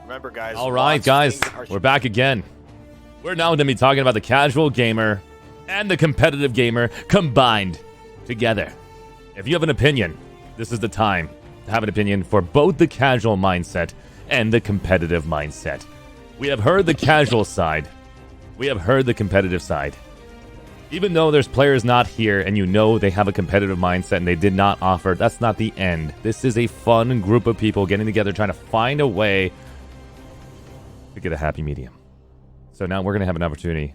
Remember, guys. All right, Vods, guys, things are- we're back again. We're now going to be talking about the casual gamer and the competitive gamer combined together. If you have an opinion, this is the time to have an opinion for both the casual mindset and the competitive mindset. We have heard the casual side. We have heard the competitive side. Even though there's players not here and you know they have a competitive mindset and they did not offer, that's not the end. This is a fun group of people getting together trying to find a way to get a happy medium. So now we're going to have an opportunity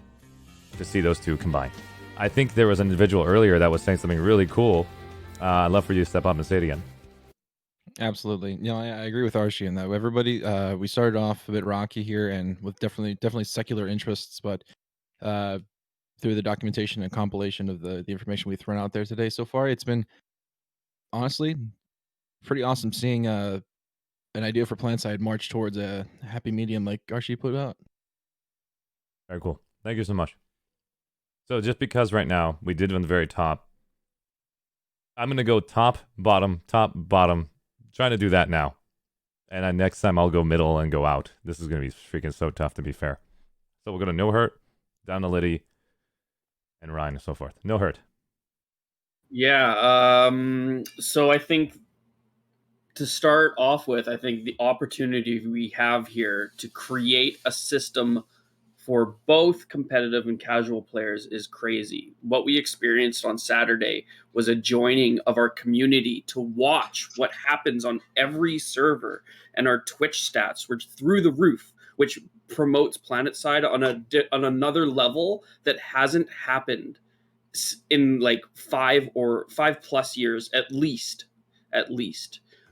to see those two combine. I think there was an individual earlier that was saying something really cool. I'd love for you to step up and say it again. Absolutely. I agree with Archie in that. Everybody, we started off a bit rocky here and with definitely secular interests, but through the documentation and compilation of the information we've thrown out there today so far, it's been honestly pretty awesome seeing an idea for Planetside march towards a happy medium like Archie put out. Very cool. Thank you so much. So just because right now we did it on the very top, I'm going to go top, bottom, trying to do that now. And then next time I'll go middle and go out. This is going to be freaking so tough, to be fair. So we'll go to No Hurt, down to Liddy, and Ryan and so forth. No Hurt. Yeah. So I think to start off with, I think the opportunity we have here to create a system for both competitive and casual players is crazy. What we experienced on Saturday was a joining of our community to watch what happens on every server, and our Twitch stats were through the roof, which promotes Planetside on another level that hasn't happened in like 5+ years at least.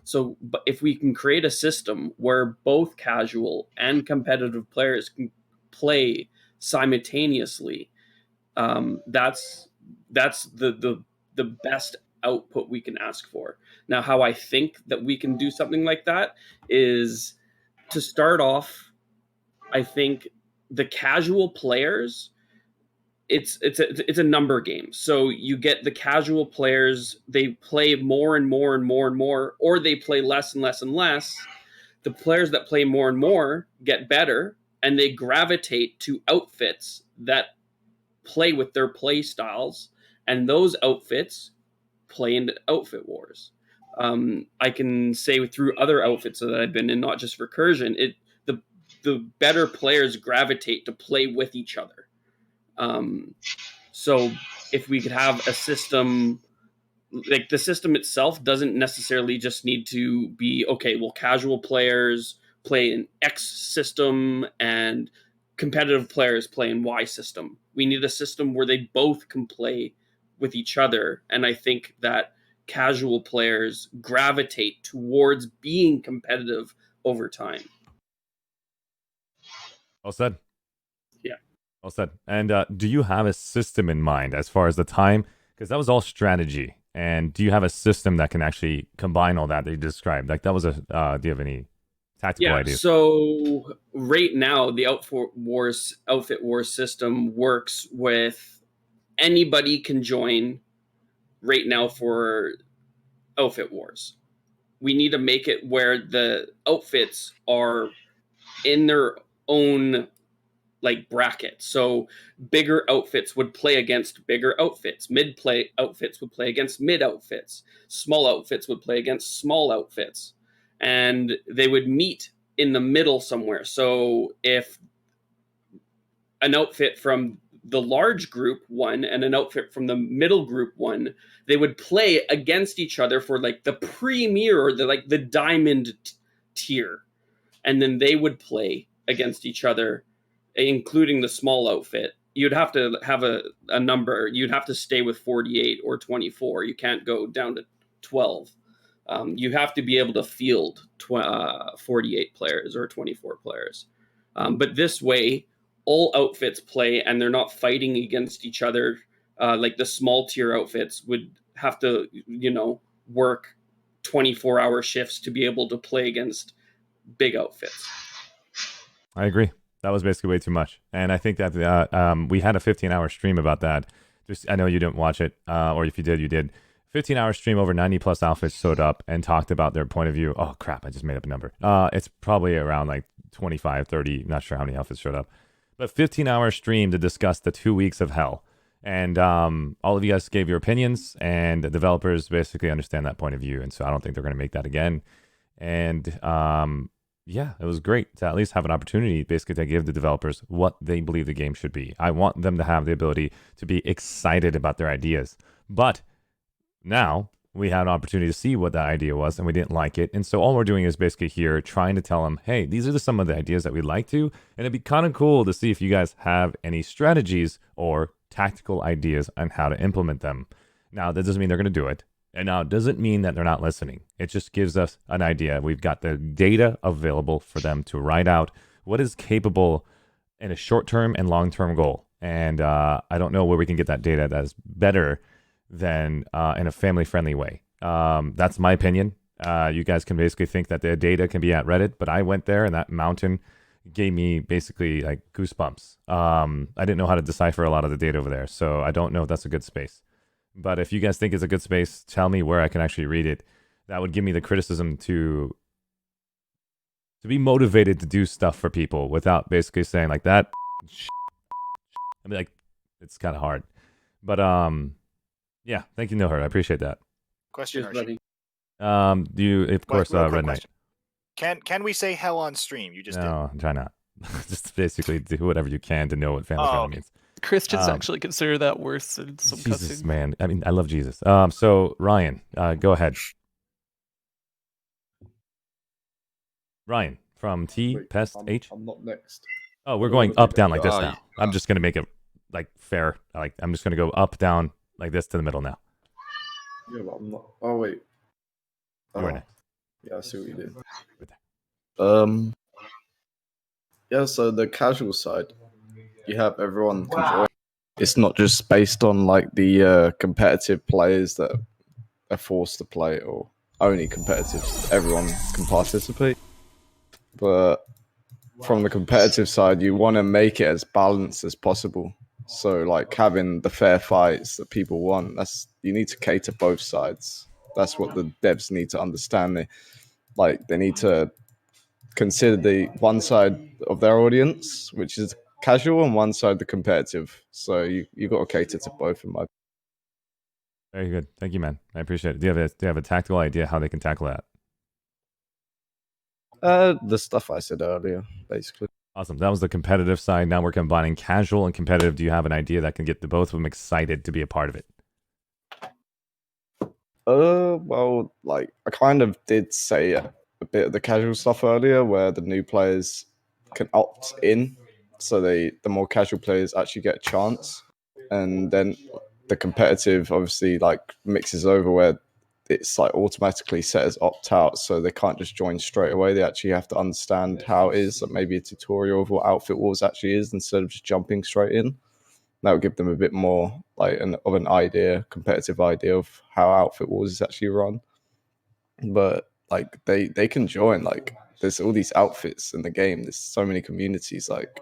So but if we can create a system where both casual and competitive players can play simultaneously, that's the best output we can ask for. Now, how I think that we can do something like that is, to start off, I think the casual players, it's a number game. So you get the casual players, they play more and more and more and more, or they play less and less and less. The players that play more and more get better, and they gravitate to outfits that play with their play styles, and those outfits play into outfit wars. I can say through other outfits that I've been in, not just Recursion, the better players gravitate to play with each other. So if we could have a system, like the system itself doesn't necessarily just need to be, okay, well, casual players play in X system and competitive players play in Y system. We need a system where they both can play with each other. And I think that casual players gravitate towards being competitive over time. Well said. Yeah. Well said. And do you have a system in mind as far as the time? Because that was all strategy. And do you have a system that can actually combine all that you described? Like that was a. Do you have any tactical ideas? So right now, the Outfit Wars system works with anybody can join. Right now for Outfit Wars, we need to make it where the outfits are in their own like bracket. So bigger outfits would play against bigger outfits. Mid-play outfits would play against mid outfits. Small outfits would play against small outfits. And they would meet in the middle somewhere. So if an outfit from the large group won and an outfit from the middle group won, they would play against each other for like the premier or the diamond tier. And then they would play against each other, including the small outfit. You'd have to have a number. You'd have to stay with 48 or 24. You can't go down to 12. You have to be able to field 48 players or 24 players. But this way, all outfits play and they're not fighting against each other. Like the small tier outfits would have to, work 24-hour shifts to be able to play against big outfits. I agree. That was basically way too much. And I think that we had a 15-hour stream about that. Just I know you didn't watch it, or if you did, you did. 15-hour stream, over 90+ outfits showed up and talked about their point of view. Oh, crap, I just made up a number. It's probably around like 25, 30, not sure how many outfits showed up. But 15-hour stream to discuss the 2 weeks of hell. And all of you guys gave your opinions, and the developers basically understand that point of view. And so I don't think they're going to make that again. And yeah, it was great to at least have an opportunity basically to give the developers what they believe the game should be. I want them to have the ability to be excited about their ideas. But now we had an opportunity to see what that idea was, and we didn't like it. And so all we're doing is basically here trying to tell them, hey, these are some of the ideas that we'd like to. And it'd be kind of cool to see if you guys have any strategies or tactical ideas on how to implement them. Now, that doesn't mean they're going to do it. And now it doesn't mean that they're not listening. It just gives us an idea. We've got the data available for them to write out what is capable in a short-term and long-term goal. And I don't know where we can get that data that is better than in a family-friendly way. That's my opinion. You guys can basically think that the data can be at Reddit, but I went there and that mountain gave me basically like goosebumps. I didn't know how to decipher a lot of the data over there, so I don't know if that's a good space. But if you guys think it's a good space, tell me where I can actually read it. That would give me the criticism to be motivated to do stuff for people without basically saying like that. I mean, like, it's kind of hard. But yeah, thank you, No Hurt. I appreciate that. Question, Archie. Do you, of course, Real quick Red Knight. question. Can we say hell on stream? You just No, try not. Just basically do whatever you can to know what family friendly means. Christians actually consider that worse than some Jesus, cussing. man. I mean, I love Jesus. So Ryan, go ahead. Ryan from T Pest H. I'm not next. Oh, we're going up down like this now. I'm just gonna make it like fair. Like I'm just gonna go up down like this to the middle now. Yeah, but I'm not. Oh wait. You are next. Yeah, I see what you did. Yeah, so the casual side, you have everyone can join. It's not just based on like the competitive players that are forced to play or only competitive. Everyone can participate. But from the competitive side, you want to make it as balanced as possible. So like having the fair fights that people want, you need to cater both sides. That's what the devs need to understand. They need to consider the one side of their audience, which is casual, and one side the competitive. So you got to cater to both in my. Very good. Thank you, man. I appreciate it. Do you have a tactical idea how they can tackle that? The stuff I said earlier, basically. Awesome. That was the competitive side. Now we're combining casual and competitive. Do you have an idea that can get the both of them excited to be a part of it? Well, like I kind of did say a bit of the casual stuff earlier, where the new players can opt in, so the more casual players actually get a chance, and then the competitive obviously like mixes over where it's like automatically set as opt out, so they can't just join straight away. They actually have to understand how it is, like maybe a tutorial of what Outfit Wars actually is, instead of just jumping straight in. That would give them a bit more like of an idea, competitive idea of how Outfit Wars is actually run. But like they can join. Like there's all these outfits in the game. There's so many communities. Like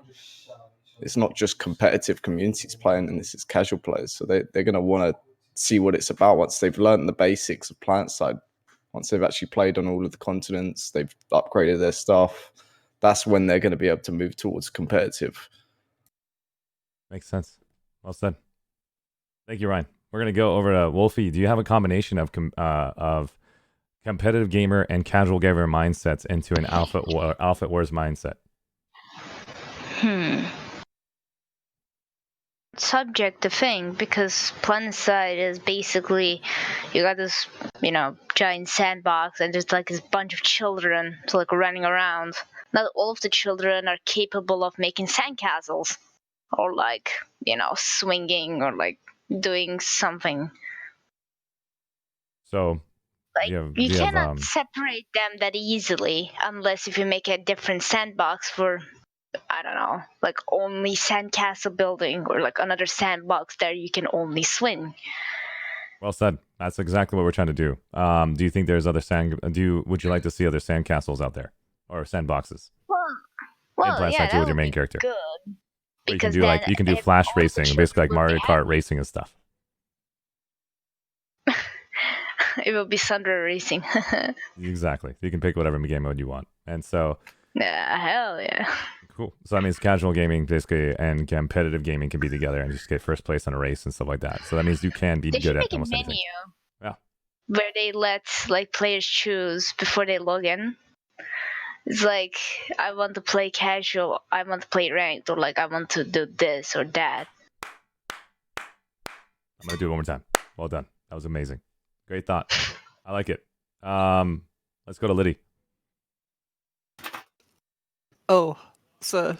it's not just competitive communities playing, and this is casual players. So they're gonna want to see what it's about once they've learned the basics of Planetside. Once they've actually played on all of the continents, they've upgraded their stuff. That's when they're going to be able to move towards competitive. Makes sense. Well said. Thank you, Ryan. We're going to go over to Wolfie. Do you have a combination of competitive gamer and casual gamer mindsets into an Outfit Wars mindset? Subjective thing, because Planetside is basically you got this, giant sandbox, and there's like this bunch of children like running around. Not all of the children are capable of making sandcastles or like swinging or like doing something. So like you cannot separate them that easily unless if you make a different sandbox for, I don't know, like only sandcastle building, or like another sandbox there you can only swing. Well said. That's exactly what we're trying to do. Do you think there's other would you like to see other sandcastles out there or sandboxes? Well, yeah, that with your main character. Good. Or you can do flash racing, basically like Mario Kart racing and stuff. It will be Thunder Racing. Exactly. You can pick whatever game mode you want. And so Yeah, hell yeah. Cool. So that means casual gaming basically and competitive gaming can be together and just get first place on a race and stuff like that. So that means you can be They should good at make a almost menu anything. Yeah. where they let like players choose before they log in. It's like I want to play casual, I want to play ranked, or like I want to do this or that. I'm gonna do it one more time. Well done. That was amazing. Great thought. I like it. Let's go to Liddy. Oh, so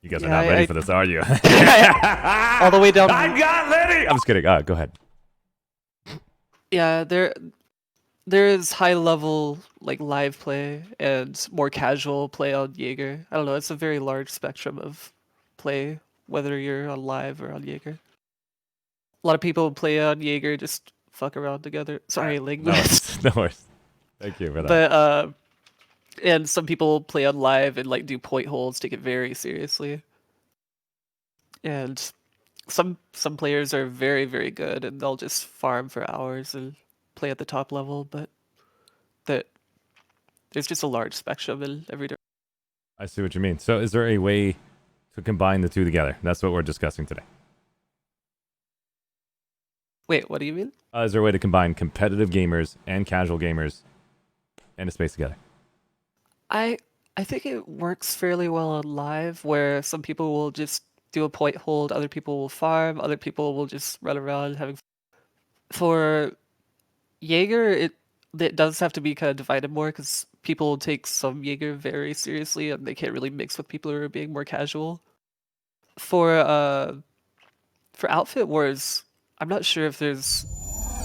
You guys are yeah, not ready for this, are you? all the way down. I got Liddy. I'm just kidding. Go ahead. Yeah, there is high level like live play and more casual play on Jaeger. I don't know, it's a very large spectrum of play, whether you're on live or on Jaeger. A lot of people play on Jaeger, just fuck around together. Sorry, No linguist. worries. No worries. Thank you for that. But and some people play on live and like do point holds, take it very seriously. And some players are very, very good and they'll just farm for hours and play at the top level, but there's just a large spectrum in every direction. I see what you mean. So is there a way to combine the two together? That's what we're discussing today. Wait, what do you mean? Is there a way to combine competitive gamers and casual gamers in a space together? I think it works fairly well on live, where some people will just do a point hold, other people will farm, other people will just run around having. For Jaeger, it does have to be kind of divided more because people take some Jaeger very seriously and they can't really mix with people who are being more casual. For Outfit Wars, I'm not sure if there's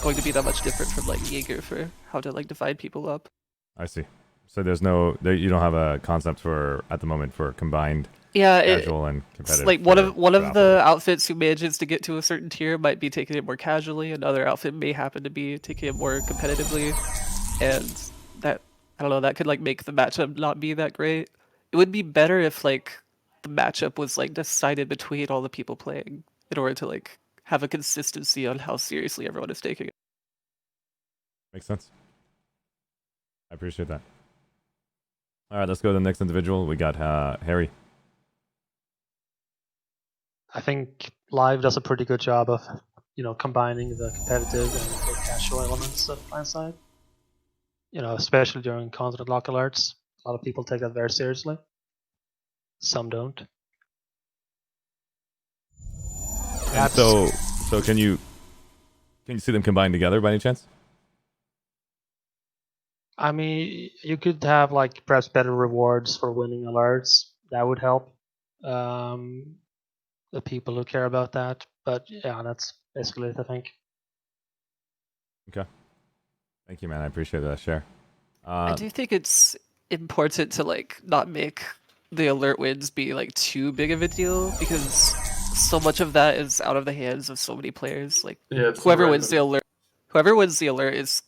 going to be that much different from like Jaeger for how to like divide people up. I see. So you don't have a concept for at the moment for combined casual and competitive. Like one of the outfits who manages to get to a certain tier might be taking it more casually, another outfit may happen to be taking it more competitively, and that I don't know, that could like make the matchup not be that great. It would be better if like the matchup was like decided between all the people playing in order to like have a consistency on how seriously everyone is taking it. Makes sense. I appreciate that. All right, let's go to the next individual. We got Harry. I think Live does a pretty good job of, combining the competitive and the casual elements of Planetside. Especially during content lock alerts. A lot of people take that very seriously. Some don't. And so can you see them combined together by any chance? I mean, you could have like perhaps better rewards for winning alerts. That would help the people who care about that. But yeah, that's basically it, I think. Okay. Thank you, man. I appreciate that share. I do think it's important to like not make the alert wins be like too big of a deal because so much of that is out of the hands of so many players. Like whoever wins the alert is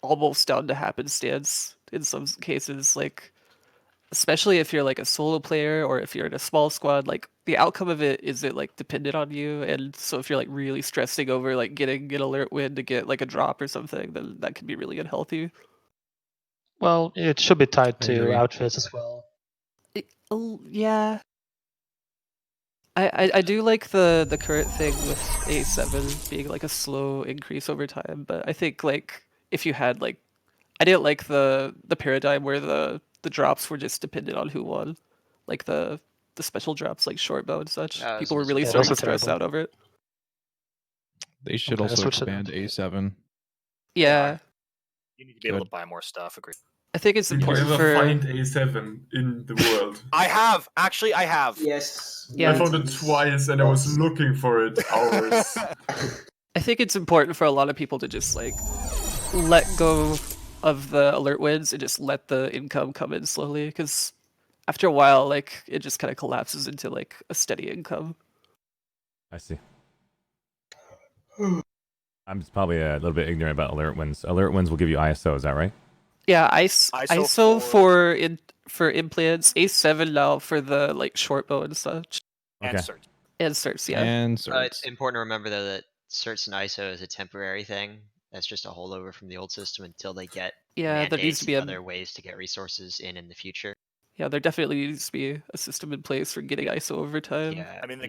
almost down to happenstance in some cases. Like especially if you're like a solo player or if you're in a small squad, like the outcome of it isn't like dependent on you. And so if you're like really stressing over like getting an alert win to get like a drop or something, then that can be really unhealthy. Well, it should be tied I to agree. outfits as well. Yeah. I do like the current thing with A7 being like a slow increase over time, but I think like if you had like I didn't like the paradigm where the drops were just dependent on who won. Like the special drops like short bow and such. Yeah, People were those really are starting to terrible. stress out over it. They should Okay, also switch to expand A7. Yeah. You need to be able to buy more stuff. Agree. I think it's Did you important ever for find A7 in the world? I have. Actually, I have. Yes. Yeah. I found it twice and I was looking for it hours. I think it's important for a lot of people to just like let go of the alert wins and just let the income come in slowly because after a while like it just kind of collapses into like a steady income. I see. I'm just probably a little bit ignorant about alert wins. Alert wins will give you ISO, is that right? Yeah, ISO for implants, A7 now for the like short bow and such. Okay. And certs, yeah. And It's important to remember though that certs and ISO is a temporary thing. That's just a holdover from the old system until they get Yeah, there needs mandates to be and a other ways to get resources in the future. yeah, there definitely needs to be a system in place for getting ISO over time. Yeah, I mean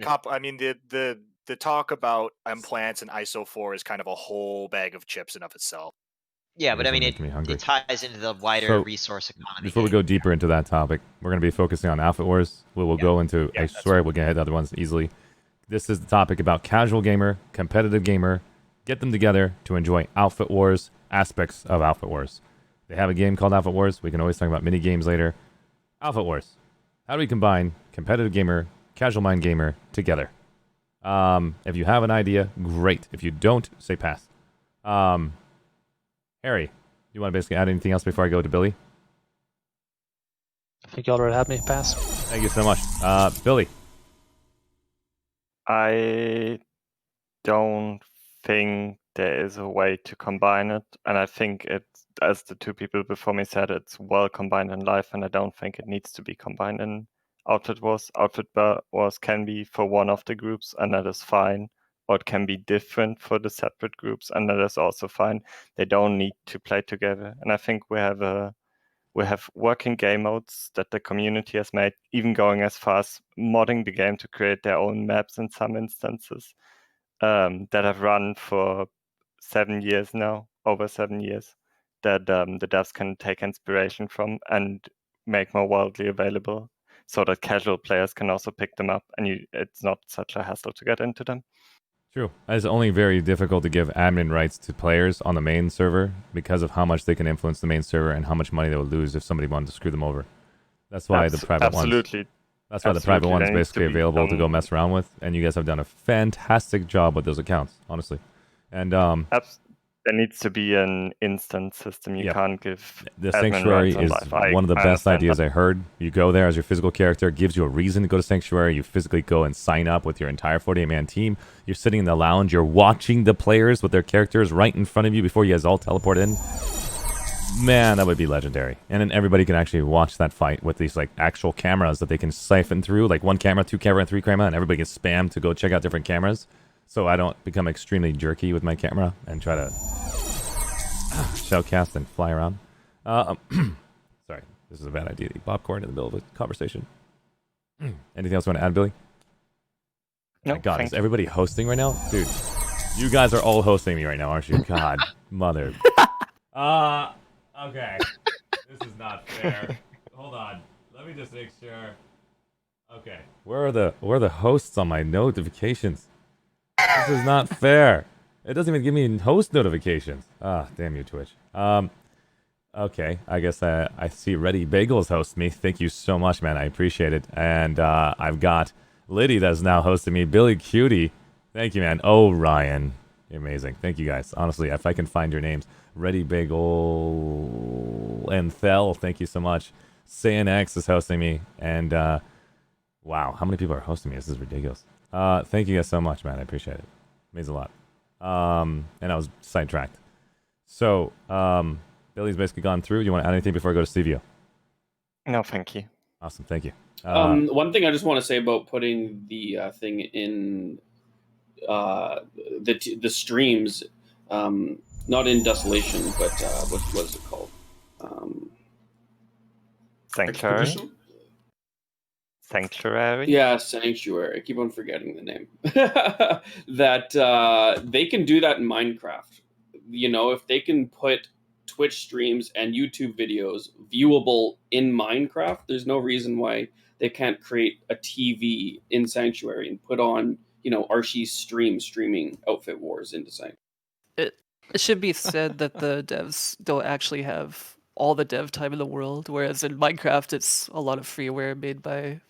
the talk about plants and ISO 4 is kind of a whole bag of chips in of itself. Yeah, You but guys I are mean, making me hungry. it ties into the wider So, resource economy. before we go deeper into that topic, we're going to be focusing on Outfit Wars. We'll go into, I swear we're going to hit the other ones easily. This is the topic about casual gamer, competitive gamer. Get them together to enjoy Outfit Wars, aspects of Outfit Wars. They have a game called Outfit Wars. We can always talk about mini games later. Outfit Wars. How do we combine competitive gamer, casual mind gamer together? If you have an idea, great. If you don't, say pass. Harry, you want to basically add anything else before I go to Billy? I think you already had me. Pass. Thank you so much. Billy. I don't think there is a way to combine it, and I think it's, as the two people before me said, it's well combined in life, and I don't think it needs to be combined in Outfit Wars. Outfit Wars can be for one of the groups, and that is fine, or it can be different for the separate groups, and that is also fine. They don't need to play together, and I think we have working game modes that the community has made, even going as far as modding the game to create their own maps in some instances, that have run for 7 years now, over 7 years, that the devs can take inspiration from and make more widely available, so that casual players can also pick them up, and it's not such a hassle to get into them. True. It's only very difficult to give admin rights to players on the main server because of how much they can influence the main server and how much money they would lose if somebody wanted to screw them over. That's why the private ones. That's why the private one's basically available to go mess around with, and you guys have done a fantastic job with those accounts, honestly. And there needs to be an instant system. You can't give the admin Sanctuary rights on is live. one of the I best understand ideas that. I heard. You go there as your physical character, it gives you a reason to go to Sanctuary. You physically go and sign up with your entire 48-man team. You're sitting in the lounge. You're watching the players with their characters right in front of you before you guys all teleport in. Man, that would be legendary. And then everybody can actually watch that fight with these like actual cameras that they can siphon through, like 1 camera, 2 camera, and 3 camera, and everybody gets spammed to go check out different cameras. So I don't become extremely jerky with my camera and try to shoutcast and fly around. Sorry, this is a bad idea. Eat popcorn in the middle of a conversation. Anything else you want to add, Billy? No, my God, thank is you. everybody hosting right now? Dude, you guys are all hosting me right now, aren't you? God, mother. Okay. This is not fair. Hold on. Let me just make sure. Okay. Where are the hosts on my notifications? This is not fair. It doesn't even give me host notifications. Ah, damn you, Twitch. Okay. I guess I see Ready Bagels host me. Thank you so much, man. I appreciate it. And I've got Liddy that's now hosting me. Billy Cutie. Thank you, man. Oh, Ryan. You're amazing. Thank you, guys. Honestly, if I can find your names. Ready Bagel and Thel, thank you so much. CNX is hosting me. And wow, how many people are hosting me? This is ridiculous. Thank you guys so much, man. I appreciate it. Means a lot. And I was sidetracked. So, Billy's basically gone through. You want to add anything before I go to Stevio? No, thank you. Awesome, thank you. One thing I just want to say about putting the thing in the streams, not in Desolation, but what was it called? Sanctuary. Sanctuary. Yeah, Sanctuary. I keep on forgetting the name. That they can do that in Minecraft. You know, if they can put Twitch streams and YouTube videos viewable in Minecraft, there's no reason why they can't create a TV in Sanctuary and put on, you know, Arshee's streaming Outfit Wars into Sanctuary. It should be said that the devs don't actually have all the dev time in the world, whereas in Minecraft it's a lot of freeware made by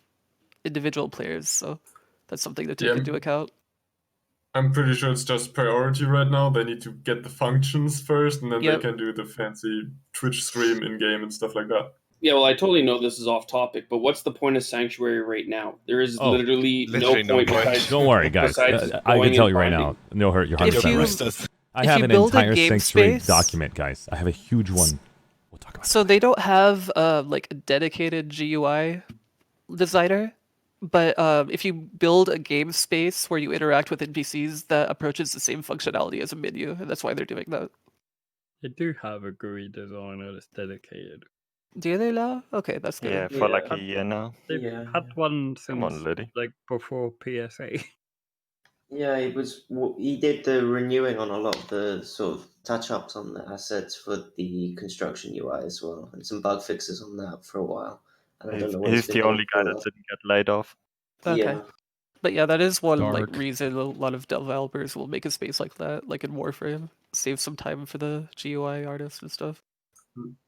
individual players, so that's something to take Yeah. into account. I'm pretty sure it's just priority right now. They need to get the functions first, and then Yep. they can do the fancy Twitch stream in-game and stuff like that. Yeah, well, I totally know this is off topic, but what's the point of Sanctuary right now? There is literally no point. Besides, Don't worry, guys. besides I going can tell and you right finding. now. No hurt. You're If 100% right. I if have you an build a entire game Sanctuary space- document, guys. I have a huge one. So they don't have like a dedicated GUI designer, but if you build a game space where you interact with NPCs, that approaches the same functionality as a menu, and that's why they're doing that. They do have a GUI designer that's dedicated. Do they now? Okay, that's good. Yeah, for like a year now. They've Yeah, had one Come on, since Liddy. like before PSA. Yeah, he did the renewing on a lot of the sort of touch-ups on the assets for the construction UI as well, and some bug fixes on that for a while. And I don't know what He's been the done only guy that before didn't get laid off. Okay. Yeah. But yeah, that is one like Dark. reason a lot of developers will make a space like that, like in Warframe. Save some time for the GUI artists and stuff.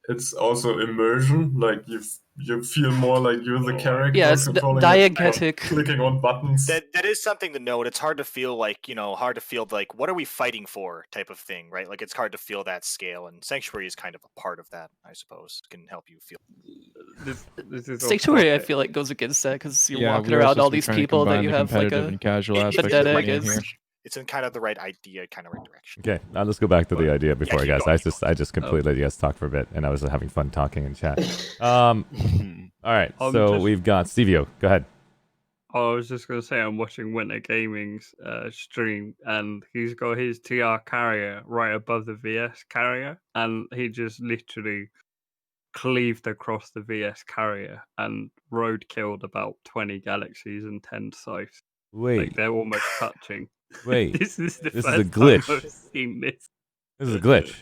It's also immersion. Like you feel more like you're the character Yeah, it's controlling it, diegetic. clicking on buttons. That is something to note. It's hard to feel like, what are we fighting for type of thing, right? Like it's hard to feel that scale, and Sanctuary is kind of a part of that, I suppose. Can help you feel. This is Sanctuary, I feel like goes against that because you're Yeah, walking we are around supposed all to be these trying to people that combine you the have like competitive a and casual It's aspects of the like game it's- here. It's in kind of the right idea, kind of right direction. Okay, now let's go back to the idea before, keep guys. going, I just completely let you guys talk for a bit, and I was having fun talking in chat. All right, so we've got Stevio. Go ahead. I was just going to say, I'm watching Winter Gaming's stream, and he's got his TR carrier right above the VS carrier, and he just literally cleaved across the VS carrier and road killed about 20 galaxies and 10 scythes. Wait. Like, they're almost touching. Wait. This is the This first is a glitch. time I've seen this. This is a glitch.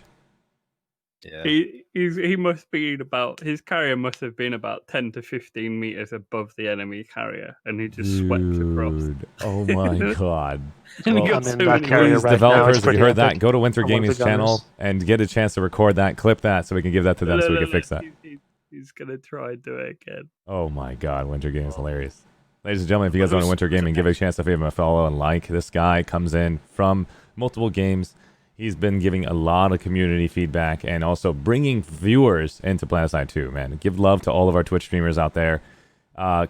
Yeah. He must be his carrier must have been about 10 to 15 meters above the enemy carrier, and he just swept across. Dude, oh my god. And he Well, got so many please, right developers, if you pretty heard that, epic. go to Winter I want the Gaming's channel gunners. and get a chance to record that, clip that, so we can give that to them so we can fix that. He's gonna try and do it again. Oh my god, Winter Gaming is hilarious. Ladies and gentlemen, if you guys want to Winter Gaming, give it a chance to give him a follow and like. This guy comes in from multiple games. He's been giving a lot of community feedback and also bringing viewers into Planetside too, man. Give love to all of our Twitch streamers out there.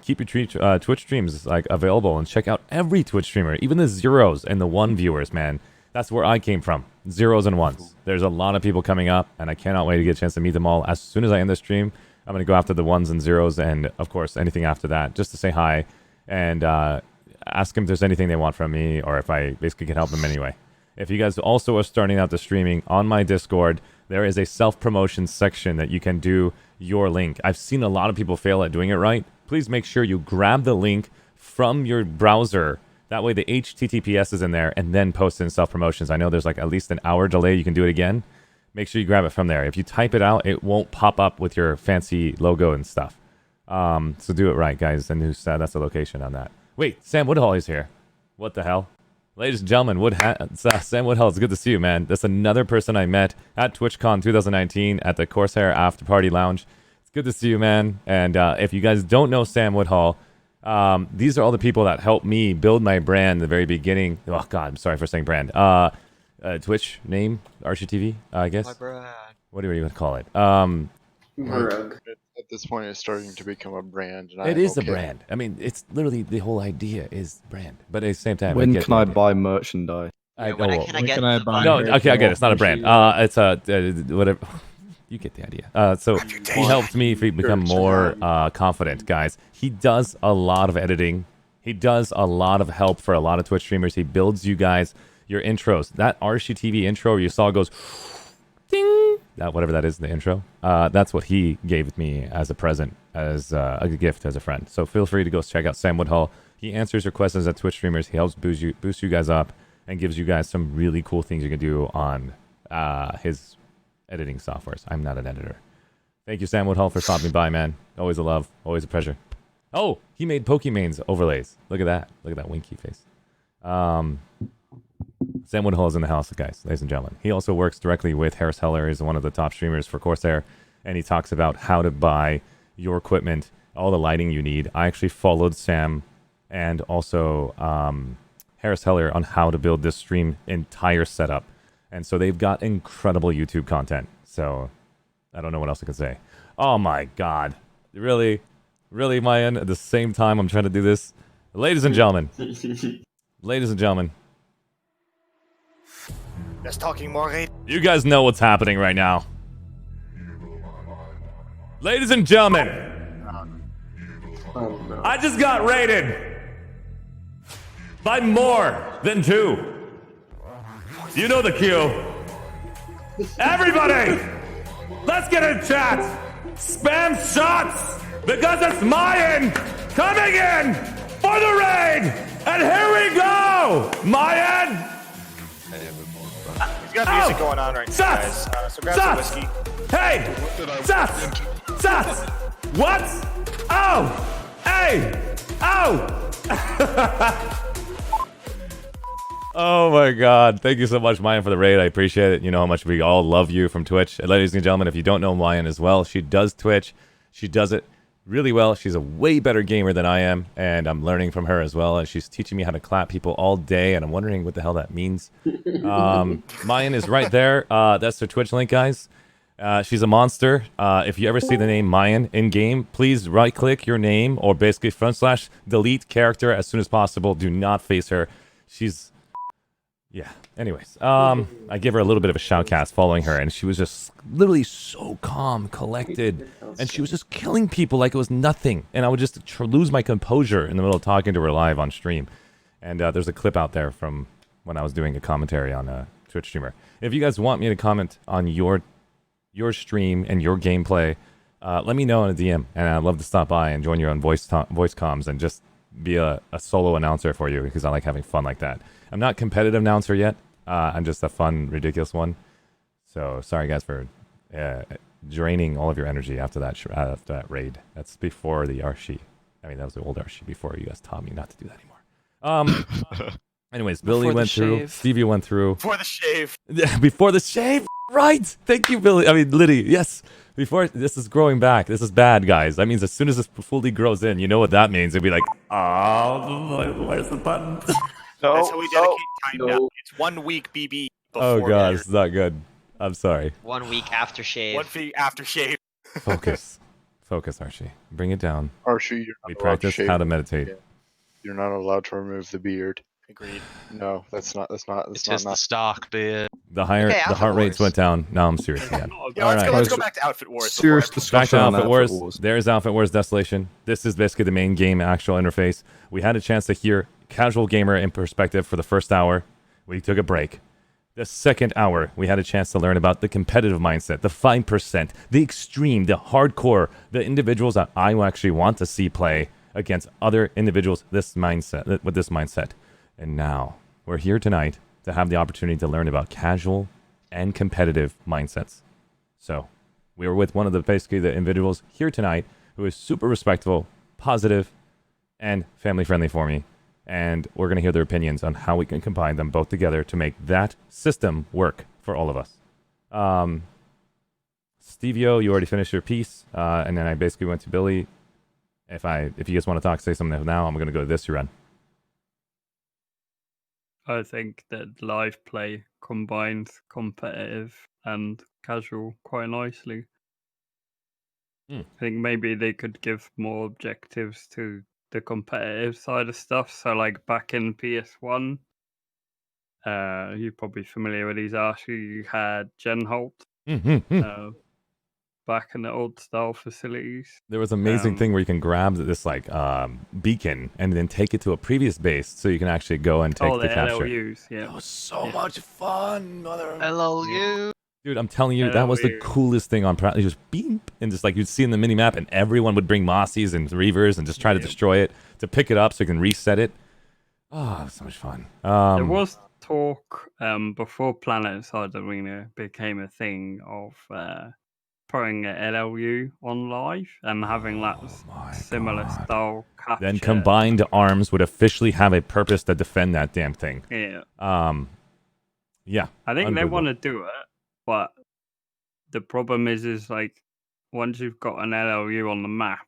Keep your Twitch streams like available and check out every Twitch streamer, even the zeros and the one viewers, man. That's where I came from, zeros and ones. There's a lot of people coming up, and I cannot wait to get a chance to meet them all. As soon as I end the stream, I'm going to go after the ones and zeros and, of course, anything after that, just to say hi and ask them if there's anything they want from me or if I basically can help them anyway. If you guys also are starting out the streaming on my Discord, there is a self-promotion section that you can do your link. I've seen a lot of people fail at doing it right. Please make sure you grab the link from your browser. That way the HTTPS is in there and then post in self-promotions. I know there's like at least an hour delay. You can do it again. Make sure you grab it from there. If you type it out, it won't pop up with your fancy logo and stuff. So do it right, guys. And that's the location on that. Wait, Sam Woodhull is here. What the hell? Ladies and gentlemen, Sam Woodhull, it's good to see you, man. That's another person I met at TwitchCon 2019 at the Corsair After Party Lounge. It's good to see you, man. And if you guys don't know Sam Woodhull, these are all the people that helped me build my brand at the very beginning. Oh, God, I'm sorry for saying brand. Twitch name, ArsheeTV, I guess. My brand. What do you want to call it? At this point, it's starting to become a brand. And It is a brand. I mean, it's literally the whole idea is brand. But at the same time, When can I buy merchandise? No, okay, I get it. It's not a brand. It's a whatever. You get the idea. So he helped me become more confident, guys. He does a lot of editing. He does a lot of help for a lot of Twitch streamers. He builds you guys your intros. That ArsheeTV intro you saw goes ding. That whatever that is in the intro. That's what he gave me as a present, as a gift, as a friend. So feel free to go check out Sam Woodhull. He answers your questions at Twitch streamers. He helps boost you guys up and gives you guys some really cool things you can do on his editing softwares. I'm not an editor. Thank you, Sam Woodhull, for stopping by, man. Always a love. Always a pleasure. Oh, he made Pokemon's overlays. Look at that. Look at that winky face. Sam Woodhull is in the house, guys, ladies and gentlemen. He also works directly with Harris Heller. He's one of the top streamers for Corsair, and he talks about how to buy your equipment, all the lighting you need. I actually followed Sam and also Harris Heller on how to build this stream entire setup. And so they've got incredible YouTube content. So I don't know what else I can say. Oh my God. Really? Really, Mayan? At the same time I'm trying to do this? Ladies and gentlemen. Ladies and gentlemen. Just talking more hate. You guys know what's happening right now. Ladies and gentlemen. I just got raided by more than 2. You know the cue. Everybody, let's get in chat. Spam shots because it's Mayan coming in for the raid. And here we go, Mayan. He's got music going on right now, guys. So grab some whiskey. Hey, Sats. What? Oh, hey, oh. Oh my God. Thank you so much, Mayan, for the raid. I appreciate it. You know how much we all love you from Twitch. And ladies and gentlemen, if you don't know Mayan as well, she does Twitch. She does it really well. She's a way better gamer than I am, and I'm learning from her as well. And she's teaching me how to clap people all day, and I'm wondering what the hell that means. Mayan is right there. That's her Twitch link, guys. She's a monster. If you ever see the name Mayan in game, please right-click your name or basically /delete character as soon as possible. Do not face her. She's... Yeah. Anyways, I give her a little bit of a shoutcast following her, and she was just literally so calm, collected, and she was just killing people like it was nothing. And I would just lose my composure in the middle of talking to her live on stream. And there's a clip out there from when I was doing a commentary on a Twitch streamer. If you guys want me to comment on your stream and your gameplay, let me know in a DM, and I'd love to stop by and join your own voice comms and just be a solo announcer for you, because I like having fun like that. I'm not competitive announcer yet. I'm just a fun, ridiculous one. So sorry, guys, for draining all of your energy after that raid. That's before the Arshee. I mean, that was the old Arshee before you guys taught me not to do that anymore. Anyways, Billy went through. Stevie went through. Before the shave. Yeah, before the shave. Right. Thank you, Billy. I mean, Liddy. Yes. Before this is growing back. This is bad, guys. That means as soon as this fully grows in, you know what that means. It'd be like, oh, where's the button? That's how we dedicate time now. It's 1 week BB. Oh God, it's not good. I'm sorry. 1 week after shave. 1 week after shave. Focus, Arshee. Bring it down. Arshee, you're not We allowed practice shave how to it. meditate. Yeah. You're not allowed to remove the beard. Agreed. No, that's not. It's just the Stark beard. The heart rates went down. No, I'm serious again. Yeah, let's go back to Outfit Wars. Serious Back discussion to on Outfit Wars. There's Outfit Wars Desolation. This is basically the main game actual interface. We had a chance to hear casual gamer in perspective for the first hour. We took a break. The second hour, we had a chance to learn about the competitive mindset, the 5%, the extreme, the hardcore, the individuals that I actually want to see play against other individuals with this mindset. And now, we're here tonight to have the opportunity to learn about casual and competitive mindsets. So, we were with one of the individuals here tonight who is super respectful, positive, and family-friendly for me. And we're going to hear their opinions on how we can combine them both together to make that system work for all of us. Stevio, you already finished your piece, and then I basically went to Billy. If you guys want to talk, say something now. I'm going to go to this, you run. I think that live play combines competitive and casual quite nicely. I think maybe they could give more objectives to the competitive side of stuff. So, like back in PS1, you're probably familiar with these. Archie, you had Genholt. Back in the old style facilities. There was an amazing thing where you can grab this beacon and then take it to a previous base, so you can actually go and take the capture. LLUs, yeah. That was so much fun, mother. LLU. Dude, I'm telling you, that was the coolest thing on Planetside. Just beep, and just like you'd see in the mini map, and everyone would bring Mossies and Reavers and just try to destroy it to pick it up so you can reset it. Oh, so much fun. There was talk before Planetside Arena became a thing of putting an LLU on live and having that similar style capture. Then combined arms would officially have a purpose to defend that damn thing. Yeah. Yeah. I think they want to do it, but the problem is like once you've got an LLU on the map,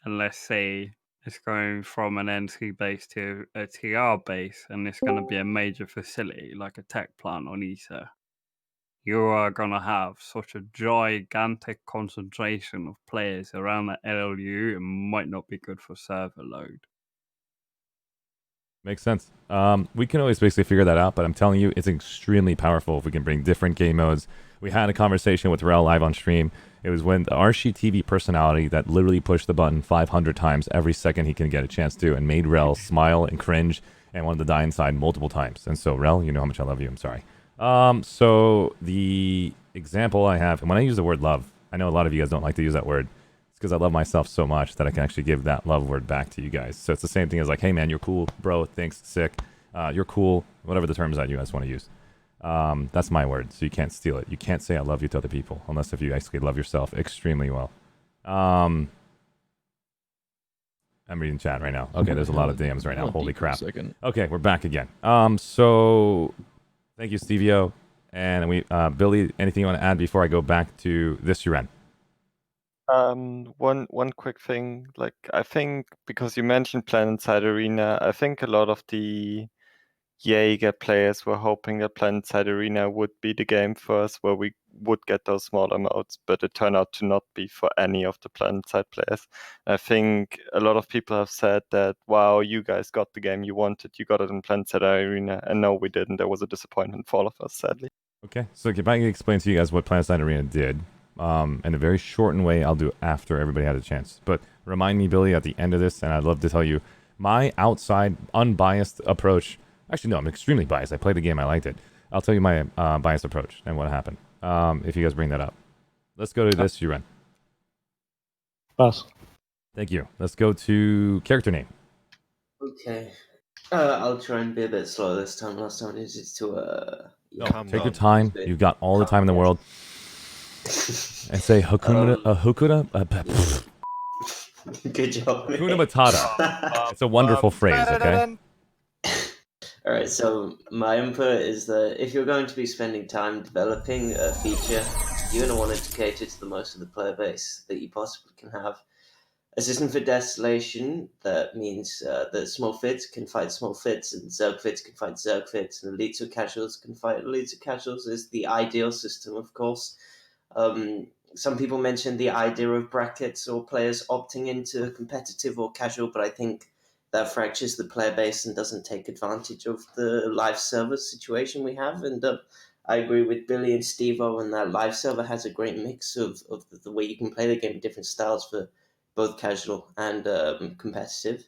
and let's say it's going from an NC base to a TR base, and it's going to be a major facility like a tech plant on ESA, you are going to have such a gigantic concentration of players around that LLU, it might not be good for server load. Makes sense. We can always basically figure that out, but I'm telling you, it's extremely powerful if we can bring different game modes. We had a conversation with Rel live on stream. It was when the ArsheeTV personality that literally pushed the button 500 times every second he can get a chance to, and made Rel smile and cringe and wanted to die inside multiple times. And so, Rel, you know how much I love you. I'm sorry. So the example I have, and when I use the word love, I know a lot of you guys don't like to use that word. It's because I love myself so much that I can actually give that love word back to you guys. So it's the same thing as like, hey man, you're cool, bro, thanks, sick, you're cool, whatever the terms that you guys want to use. That's my word, so you can't steal it. You can't say I love you to other people, unless if you actually love yourself extremely well. I'm reading chat right now. Okay, there's a lot of DMs right now. Holy crap. Okay, we're back again. So thank you, Stevio. And we, Billy, anything you want to add before I go back to this Uren? One quick thing. Like, I think because you mentioned Planetside Arena, I think a lot of the Jaeger players were hoping that Planetside Arena would be the game for us where we would get those smaller modes, but it turned out to not be for any of the Planetside players. I think a lot of people have said that, wow, you guys got the game you wanted, you got it in Planetside Arena, and no, we didn't. There was a disappointment for all of us, sadly. Okay, so if I can explain to you guys what Planetside Arena did, in a very shortened way, I'll do after everybody had a chance. But remind me, Billy, at the end of this, and I'd love to tell you my outside, unbiased approach. Actually, no, I'm extremely biased. I played the game, I liked it. I'll tell you my biased approach and what happened. If you guys bring that up. Let's go to this, Uren. Pass. Thank you. Let's go to character name. Okay. I'll try and be a bit slow this time. Last time I needed to No, take your time. You've got all the time in the world. And say Hakuna, Good job. Hakuna Matata. It's a wonderful phrase, okay? All right, so my input is that if you're going to be spending time developing a feature, you're going to want it to cater to the most of the player base that you possibly can have. A system for desolation, that means that small fits can fight small fits, and Zerg fits can fight Zerg fits, and elites or casuals can fight elites or casuals is the ideal system, of course. Some people mentioned the idea of brackets or players opting into competitive or casual, but I think that fractures the player base and doesn't take advantage of the live server situation we have. And I agree with Billy and Steve-O, and that live server has a great mix of the way you can play the game in different styles for both casual and competitive.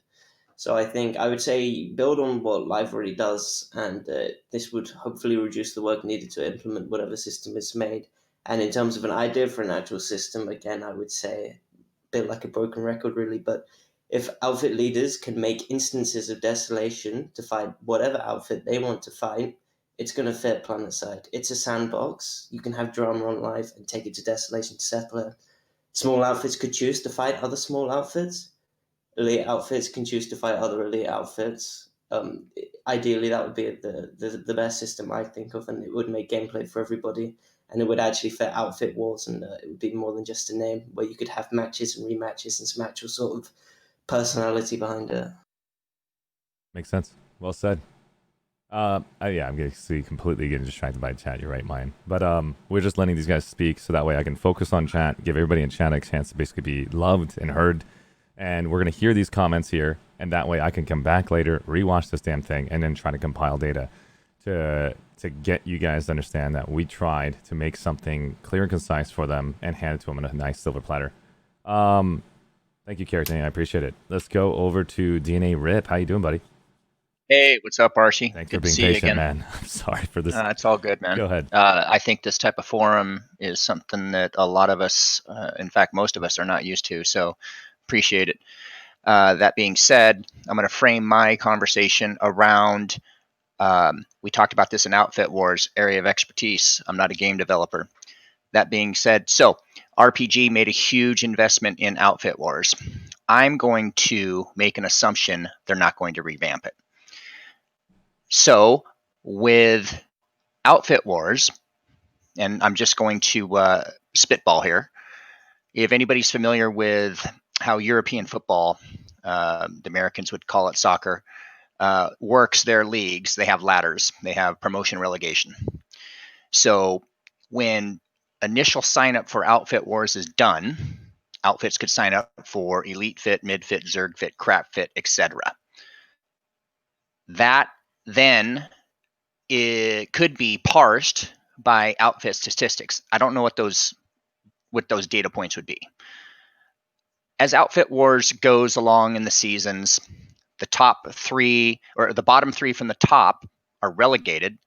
So I think I would say build on what live already does, and this would hopefully reduce the work needed to implement whatever system is made. And in terms of an idea for an actual system, again, I would say a bit like a broken record, really, but if outfit leaders can make instances of desolation to fight whatever outfit they want to fight, it's going to fit Planetside. It's a sandbox. You can have drama on live and take it to desolation to settle it. Small outfits could choose to fight other small outfits. Elite outfits can choose to fight other elite outfits. Ideally, that would be the best system I think of, and it would make gameplay for everybody. And it would actually fit outfit wars, and it would be more than just a name, where you could have matches and rematches and some actual sort of personality behind it. Makes sense. Well said. Yeah, I'm getting completely getting distracted by chat. You're right, mine. But we're just letting these guys speak so that way I can focus on chat, give everybody in chat a chance to basically be loved and heard. And we're gonna hear these comments here, and that way I can come back later, rewatch this damn thing, and then try to compile data to get you guys to understand that we tried to make something clear and concise for them and hand it to them in a nice silver platter. Thank you, Carrot. I appreciate it. Let's go over to DNA Rip. How you doing, buddy? Hey, what's up, Archie? Thanks Good for being to see you patient, again. man. I'm sorry for this. It's all good, man. Go ahead. I think this type of forum is something that a lot of us, in fact, most of us are not used to, so appreciate it. That being said, I'm going to frame my conversation around, we talked about this in Outfit Wars, area of expertise. I'm not a game developer. That being said, so RPG made a huge investment in Outfit Wars. I'm going to make an assumption they're not going to revamp it. So with Outfit Wars, and I'm just going to spitball here. If anybody's familiar with how European football, the Americans would call it soccer, works their leagues, they have ladders, they have promotion relegation. So when initial sign up for Outfit Wars is done, outfits could sign up for Elite Fit, Mid Fit, Zerg Fit, Crap Fit, etc. That then it could be parsed by outfit statistics. I don't know what those data points would be. As Outfit Wars goes along in the seasons, the top three or the bottom three from the top are relegated.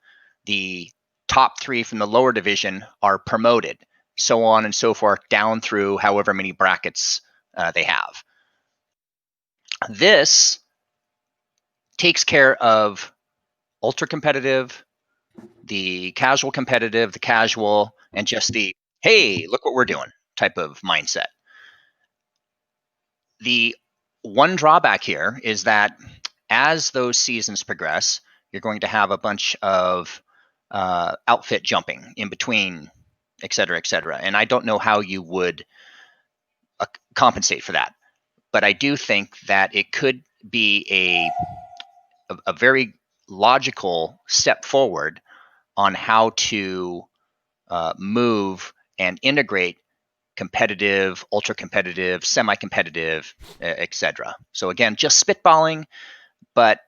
The top 3 from the lower division are promoted, so on and so forth, down through however many brackets they have. This takes care of ultra competitive, the casual competitive, the casual, and just the, hey, look what we're doing type of mindset. The one drawback here is that as those seasons progress, you're going to have a bunch of outfit jumping in between, et cetera, et cetera. And I don't know how you would compensate for that. But I do think that it could be a very logical step forward on how to move and integrate competitive, ultra competitive, semi-competitive, etc. So again, just spitballing, but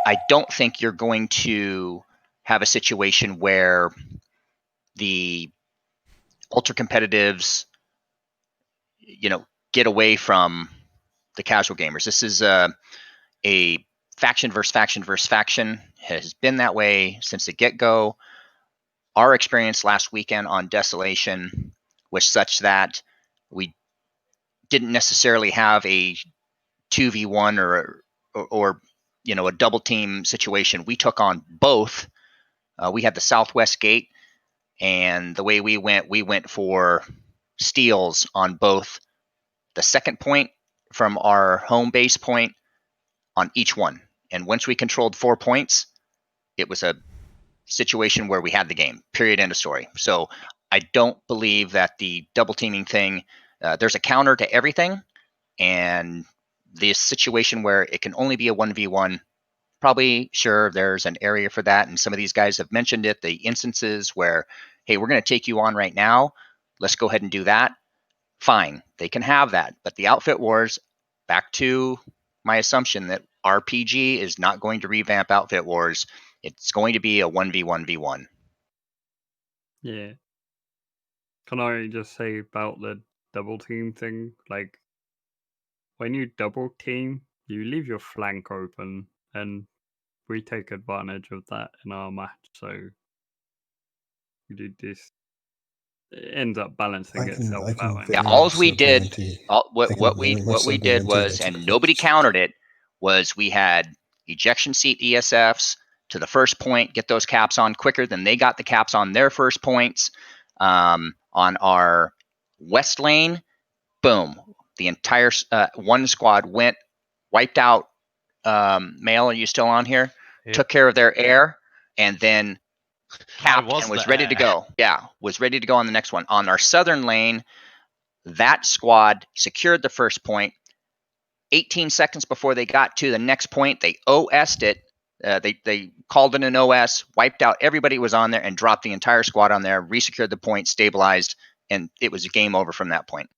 I don't think you're going to have a situation where the ultra competitives, get away from the casual gamers. This is a faction versus faction versus faction. Has been that way since the get-go. Our experience last weekend on Desolation was such that we didn't necessarily have a 2v1 or a double team situation. We took on both. We had the Southwest Gate, and the way we went for steals on both the second point from our home base point on each one. And once we controlled 4 points, it was a situation where we had the game, period, end of story. So I don't believe that the double teaming thing, there's a counter to everything. And this situation where it can only be a 1v1, probably, sure, there's an area for that. And some of these guys have mentioned it, the instances where, hey, we're going to take you on right now. Let's go ahead and do that. Fine, they can have that. But the outfit wars, back to my assumption that RPG is not going to revamp outfit wars. It's going to be a 1v1v1. Yeah. Can I just say about the double team thing? Like, when you double team, you leave your flank open, and we take advantage of that in our match. So we do this. It ends up balancing itself out. Yeah, all we did, what we did was, and nobody countered it, was we had ejection seat ESFs to the first point, get those caps on quicker than they got the caps on their first points. On our west lane, boom, the entire one squad went, wiped out. Mail, are you still on here? Yep. Took care of their air, and then capped and was ready to go. Yeah, was ready to go on the next one. On our southern lane, that squad secured the first point. 18 seconds before they got to the next point, they OS'd it. They called it an OS, wiped out everybody who was on there, and dropped the entire squad on there, resecured the point, stabilized, and it was a game over from that point.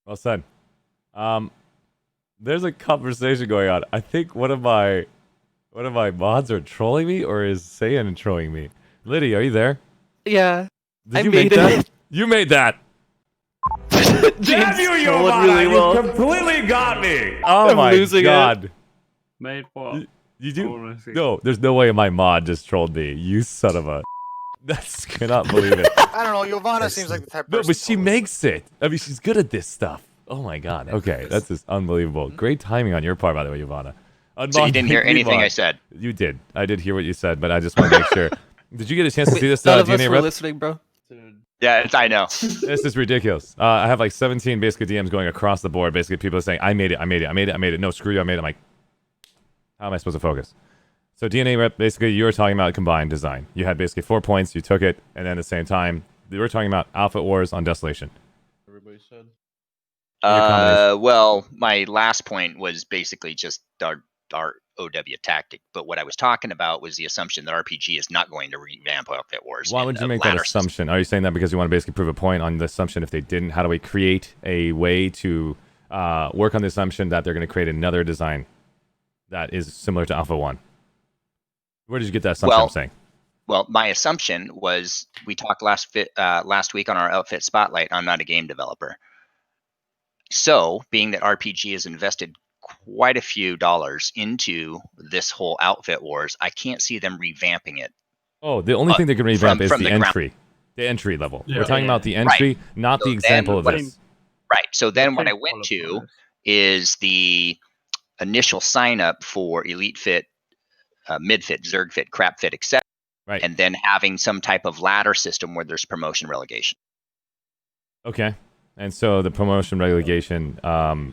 Well said. There's a conversation going on. I think one of my mods are trolling me, or is Saiyan trolling me? Liddy, are you there? Yeah. Did you make that? You made that. Damn you, Giovanna! Really well. You completely got me. Oh I'm my losing god! it. Made what? You do? No, there's no way my mod just trolled me. You son of a. That's cannot believe it. I don't know. Giovanna seems like the type of No, person. but she makes it. I mean, she's good at this stuff. Oh my god. Okay, that's just unbelievable. Great timing on your part, by the way, Giovanna. So you didn't hear anything I said? You did. I did hear what you said, but I just want to make sure. Did you get a chance to see this None of us DNA were rep? listening, bro. Yeah, I know. This is ridiculous. I have like 17 basically DMs going across the board. Basically, people are saying, I made it. No, screw you, I made it. I'm like, how am I supposed to focus? So DNA rep, basically, you were talking about combined design. You had basically 4 points, you took it, and then at the same time, we were talking about Outfit Wars on Desolation. Everybody said. Well, my last point was basically just our OW tactic, but what I was talking about was the assumption that RPG is not going to revamp Outfit Wars. Why would you make that assumption? Are you saying that because you want to basically prove a point on the assumption if they didn't? How do we create a way to work on the assumption that they're going to create another design that is similar to Alpha 1? Where did you get that assumption I'm saying? Well, my assumption was we talked last week on our Outfit Spotlight. I'm not a game developer. So, being that RPG has invested quite a few dollars into this whole outfit wars. I can't see them revamping it. Oh, the only thing they can revamp is the entry. The entry level. Yeah. We're talking about the entry, Right. not So the example then of this. Right. So then what I same went to is the initial sign up for Elite Fit, Mid Fit, Zerg Fit, Crap Fit, etc. Right. And then having some type of ladder system where there's promotion relegation. Okay. And so the promotion relegation, how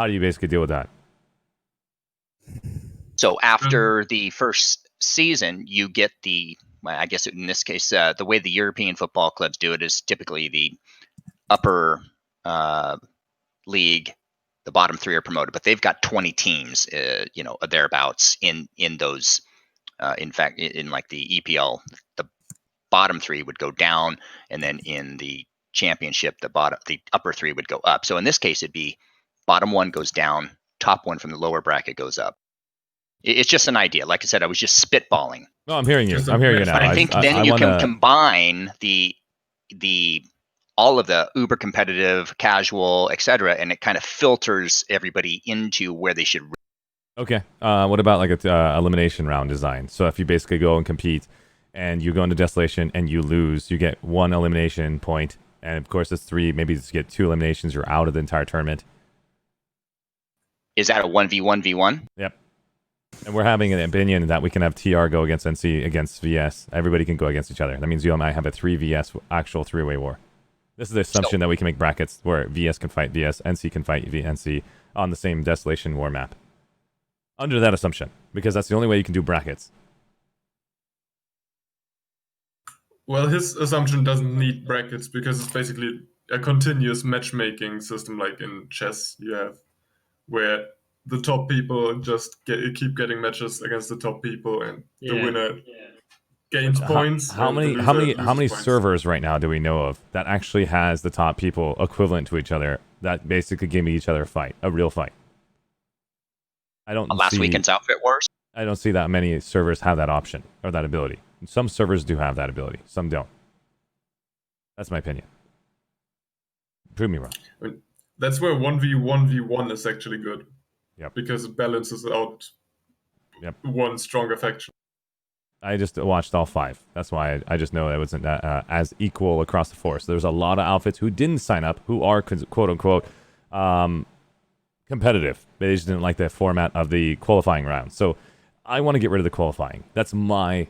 do you basically deal with that? So after the first season, you get well, I guess in this case, the way the European football clubs do it is typically the upper league, the bottom 3 are promoted, but they've got 20 teams, thereabouts in those. In fact, in like the EPL, the bottom 3 would go down, and then in the championship, the upper 3 would go up. So in this case, it'd be bottom 1 goes down, top 1 from the lower bracket goes up. It's just an idea. Like I said, I was just spitballing. No, I'm hearing you. I'm hearing you now. But I think then you can combine the all of the uber competitive, casual, etc., and it kind of filters everybody into where they should. Okay. What about like a elimination round design? So if you basically go and compete, and you go into Desolation and you lose, you get 1 elimination point, and of course it's 3. Maybe you get 2 eliminations, you're out of the entire tournament. Is that a 1v1v1? Yep. And we're having an opinion that we can have TR go against NC against VS. Everybody can go against each other. That means you might have a 3 VS actual 3-way war. This is the assumption that we can make brackets where VS can fight VS, NC can fight NC on the same Desolation war map. Under that assumption, because that's the only way you can do brackets. Well, his assumption doesn't need brackets because it's basically a continuous matchmaking system like in chess you have, where the top people just keep getting matches against the top people, and the winner gains points. How and the many loser how many loses points. servers right now do we know of that actually has the top people equivalent to each other that basically give each other a fight, a real fight? I don't Last see, weekend's Outfit Wars? I don't see that many servers have that option or that ability. Some servers do have that ability, some don't. That's my opinion. Prove me wrong. I mean, that's where 1v1v1 is actually good. Yep. Because it balances out one stronger faction. I just watched all 5. That's why I just know it wasn't as equal across the force. There's a lot of outfits who didn't sign up, who are quote-unquote competitive. They just didn't like the format of the qualifying round. So I want to get rid of the qualifying. That's my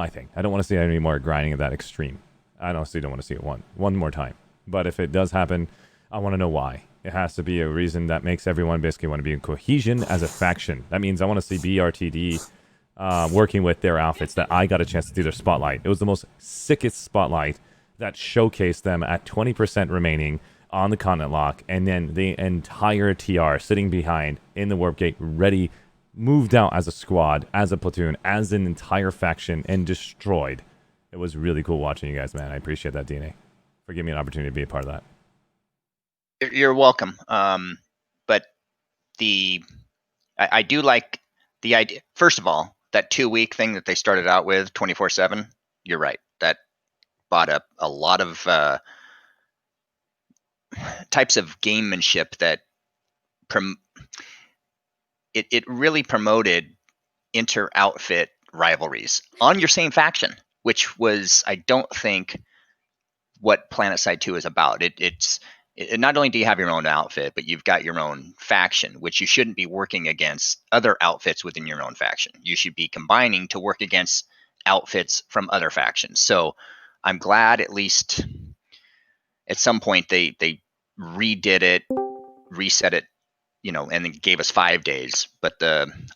thing. I don't want to see any more grinding of that extreme. I honestly don't want to see it one more time. But if it does happen, I want to know why. It has to be a reason that makes everyone basically want to be in cohesion as a faction. That means I want to see BRTD working with their outfits that I got a chance to do their spotlight. It was the most sickest spotlight that showcased them at 20% remaining on the continent lock, and then the entire TR sitting behind in the warp gate, ready, moved out as a squad, as a platoon, as an entire faction, and destroyed. It was really cool watching you guys, man. I appreciate that, DNA, for giving me an opportunity to be a part of that. You're welcome. But I do like the idea. First of all, that 2-week thing that they started out with, 24/7. You're right. That brought up a lot of types of gamemanship that it really promoted inter-outfit rivalries on your same faction, which was, I don't think, what Planetside 2 is about. It's not only do you have your own outfit, but you've got your own faction, which you shouldn't be working against other outfits within your own faction. You should be combining to work against outfits from other factions. So I'm glad at least at some point they redid it, reset it, and then gave us 5 days. But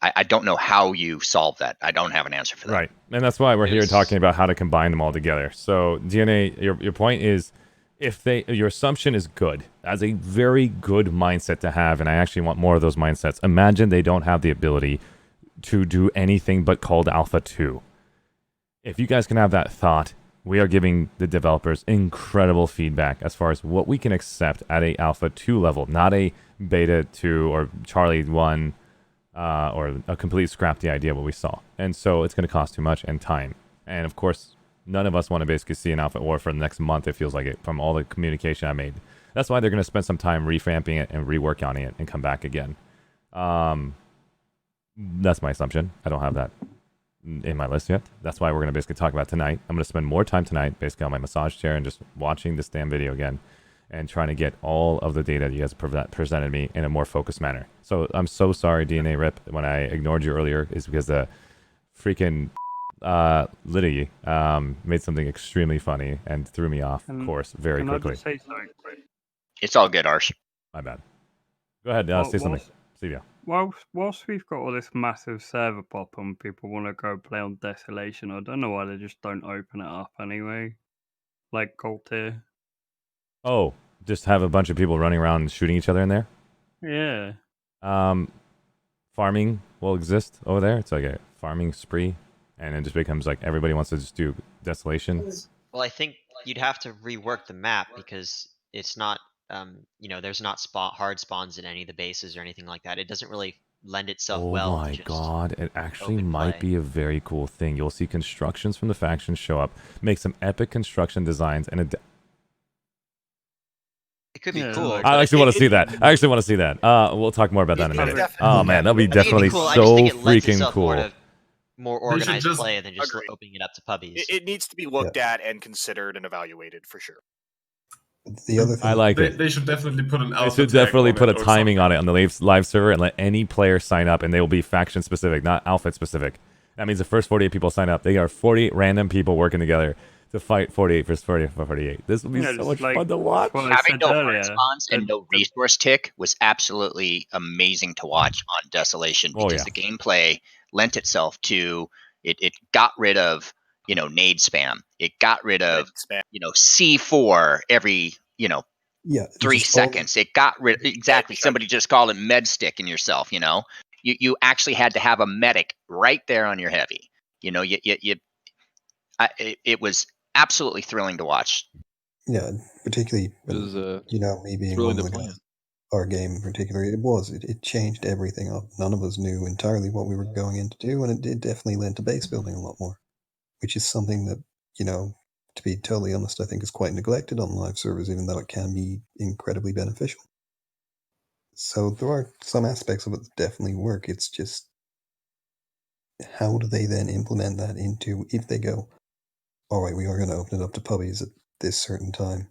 I don't know how you solve that. I don't have an answer for that. Right, and that's why we're here talking about how to combine them all together. So DNA, your point is, if your assumption is good, that's a very good mindset to have, and I actually want more of those mindsets. Imagine they don't have the ability to do anything but called Alpha 2. If you guys can have that thought, we are giving the developers incredible feedback as far as what we can accept at a Alpha 2 level, not a Beta 2 or Charlie 1 or a complete scrap the idea of what we saw. And so it's going to cost too much and time. And of course, none of us want to basically see an Alpha War for the next month, it feels like it, from all the communication I made That's why they're going to spend some time revamping it and reworking on it and come back again. That's my assumption. I don't have that in my list yet. That's why we're going to basically talk about tonight. I'm going to spend more time tonight basically on my massage chair and just watching this damn video again and trying to get all of the data you guys presented me in a more focused manner. So I'm so sorry, DNA Rip, when I ignored you earlier, is because the freaking Liddy made something extremely funny and threw me off course very quickly. I just say something quick? It's all good, Arsh. My bad. Go ahead, say something. Stevia. Whilst we've got all this massive server pop and people want to go play on Desolation, I don't know why they just don't open it up anyway. Like Gold Tier. Oh, just have a bunch of people running around shooting each other in there? Yeah. Farming will exist over there. It's like a farming spree, and it just becomes like everybody wants to just do Desolation. Well, I think you'd have to rework the map because it's not, there's not hard spawns in any of the bases or anything like that. It doesn't really lend itself Oh well to my just god, it actually open might play. be a very cool thing. You'll see constructions from the factions show up, make some epic construction designs, and It could be cool. I actually want to see that. I actually want to see that. We'll talk more about that in a minute. Oh man, that'd be I think it'd be definitely cool. I just so think it lends freaking itself more cool. to more They should organized just- play than just Agreed. opening it up to puppies. It needs to be looked at and considered and evaluated for sure. The other thing I like it. They should definitely put an They alpha should tag definitely on put a it or timing on it on the live server and let any player sign up, and they will be faction specific, not outfit specific. That means the first 48 people sign up. They are 48 random people working together to fight 48 versus 48. This will be so much fun to watch. Having no hard spawns and no resource tick was absolutely amazing to watch on Desolation because the gameplay lent itself to it got rid of nade spam. It got rid of C4 every 3 seconds. It got rid exactly. Somebody just called it med stick in yourself. You actually had to have a medic right there on your heavy. It was absolutely thrilling to watch. Yeah, particularly It was, me being really one the of the plan. guys. Our game in particular, it changed everything up. None of us knew entirely what we were going in to do, and it did definitely lend to base building a lot more, which is something that, to be totally honest, I think is quite neglected on live servers, even though it can be incredibly beneficial. So there are some aspects of it that definitely work. It's just, how do they then implement that into, if they go, all right, we are going to open it up to puppies at this certain time.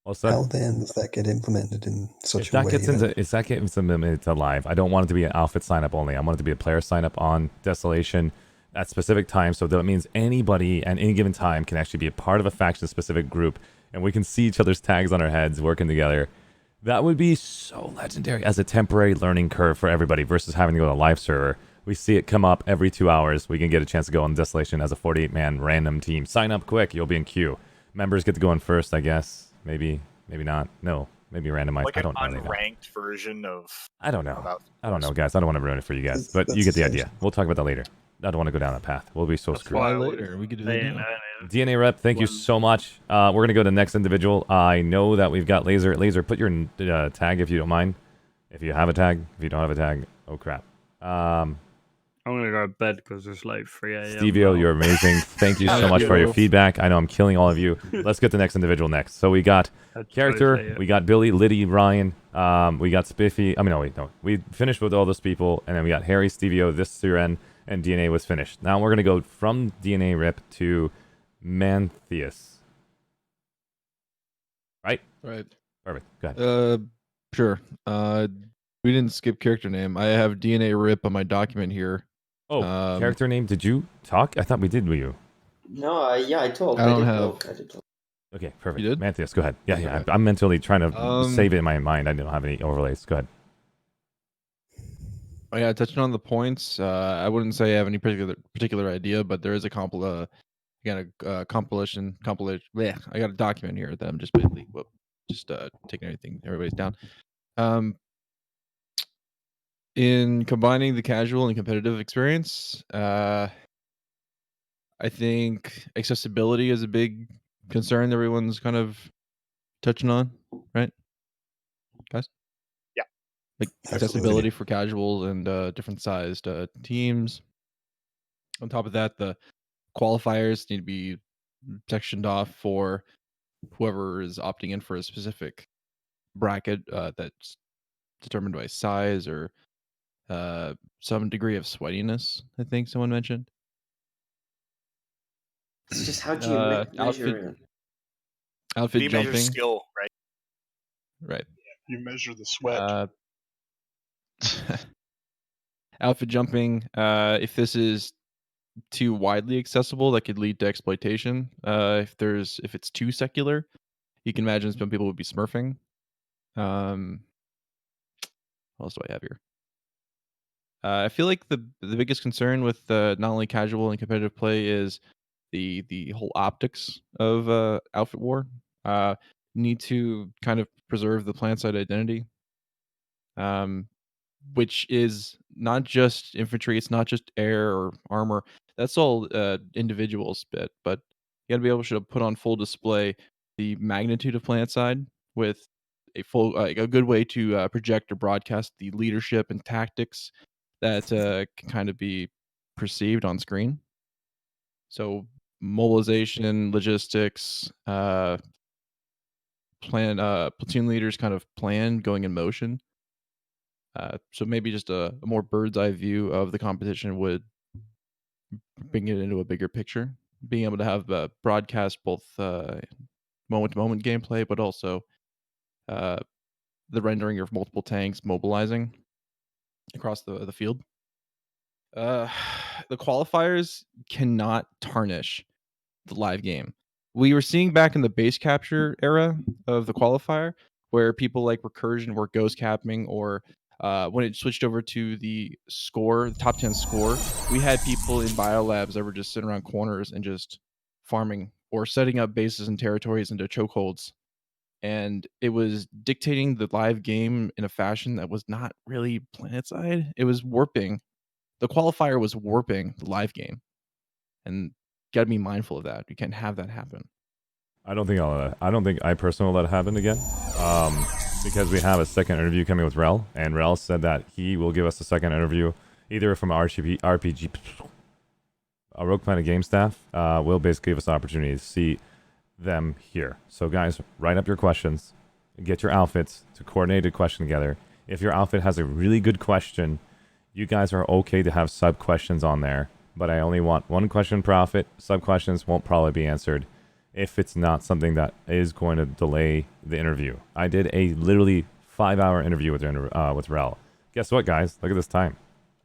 How then does that get implemented in such a way? If that gets implemented to live, I don't want it to be an outfit sign up only. I want it to be a player sign up on Desolation at specific times. So that means anybody at any given time can actually be a part of a faction specific group, and we can see each other's tags on our heads working together. That would be so legendary as a temporary learning curve for everybody versus having to go to a live server. We see it come up every 2 hours. We can get a chance to go on Desolation as a 48-man random team. Sign up quick. You'll be in queue. Members get to go in first, I guess. Maybe not. No, maybe randomized. Like I an don't really know. unranked version of. I don't know. I don't know, guys. I don't want to ruin it for you guys, but you get the idea. We'll talk about that later. I don't want to go down that path. We'll be so screwed. Why later? We could do that now. DNA Rep, thank you so much. We're going to go to the next individual. I know that we've got Laser. Laser, put your tag if you don't mind. If you have a tag. If you don't have a tag, oh crap. I'm going to go to bed because it's like 3 a.m. Stevio, you're amazing. Thank you so much for your feedback. I know I'm killing all of you. Let's get the next individual next. So we got character, we got Billy, Liddy, Ryan, we got Spiffy. We finished with all those people, and then we got Harry, Stevio, this Siren, and DNA was finished. Now we're going to go from DNA Rip to Mantheus. Right? Right. Perfect. Go ahead. Sure. We didn't skip character name. I have DNA Rip on my document here. Oh, character name. Did you talk? I thought we did with you. No, yeah, I talked. I don't did have- talk. I did talk. Okay, perfect. You did? Mantheus, go ahead. Yeah. I'm mentally trying to save it in my mind. I don't have any overlays. Go ahead. Oh, yeah, touching on the points, I wouldn't say I have any particular idea, but there is a compilation. Yeah, I got a document here that I'm just basically taking everybody's down. In combining the casual and competitive experience, I think accessibility is a big concern that everyone's kind of touching on, right, guys? Yeah. Like Absolutely. accessibility for casuals and different sized teams. On top of that, the qualifiers need to be sectioned off for whoever is opting in for a specific bracket that's determined by size or some degree of sweatiness, I think someone mentioned. It's just how do you measure? Outfit You measure jumping. skill, right? Right. You measure the sweat. Outfit jumping. If this is too widely accessible, that could lead to exploitation. If it's too secular, you can imagine some people would be smurfing. What else do I have here? I feel like the biggest concern with not only casual and competitive play is the whole optics of outfit war. Need to kind of preserve the Planetside identity, which is not just infantry. It's not just air or armor. That's all individuals bit, but you got to be able to put on full display the magnitude of Planetside with a a good way to project or broadcast the leadership and tactics that can kind of be perceived on screen. So mobilization, logistics, platoon leaders kind of plan going in motion. So maybe just a more bird's eye view of the competition would bring it into a bigger picture. Being able to have broadcast both moment to moment gameplay, but also the rendering of multiple tanks mobilizing across the field. The qualifiers cannot tarnish the live game. We were seeing back in the base capture era of the qualifier where people like recursion were ghost capping, or when it switched over to the score, the top 10 score, we had people in biolabs that were just sitting around corners and just farming or setting up bases and territories into chokeholds. And it was dictating the live game in a fashion that was not really Planetside. It was warping. The qualifier was warping the live game. And got to be mindful of that. You can't have that happen. I don't think I personally will let it happen again, because we have a second interview coming with Rel, and Rel said that he will give us a second interview either from RPG, Rogue Planet game staff. Will basically give us an opportunity to see them here. So guys, write up your questions, get your outfits to coordinate a question together. If your outfit has a really good question, you guys are okay to have sub questions on there, but I only want one question per outfit. Sub questions won't probably be answered if it's not something that is going to delay the interview. I did a literally 5-hour interview with Rel. Guess what, guys? Look at this time.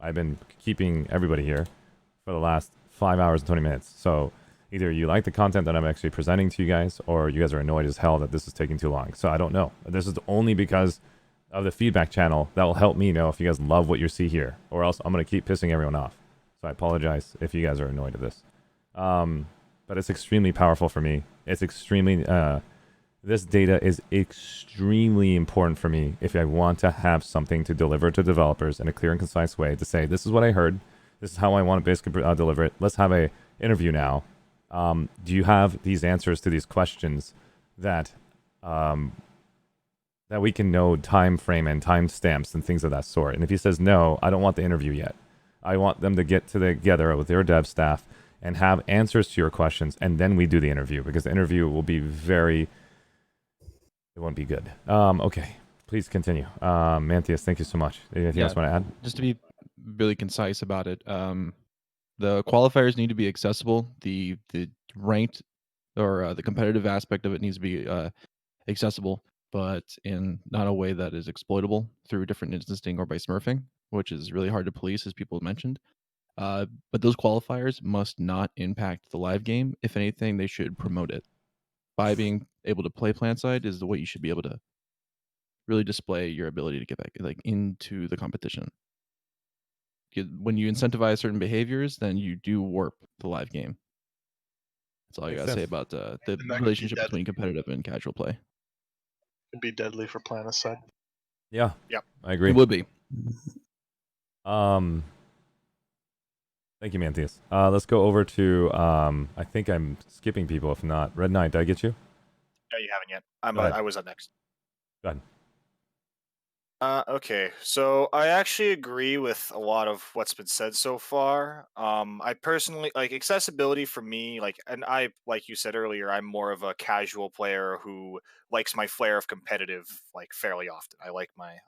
I've been keeping everybody here for the last 5 hours and 20 minutes. So either you like the content that I'm actually presenting to you guys, or you guys are annoyed as hell that this is taking too long. So I don't know. This is only because of the feedback channel that will help me know if you guys love what you see here, or else I'm going to keep pissing everyone off. So I apologize if you guys are annoyed at this. But it's extremely powerful for me. It's extremely, this data is extremely important for me if I want to have something to deliver to developers in a clear and concise way to say, this is what I heard. This is how I want to basically deliver it. Let's have a interview now. Do you have these answers to these questions that that we can know time frame and time stamps and things of that sort? And if he says no, I don't want the interview yet. I want them to get together with their dev staff and have answers to your questions, and then we do the interview, because the interview will be it won't be good. Okay, please continue. Mantheus, thank you so much. Anything else you want to add? Just to be really concise about it, the qualifiers need to be accessible. The ranked or the competitive aspect of it needs to be accessible, but in not a way that is exploitable through different instancing or by smurfing, which is really hard to police, as people mentioned. But those qualifiers must not impact the live game. If anything, they should promote it. By being able to play Planetside is the way you should be able to really display your ability to get back into the competition. When you incentivize certain behaviors, then you do warp the live game. That's all I Makes gotta say sense. about the And that could be relationship deadly. between competitive and casual play. It'd be deadly for Planetside. Yeah. Yep. I agree. It would be. Thank you, Mantheus. Let's go over to, I think I'm skipping people. If not, Red Knight, did I get you? No, you haven't yet. Go ahead. I was up next. Go ahead. Okay, so I actually agree with a lot of what's been said so far. I personally like accessibility for me, and I, like you said earlier, I'm more of a casual player who likes my flair of competitive, fairly often.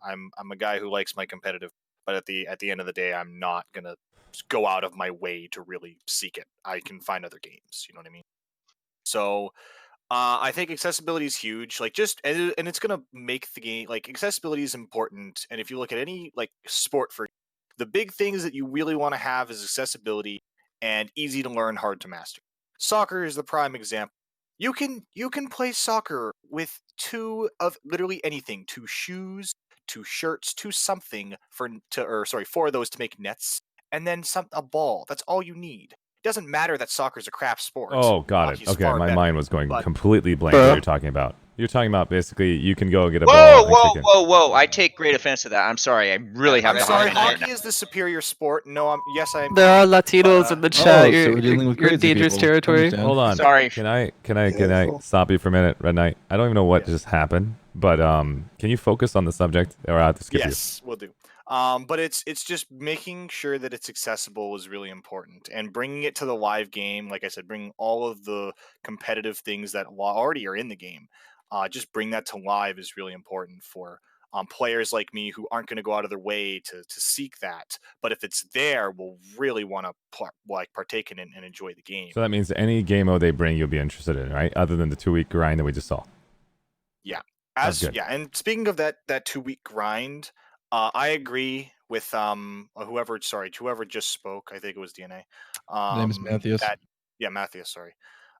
I'm a guy who likes my competitive, but at the end of the day, I'm not gonna go out of my way to really seek it. I can find other games, you know what I mean? So I think accessibility is huge. And it's gonna make the game accessibility is important. And if you look at any sport, for the big things that you really want to have is accessibility and easy to learn, hard to master. Soccer is the prime example. You can play soccer with two of literally anything, two shoes, two shirts, two something four of those to make nets, and then a ball. That's all you need. It doesn't matter that soccer's a craft sport. Oh, got it. Hockey's Okay, far my better, mind was going but completely blank what you're talking about. You're talking about basically you can go get a Whoa, ball and whoa, kick it. whoa, whoa! I take great offense to that. I'm sorry. I really have I'm the sorry, hardest time hockey is the superior sport. No, I'm There are kidding, Latinos but, in the chat. Oh, so we're dealing with You're in crazy dangerous people. territory. Understand. Hold on. Sorry. Can I stop you for a minute, Red Knight? I don't even know what just happened, but can you focus on the subject, or I have to skip yes, we'll do. But it's just making sure that it's accessible is really important, and bringing it to the live game. Like I said, bringing all of the competitive things that already are in the game. Just bring that to live is really important for players like me who aren't going to go out of their way to seek that. But if it's there, will really want to partake in it and enjoy the game. you? So that means any game mode they bring, you'll be interested in, right? Other than the 2-week grind that we just saw. Yeah. That's good. And speaking of that 2-week grind, I agree with whoever just spoke. I think it was DNA. My name is Matthias. Matthias. Sorry.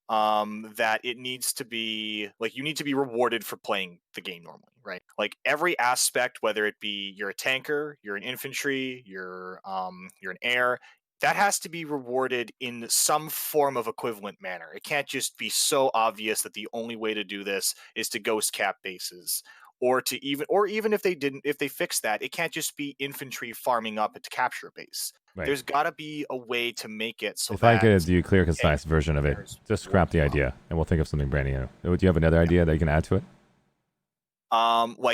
That it needs to be you need to be rewarded for playing the game normally, right? Like every aspect, whether it be you're a tanker, you're an infantry, you're an air, that has to be rewarded in some form of equivalent manner. It can't just be so obvious that the only way to do this is to ghost cap bases, or even if they fix that, it can't just be infantry farming up to capture a base. Right. There's got to be a way to make it so If that I could do a clear, concise version of it, just scrap the idea, and we'll think of something brand new. Do you have another idea that you can add to it?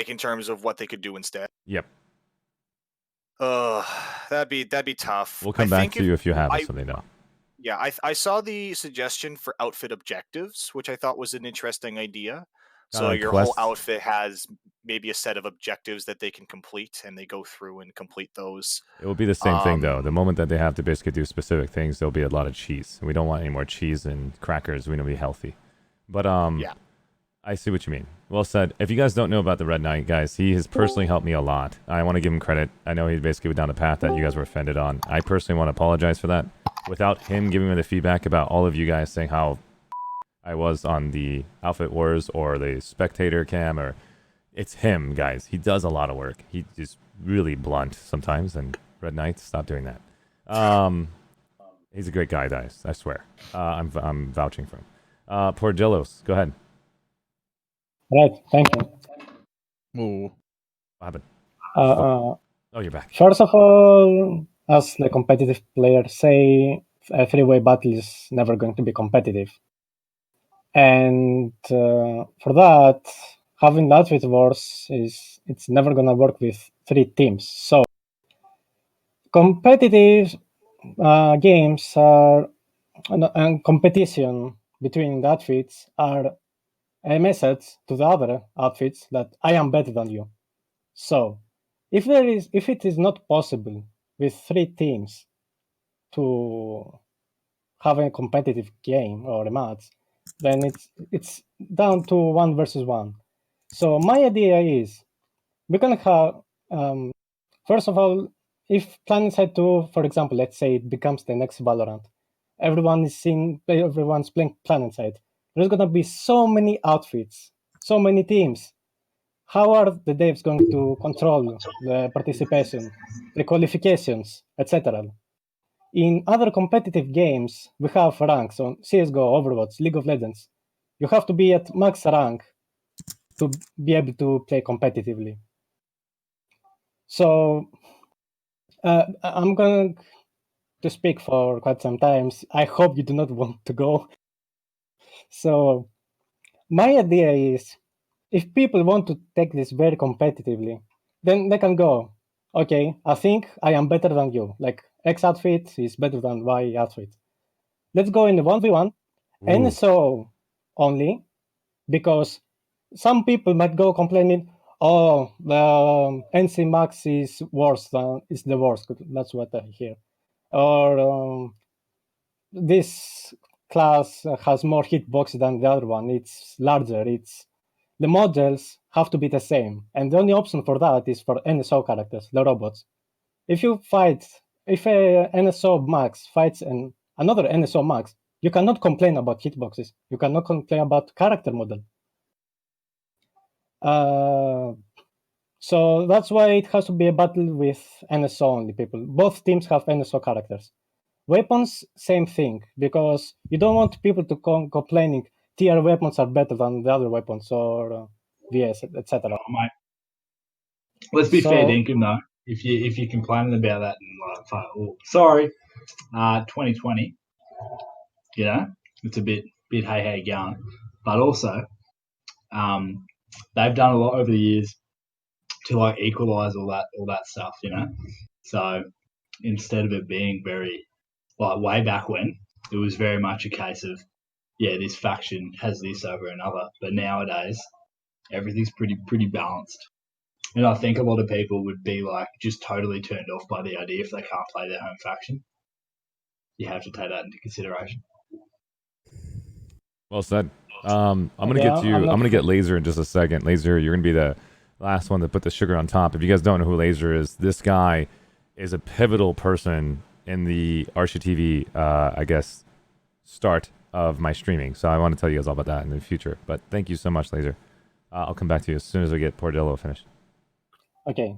In terms of what they could do instead. Yep. That'd be tough. We'll come back to you if you have something, though. Yeah, I saw the suggestion for outfit objectives, which I thought was an interesting idea. So like your quests? whole outfit has maybe a set of objectives that they can complete, and they go through and complete those. It will be the same thing, though. The moment that they have to basically do specific things, there'll be a lot of cheese. We don't want any more cheese and crackers. We want to be healthy. But yeah. I see what you mean. Well said. If you guys don't know about the Red Knight, guys, he has personally helped me a lot. I want to give him credit. I know he basically went down the path that you guys were offended on. I personally want to apologize for that. Without him giving me the feedback about all of you guys saying how I was on the Outfit Wars or the Spectator Cam, or it's him, guys. He does a lot of work. He is really blunt sometimes, and Red Knight, stop doing that. He's a great guy, guys. I swear. I'm vouching for him. Pordillos, go ahead. Right, thank you. Ooh. What happened? Oh, you're back. First of all, as the competitive players say, a three-way battle is never going to be competitive. And for that, having outfit wars it's never gonna work with 3 teams. So competitive games are and competition between the outfits are a message to the other outfits that I am better than you. So if it is not possible with 3 teams to have a competitive game or a match, then it's down to 1 versus 1. So my idea is we can have first of all, if Planetside 2, for example, let's say it becomes the next Valorant, everyone's playing Planetside. There's gonna be so many outfits, so many teams. How are the devs going to control the participation, the qualifications, etc.? In other competitive games, we have ranks on CSGO, Overwatch, League of Legends. You have to be at max rank to be able to play competitively. So I'm going to speak for quite some time. I hope you do not want to go. So my idea is, if people want to take this very competitively, then they can go, okay, I think I am better than you. Like X outfit is better than Y outfit. Let's go in the 1v1, and so only, because some people might go complaining, oh, the NC Max is the worst. That's what I hear. Or this class has more hitbox than the other one. It's larger. The models have to be the same, and the only option for that is for NSO characters, the robots. If a NSO Max fights another NSO Max, you cannot complain about hitboxes. You cannot complain about character model. So that's why it has to be a battle with NSO only people. Both teams have NSO characters. Weapons, same thing, because you don't want people to complaining tier weapons are better than the other weapons or VS, etc. Let's be fair dinkum though. If you're complaining about that and like, oh, sorry, 2020, you know, it's a bit hey going, but also, they've done a lot over the years to like equalize all that stuff, you know. So instead of it being very like way back when, it was very much a case of this faction has this over another, but nowadays everything's pretty balanced. And I think a lot of people would be like just totally turned off by the idea if they can't play their home faction. You have to take that into consideration. Well said. I'm gonna get you. I'm gonna get Laser in just a second. Laser, you're gonna be the last one to put the sugar on top. If you guys don't know who Laser is, this guy is a pivotal person in the ArsheeTV, I guess, start of my streaming. So I want to tell you guys all about that in the future. But thank you so much, Laser. I'll come back to you as soon as I get Portillo finished. Okay,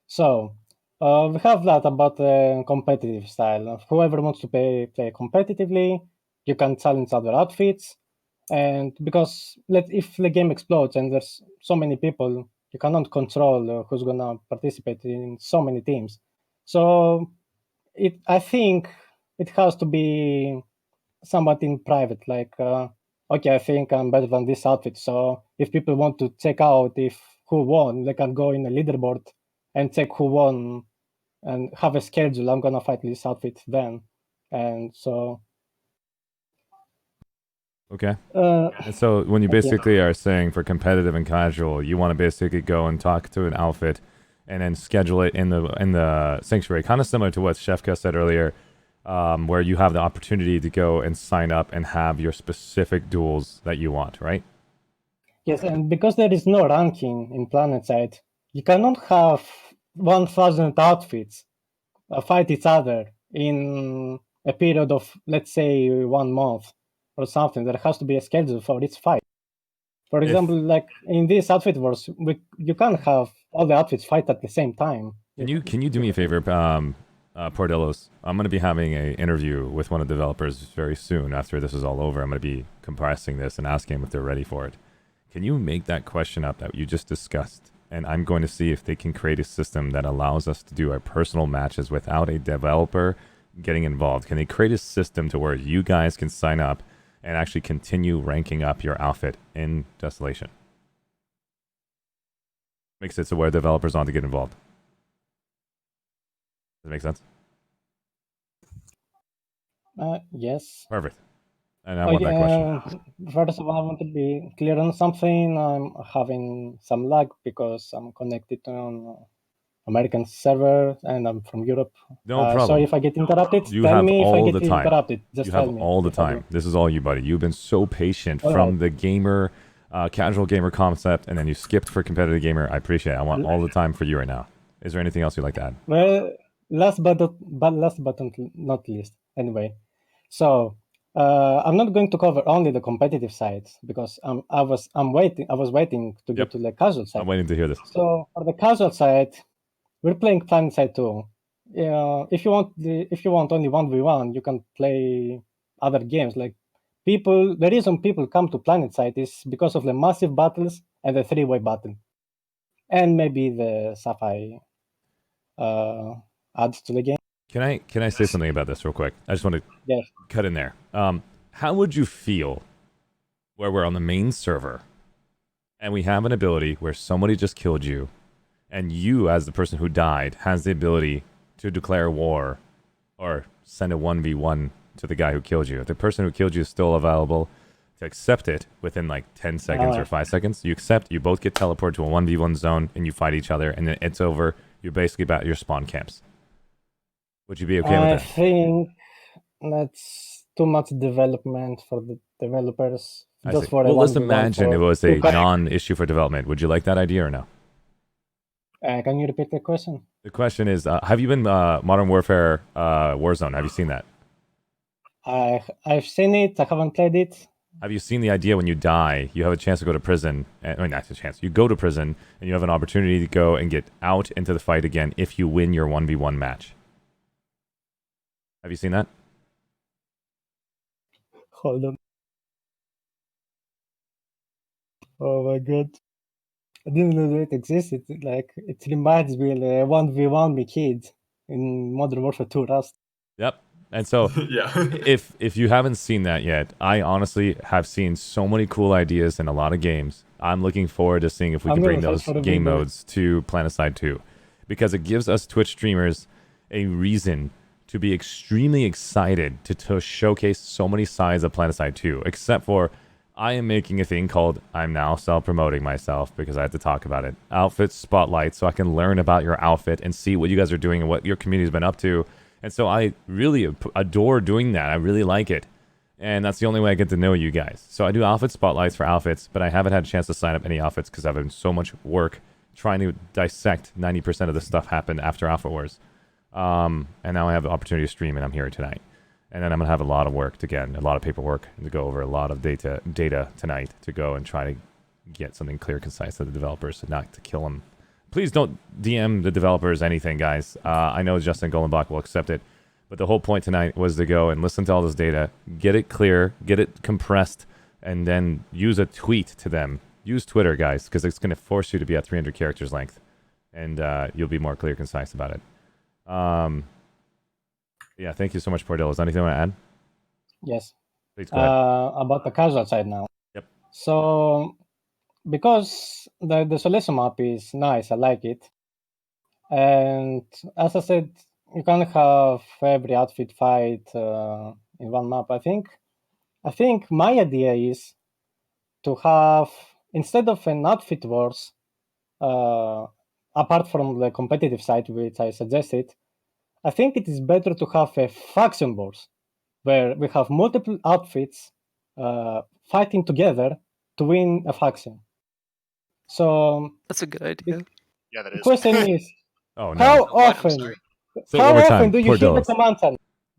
so we have that about the competitive style. Whoever wants to play competitively, you can challenge other outfits. And because if the game explodes and there's so many people, you cannot control who's gonna participate in so many teams. So I think it has to be somewhat in private, like okay, I think I'm better than this outfit. So if people want to check out who won, they can go in a leaderboard and check who won and have a schedule. I'm gonna fight this outfit then, and so. Okay. And so when you basically are saying for competitive and casual, you want to basically go and talk to an outfit and then schedule it in the sanctuary, kind of similar to what Shefka said earlier, where you have the opportunity to go and sign up and have your specific duels that you want, right? Yes, and because there is no ranking in Planetside, you cannot have 1,000 outfits fight each other in a period of, let's say, 1 month or something. There has to be a schedule for each fight. For example, like in this outfit wars, you can't have all the outfits fight at the same time. Can you do me a favor, Portillos? I'm going to be having an interview with one of the developers very soon after this is all over. I'm going to be compressing this and asking them if they're ready for it. Can you make that question up that you just discussed? And I'm going to see if they can create a system that allows us to do our personal matches without a developer getting involved. Can they create a system to where you guys can sign up and actually continue ranking up your outfit in Desolation? Makes it so where developers want to get involved. Does that make sense? Yes. Perfect. And I want that question. First of all, I want to be clear on something. I'm having some lag because I'm connected on American server and I'm from Europe. No problem. Sorry if I get interrupted. You Tell have me if I all get the time. interrupted. Just you tell have me. all the time. This is all you, buddy. You've been so patient All from right. the gamer, casual gamer concept, and then you skipped for competitive gamer. I appreciate it. I want all the time for you right now. Is there anything else you'd like to add? Well, last but not least. Anyway, so I'm not going to cover only the competitive side because I was waiting to get to the casual side. I'm waiting to hear this. So for the casual side, we're playing Planetside 2. If you want only 1v1, you can play other games. Like the reason people come to Planetside is because of the massive battles and the 3-way battle, and maybe the sci-fi adds to the game. Can I say something about this real quick? I just want to cut in there. How would you feel where we're on the main server and we have an ability where somebody just killed you and you, as the person who died, has the ability to declare war or send a 1v1 to the guy who killed you. If the person who killed you is still available to accept it within like 10 seconds or 5 seconds, you accept, you both get teleported to a 1v1 zone, and you fight each other, and then it's over. You're basically back at your spawn camps. Would you be okay with I that? think that's too much development for the developers. I Just see. for a Well, let's 1v1 imagine it for was two a non-issue for development. Would you like that idea or no? Can you repeat the question? The question is, have you been Modern Warfare Warzone? Have you seen that? I've seen it. I haven't played it. Have you seen the idea when you die, you have a chance to go to prison? I mean, not a chance. You go to prison, and you have an opportunity to go and get out into the fight again if you win your 1v1 match. Have you seen that? Hold on. Oh my god. I didn't know that it existed. Like, it reminds me of 1v1 me kid in Modern Warfare 2 Rust. Yep. And so, Yeah. if you haven't seen that yet, I honestly have seen so many cool ideas in a lot of games. I'm looking forward to seeing if we I'm can bring gonna those search for the game video. modes to Planetside 2, because it gives us Twitch streamers a reason to be extremely excited to showcase so many sides of Planetside 2, except for I am making a thing called, I'm now self-promoting myself because I have to talk about it, Outfit Spotlight, so I can learn about your outfit and see what you guys are doing and what your community's been up to. And so I really adore doing that. I really like it. And that's the only way I get to know you guys. So I do outfit spotlights for outfits, but I haven't had a chance to sign up any outfits because I've been so much work trying to dissect 90% of the stuff happened after Alpha Wars. And now I have the opportunity to stream, and I'm here tonight. And then I'm going to have a lot of work to get, a lot of paperwork to go over a lot of data tonight to go and try to get something clear, concise to the developers and not to kill them. Please don't DM the developers anything, guys. I know Justin Golenbach will accept it, but the whole point tonight was to go and listen to all this data, get it clear, get it compressed, and then use a tweet to them. Use Twitter, guys, because it's going to force you to be at 300 characters length, and you'll be more clear, concise about it. Yeah, thank you so much, Pordillo. Is there anything you want to add? Yes. Please go ahead. About the casual side now. Yep. So, because the Desolation map is nice, I like it. And as I said, you can't have every outfit fight in one map. I think my idea is to have, instead of an outfit wars, apart from the competitive side, which I suggested, I think it is better to have a faction wars, where we have multiple outfits fighting together to win a faction. So That's a good idea. Yeah, that the is. question is, Oh, no. how What? often? Say it How one more often time. do you hear the Pordillo. command channel?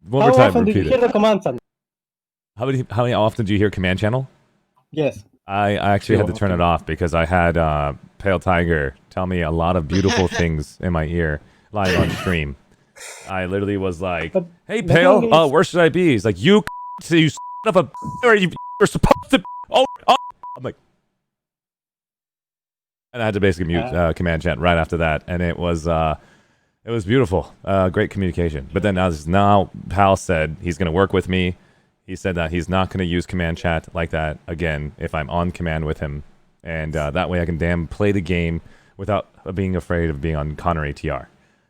One How more time, often do you repeat hear it. the command channel? How many often do you hear Command Channel? Yes. I actually had to turn it off because I had Pale Tiger tell me a lot of beautiful things in my ear live on stream. I literally was like, "Hey, the Pale, thing is- where should I be?" He's like, "You son of a, or you're supposed to." Oh, I'm like, and I had to basically mute Command Chat right after that, and it was beautiful, great communication. But then now Pal said he's going to work with me. He said that he's not going to use Command Chat like that again if I'm on command with him, and that way I can play the game without being afraid of being on Connor ATR.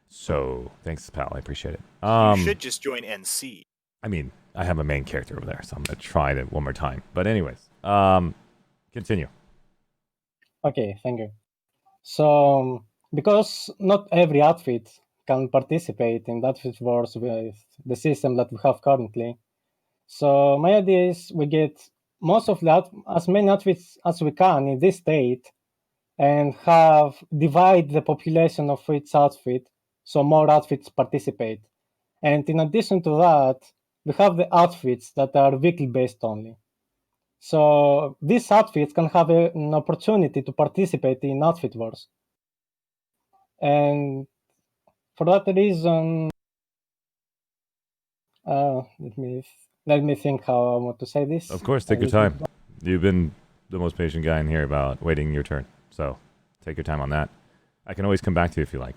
So thanks, Pal. I appreciate it. You should just join NC. I mean, I have a main character over there, so I'm going to try it one more time. But anyways, continue. Okay, thank you. So, because not every outfit can participate in outfit wars with the system that we have currently, so my idea is we get most of as many outfits as we can in this state, and divide the population of each outfit so more outfits participate. And in addition to that, we have the outfits that are vehicle based only. So these outfits can have an opportunity to participate in outfit wars. And for that reason, let me think how I want to say this. Of course, take your time. You've been the most patient guy in here about waiting your turn. So take your time on that. I can always come back to you if you like.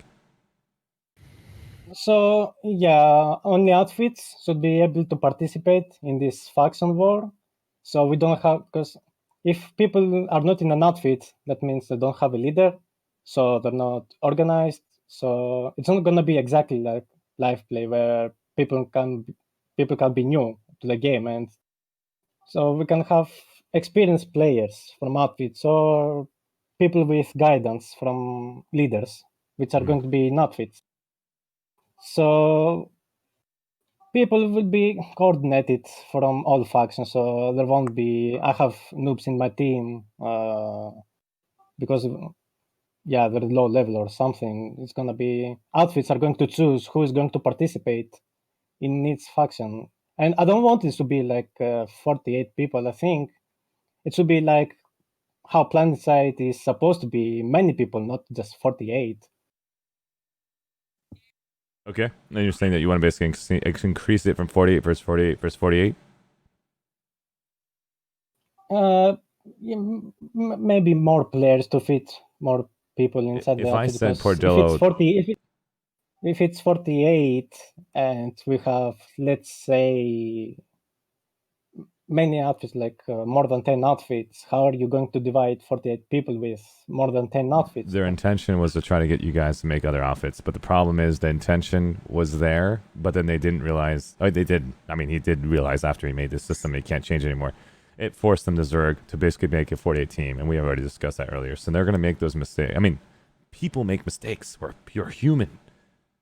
So yeah, only outfits should be able to participate in this faction war. So we don't have, because if people are not in an outfit, that means they don't have a leader. so they're not organized. So it's not gonna be exactly like live play where people can be new to the game, and so we can have experienced players from outfits or people with guidance from leaders, which are going to be in outfits. So people will be coordinated from all factions, so there won't be. I have noobs in my team because they're low level or something. It's gonna be outfits are going to choose who is going to participate in each faction, and I don't want this to be like 48 people. I think it should be like how Planetside is supposed to be, many people, not just 48. Okay, and you're saying that you want to basically increase it from 48 versus 48 versus 48? Maybe more players to fit more people inside If the I outfit. said Because Portillo, if it's 48 and we have, let's say, many outfits, like more than 10 outfits, how are you going to divide 48 people with more than 10 outfits? their intention was to try to get you guys to make other outfits, but the problem is the intention was there, but then they didn't realize. Oh, they did. I mean, he did realize after he made this system, he can't change it anymore. It forced them to Zerg to basically make a 48 team, and we have already discussed that earlier. So they're going to make those mistakes. I mean, people make mistakes. We're pure human,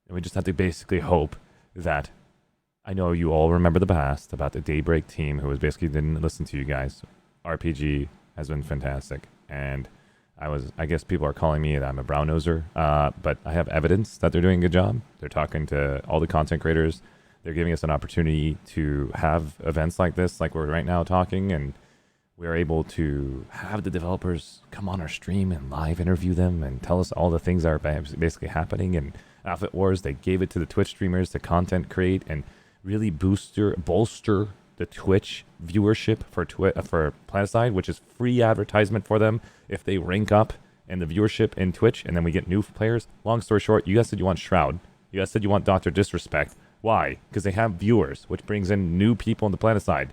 and we just have to basically hope that. I know you all remember the past about the Daybreak team who was basically didn't listen to you guys. RPG has been fantastic, and I guess people are calling me that I'm a brown noser, but I have evidence that they're doing a good job. They're talking to all the content creators. They're giving us an opportunity to have events like this, like we're right now talking, and we're able to have the developers come on our stream and live interview them and tell us all the things that are basically happening. And Outfit Wars, they gave it to the Twitch streamers to content create and really bolster the Twitch viewership for Planetside, which is free advertisement for them if they rank up in the viewership in Twitch, and then we get new players. Long story short, you guys said you want Shroud. You guys said you want Dr. Disrespect. Why? Because they have viewers, which brings in new people on the Planetside.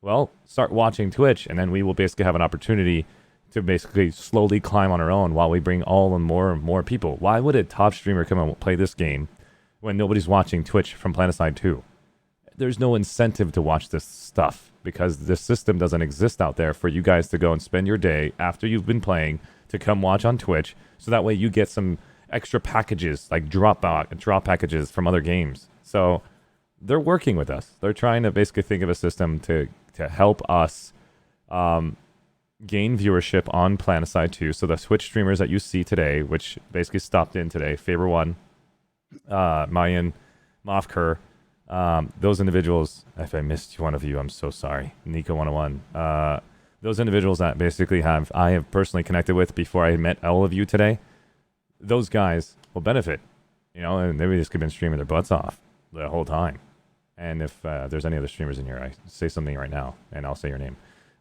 Well, start watching Twitch, and then we will basically have an opportunity to basically slowly climb on our own while we bring all and more people. Why would a top streamer come and play this game when nobody's watching Twitch from Planetside 2? There's no incentive to watch this stuff because the system doesn't exist out there for you guys to go and spend your day after you've been playing to come watch on Twitch, so that way you get some extra packages like drop packages from other games. So they're working with us. They're trying to basically think of a system to help us gain viewership on Planetside 2. So the Twitch streamers that you see today, which basically stopped in today, Faber One, Mayan, Mofker, those individuals, if I missed one of you, I'm so sorry. Nico 101. Those individuals that basically I have personally connected with before I met all of you today, those guys will benefit, and maybe just could have been streaming their butts off the whole time. And if there's any other streamers in here, I say something right now, and I'll say your name.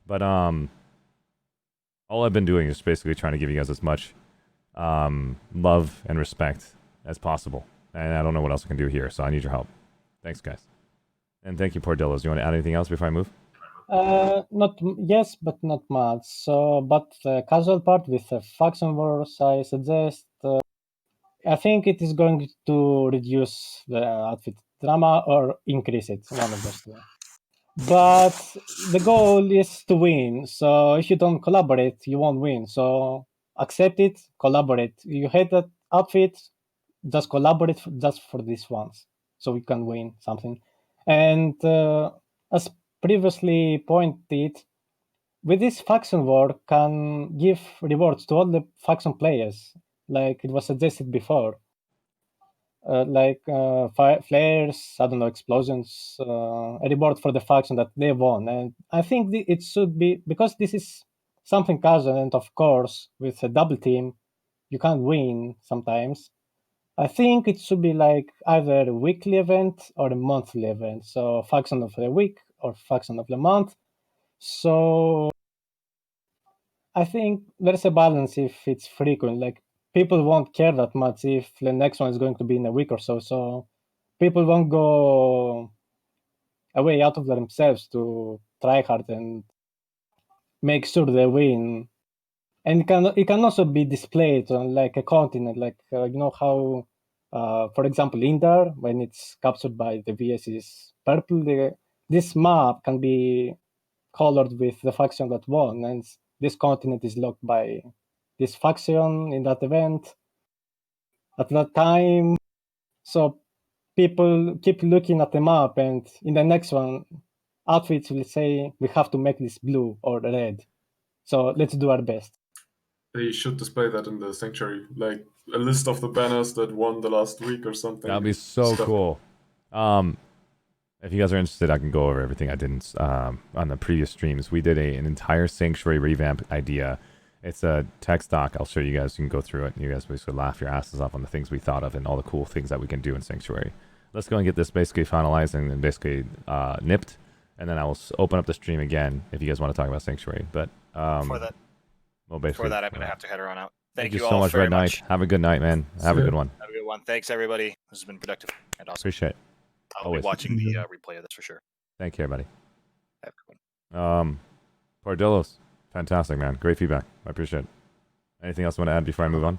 But all I've been doing is basically trying to give you guys as much love and respect as possible. And I don't know what else I can do here, so I need your help. Thanks, guys. And thank you, Pordillos. Do you want to add anything else before I move? Yes, but not much. So, but the casual part with the faction wars, I suggest. I think it is going to reduce the outfit drama or increase it. One of those two. But the goal is to win. So if you don't collaborate, you won't win. So accept it, collaborate. You hate that outfit, just collaborate just for this once, so we can win something. And as previously pointed, with this faction war can give rewards to all the faction players, like it was suggested before. Flares, I don't know, explosions, a reward for the faction that they won. And I think it should be, because this is something casual, and of course, with a double team, you can't win sometimes. I think it should be like either a weekly event or a monthly event. So faction of the week or faction of the month. So I think there's a balance if it's frequent. Like people won't care that much if the next one is going to be in a week or so. So people won't go away out of themselves to try hard and make sure they win and it can also be displayed on like a continent, like you know how, for example, Indar, when it's captured by the VS is purple, this map can be colored with the faction that won, and this continent is locked by this faction in that event at that time. So people keep looking at the map, and in the next one, outfits will say we have to make this blue or red. So let's do our best. They should display that in the sanctuary, like a list of the banners that won the last week or something. That'd be so Stuff. cool. If you guys are interested, I can go over everything I did on the previous streams. We did an entire sanctuary revamp idea. It's a text doc. I'll show you guys. You can go through it. And you guys basically laugh your asses off on the things we thought of and all the cool things that we can do in sanctuary. Let's go and get this basically finalized and then basically nipped. And then I will open up the stream again if you guys want to talk about sanctuary. But Before that, well, basically, I'm going to have to head on out. Thank you all so much, very Red Knight. Have a good night, man. Have a good one. Have a good one. Thanks, everybody. This has been productive and awesome. Appreciate it. I'll Always. be watching the replay of this for sure. Thank you, everybody. Have a good one. Pardillos, fantastic, man. Great feedback. I appreciate it. Anything else you want to add before I move on?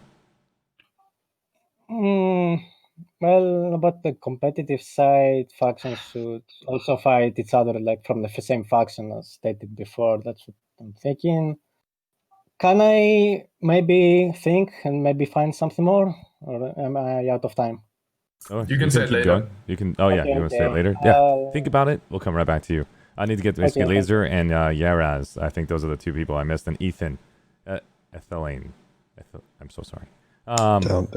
Well, about the competitive side, factions should also fight each other like from the same faction as stated before. That's what I'm thinking. Can I maybe think and maybe find something more, or am I out of time? Oh, You can say it keep later. going. You can. Oh yeah, Okay, you want to say it okay. later? Yeah. Think about it. We'll come right back to you. I need to get basically Okay. Laser and Yaraz. I think those are the two people I missed, and Ethan, Ethylene. I'm so sorry. Don't.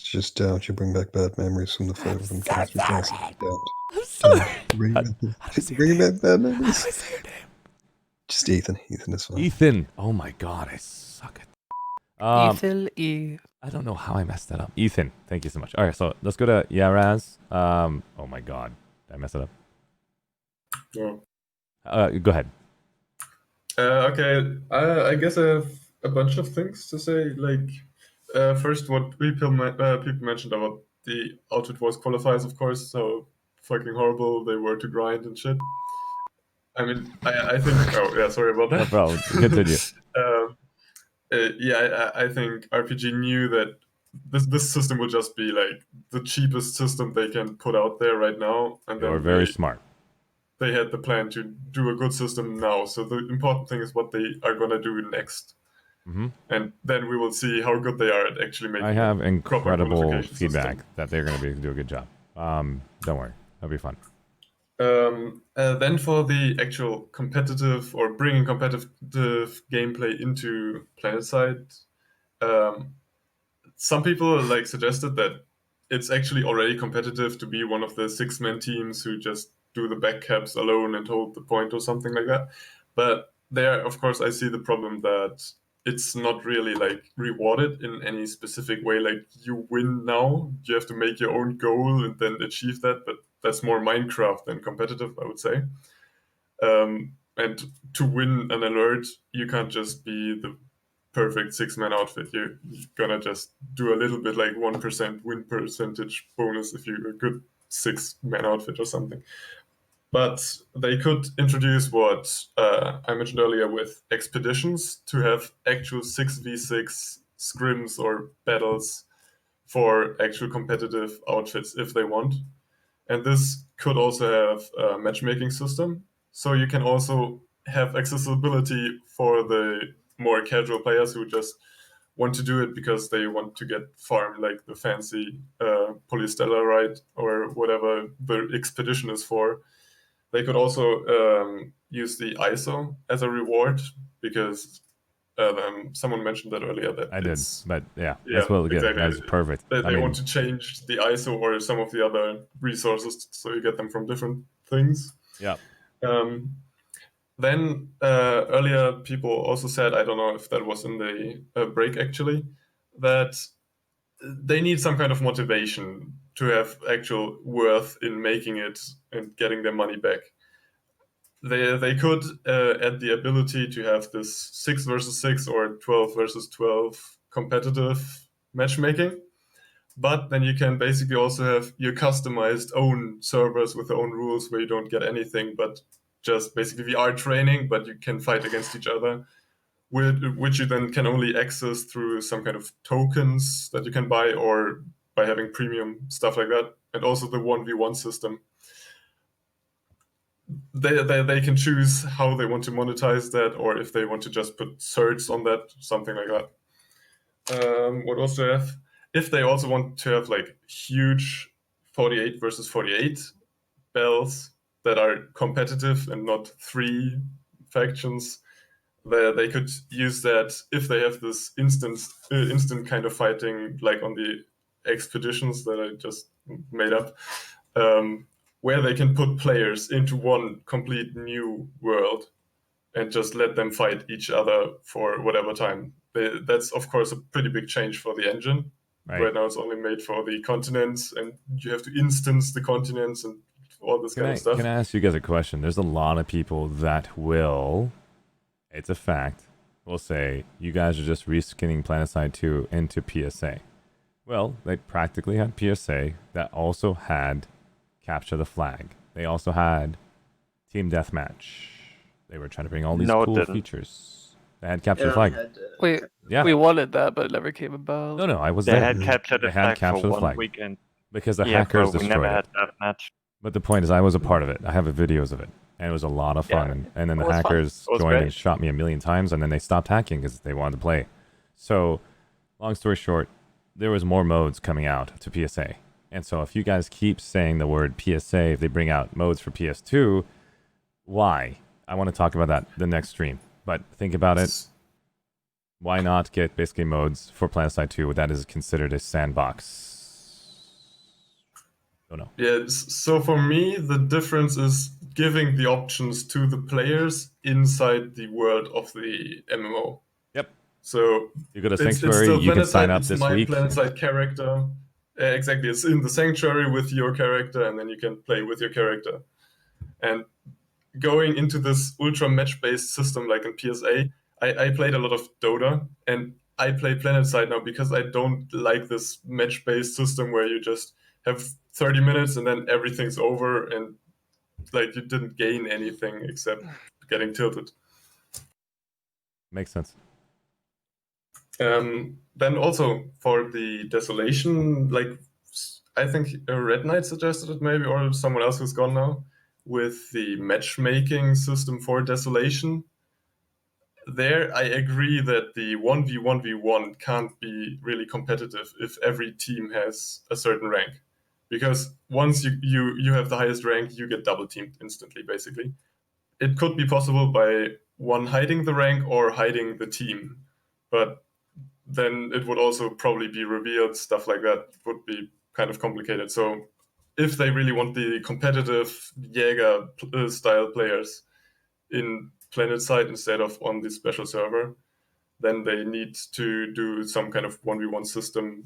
Just don't. You bring back bad memories from the four of them. Catherine Johnson. Don't. I'm sorry. Bring back bad memories. How do I say your name? Just Ethan. Ethan is fine. Ethan. Oh my god, I suck at. Ethan E. I don't know how I messed that up. Ethan, thank you so much. All right, so let's go to Yaraz. Oh my god, did I mess it up? No. Go ahead. Okay, I guess I have a bunch of things to say. Like, first, what people mentioned about the Outfit Wars qualifiers, of course, so fucking horrible they were to grind and shit. I mean, I think. Oh, yeah, sorry about that. No problem. Continue. Yeah, I think RPG knew that this system would just be like the cheapest system they can put out there right now, and They were then very smart. They had the plan to do a good system now. So the important thing is what they are gonna do next, and then we will see how good they are at actually making. I have a proper incredible qualification feedback system. that they're going to do a good job. Don't worry, that'll be fun. Then for the actual competitive or bringing competitive gameplay into Planetside, some people like suggested that it's actually already competitive to be one of the 6-man teams who just do the back caps alone and hold the point or something like that. But there, of course, I see the problem that it's not really like rewarded in any specific way. Like you win now, you have to make your own goal and then achieve that. But that's more Minecraft than competitive, I would say. And to win an alert, you can't just be the perfect 6-man outfit. You're gonna just do a little bit like 1% win percentage bonus if you're a good 6-man outfit or something. But they could introduce what I mentioned earlier with expeditions to have actual 6v6 scrims or battles for actual competitive outfits if they want. And this could also have a matchmaking system. So you can also have accessibility for the more casual players who just want to do it because they want to get farm, like the fancy polystellarite or whatever the expedition is for. They could also use the ISO as a reward because someone mentioned that earlier. That I did, but yeah, that's what we get. exactly. That's perfect. They want to change the ISO or some of the other resources so you get them from different things. Yeah. Then earlier people also said, I don't know if that was in the break actually, that they need some kind of motivation to have actual worth in making it and getting their money back. They could add the ability to have this 6 versus 6 or 12 versus 12 competitive matchmaking. But then you can basically also have your customized own servers with their own rules where you don't get anything but just basically VR training, but you can fight against each other. which you then can only access through some kind of tokens that you can buy or by having premium stuff like that, and also the 1v1 system. They can choose how they want to monetize that, or if they want to just put certs on that, something like that. What else do I have? If they also want to have like huge 48 versus 48 bells that are competitive and not 3 factions, they could use that if they have this instant kind of fighting, like on the expeditions that I just made up, where they can put players into one complete new world and just let them fight each other for whatever time. That's of course a pretty big change for the engine. Right now it's only made for the continents, and you have to instance the continents and all this kind of stuff. Can I ask you guys a question? There's a lot of people that will, it's a fact, will say, you guys are just reskinning Planetside 2 into PSA. Well, they practically had PSA that also had Capture the Flag. They also had Team Deathmatch. They were trying to bring all these cool features. They had Capture the Flag. Wait, Yeah. we wanted that, but it never came about. No, I was They there. had captured They the had flag Capture for the one Flag. weekend. Because the Yeah, hackers but we destroyed never had it. that match. But the point is, I was a part of it. I have videos of it. And it was a lot of fun. And then it the was fun. hackers It was joined great. and shot me a million times, and then they stopped hacking because they wanted to play. So, long story short, there was more modes coming out to PSA. And so if you guys keep saying the word PSA, if they bring out modes for PS2, why? I want to talk about that the next stream. But think about it. Why not get basically modes for Planetside 2 that is considered a sandbox? Don't know. Yeah, so for me, the difference is giving the options to the players inside the world of the MMO. Yep. So you go to it's Sanctuary, still you can sign Planetside, up it's this my week. Planetside character. Exactly, it's in the Sanctuary with your character, and then you can play with your character. And going into this ultra match-based system like in PSA, I played a lot of Dota, and I play Planetside now because I don't like this match-based system where you just have 30 minutes and then everything's over and like you didn't gain anything except getting tilted. Makes sense. Then also for the Desolation, like I think Red Knight suggested it maybe, or someone else who's gone now, with the matchmaking system for Desolation. There, I agree that the 1v1v1 can't be really competitive if every team has a certain rank. Because once you have the highest rank, you get double teamed instantly, basically. It could be possible by one hiding the rank or hiding the team. But then it would also probably be revealed, stuff like that would be kind of complicated. So if they really want the competitive Jäger style players in Planetside instead of on the special server, then they need to do some kind of 1v1 system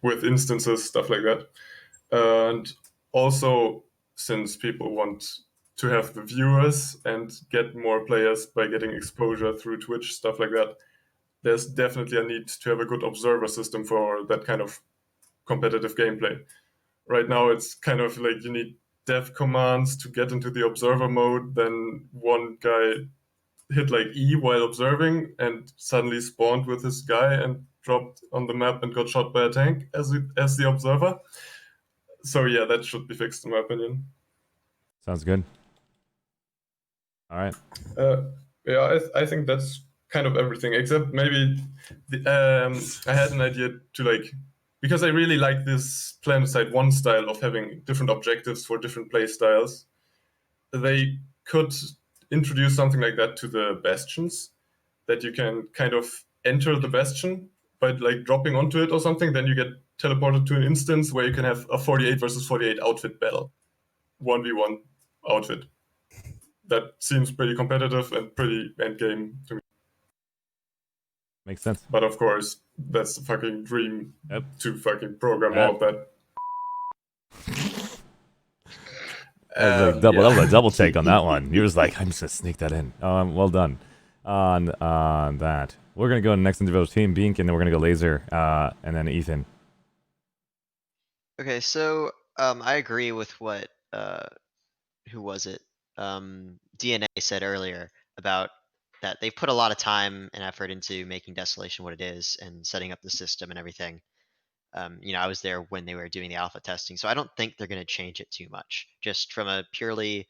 with instances, stuff like that. And also, since people want to have the viewers and get more players by getting exposure through Twitch, stuff like that, there's definitely a need to have a good observer system for that kind of competitive gameplay. Right now, it's kind of like you need dev commands to get into the observer mode, then one guy hit like E while observing and suddenly spawned with his guy and dropped on the map and got shot by a tank as the observer. So yeah, that should be fixed in my opinion. Sounds good. All right. Yeah, I think that's kind of everything, except maybe I had an idea to like, because I really like this Planetside 1 style of having different objectives for different play styles. They could introduce something like that to the bastions, that you can kind of enter the bastion by like dropping onto it or something. Then you get teleported to an instance where you can have a 48 versus 48 outfit battle, 1v1 outfit. That seems pretty competitive and pretty endgame to me. Makes sense. But of course, that's the fucking dream to fucking program all of that. That was that was a double take on that one. You was like, I'm just gonna sneak that in. Well done on that. We're gonna go to the next individual team, Bink, and then we're gonna go Laser, and then Ethan. Okay, so I agree with what who was it? DNA said earlier about that they've put a lot of time and effort into making Desolation what it is and setting up the system and everything. I was there when they were doing the alpha testing, so I don't think they're going to change it too much. Just from a purely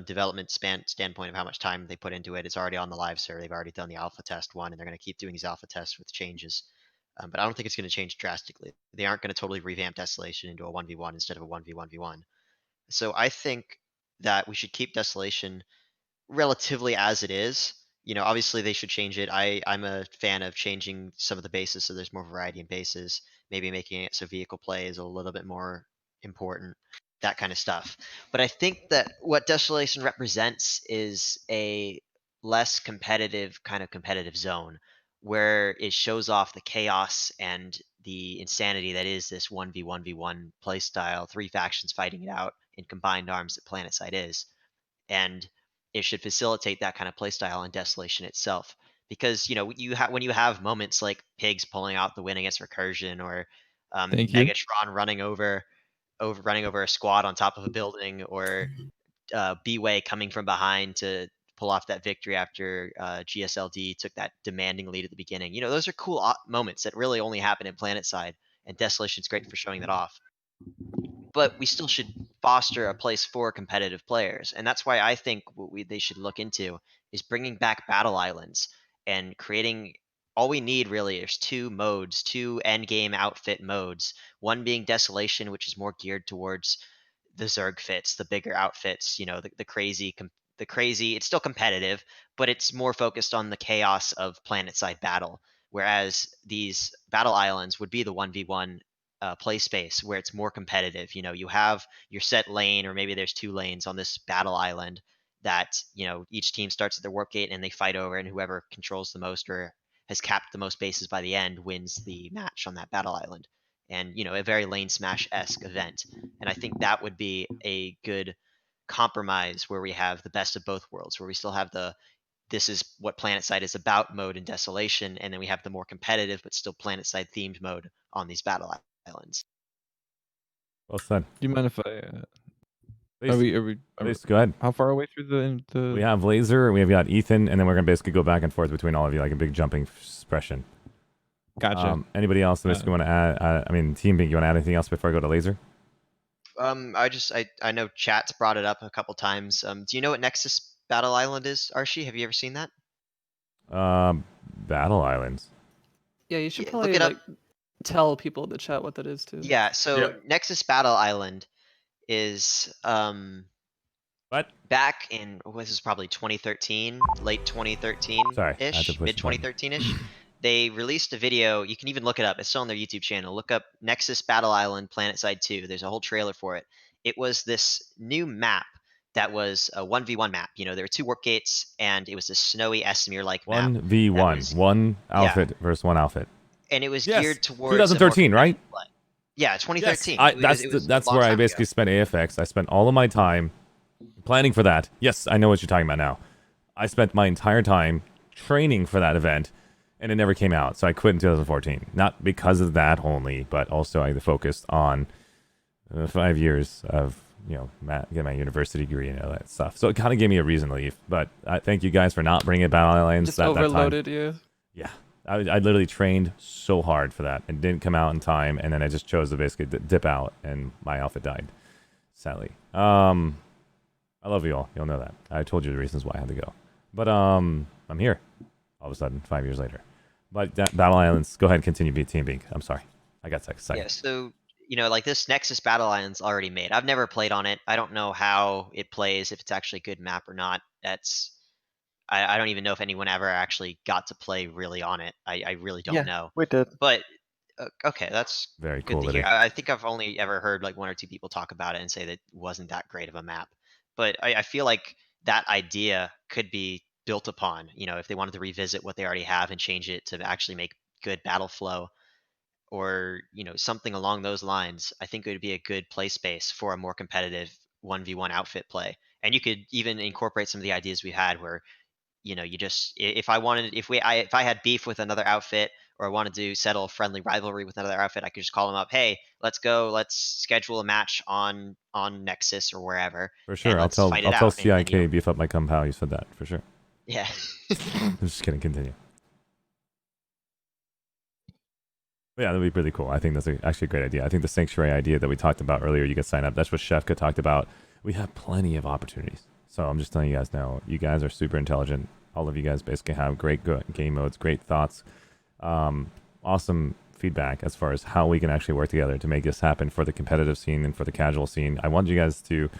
development standpoint of how much time they put into it, it's already on the live server. They've already done the alpha test 1, and they're going to keep doing these alpha tests with changes. But I don't think it's going to change drastically. They aren't going to totally revamp Desolation into a 1v1 instead of a 1v1v1. So I think that we should keep Desolation relatively as it is. Obviously they should change it. I'm a fan of changing some of the bases so there's more variety in bases, maybe making it so vehicle play is a little bit more important, that kind of stuff. But I think that what Desolation represents is a less competitive kind of competitive zone where it shows off the chaos and the insanity that is this 1v1v1 playstyle, 3 factions fighting it out in combined arms that Planetside is. And it should facilitate that kind of playstyle on Desolation itself. Because when you have moments like Pigs pulling out the win against Recursion, or Thank you. Megatron running over a squad on top of a building, or B-Way coming from behind to pull off that victory after GSLD took that demanding lead at the beginning. Those are cool moments that really only happen in Planetside, and Desolation's great for showing that off. But we still should foster a place for competitive players, and that's why I think what they should look into is bringing back battle islands and creating. All we need really is 2 modes, 2 end game outfit modes. One being Desolation, which is more geared towards the Zerg fits, the bigger outfits. The crazy. It's still competitive, but it's more focused on the chaos of Planetside battle. Whereas these battle islands would be the 1v1 play space where it's more competitive. You have your set lane, or maybe there's 2 lanes on this battle island that each team starts at their warp gate and they fight over, and whoever controls the most or has capped the most bases by the end wins the match on that battle island. And a very lane smash-esque event. And I think that would be a good compromise where we have the best of both worlds, where we still have this is what Planetside is about mode in Desolation, and then we have the more competitive but still Planetside themed mode on these battle islands. Well said. Do you mind if I? Please, go ahead. How far away through the? We have Laser, we have got Ethan, and then we're gonna basically go back and forth between all of you like a big jumping expression. Gotcha. Anybody else that want to add? Team Big, you want to add anything else before I go to Laser? I know chat's brought it up a couple times. Do you know what Nexus Battle Island is, Arshee? Have you ever seen that? Battle Islands. Yeah, you should probably tell people in the chat what that is too. Yeah, so Nexus Battle Island is back in this is probably 2013, late 2013-ish, Sorry, I had to push mid 2013-ish. They released a video. You can even look it up. It's still on their YouTube channel. Look up Nexus Battle Island Planetside 2. There's a whole trailer for it. It was this new map that was a 1v1 map. There were 2 warp gates, and it was a snowy Esmir-like map. 1v1. One outfit versus one outfit. And it was geared towards 2013, right? Yeah, 2013. Yes. That's where I basically spent AFX. I spent all of my time planning for that. Yes, I know what you're talking about now. I spent my entire time training for that event, and it never came out. So I quit in 2014. Not because of that only, but also I focused on 5 years of, get my university degree and all that stuff. So it kind of gave me a reason to leave. But I thank you guys for not bringing it Battle Islands. Just overloaded you. Yeah. I literally trained so hard for that. It didn't come out in time, and then I just chose to basically dip out, and my outfit died, sadly. I love you all. You'll know that. I told you the reasons why I had to go. But I'm here all of a sudden, 5 years later. But Battle Islands, go ahead and continue Team Big. I'm sorry. I got excited. Yeah, so, this Nexus Battle Island's already made. I've never played on it. I don't know how it plays, if it's actually a good map or not. I don't even know if anyone ever actually got to play really on it. I really don't know. We did. But, okay, that's very good cool. to hear. I think I've only ever heard 1 or 2 people talk about it and say that it wasn't that great of a map. But I feel like that idea could be built upon, if they wanted to revisit what they already have and change it to actually make good battle flow, or, something along those lines. I think it would be a good play space for a more competitive 1v1 outfit play. And you could even incorporate some of the ideas we had where, you just, if I had beef with another outfit, or I wanted to settle a friendly rivalry with another outfit, I could just call them up. Hey, let's schedule a match on Nexus or wherever. For sure, I'll tell CIK beef up my compound. You said that for sure. Yeah. I'm just kidding. Continue. But yeah, that'd be pretty cool. I think that's actually a great idea. I think the sanctuary idea that we talked about earlier, you could sign up. That's what Shefka talked about. We have plenty of opportunities. So I'm just telling you guys now, you guys are super intelligent. All of you guys basically have great game modes, great thoughts, awesome feedback as far as how we can actually work together to make this happen for the competitive scene and for the casual scene. I want you guys to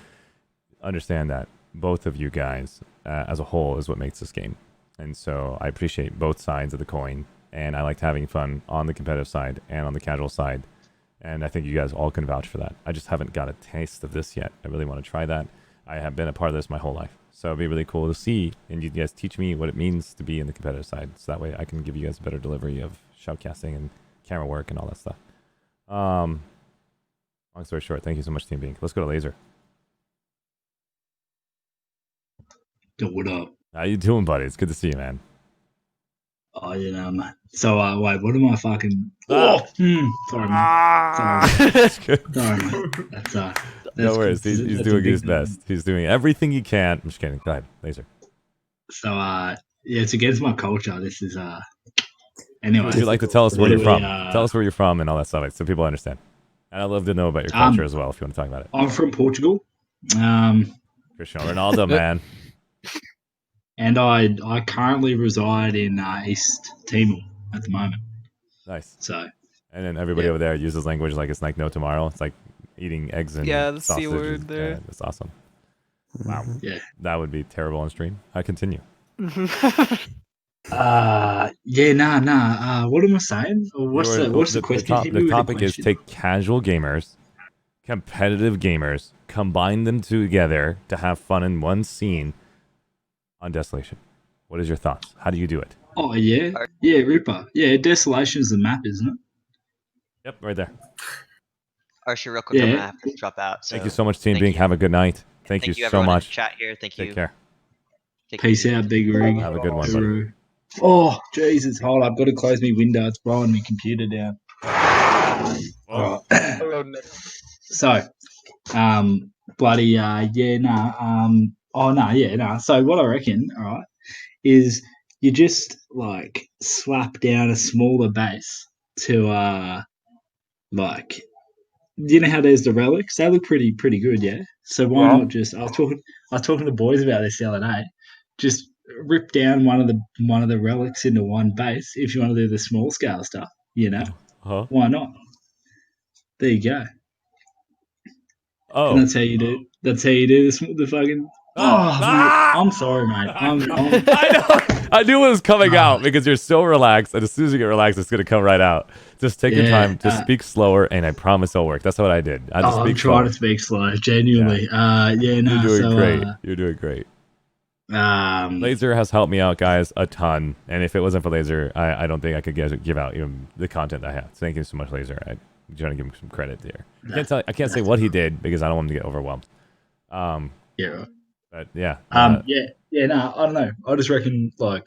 understand that both of you guys as a whole is what makes this game. And so I appreciate both sides of the coin. And I liked having fun on the competitive side and on the casual side. And I think you guys all can vouch for that. I just haven't got a taste of this yet. I really want to try that. I have been a part of this my whole life. So it'd be really cool to see. And you guys teach me what it means to be in the competitive side. So that way I can give you guys a better delivery of shoutcasting and camera work and all that stuff. Long story short, thank you so much, Team Bink. Let's go to Laser. Yo, what up? How you doing, buddy? It's good to see you, man. Oh, you know, man. So, wait, what am I fucking... Oh, sorry, man. Sorry, man. That's no worries. good. He's That's a doing big his best. He's doing everything he can. I'm just kidding. Go ahead, Laser. So, yeah, it's against my culture. This is, anyway. Would you like to tell us where what you're do from? we, Tell us where you're from and all that stuff, so people understand. And I'd love to know about your culture as well, if you want to talk about it. I'm from Portugal. Cristiano Ronaldo, man. And I currently reside in East Timor at the moment. Nice. So, and then everybody over there uses language like it's like no tomorrow. It's like eating eggs and the C sausages. word there. Yeah, that's awesome. Wow. Yeah. That would be terrible on stream. I continue. yeah, nah. What am I saying? What's the question? The topic is take casual gamers, competitive gamers, combine them together to have fun in one scene on Desolation. What is your thoughts? How do you do it? Oh yeah, Ripper. Yeah, Desolation is the map, isn't it? Yep, right there. Arshee, real quick, Yeah. I'm gonna have to drop out. So Thank you so much, Team Bink. Have a good night. Thank you so everyone in the much. chat here. Thank Take you. care. Peace out, Big Rig. Have a good one, buddy. Guru. Oh Jesus! Hold up, I've got to close my window. It's blowing my computer down. All right. So, bloody yeah, nah. Oh no, yeah, nah. So what I reckon, all right, is you just like slap down a smaller base to like, you know how there's the relics? They look pretty good, yeah. So why not just? I was talking to boys about this the other day. Just rip down one of the relics into one base if you want to do the small scale stuff. You know, why not? There you go. Oh, and that's how you do. That's how you do the fucking. I'm sorry, mate. I knew it was coming out because you're so relaxed, and as soon as you get relaxed, it's gonna come right out. Just take your time to speak slower, and I promise it'll work. That's what I did. I just I'm speak trying slower. to speak slow, genuinely. You're doing great. You're doing great. Laser has helped me out, guys, a ton. And if it wasn't for Laser, I don't think I could give out even the content I have. So thank you so much, Laser. I'm trying to give him some credit there. I can't say what he did because I don't want him to get overwhelmed. Yeah. Right. But yeah. No, I don't know. I just reckon like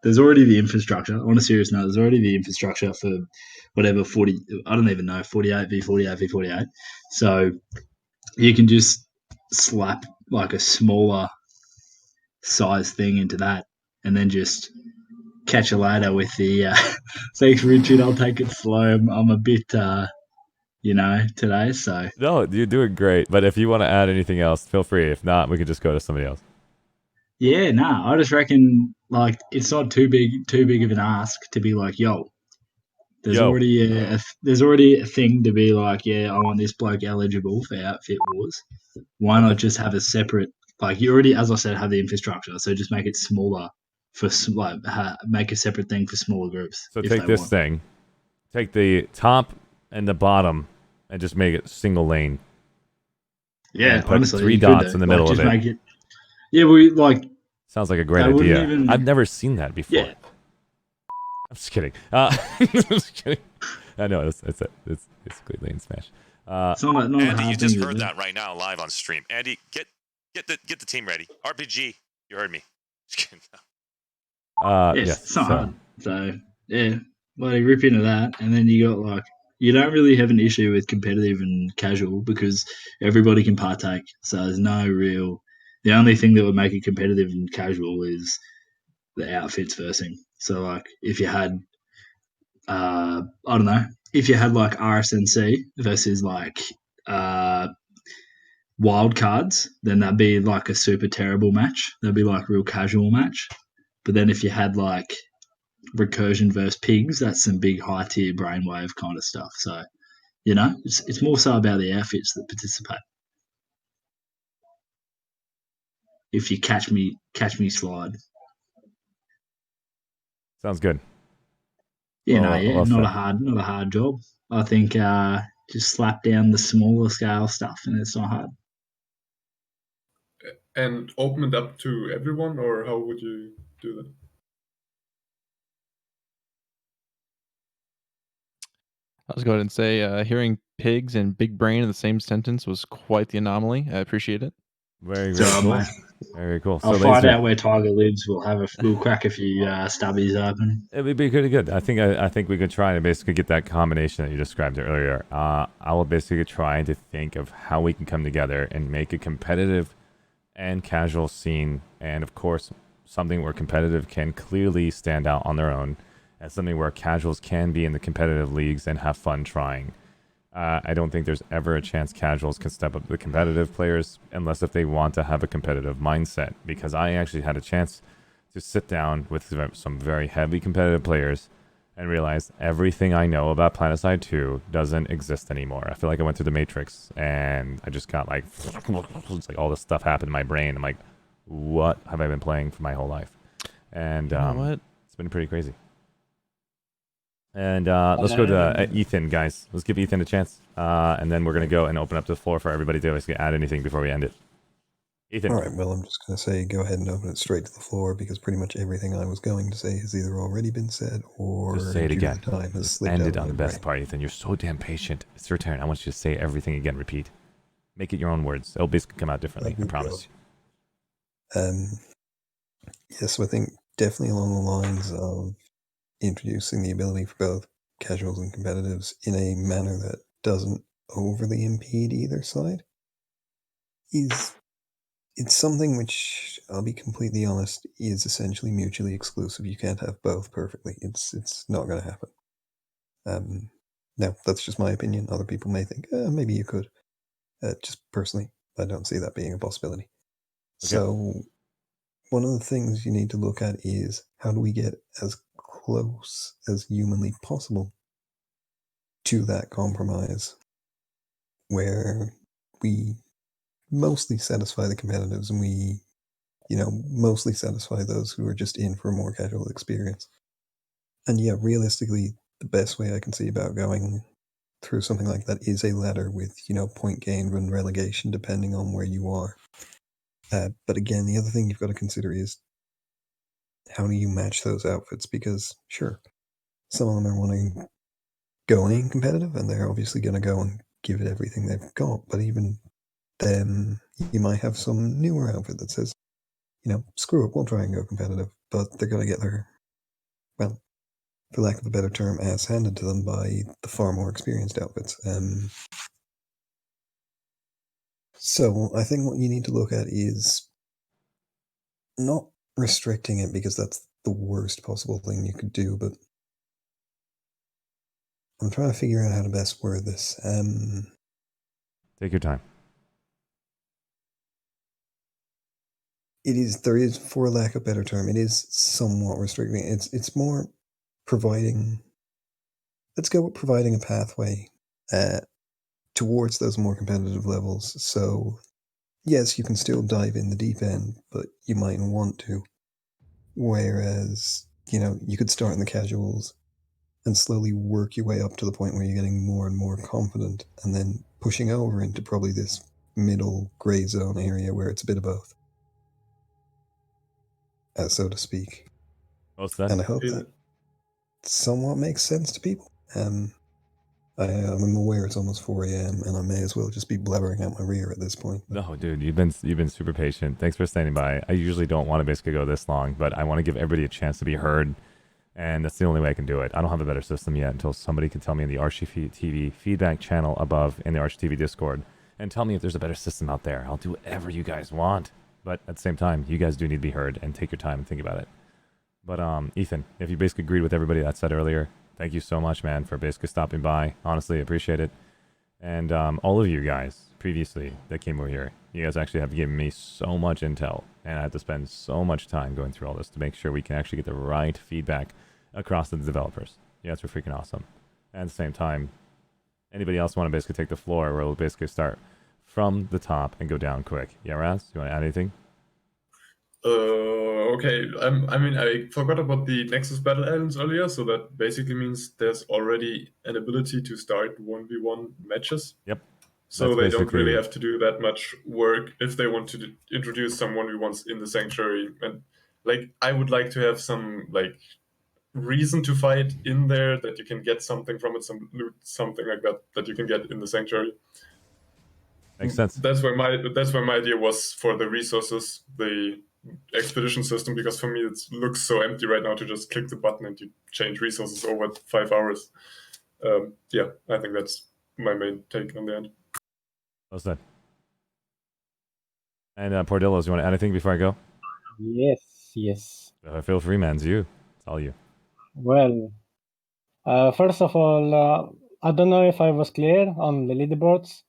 there's already the infrastructure. On a serious note, there's already the infrastructure for whatever 40. I don't even know 48 v 48 v 48. So you can just slap like a smaller size thing into that, and then just catch you later with the. Thanks, Richard. I'll take it slow. I'm a bit. Today. So no, you're doing great. But if you want to add anything else, feel free. If not, we could just go to somebody else. Yeah, I just reckon like it's not too big of an ask to be like, yo, there's already a thing to be like, yeah, I want this bloke eligible for Outfit Wars. Why not just have a separate, like you already, as I said, have the infrastructure, so just make it smaller for like make a separate thing for smaller groups. So take this thing, take the top and the bottom, and just make it single lane. Yeah, put honestly, 3 dots in the middle of it. Make it. Yeah, we like. Sounds like a great idea. I've never seen that before. Yeah. I'm just kidding. I'm just kidding. I know it's basically lane smash. Andy, you just heard that right now live on stream. Andy, get the team ready. RPG, you heard me. Just kidding. Yes, it's not hard. So yeah, like rip into that, and then you got like you don't really have an issue with competitive and casual because everybody can partake. So there's no real. The only thing that would make it competitive and casual is the outfits first thing. So like if you had I don't know, if you had like RSNC versus like wild cards, then that'd be like a super terrible match. That'd be like a real casual match. But then if you had like recursion versus pigs, that's some big high tier brainwave kind of stuff. So, you know, it's more so about the outfits that participate. If you catch me slide. Sounds good. You Well, know, yeah, well not said. a hard job. I think just slap down the smaller scale stuff and it's not hard. And open it up to everyone, or how would you do that? I was going to say, hearing pigs and big brain in the same sentence was quite the anomaly. I appreciate it. Very, So, very cool. mate, Very cool. I'll So, find Laser, out where Tiger lives. We'll crack a few stubbies open. it would be pretty good. I think we could try to basically get that combination that you described earlier. I will basically try to think of how we can come together and make a competitive and casual scene, and of course, something where competitive can clearly stand out on their own, and something where casuals can be in the competitive leagues and have fun trying. I don't think there's ever a chance casuals can step up to the competitive players unless if they want to have a competitive mindset, because I actually had a chance to sit down with some very heavy competitive players and realize everything I know about Planetside 2 doesn't exist anymore. I feel like I went through the Matrix and I just got like, it's like all this stuff happened in my brain. I'm like, what have I been playing for my whole life? And You know what? it's been pretty crazy. And let's go to Ethan, guys. Let's give Ethan a chance. And then we're going to go and open up the floor for everybody to basically add anything before we end it. Ethan. All right, well, I'm just going to say go ahead and open it straight to the floor because pretty much everything I was going to say has either already been said or Just say it due to again. time has Just slipped end out it of on my the best brain. part, Ethan. You're so damn patient. It's your turn. I want you to say everything again. Repeat. Make it your own words. It'll basically come out differently. I promise. Yes, so I think definitely along the lines of introducing the ability for both casuals and competitives in a manner that doesn't overly impede either side it's something which, I'll be completely honest, is essentially mutually exclusive. You can't have both perfectly. It's not going to happen. Now, that's just my opinion. Other people may think, maybe you could. Just personally, I don't see that being a possibility. Okay. So, one of the things you need to look at is how do we get as close as humanly possible to that compromise where we mostly satisfy the competitives and we, mostly satisfy those who are just in for a more casual experience. And yeah, realistically, the best way I can see about going through something like that is a ladder with, point gain and relegation depending on where you are. But again, the other thing you've got to consider is how do you match those outfits? Because sure, some of them are wanting going competitive and they're obviously going to go and give it everything they've got. But even then, you might have some newer outfit that says, screw it, we'll try and go competitive. But they're going to get their, well, for lack of a better term, ass handed to them by the far more experienced outfits. So I think what you need to look at is not restricting it because that's the worst possible thing you could do, but I'm trying to figure out how to best word this. Take your time. There is, for lack of a better term, it is somewhat restricting. It's more providing, let's go with providing a pathway towards those more competitive levels. So, yes, you can still dive in the deep end, but you mightn't want to. Whereas, you could start in the casuals and slowly work your way up to the point where you're getting more and more confident and then pushing over into probably this middle gray zone area where it's a bit of both. So to speak. Well said. And I hope that somewhat makes sense to people. I'm aware it's almost 4 a.m. and I may as well just be blabbering out my rear at this point. No, dude, you've been super patient. Thanks for standing by. I usually don't want to basically go this long, but I want to give everybody a chance to be heard, and that's the only way I can do it. I don't have a better system yet until somebody can tell me in the ArsheeTV feedback channel above in the ArsheeTV Discord and tell me if there's a better system out there. I'll do whatever you guys want, but at the same time, you guys do need to be heard and take your time and think about it. But Ethan, if you basically agreed with everybody that said earlier, thank you so much, man, for basically stopping by. Honestly, appreciate it. And all of you guys previously that came over here, you guys actually have given me so much intel, and I have to spend so much time going through all this to make sure we can actually get the right feedback across the developers. You guys are freaking awesome. And at the same time, anybody else want to basically take the floor, where we'll basically start from the top and go down quick? Yeah, Raz, you want to add anything? Okay. I mean, I forgot about the Nexus Battle Islands earlier, so that basically means there's already an ability to start 1v1 matches. Yep. So That's they don't basically- really have to do that much work if they want to introduce some 1v1s in the Sanctuary. And like, I would like to have some like reason to fight in there, that you can get something from it, some loot, something like that you can get in the Sanctuary. Makes sense. That's where my idea was for the resources, the expedition system, because for me it looks so empty right now to just click the button and you change resources over 5 hours. Yeah, I think that's my main take on the end. Well said. And Pordillos, you want to add anything before I go? Yes. Feel free, man. It's you. It's all you. Well, first of all, I don't know if I was clear on the leaderboards.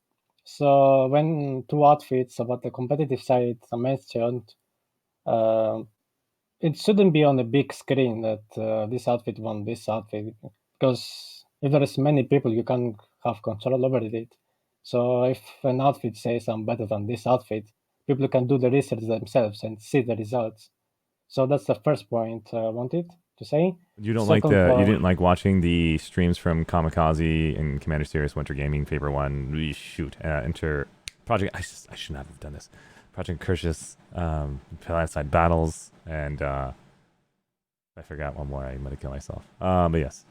So when two outfits about the competitive side are mentioned, it shouldn't be on a big screen that this outfit won this outfit, because if there is many people, you can have control over it. So if an outfit says I'm better than this outfit, people can do the research themselves and see the results. So that's the first point I wanted to say. You don't Second you point- didn't like watching the streams from Kamikaze and Commander Serious Winter Gaming Favorite One. Shoot, Enter Project. I should not have done this. Project Curtius, Planetside Battles, and I forgot one more. I might have killed myself. But yes,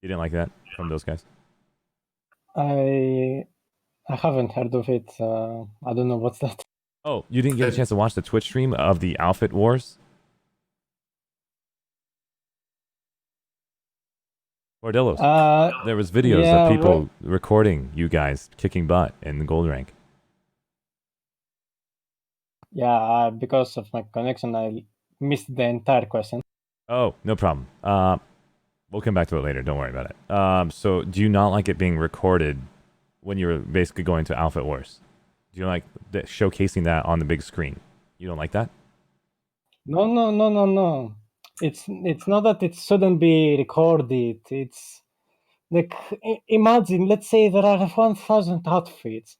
you didn't like that from those guys. I haven't heard of it. I don't know what's that. Oh, you didn't get a chance to watch the Twitch stream of the Outfit Wars? Cordillos. There was videos yeah, of people well- recording you guys kicking butt in the gold rank. Yeah, because of my connection, I missed the entire question. Oh, no problem. We'll come back to it later. Don't worry about it. So do you not like it being recorded when you're basically going to Outfit Wars? Do you like showcasing that on the big screen? You don't like that? No. It's not that it shouldn't be recorded. It's like, imagine, let's say there are 1,000 outfits.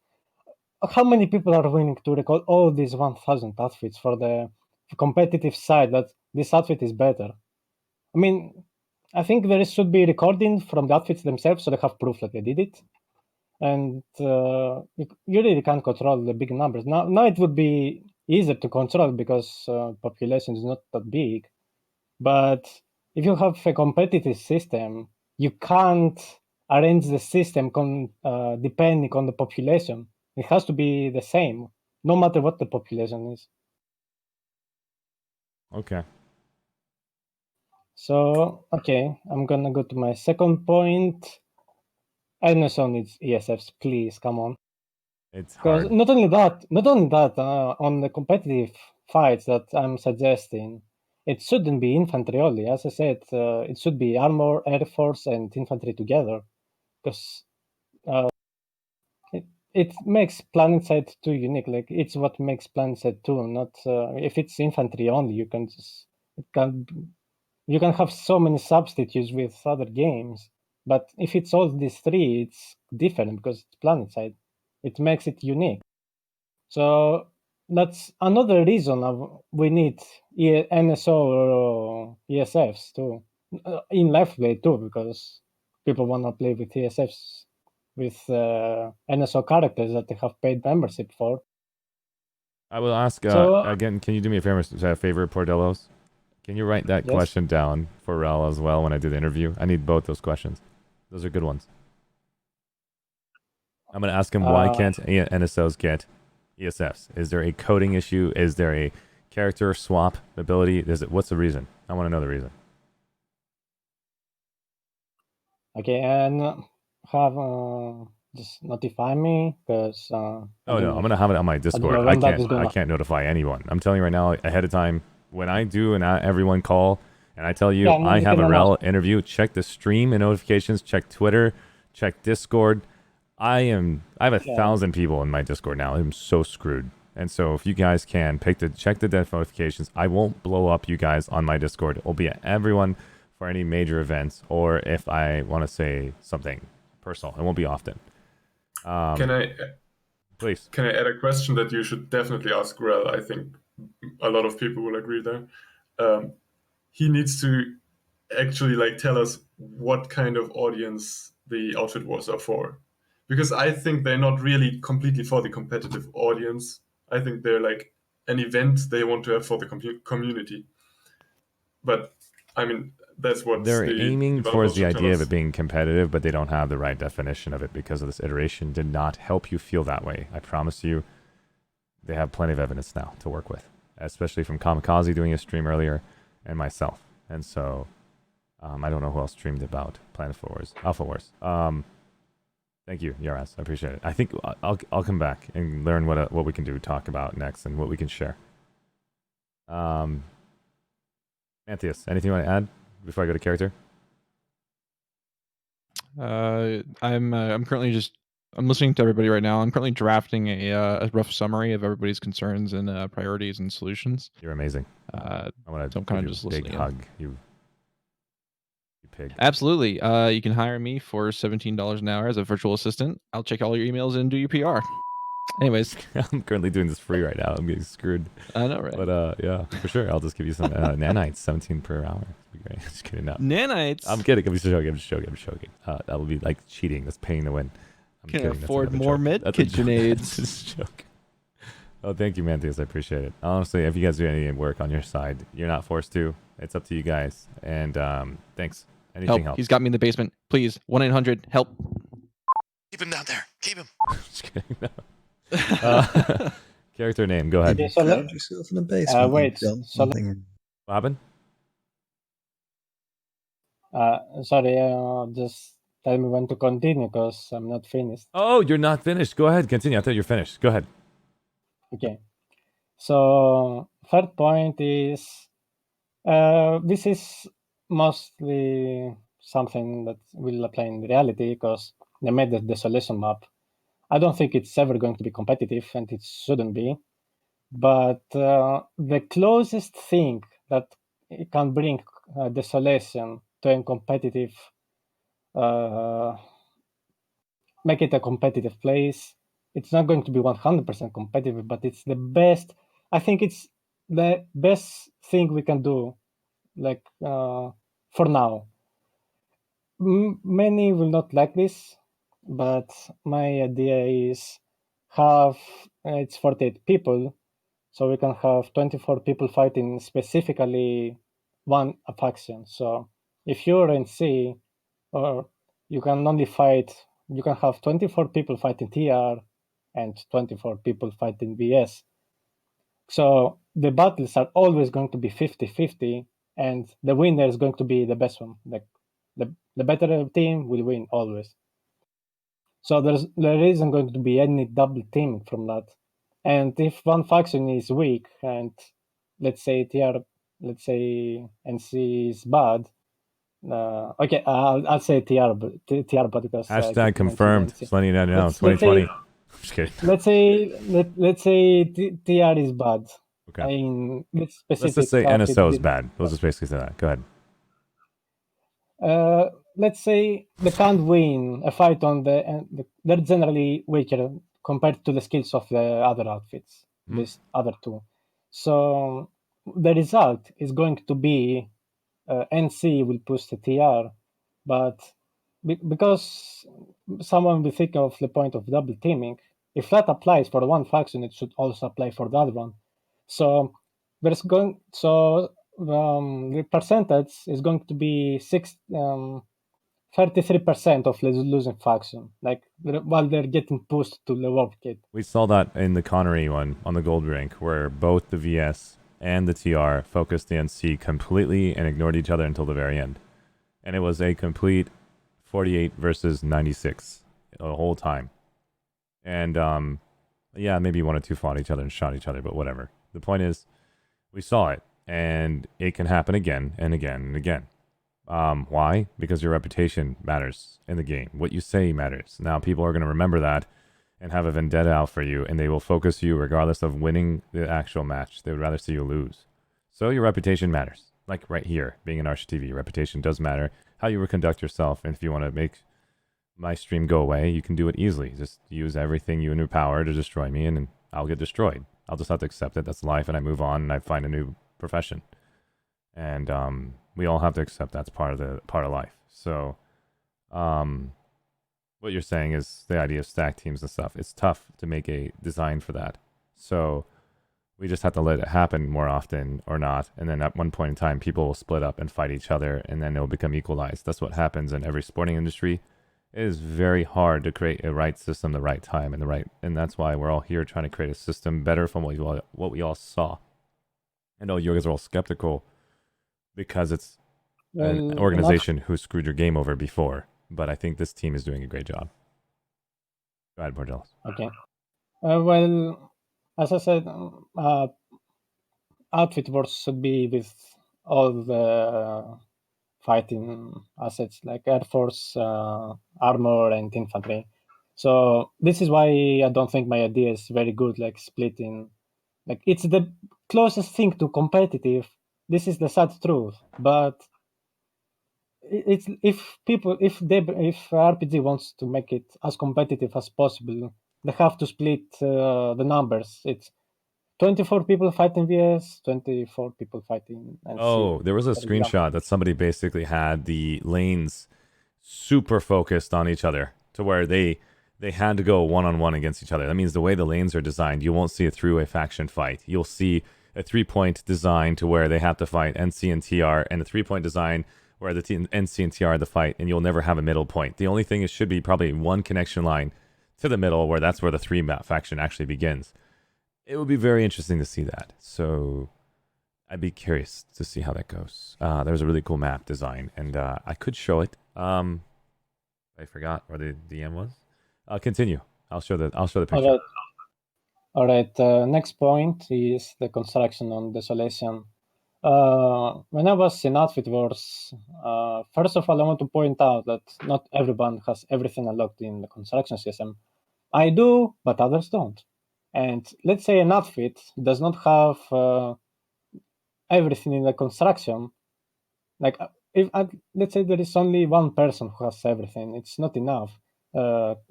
How many people are willing to record all these 1,000 outfits for the competitive side that this outfit is better? I mean, I think there should be recording from the outfits themselves so they have proof that they did it. And you really can't control the big numbers. Now it would be easier to control because population is not that big. But if you have a competitive system, you can't arrange the system depending on the population. It has to be the same, no matter what the population is. Okay. So, okay, I'm gonna go to my second point. NSO needs ESFs, please, come on. It's Because hard. not only that, on the competitive fights that I'm suggesting, it shouldn't be infantry only. As I said, it should be armor, air force, and infantry together. Because it makes Planetside 2 unique. Like, it's what makes Planetside 2. Not if it's infantry only, you can have so many substitutes with other games. But if it's all these three, it's different because it's Planetside. It makes it unique. So that's another reason we need NSO or ESFs too, in live play too, because people want to play with ESFs with NSO characters that they have paid membership for. I will ask So- again. Can you do me a favor, Pordellos? Can you write that Yes. question down for Rel as well when I do the interview? I need both those questions. Those are good ones. I'm going to ask him why can't NSOs get ESFs? Is there a coding issue? Is there a character swap ability? What's the reason? I want to know the reason. Okay, and have just notify me because. Oh no, I'm gonna have it on my Discord. I can't notify anyone. I'm telling you right now, ahead of time. when I do an everyone call and I tell you Yeah, no, I you have can a announce. rel interview, check the stream and notifications, check Twitter, check Discord. I have 1,000 people in my Discord now. I'm so screwed. And so if you guys can check the notifications, I won't blow up you guys on my Discord. It will be everyone for any major events, or if I want to say something personal. It won't be often. Please. Can I add a question that you should definitely ask Rel? I think a lot of people will agree there. He needs to actually like tell us what kind of audience the outfit wars are for, because I think they're not really completely for the competitive audience. I think they're like an event they want to have for the community. But I mean, that's what They're aiming towards the idea of us. it being competitive, but they don't have the right definition of it because of this iteration did not help you feel that way. I promise you, they have plenty of evidence now to work with, especially from Kamikaze doing a stream earlier and myself. And so I don't know who else streamed about Planet Wars, Alpha Wars. Thank you, Yaras. I appreciate it. I think I'll come back and learn what we can do, talk about next, and what we can share. Antheus, anything you want to add before I go to character? I'm currently I'm listening to everybody right now. I'm currently drafting a rough summary of everybody's concerns and priorities and solutions. You're amazing. I want so I'm kind of just big listening. hug, you pig. Absolutely. You can hire me for $17 an hour as a virtual assistant. I'll check all your emails and do your PR. Anyways, I'm currently doing this free right now. I'm getting screwed. I know, right? But yeah, for sure. I'll just give you some nanites, 17 per hour. It'll be great. Just kidding. No. Nanites? I'm kidding. I'm just joking. That would be like cheating. That's paying to win. I'm Can kidding. afford That's more joke. That's a joke. KitchenAids. That's just a joke. Oh, thank you, Mantheus. I appreciate it. Honestly, if you guys do any work on your side, you're not forced to. It's up to you guys. And thanks. Anything helps. He's got me in the basement. Please, 1-800-HELP. Keep him down there. Keep him. Just kidding. No. Character name. Go ahead. You found yourself in a basement. Wait. You've done So something. What happened? sorry. Just tell me when to continue because I'm not finished. Oh, you're not finished. Go ahead. Continue. I thought you're finished. Go ahead. Okay. So third point is this is mostly something that will apply in reality because they made the desolation map. I don't think it's ever going to be competitive, and it shouldn't be. But the closest thing that it can bring desolation to a competitive, make it a competitive place. It's not going to be 100% competitive, but it's the best. I think it's the best thing we can do, like for now. Many will not like this, but my idea is have it's 48 people, so we can have 24 people fighting specifically one faction. So if you're in C, or you can only fight, you can have 24 people fighting TR and 24 people fighting VS. So the battles are always going to be 50-50, and the winner is going to be the best one. Like the better team will win always. So there isn't going to be any double teaming from that. And if one faction is weak and let's say NC is bad, okay, I'll say TR because Hashtag confirmed. Just letting you know now. 2020. Just kidding. Let's say TR is bad. Okay. In this Let's specific just say outfit, NSO is bad. Let's just basically say that. Go ahead. Let's say they can't win a fight on they're generally weaker compared to the skills of the other outfits, these other two. So the result is going to be NC will push the TR, but because someone will think of the point of double teaming, if that applies for one faction, it should also apply for the other one. So the percentage is going to be 33% of the losing faction, like while they're getting pushed to the warp kit. We saw that in the Connery one on the gold rank, where both the VS and the TR focused the NC completely and ignored each other until the very end. And it was a complete 48 versus 96 the whole time. And yeah, maybe one or two fought each other and shot each other, but whatever. The point is, we saw it. and it can happen again and again and again. Why? Because your reputation matters in the game. What you say matters. Now people are going to remember that and have a vendetta out for you, and they will focus you regardless of winning the actual match. They would rather see you lose. So your reputation matters. Like right here, being an ArsheeTV, your reputation does matter. How you conduct yourself, and if you want to make my stream go away, you can do it easily. Just use everything in your power to destroy me, and I'll get destroyed. I'll just have to accept it. That's life, and I move on, and I find a new profession. And we all have to accept that's part of life. So, what you're saying is the idea of stack teams and stuff. It's tough to make a design for that. So we just have to let it happen more often or not. And then at one point in time, people will split up and fight each other, and then it'll become equalized. That's what happens in every sporting industry. It is very hard to create a right system, the right time, and that's why we're all here trying to create a system better from what we all saw. I know you guys are all skeptical because it's an organization who screwed your game over before, but I think this team is doing a great job. Go ahead, Bordelis. Okay. Well, as I said, outfit wars should be with all the fighting assets like Air Force, armor, and infantry. So this is why I don't think my idea is very good, like splitting. Like it's the closest thing to competitive. This is the sad truth. But it's if RPG wants to make it as competitive as possible, they have to split the numbers. It's 24 people fighting VS, 24 people fighting NC. Oh, there was a for example. screenshot that somebody basically had the lanes super focused on each other to where they had to go one-on-one against each other. That means the way the lanes are designed, you won't see it through a faction fight. You'll see a 3-point design to where they have to fight NC and TR, and a 3-point design where the NC and TR are the fight, and you'll never have a middle point. The only thing, it should be probably one connection line to the middle, where that's where the 3-map faction actually begins. It would be very interesting to see that. So I'd be curious to see how that goes. There's a really cool map design, and I could show it. I forgot where the DM was. Continue. I'll show the picture. All right. Next point is the construction on Desolation. When I was in Outfit Wars, first of all, I want to point out that not everyone has everything unlocked in the construction system. I do, but others don't. And let's say an outfit does not have everything in the construction. Like, let's say there is only one person who has everything, it's not enough.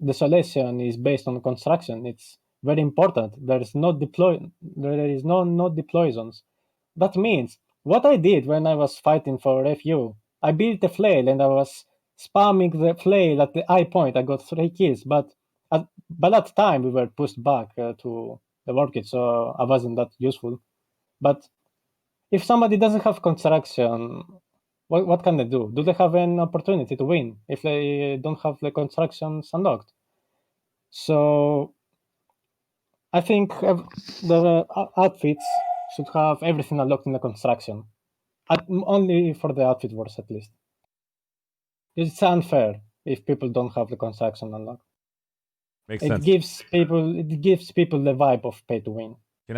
Desolation is based on construction. It's very important. There is no deploy zones. That means what I did when I was fighting for FU, I built a flail and I was spamming the flail at the eye point. I got 3 kills, but at that time we were pushed back to the workit, so I wasn't that useful. But if somebody doesn't have construction, what can they do? Do they have an opportunity to win if they don't have the constructions unlocked? So I think the outfits should have everything unlocked in the construction. Only for the outfit wars, at least. It's unfair if people don't have the construction unlocked. Makes it sense. gives people the vibe of pay to win. Can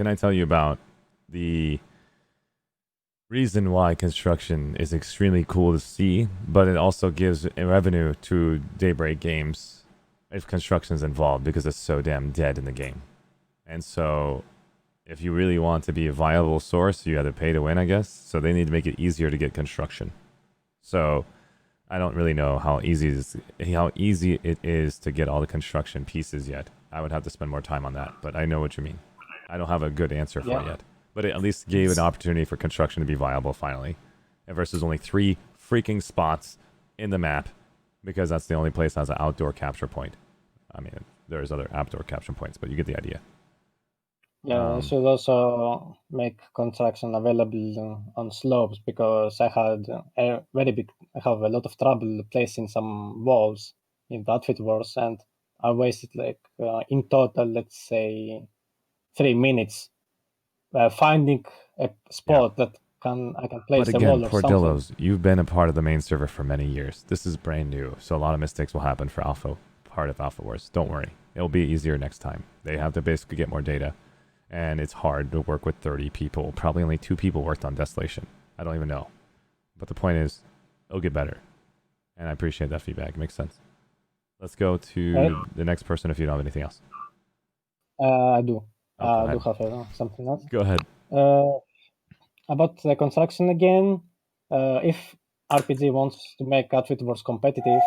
I tell you about the reason why construction is extremely cool to see, but it also gives revenue to Daybreak Games if construction is involved, because it's so damn dead in the game. And so if you really want to be a viable source, you have to pay to win, I guess. So they need to make it easier to get construction. So I don't really know how easy it is to get all the construction pieces yet. I would have to spend more time on that, but I know what you mean. I don't have a good answer for it yet. But it at least gave an opportunity for construction to be viable finally. And versus only 3 freaking spots in the map, because that's the only place that has an outdoor capture point. I mean, there's other outdoor capture points, but you get the idea. Yeah, should also make construction available on slopes, because I have a lot of trouble placing some walls in the Outfit Wars, and I wasted in total, let's say, 3 minutes finding a spot that I can place But a again, wall or something. Portillo's, you've been a part of the main server for many years. This is brand new, so a lot of mistakes will happen for part of Alpha Wars. Don't worry. It'll be easier next time. They have to basically get more data. and it's hard to work with 30 people. Probably only 2 people worked on Desolation. I don't even know. But the point is, it'll get better. And I appreciate that feedback. It makes sense. Let's go to the next person if you don't have anything else. I do. Oh, I do have something else. Go ahead. About the construction again, if RPG wants to make Outfit Wars competitive,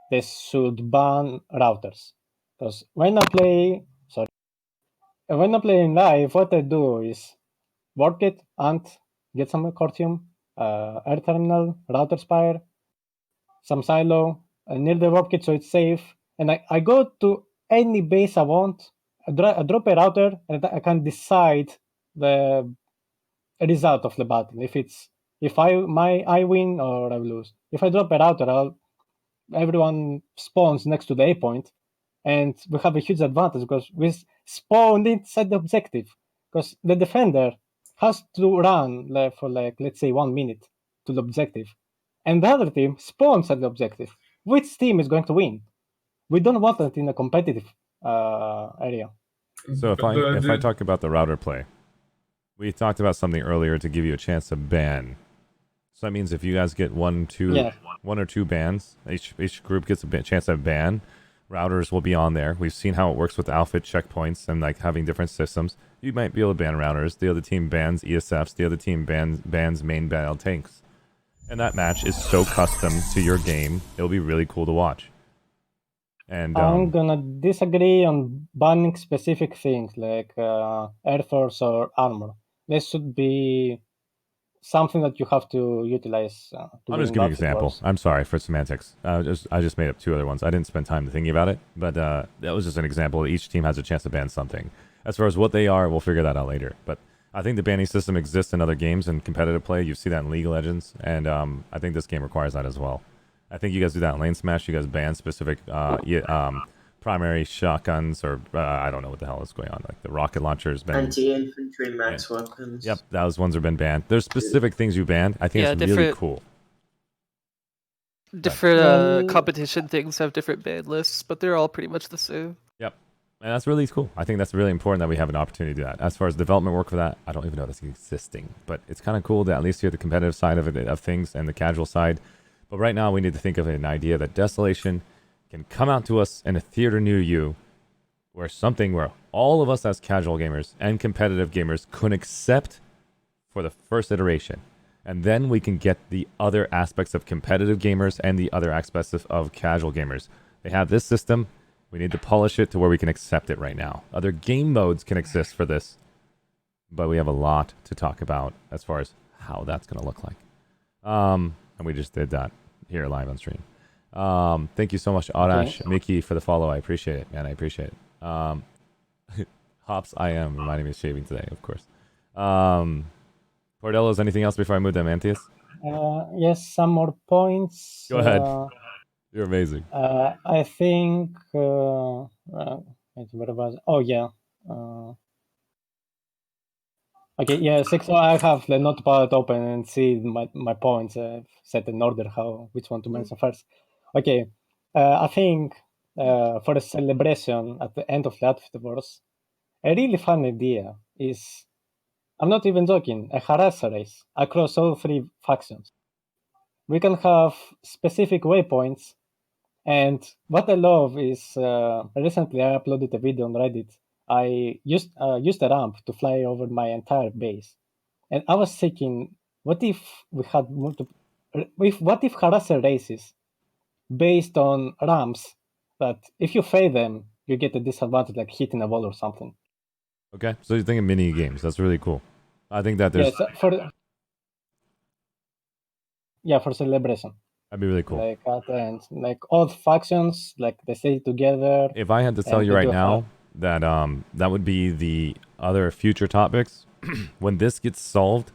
they should ban routers. Because when I play in live, what I do is work it and get some Cortium, air terminal, router spire, some silo, near the work it so it's safe. And I go to any base I want, I drop a router, and I can decide the result of the battle. If I win or I lose. If I drop a router, everyone spawns next to the A point, and we have a huge advantage because we spawned inside the objective. Because the defender has to run for let's say 1 minute to the objective, and the other team spawns at the objective. Which team is going to win? We don't want that in a competitive area. So if I talk about the router play, we talked about something earlier to give you a chance to ban. So that means if you guys get one or two bans, each group gets a chance to ban. Routers will be on there. We've seen how it works with outfit checkpoints and like having different systems. You might be able to ban routers. The other team bans ESFs. The other team bans main battle tanks. And that match is so custom to your game. It'll be really cool to watch. And I'm gonna disagree on banning specific things like Air Force or armor. This should be something that you have to utilize. I'll just give you an example. I'm sorry for semantics. I just made up 2 other ones. I didn't spend time thinking about it, but that was just an example. Each team has a chance to ban something. As far as what they are, we'll figure that out later. But I think the banning system exists in other games and competitive play. You see that in League of Legends, and I think this game requires that as well. I think you guys do that in Lane Smash. You guys ban specific primary shotguns, or I don't know what the hell is going on. Like the rocket launchers, anti-infantry max weapons. Yep, those ones have been banned. There's specific things you banned. I think it's really cool. Different competition things have different ban lists, but they're all pretty much the same. Yep, and that's really cool. I think that's really important that we have an opportunity to do that. As far as development work for that, I don't even know that's existing, but it's kind of cool that at least hear the competitive side of things and the casual side. But right now, we need to think of an idea that Desolation can come out to us in a theater near you, where all of us as casual gamers and competitive gamers could accept for the first iteration. And then we can get the other aspects of competitive gamers and the other aspects of casual gamers. They have this system. We need to polish it to where we can accept it right now. Other game modes can exist for this, but we have a lot to talk about as far as how that's going to look like. And we just did that here live on stream. Thank you so much, Arash, Mickey, for the follow. I appreciate it, man. I appreciate it. Hops, I am reminding me of shaving today, of course. Pordello's, anything else before I move to Mantius? Yes, some more points. Go ahead. You're amazing. I think. Wait, where was? Oh yeah. Okay, yeah. So I have the notepad open and see my points. Set in order which one to mention first. Okay, I think for a celebration at the end of the Outfitverse, a really fun idea is, I'm not even joking, a harasser race across all 3 factions. We can have specific waypoints, and what I love is recently I uploaded a video on Reddit. I used a ramp to fly over my entire base, and I was thinking, what if we had multiple? What if harasser races based on ramps that if you fail them, you get a disadvantage, like hitting a wall or something. Okay, so you're thinking mini games. That's really cool. I think that there's... for celebration. That'd be really cool. Like at the end, like all factions, like they stay together. If I had to tell you right now that that would be the other future topics, when this gets solved,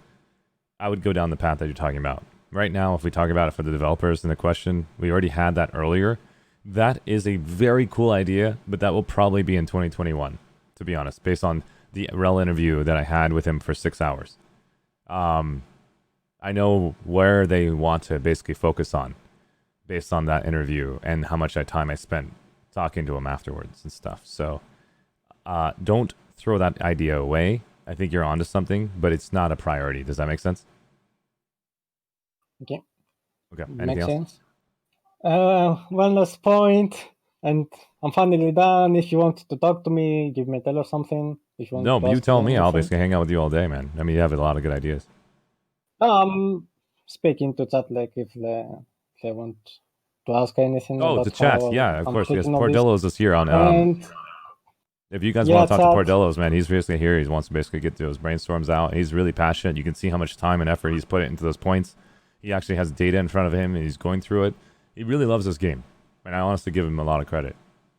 I would go down the path that you're talking about. Right now, if we talk about it for the developers in the question, we already had that earlier. That is a very cool idea, but that will probably be in 2021, to be honest, based on the Rel interview that I had with him for 6 hours. I know where they want to basically focus on based on that interview and how much time I spent talking to him afterwards and stuff. So don't throw that idea away. I think you're onto something, but it's not a priority. Does that make sense? Okay. Okay. Anything Makes else? sense. One last point, and I'm finally done. If you want to talk to me, give me a tell or something. If you want No, to but you ask tell me me. I'll anything. basically hang out with you all day, man. I mean, you have a lot of good ideas. Speaking to chat, like if they want to ask anything Oh, about the chat. how Yeah, of I'm course. Yes, treating all this. Pordello's is here on. And If you guys yeah, want to talk to chat. Pordello's, man, he's basically here. He wants to basically get those brainstorms out. He's really passionate. You can see how much time and effort he's put into those points. He actually has data in front of him, and he's going through it. He really loves this game, and I honestly give him a lot of credit.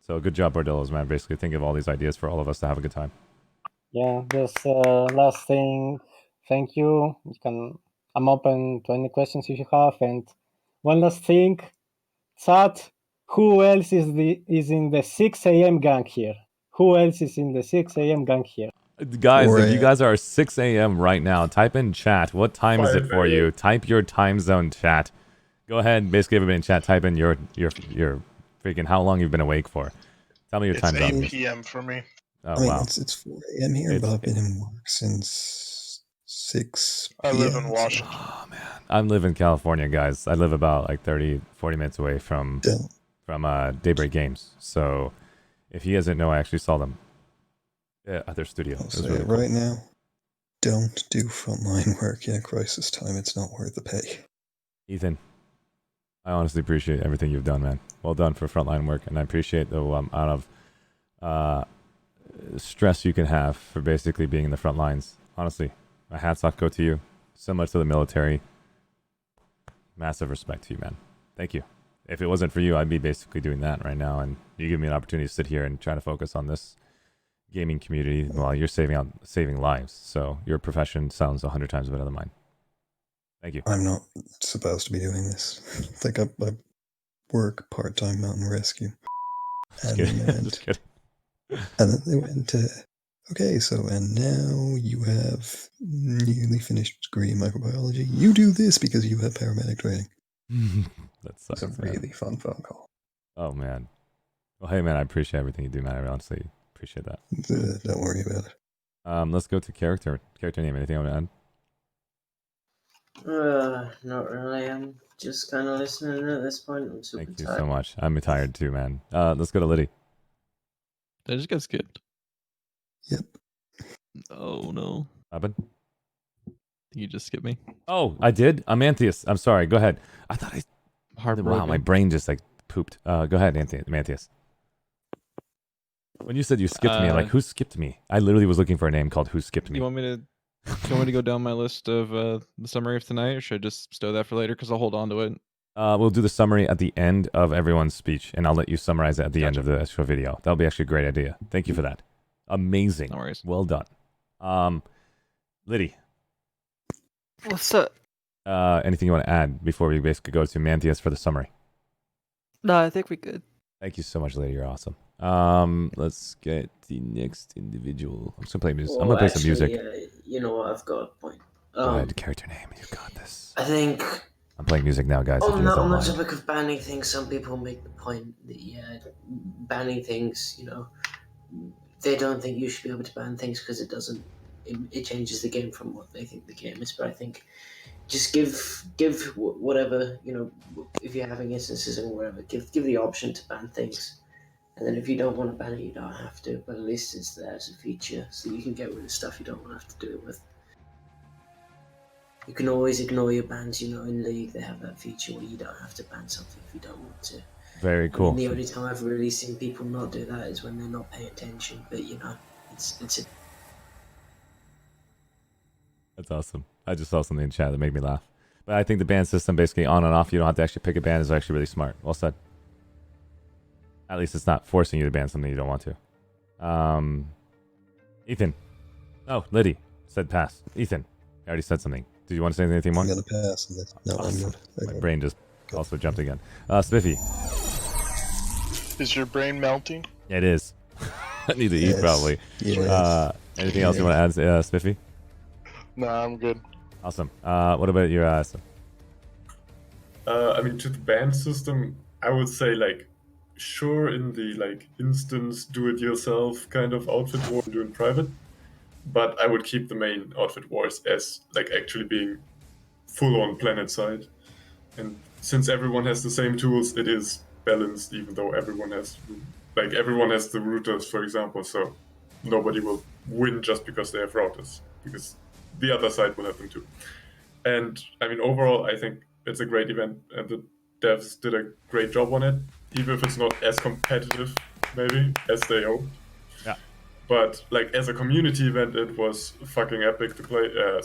So good job, Bordello's, man. Basically, think of all these ideas for all of us to have a good time. Yeah, just last thing. Thank you. I'm open to any questions if you have. And one last thing, chat. Who else is in the 6 a.m. gang here? Who else is in the 6 a.m. gang here? Guys, if you guys are 6 a.m. right now, type in chat. What time is it 5 for a.m. you? Type your time zone chat. Go ahead, basically everybody in chat, type in your freaking how long you've been awake for. Tell me your It's time 8 zone. p.m. for me. Oh, I mean, wow. it's 4 a.m. here, It's- but I've been in work since 6 I p.m. live in Washington. I live in California, guys. I live about like 30, 40 minutes away from Daybreak Games. So if you guys didn't know, I actually saw them at their studio. I'll It was say really it cool. right now. Don't do frontline work in a crisis time. It's not worth the pay. Ethan, I honestly appreciate everything you've done, man. Well done for frontline work, and I appreciate the amount of stress you can have for basically being in the front lines. Honestly, my hats off go to you. So much to the military. Massive respect to you, man. Thank you. If it wasn't for you, I'd be basically doing that right now, and you give me an opportunity to sit here and try to focus on this gaming community while you're saving lives. So your profession sounds 100 times better than mine. Thank you. I'm not supposed to be doing this. Like I work part-time mountain rescue. Just kidding. Just kidding. And then they went to, okay, so, and now you have newly finished degree in microbiology. You do this because you have paramedic training. That sucks. It's a really fun phone call. Oh, man. Well, hey, man, I appreciate everything you do, man. I honestly appreciate that. Don't worry about it. Let's go to character name. Anything I want to add? Not really. I'm just kind of listening at this point. I'm super Thank you tired. so much. I'm tired too, man. Let's go to Liddy. Did I just get skipped? Yep. Oh no. Robin? You just skipped me. Oh, I did? I'm Anthius. I'm sorry. Go ahead. I thought I... Wow, Heartbroken. my brain just like pooped. Go ahead, Anthius. When you said you skipped me, I'm like, who skipped me? I literally was looking for a name called Who Skipped Me. You want me to? Do you want me to go down my list of the summary of tonight, or should I just stow that for later? Because I'll hold on to it. We'll do the summary at the end of everyone's speech, and I'll let you summarize it at the end of the actual video. That'll be actually a great idea. Thank you for that. Amazing. No worries. Well done. Liddy, What's up? anything you want to add before we basically go to Manthias for the summary? No, I think we could. Thank you so much, Liddy. You're awesome. Let's get the next individual. I'm just gonna play music. I'm gonna play some music. You know what? I've got a point. Go ahead, character name. You got this. I think I'm playing music now, guys. If you on guys the, don't on the mind. topic of banning things, some people make the point that banning things, they don't think you should be able to ban things because it changes the game from what they think the game is. But I think just give whatever, if you're having instances and whatever, give the option to ban things. And then if you don't want to ban it, you don't have to, but at least it's there as a feature, so you can get rid of stuff you don't want to have to do it with. You can always ignore your bans, in League they have that feature where you don't have to ban something if you don't want to. Very cool. The only time I've really seen people not do that is when they're not paying attention, but it's a... That's awesome. I just saw something in chat that made me laugh. But I think the ban system, basically on and off, you don't have to actually pick a ban, is actually really smart. Well said. At least it's not forcing you to ban something you don't want to. Ethan. Oh, Liddy said pass. Ethan, I already said something. Did you want to say anything more? I'm gonna pass. No, Awesome. I'm My good. brain just also jumped again. Spiffy. Is your brain melting? It is. I need to eat Yes. probably. Yes. Anything else you want to add, Spiffy? No, I'm good. Awesome. What about your I mean, to the ban system, I would say, like, sure in the like instance do-it-yourself kind of outfit war do in private, but I would keep the main outfit wars as like actually being full-on Planetside. And since everyone has the same tools, it is balanced, even though everyone has the routers, for example, so nobody will win just because they have routers, because the other side will have them too. And I mean, overall, I think it's a great event, and the devs did a great job on it, even if it's not as competitive, maybe, as they hoped. Yeah. But like as a community event, it was fucking epic to play. It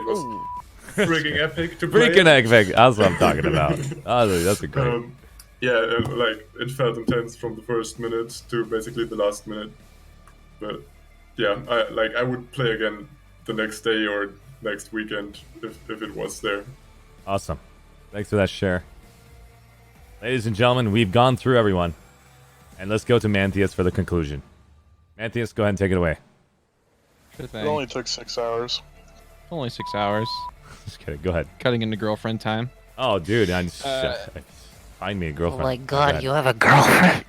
was frigging epic to play. Freaking epic. That's what I'm talking about. That's a great. Like it felt intense from the first minute to basically the last minute. But yeah, I would play again the next day or next weekend if it was there. Awesome. Thanks for that share. Ladies and gentlemen, we've gone through everyone. And let's go to Mantheus for the conclusion. Mantheus, go ahead and take it away. Sure It thing. only took 6 hours. Only 6 hours. Just kidding. Go ahead. Cutting into girlfriend time. Oh, dude. Find me a girlfriend. Oh my Go god, ahead. you have a girlfriend.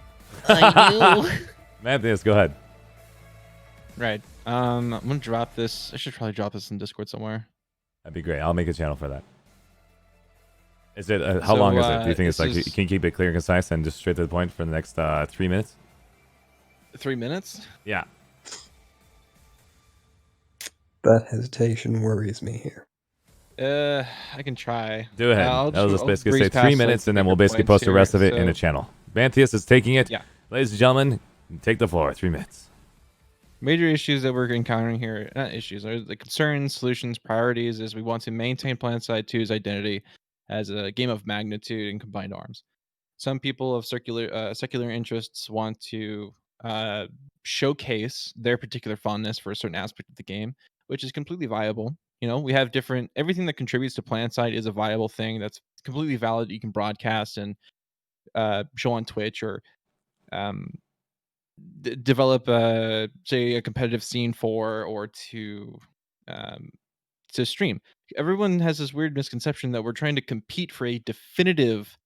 I knew. Mantheus, go ahead. Right. I'm gonna drop this. I should probably drop this in Discord somewhere. That'd be great. I'll make a channel for that. Is it? How long is it? Do you think it's like? Can you keep it clear and concise and just straight to the point for the next 3 minutes? 3 minutes? Yeah. That hesitation worries me here. I can try. Do ahead. I'll I'll just basically breeze say past, 3 like, minutes, and then we'll bigger basically points post the rest of here, it in so- a channel. Mantheus is taking it. Yeah. Ladies and gentlemen, take the floor. 3 minutes. Major issues that we're encountering here, not issues, are the concerns, solutions, priorities, is we want to maintain Planetside 2's identity as a game of magnitude and combined arms. Some people of secular interests want to showcase their particular fondness for a certain aspect of the game, which is completely viable. You know, we have everything that contributes to Planetside is a viable thing that's completely valid. You can broadcast and show on Twitch or develop say a competitive scene for, or to stream. Everyone has this weird misconception that we're trying to compete for a definitive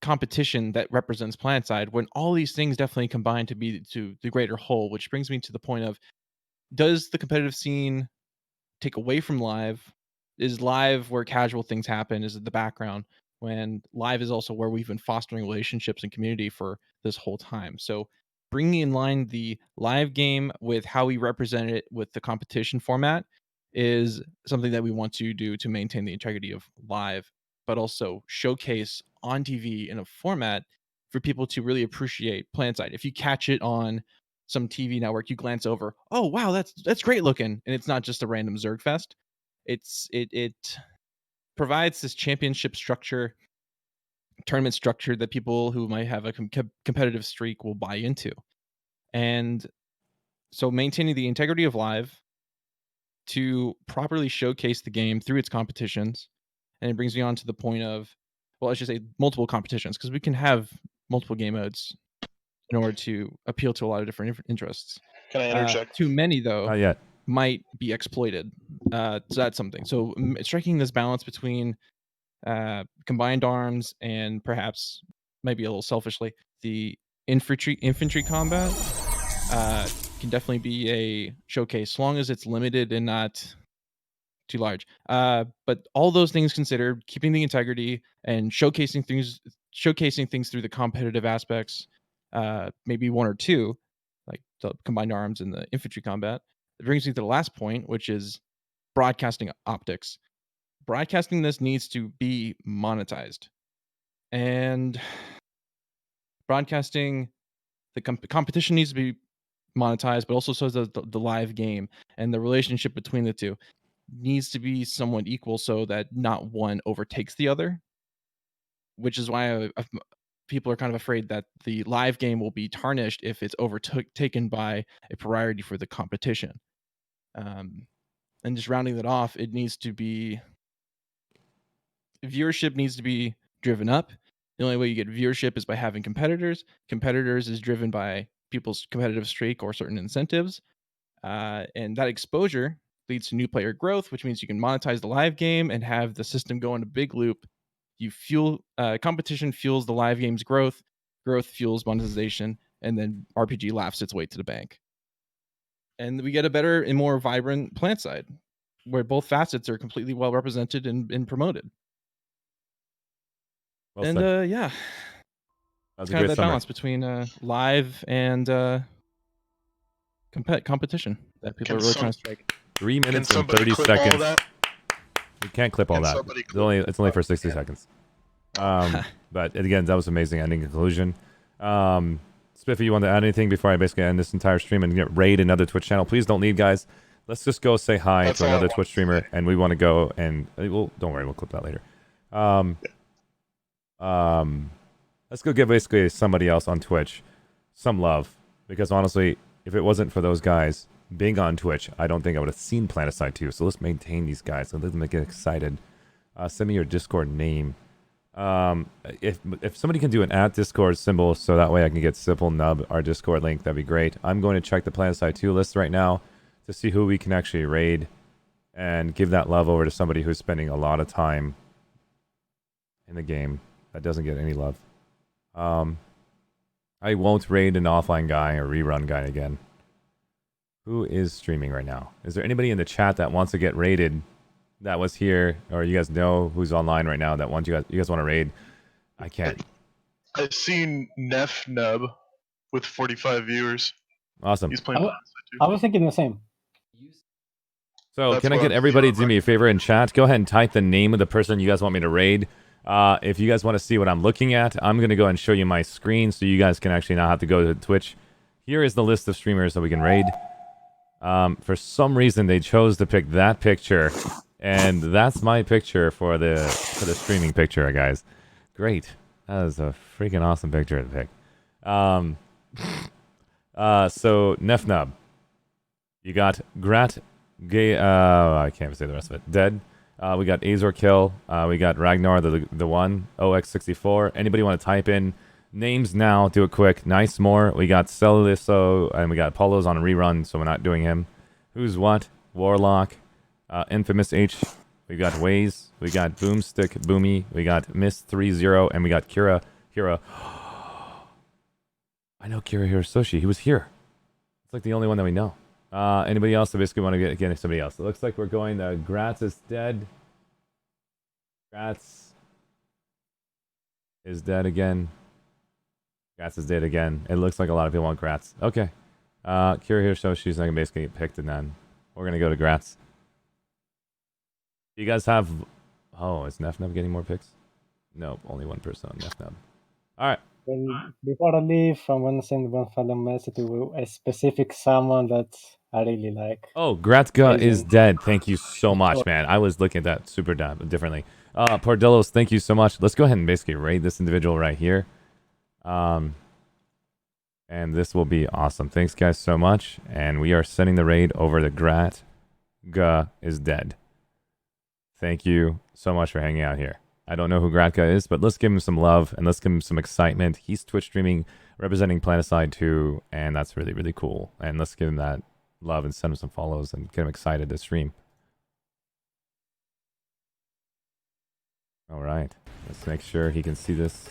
competition that represents Planetside, when all these things definitely combine to be to the greater whole. Which brings me to the point of, does the competitive scene take away from live? Is live where casual things happen? Is it the background, when live is also where we've been fostering relationships and community for this whole time? So bringing in line the live game with how we represent it with the competition format is something that we want to do to maintain the integrity of live, but also showcase on TV in a format for people to really appreciate Planetside. If you catch it on some TV network, you glance over, oh wow, that's great looking, and it's not just a random Zerg fest. It provides this championship structure, tournament structure that people who might have a competitive streak will buy into. And so maintaining the integrity of live to properly showcase the game through its competitions. And it brings me on to the point of, well, I should say multiple competitions, because we can have multiple game modes in order to appeal to a lot of different interests. Can I interject? Too many, though, Not yet. might be exploited. So that's something. So striking this balance between combined arms and perhaps, maybe a little selfishly, the infantry combat can definitely be a showcase, as long as it's limited and not too large. But all those things considered, keeping the integrity and showcasing things through the competitive aspects, maybe one or two, like the combined arms and the infantry combat. It brings me to the last point, which is broadcasting optics. Broadcasting this needs to be monetized, and broadcasting the competition needs to be monetized, but also so does the live game, and the relationship between the two needs to be somewhat equal, so that not one overtakes the other. Which is why people are kind of afraid that the live game will be tarnished if it's overtaken by a priority for the competition. And just rounding that off, it needs to be, viewership needs to be driven up. The only way you get viewership is by having competitors. Competitors is driven by people's competitive streak or certain incentives. And that exposure leads to new player growth, which means you can monetize the live game and have the system go in a big loop. You fuel competition fuels the live game's growth growth fuels monetization, and then RPG laughs its way to the bank. And we get a better and more vibrant Planetside, where both facets are completely well represented and promoted. Well and said. yeah, That was it's a kind of great that summary. balance between live and competition that people are really trying to strike. 3 Can minutes and somebody 30 clip all seconds. that? You can't clip all Can that. somebody It's only for 60 seconds. But again, that was amazing ending conclusion. Spiffy, you want to add anything before I basically end this entire stream and get raid another Twitch channel? Please don't leave, guys. Let's just go say hi That's to all I another wanted Twitch streamer, and we want to go and don't worry, we'll clip that later. Let's go give basically somebody else on Twitch some love, because honestly, if it wasn't for those guys being on Twitch, I don't think I would have seen Planetside 2. So let's maintain these guys and let them get excited. Send me your Discord name. If somebody can do an @Discord symbol so that way I can get Simple Nub our Discord link, that'd be great. I'm going to check the Planetside 2 list right now to see who we can actually raid and give that love over to somebody who's spending a lot of time in the game that doesn't get any love. I won't raid an offline guy or rerun guy again. Who is streaming right now? Is there anybody in the chat that wants to get raided that was here, or you guys know who's online right now that you guys want to raid? I can't. I've seen Neff Nub with 45 viewers. Awesome. He's playing Planetside 2. I was thinking the same. So That's can I what get I'm everybody to do me a favor in chat? Go ahead and type the name of the person you guys want me to raid. If you guys want to see what I'm looking at, I'm going to go and show you my screen so you guys can actually not have to go to Twitch. Here is the list of streamers that we can raid. For some reason, they chose to pick that picture, and that's my picture for the streaming picture, guys. Great. That is a freaking awesome picture to pick. So, Nefnub. You got Grat Gay, I can't say the rest of it. Dead. We got Azor Kill. We got Ragnar, the one. OX64. Anybody want to type in names now? Do it quick. Nice more. We got Celiso, and we got Apollo's on a rerun, so we're not doing him. Who's what? Warlock. Infamous H. We got Waze. We got Boomstick Boomy. We got Miss30, and we got Kira. I know Kira Hirososhi. He was here. It's like the only one that we know. Anybody else that basically want to get somebody else? It looks like we're going to Gratz is dead. Gratz is dead again. Gratz is dead again. It looks like a lot of people want Gratz. Okay. Kira Hiroshi's not going to basically get picked, and then we're going to go to Gratz. You guys have... Oh, is Nefnub getting more picks? Nope, only one person on Nefnub. Alright. Well, before I leave, I'm going to send one final message to a specific someone that I really like. Oh, Gratka is Amazing. dead. Thank you so much, man. I was looking at that super differently. Pardillos, thank you so much. Let's go ahead and basically raid this individual right here. And this will be awesome. Thanks, guys, so much. And we are sending the raid over to Gratka is dead. Thank you so much for hanging out here. I don't know who Gratka is, but let's give him some love and let's give him some excitement. He's Twitch streaming, representing Planetside 2, and that's really, really cool. And let's give him that love and send him some follows and get him excited to stream. All right. Let's make sure he can see this.